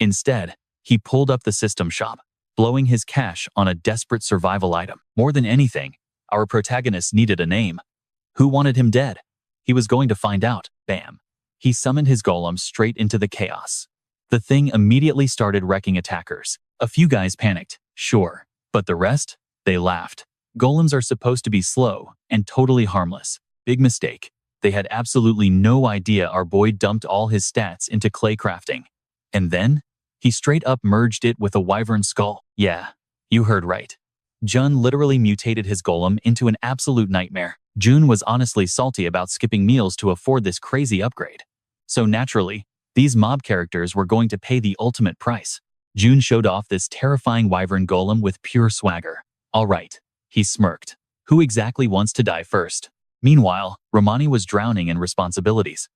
Instead, he pulled up the system shop, blowing his cash on a desperate survival item. More than anything, our protagonist needed a name. Who wanted him dead? He was going to find out. Bam. He summoned his golem straight into the chaos. The thing immediately started wrecking attackers. A few guys panicked, sure, but the rest? They laughed. Golems are supposed to be slow and totally harmless. Big mistake. They had absolutely no idea our boy dumped all his stats into clay crafting. And then, he straight up merged it with a wyvern skull. Yeah, you heard right. Jun literally mutated his golem into an absolute nightmare. June was honestly salty about skipping meals to afford this crazy upgrade. So naturally, these mob characters were going to pay the ultimate price. June showed off this terrifying wyvern golem with pure swagger. All right, he smirked. Who exactly wants to die first? Meanwhile, Romani was drowning in responsibilities.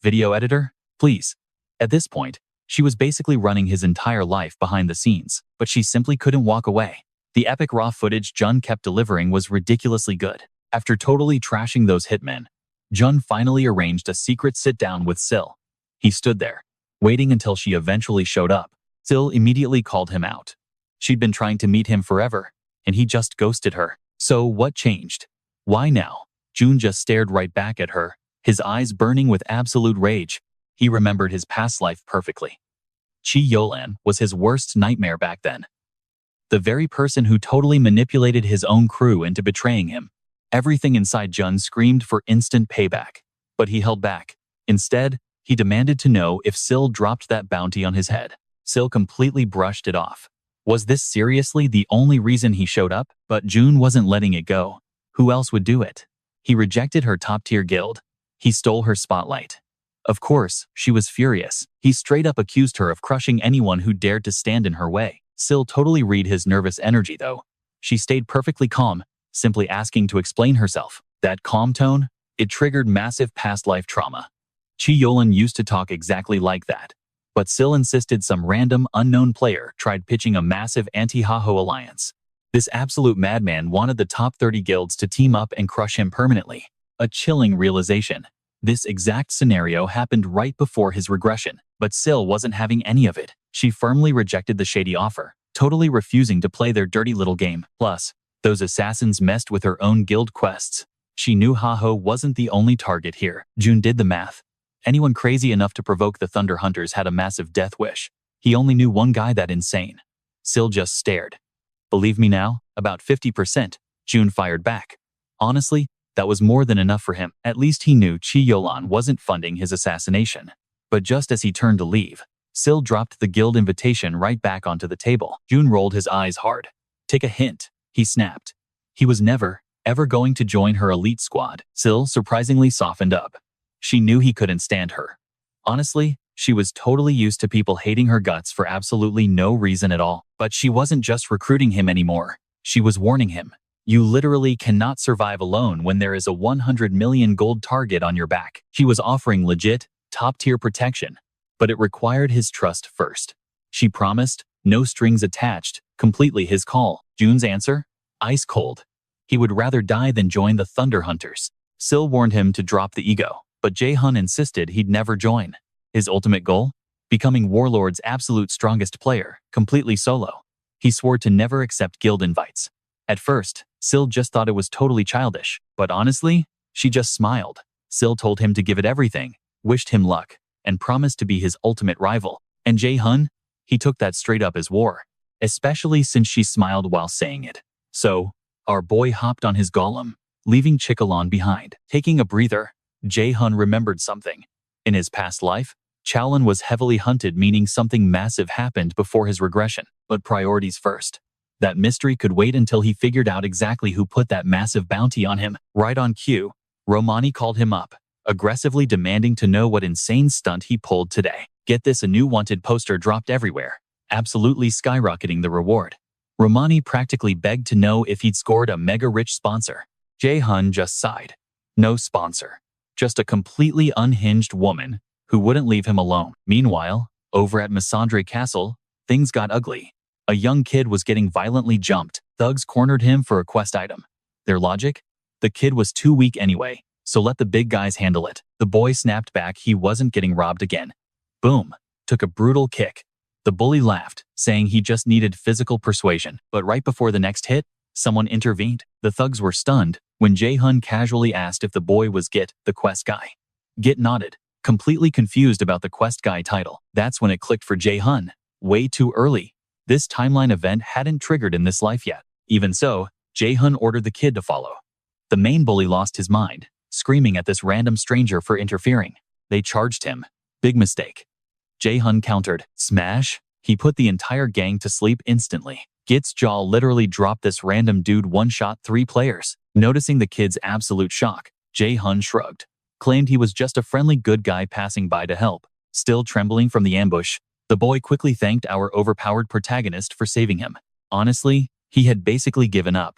Video editor? Please. At this point, she was basically running his entire life behind the scenes, but she simply couldn't walk away. The epic raw footage Jun kept delivering was ridiculously good. After totally trashing those hitmen, Jun finally arranged a secret sit-down with Sil. He stood there, waiting until she eventually showed up. Sil immediately called him out. She'd been trying to meet him forever, and he just ghosted her. So what changed? Why now? June just stared right back at her, his eyes burning with absolute rage. He remembered his past life perfectly. Chi-Yolan was his worst nightmare back then. The very person who totally manipulated his own crew into betraying him. Everything inside Jun screamed for instant payback, but he held back. Instead, he demanded to know if Sil dropped that bounty on his head. Sil completely brushed it off. Was this seriously the only reason he showed up? But June wasn't letting it go. Who else would do it? He rejected her top-tier guild. He stole her spotlight. Of course, she was furious. He straight up accused her of crushing anyone who dared to stand in her way. Sil totally read his nervous energy though. She stayed perfectly calm, simply asking to explain herself. That calm tone? It triggered massive past life trauma. Chi-Yolan used to talk exactly like that. But Sil insisted some random, unknown player tried pitching a massive anti-Haho alliance. This absolute madman wanted the top 30 guilds to team up and crush him permanently. A chilling realization. This exact scenario happened right before his regression, but Sil wasn't having any of it. She firmly rejected the shady offer, totally refusing to play their dirty little game. Plus, those assassins messed with her own guild quests. She knew Haho wasn't the only target here. June did the math. Anyone crazy enough to provoke the Thunder Hunters had a massive death wish. He only knew one guy that insane. Sil just stared. Believe me now? About 50%, June fired back. Honestly, that was more than enough for him. At least he knew Chi-Yolan wasn't funding his assassination. But just as he turned to leave, Sil dropped the guild invitation right back onto the table. June rolled his eyes hard. Take a hint, he snapped. He was never, ever going to join her elite squad? Sil surprisingly softened up. She knew he couldn't stand her. Honestly, she was totally used to people hating her guts for absolutely no reason at all. But she wasn't just recruiting him anymore. She was warning him. You literally cannot survive alone when there is a 100 million gold target on your back. She was offering legit, top-tier protection, but it required his trust first. She promised, no strings attached, completely his call. Jun's answer? Ice cold. He would rather die than join the Thunder Hunters. Sil warned him to drop the ego, but Jayhun insisted he'd never join. His ultimate goal? Becoming Warlord's absolute strongest player, completely solo. He swore to never accept guild invites. At first, Sil just thought it was totally childish, but honestly, she just smiled. Sil told him to give it everything, wished him luck, and promised to be his ultimate rival. And Jayhun? He took that straight up as war, especially since she smiled while saying it. So, our boy hopped on his golem, leaving Chikalan behind. Taking a breather, Jayhun remembered something. In his past life, Chalan was heavily hunted, meaning something massive happened before his regression. But priorities first. That mystery could wait until he figured out exactly who put that massive bounty on him. Right on cue, Romani called him up, aggressively demanding to know what insane stunt he pulled today. Get this, a new wanted poster dropped everywhere, absolutely skyrocketing the reward. Romani practically begged to know if he'd scored a mega-rich sponsor. Jayhun just sighed. No sponsor. Just a completely unhinged woman who wouldn't leave him alone. Meanwhile, over at Masandre Castle, things got ugly. A young kid was getting violently jumped. Thugs cornered him for a quest item. Their logic? The kid was too weak anyway, so let the big guys handle it. The boy snapped back he wasn't getting robbed again. Boom. Took a brutal kick. The bully laughed, saying he just needed physical persuasion. But right before the next hit, someone intervened. The thugs were stunned when Jayhun casually asked if the boy was Git, the quest guy. Git nodded, completely confused about the quest guy title. That's when it clicked for Jayhun. Way too early. This timeline event hadn't triggered in this life yet. Even so, Jayhun ordered the kid to follow. The main bully lost his mind, screaming at this random stranger for interfering. They charged him. Big mistake. Jayhun countered. Smash? He put the entire gang to sleep instantly. Git's jaw literally dropped. This random dude one-shot 3 players. Noticing the kid's absolute shock, Jayhun shrugged, claimed he was just a friendly good guy passing by to help. Still trembling from the ambush, the boy quickly thanked our overpowered protagonist for saving him. Honestly, he had basically given up.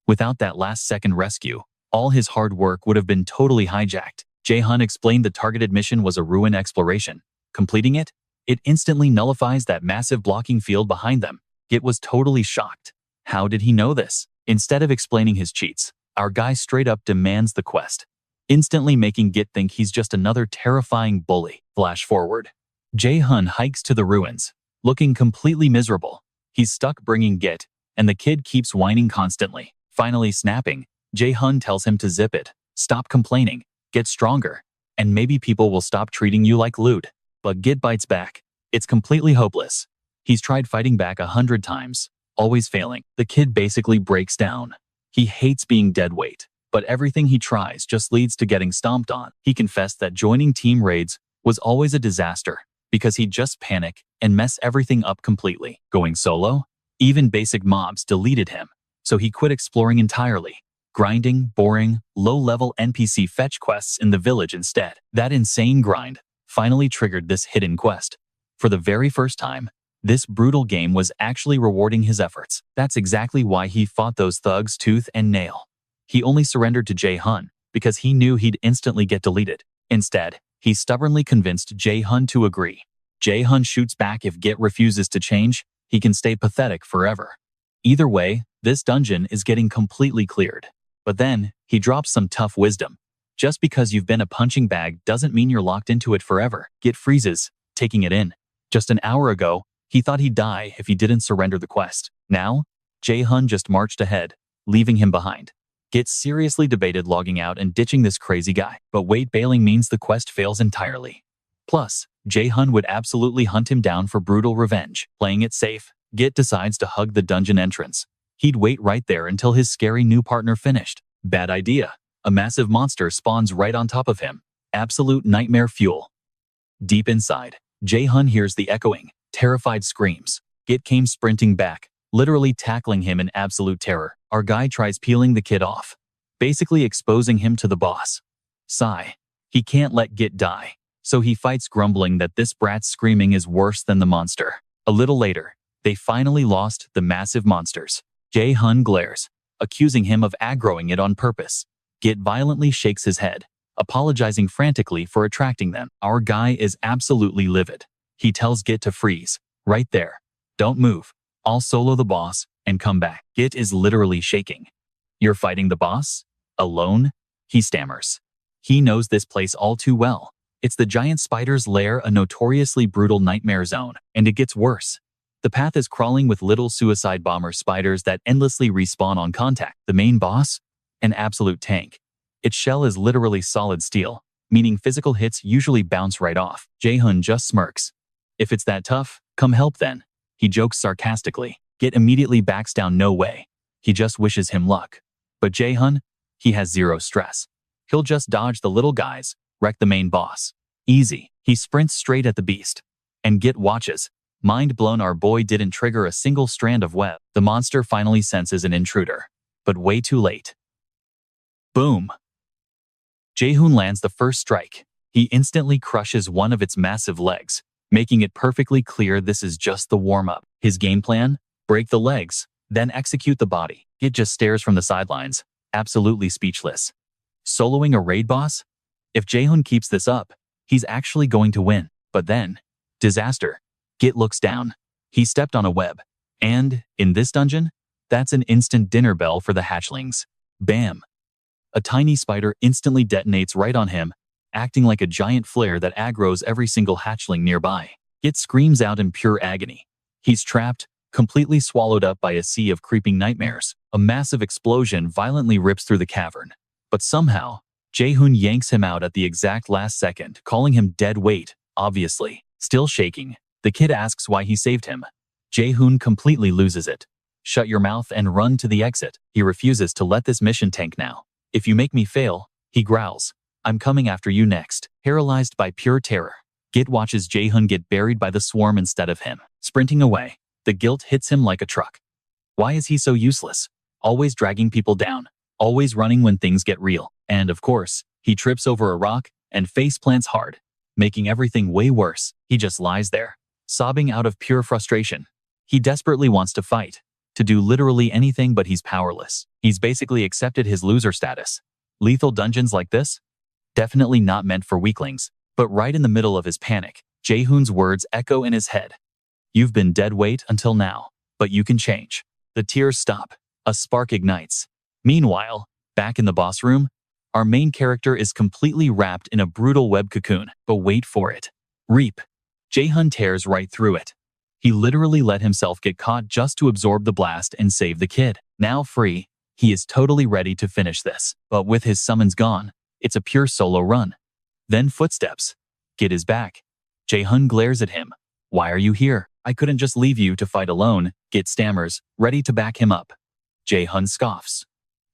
Without that last-second rescue, all his hard work would have been totally hijacked. Jayhun explained the targeted mission was a ruin exploration. Completing it, it instantly nullifies that massive blocking field behind them. Git was totally shocked. How did he know this? Instead of explaining his cheats, our guy straight up demands the quest, instantly making Git think he's just another terrifying bully. Flash forward. Jayhun hikes to the ruins, looking completely miserable. He's stuck bringing Git, and the kid keeps whining constantly. Finally snapping, Jayhun tells him to zip it, stop complaining, get stronger, and maybe people will stop treating you like loot. But Git bites back. It's completely hopeless. He's tried fighting back 100 times, always failing. The kid basically breaks down. He hates being dead weight, but everything he tries just leads to getting stomped on. He confessed that joining team raids was always a disaster because he'd just panic and mess everything up completely. Going solo? Even basic mobs deleted him, so he quit exploring entirely, grinding boring, low-level NPC fetch quests in the village instead. That insane grind finally triggered this hidden quest. For the very first time, this brutal game was actually rewarding his efforts. That's exactly why he fought those thugs tooth and nail. He only surrendered to Jayhun because he knew he'd instantly get deleted. Instead, he stubbornly convinced Jayhun to agree. Jayhun shoots back if Git refuses to change, he can stay pathetic forever. Either way, this dungeon is getting completely cleared. But then, he drops some tough wisdom. Just because you've been a punching bag doesn't mean you're locked into it forever. Git freezes, taking it in. Just an hour ago, he thought he'd die if he didn't surrender the quest. Now, Jayhun just marched ahead, leaving him behind. Git seriously debated logging out and ditching this crazy guy. But wait, bailing means the quest fails entirely. Plus, Jayhun would absolutely hunt him down for brutal revenge. Playing it safe, Git decides to hug the dungeon entrance. He'd wait right there until his scary new partner finished. Bad idea. A massive monster spawns right on top of him. Absolute nightmare fuel. Deep inside, Jayhun hears the echoing, terrified screams. Git came sprinting back, literally tackling him in absolute terror. Our guy tries peeling the kid off, basically exposing him to the boss. Sigh. He can't let Git die, so he fights, grumbling that this brat's screaming is worse than the monster. A little later, they finally lost the massive monsters. Jayhun glares, accusing him of aggroing it on purpose. Git violently shakes his head, apologizing frantically for attracting them. Our guy is absolutely livid. He tells Git to freeze, right there. Don't move. I'll solo the boss and come back. Git is literally shaking. You're fighting the boss? Alone? He stammers. He knows this place all too well. It's the giant spider's lair, a notoriously brutal nightmare zone, and it gets worse. The path is crawling with little suicide bomber spiders that endlessly respawn on contact. The main boss? An absolute tank. Its shell is literally solid steel, meaning physical hits usually bounce right off. Jayhun just smirks. If it's that tough, come help then. He jokes sarcastically. Git immediately backs down. No way. He just wishes him luck. But Jayhun? He has zero stress. He'll just dodge the little guys, wreck the main boss. Easy. He sprints straight at the beast. And Git watches. Mind blown, our boy didn't trigger a single strand of web. The monster finally senses an intruder. But way too late. Boom. Jayhun lands the first strike. He instantly crushes one of its massive legs, making it perfectly clear this is just the warm-up. His game plan? Break the legs, then execute the body. Git just stares from the sidelines, absolutely speechless. Soloing a raid boss? If Jayhun keeps this up, he's actually going to win. But then, disaster. Git looks down. He stepped on a web. And, in this dungeon, that's an instant dinner bell for the hatchlings. Bam. A tiny spider instantly detonates right on him, acting like a giant flare that aggroes every single hatchling nearby. Git screams out in pure agony. He's trapped, completely swallowed up by a sea of creeping nightmares. A massive explosion violently rips through the cavern. But somehow, Jayhun yanks him out at the exact last second, calling him dead weight, obviously. Still shaking, the kid asks why he saved him. Jayhun completely loses it. Shut your mouth and run to the exit. He refuses to let this mission tank now. If you make me fail, he growls. I'm coming after you next. Paralyzed by pure terror, Git watches Jayhun get buried by the swarm instead of him. Sprinting away, the guilt hits him like a truck. Why is he so useless? Always dragging people down. Always running when things get real. And of course, he trips over a rock and face plants hard, making everything way worse. He just lies there, sobbing out of pure frustration. He desperately wants to fight, to do literally anything, but he's powerless. He's basically accepted his loser status. Lethal dungeons like this? Definitely not meant for weaklings. But right in the middle of his panic, Jayhun's words echo in his head. You've been dead weight until now, but you can change. The tears stop. A spark ignites. Meanwhile, back in the boss room, our main character is completely wrapped in a brutal web cocoon. But wait for it. Reap. Jayhun tears right through it. He literally let himself get caught just to absorb the blast and save the kid. Now free, he is totally ready to finish this. But with his summons gone, it's a pure solo run. Then footsteps. Git is back. Jayhun glares at him. Why are you here? I couldn't just leave you to fight alone. Git stammers, ready to back him up. Jayhun scoffs.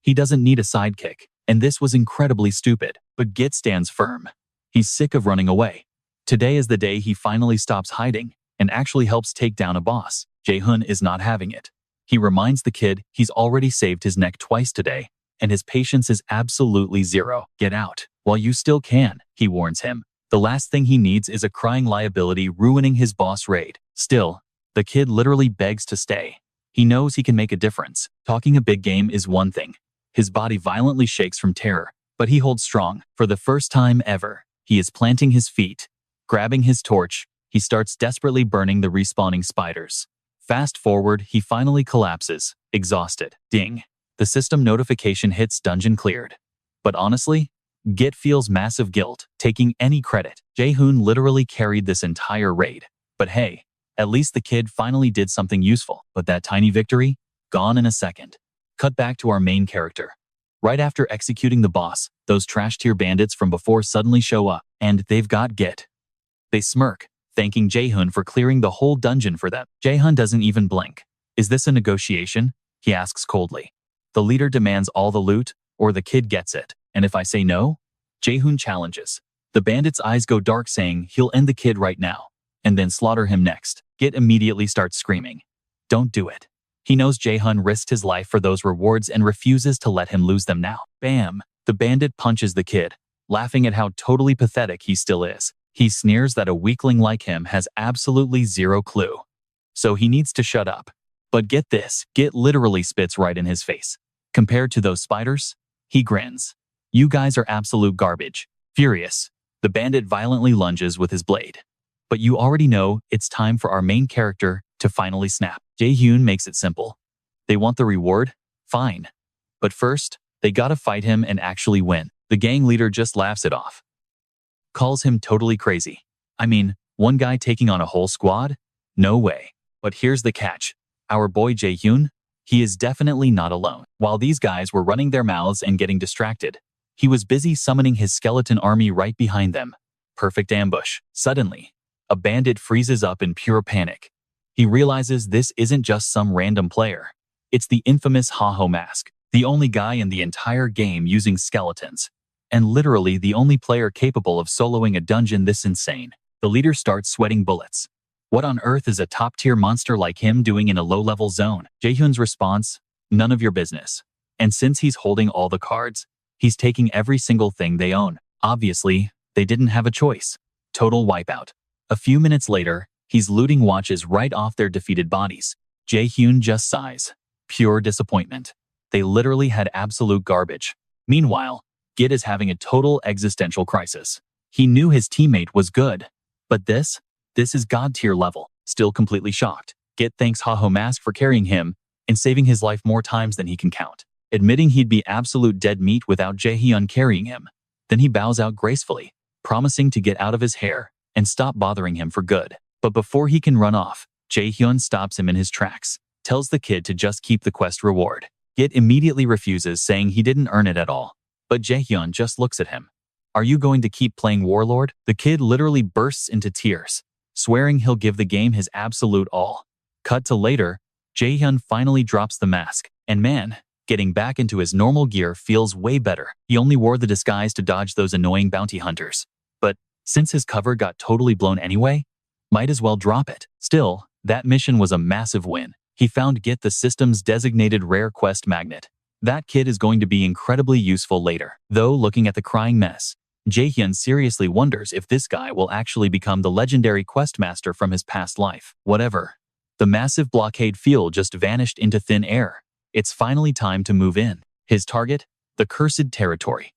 He doesn't need a sidekick, and this was incredibly stupid. But Git stands firm. He's sick of running away. Today is the day he finally stops hiding and actually helps take down a boss. Jayhun is not having it. He reminds the kid he's already saved his neck twice today, and his patience is absolutely zero. Get out while you still can, he warns him. The last thing he needs is a crying liability ruining his boss raid. Still, the kid literally begs to stay. He knows he can make a difference. Talking a big game is one thing. His body violently shakes from terror, but he holds strong. For the first time ever, he is planting his feet. Grabbing his torch, he starts desperately burning the respawning spiders. Fast forward, he finally collapses, exhausted. Ding. The system notification hits dungeon cleared. But honestly, Git feels massive guilt taking any credit. Jayhun literally carried this entire raid. But hey, at least the kid finally did something useful. But that tiny victory? Gone in a second. Cut back to our main character. Right after executing the boss, those trash-tier bandits from before suddenly show up, and they've got Git. They smirk, thanking Jayhun for clearing the whole dungeon for them. Jayhun doesn't even blink. Is this a negotiation? He asks coldly. The leader demands all the loot, or the kid gets it. And if I say no? Jayhun challenges. The bandit's eyes go dark, saying he'll end the kid right now, and then slaughter him next. Git immediately starts screaming. Don't do it. He knows Jayhun risked his life for those rewards and refuses to let him lose them now. Bam! The bandit punches the kid, laughing at how totally pathetic he still is. He sneers that a weakling like him has absolutely zero clue. So he needs to shut up. But get this, Git literally spits right in his face. Compared to those spiders, he grins. You guys are absolute garbage. Furious, the bandit violently lunges with his blade. But you already know it's time for our main character to finally snap. Jayhun makes it simple. They want the reward? Fine. But first, they gotta fight him and actually win. The gang leader just laughs it off. Calls him totally crazy. I mean, one guy taking on a whole squad? No way. But here's the catch. Our boy Jayhun, he is definitely not alone. While these guys were running their mouths and getting distracted, he was busy summoning his skeleton army right behind them. Perfect ambush. Suddenly, a bandit freezes up in pure panic. He realizes this isn't just some random player. It's the infamous Haho Mask, the only guy in the entire game using skeletons, and literally the only player capable of soloing a dungeon this insane. The leader starts sweating bullets. What on earth is a top-tier monster like him doing in a low-level zone? Jayhun's response, none of your business. And since he's holding all the cards, he's taking every single thing they own. Obviously, they didn't have a choice. Total wipeout. A few minutes later, he's looting watches right off their defeated bodies. Jayhun just sighs. Pure disappointment. They literally had absolute garbage. Meanwhile, Git is having a total existential crisis. He knew his teammate was good, but this is god-tier level. Still completely shocked, Git thanks Haho Mask for carrying him and saving his life more times than he can count, admitting he'd be absolute dead meat without Jayhun carrying him. Then he bows out gracefully, promising to get out of his hair and stop bothering him for good. But before he can run off, Jayhun stops him in his tracks, tells the kid to just keep the quest reward. Git immediately refuses, saying he didn't earn it at all. But Jayhun just looks at him. Are you going to keep playing Warlord? The kid literally bursts into tears, swearing he'll give the game his absolute all. Cut to later, Jayhun finally drops the mask, and man, getting back into his normal gear feels way better. He only wore the disguise to dodge those annoying bounty hunters. But since his cover got totally blown anyway, might as well drop it. Still, that mission was a massive win. He found Git the system's designated rare quest magnet. That kid is going to be incredibly useful later. Though looking at the crying mess, Jayhun seriously wonders if this guy will actually become the legendary questmaster from his past life. Whatever. The massive blockade field just vanished into thin air. It's finally time to move in. His target? The Cursed Territory.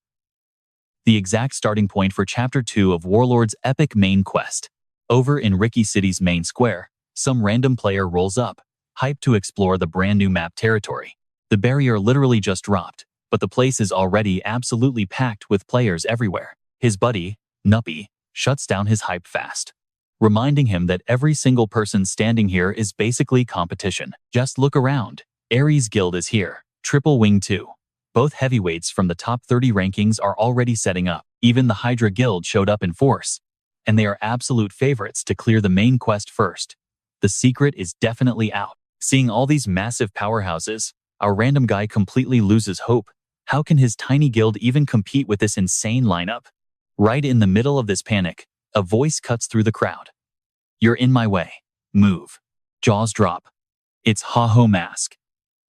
The exact starting point for Chapter 2 of Warlord's epic main quest. Over in Ricky City's main square, some random player rolls up, hyped to explore the brand new map territory. The barrier literally just dropped, but the place is already absolutely packed with players everywhere. His buddy, Nuppy, shuts down his hype fast, reminding him that every single person standing here is basically competition. Just look around. Ares Guild is here, Triple Wing 2. Both heavyweights from the top 30 rankings are already setting up. Even the Hydra Guild showed up in force, and they are absolute favorites to clear the main quest first. The secret is definitely out. Seeing all these massive powerhouses, our random guy completely loses hope. How can his tiny guild even compete with this insane lineup? Right in the middle of this panic, a voice cuts through the crowd. You're in my way. Move. Jaws drop. It's Haho Mask.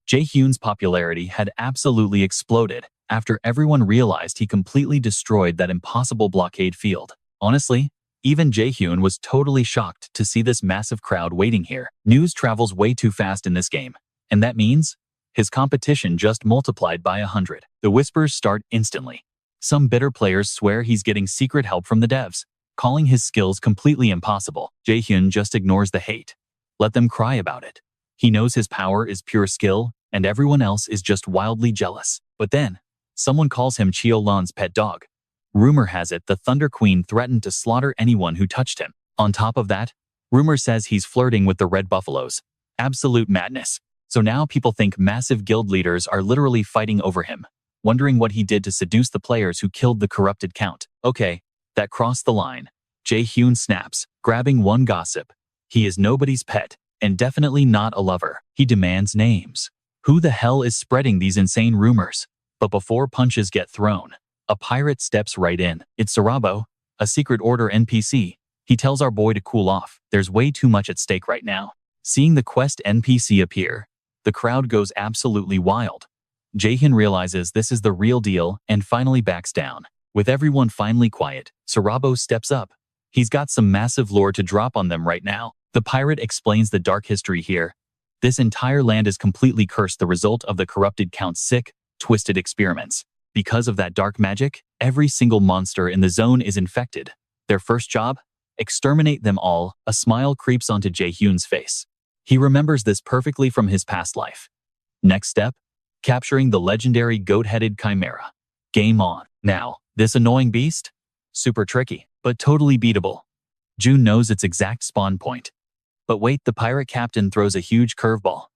Jayhun's popularity had absolutely exploded after everyone realized he completely destroyed that impossible blockade field. Honestly, even Jayhun was totally shocked to see this massive crowd waiting here. News travels way too fast in this game, and that means his competition just multiplied by 100. The whispers start instantly. Some bitter players swear he's getting secret help from the devs, calling his skills completely impossible. Jayhun just ignores the hate. Let them cry about it. He knows his power is pure skill, and everyone else is just wildly jealous. But then, someone calls him Chiolan's pet dog. Rumor has it the Thunder Queen threatened to slaughter anyone who touched him. On top of that, rumor says he's flirting with the Red Buffaloes. Absolute madness. So now people think massive guild leaders are literally fighting over him, wondering what he did to seduce the players who killed the corrupted count. Okay, that crossed the line. Jayhun snaps, grabbing one gossip. He is nobody's pet, and definitely not a lover. He demands names. Who the hell is spreading these insane rumors? But before punches get thrown, a pirate steps right in. It's Sarabo, a Secret Order NPC. He tells our boy to cool off. There's way too much at stake right now. Seeing the quest NPC appear, The crowd goes absolutely wild. Jayhun realizes this is the real deal and finally backs down. With everyone finally quiet, Sarabo steps up. He's got some massive lore to drop on them right now. The pirate explains the dark history here. This entire land is completely cursed, the result of the corrupted Count's sick, twisted experiments. Because of that dark magic, every single monster in the zone is infected. Their first job? Exterminate them all. A smile creeps onto Jayhun's face. He remembers this perfectly from his past life. Next step? Capturing the legendary goat-headed chimera. Game on. Now, this annoying beast? Super tricky, but totally beatable. June knows its exact spawn point. But wait, the pirate captain throws a huge curveball.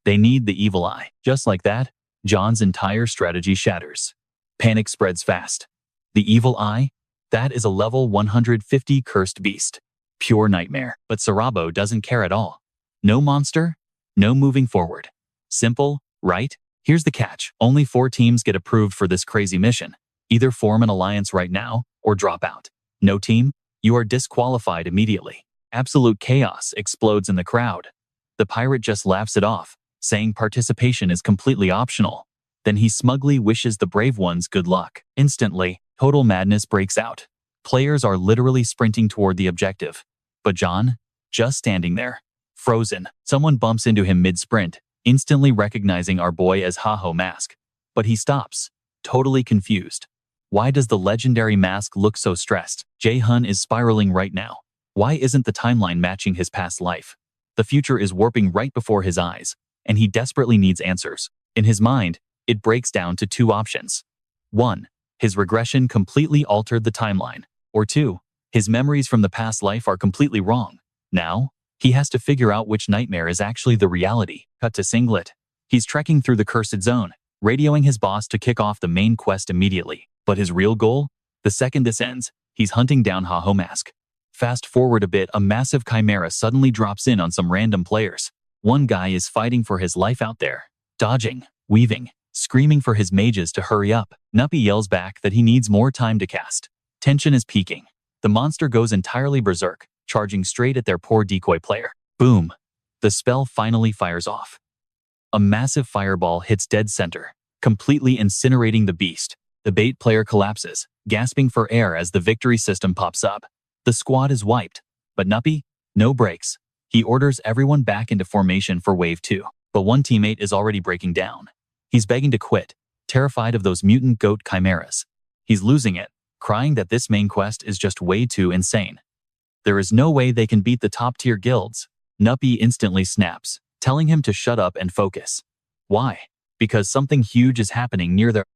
They need the evil eye. Just like that, John's entire strategy shatters. Panic spreads fast. The evil eye? That is a level 150 cursed beast. Pure nightmare. But Sarabo doesn't care at all. No monster, no moving forward. Simple, right? Here's the catch. Only 4 teams get approved for this crazy mission. Either form an alliance right now, or drop out. No team? You are disqualified immediately. Absolute chaos explodes in the crowd. The pirate just laughs it off, saying participation is completely optional. Then he smugly wishes the brave ones good luck. Instantly, total madness breaks out. Players are literally sprinting toward the objective. But John? Just standing there. Frozen. Someone bumps into him mid-sprint, instantly recognizing our boy as Ha-Ho Mask. But he stops, totally confused. Why does the legendary mask look so stressed? Jayhun is spiraling right now. Why isn't the timeline matching his past life? The future is warping right before his eyes, and he desperately needs answers. In his mind, it breaks down to 2 options. 1. His regression completely altered the timeline. Or 2. His memories from the past life are completely wrong. Now, he has to figure out which nightmare is actually the reality. Cut to Singlet. He's trekking through the cursed zone, radioing his boss to kick off the main quest immediately. But his real goal? The second this ends, he's hunting down Ha-Ho Mask. Fast forward a bit, a massive chimera suddenly drops in on some random players. One guy is fighting for his life out there, dodging, weaving, screaming for his mages to hurry up. Nuppy yells back that he needs more time to cast. Tension is peaking. The monster goes entirely berserk, charging straight at their poor decoy player. Boom! The spell finally fires off. A massive fireball hits dead center, completely incinerating the beast. The bait player collapses, gasping for air as the victory system pops up. The squad is wiped, but Nuppy, no breaks. He orders everyone back into formation for Wave 2. But one teammate is already breaking down. He's begging to quit, terrified of those mutant goat chimeras. He's losing it, crying that this main quest is just way too insane. There is no way they can beat the top-tier guilds. Nuppy instantly snaps, telling him to shut up and focus. Why? Because something huge is happening near their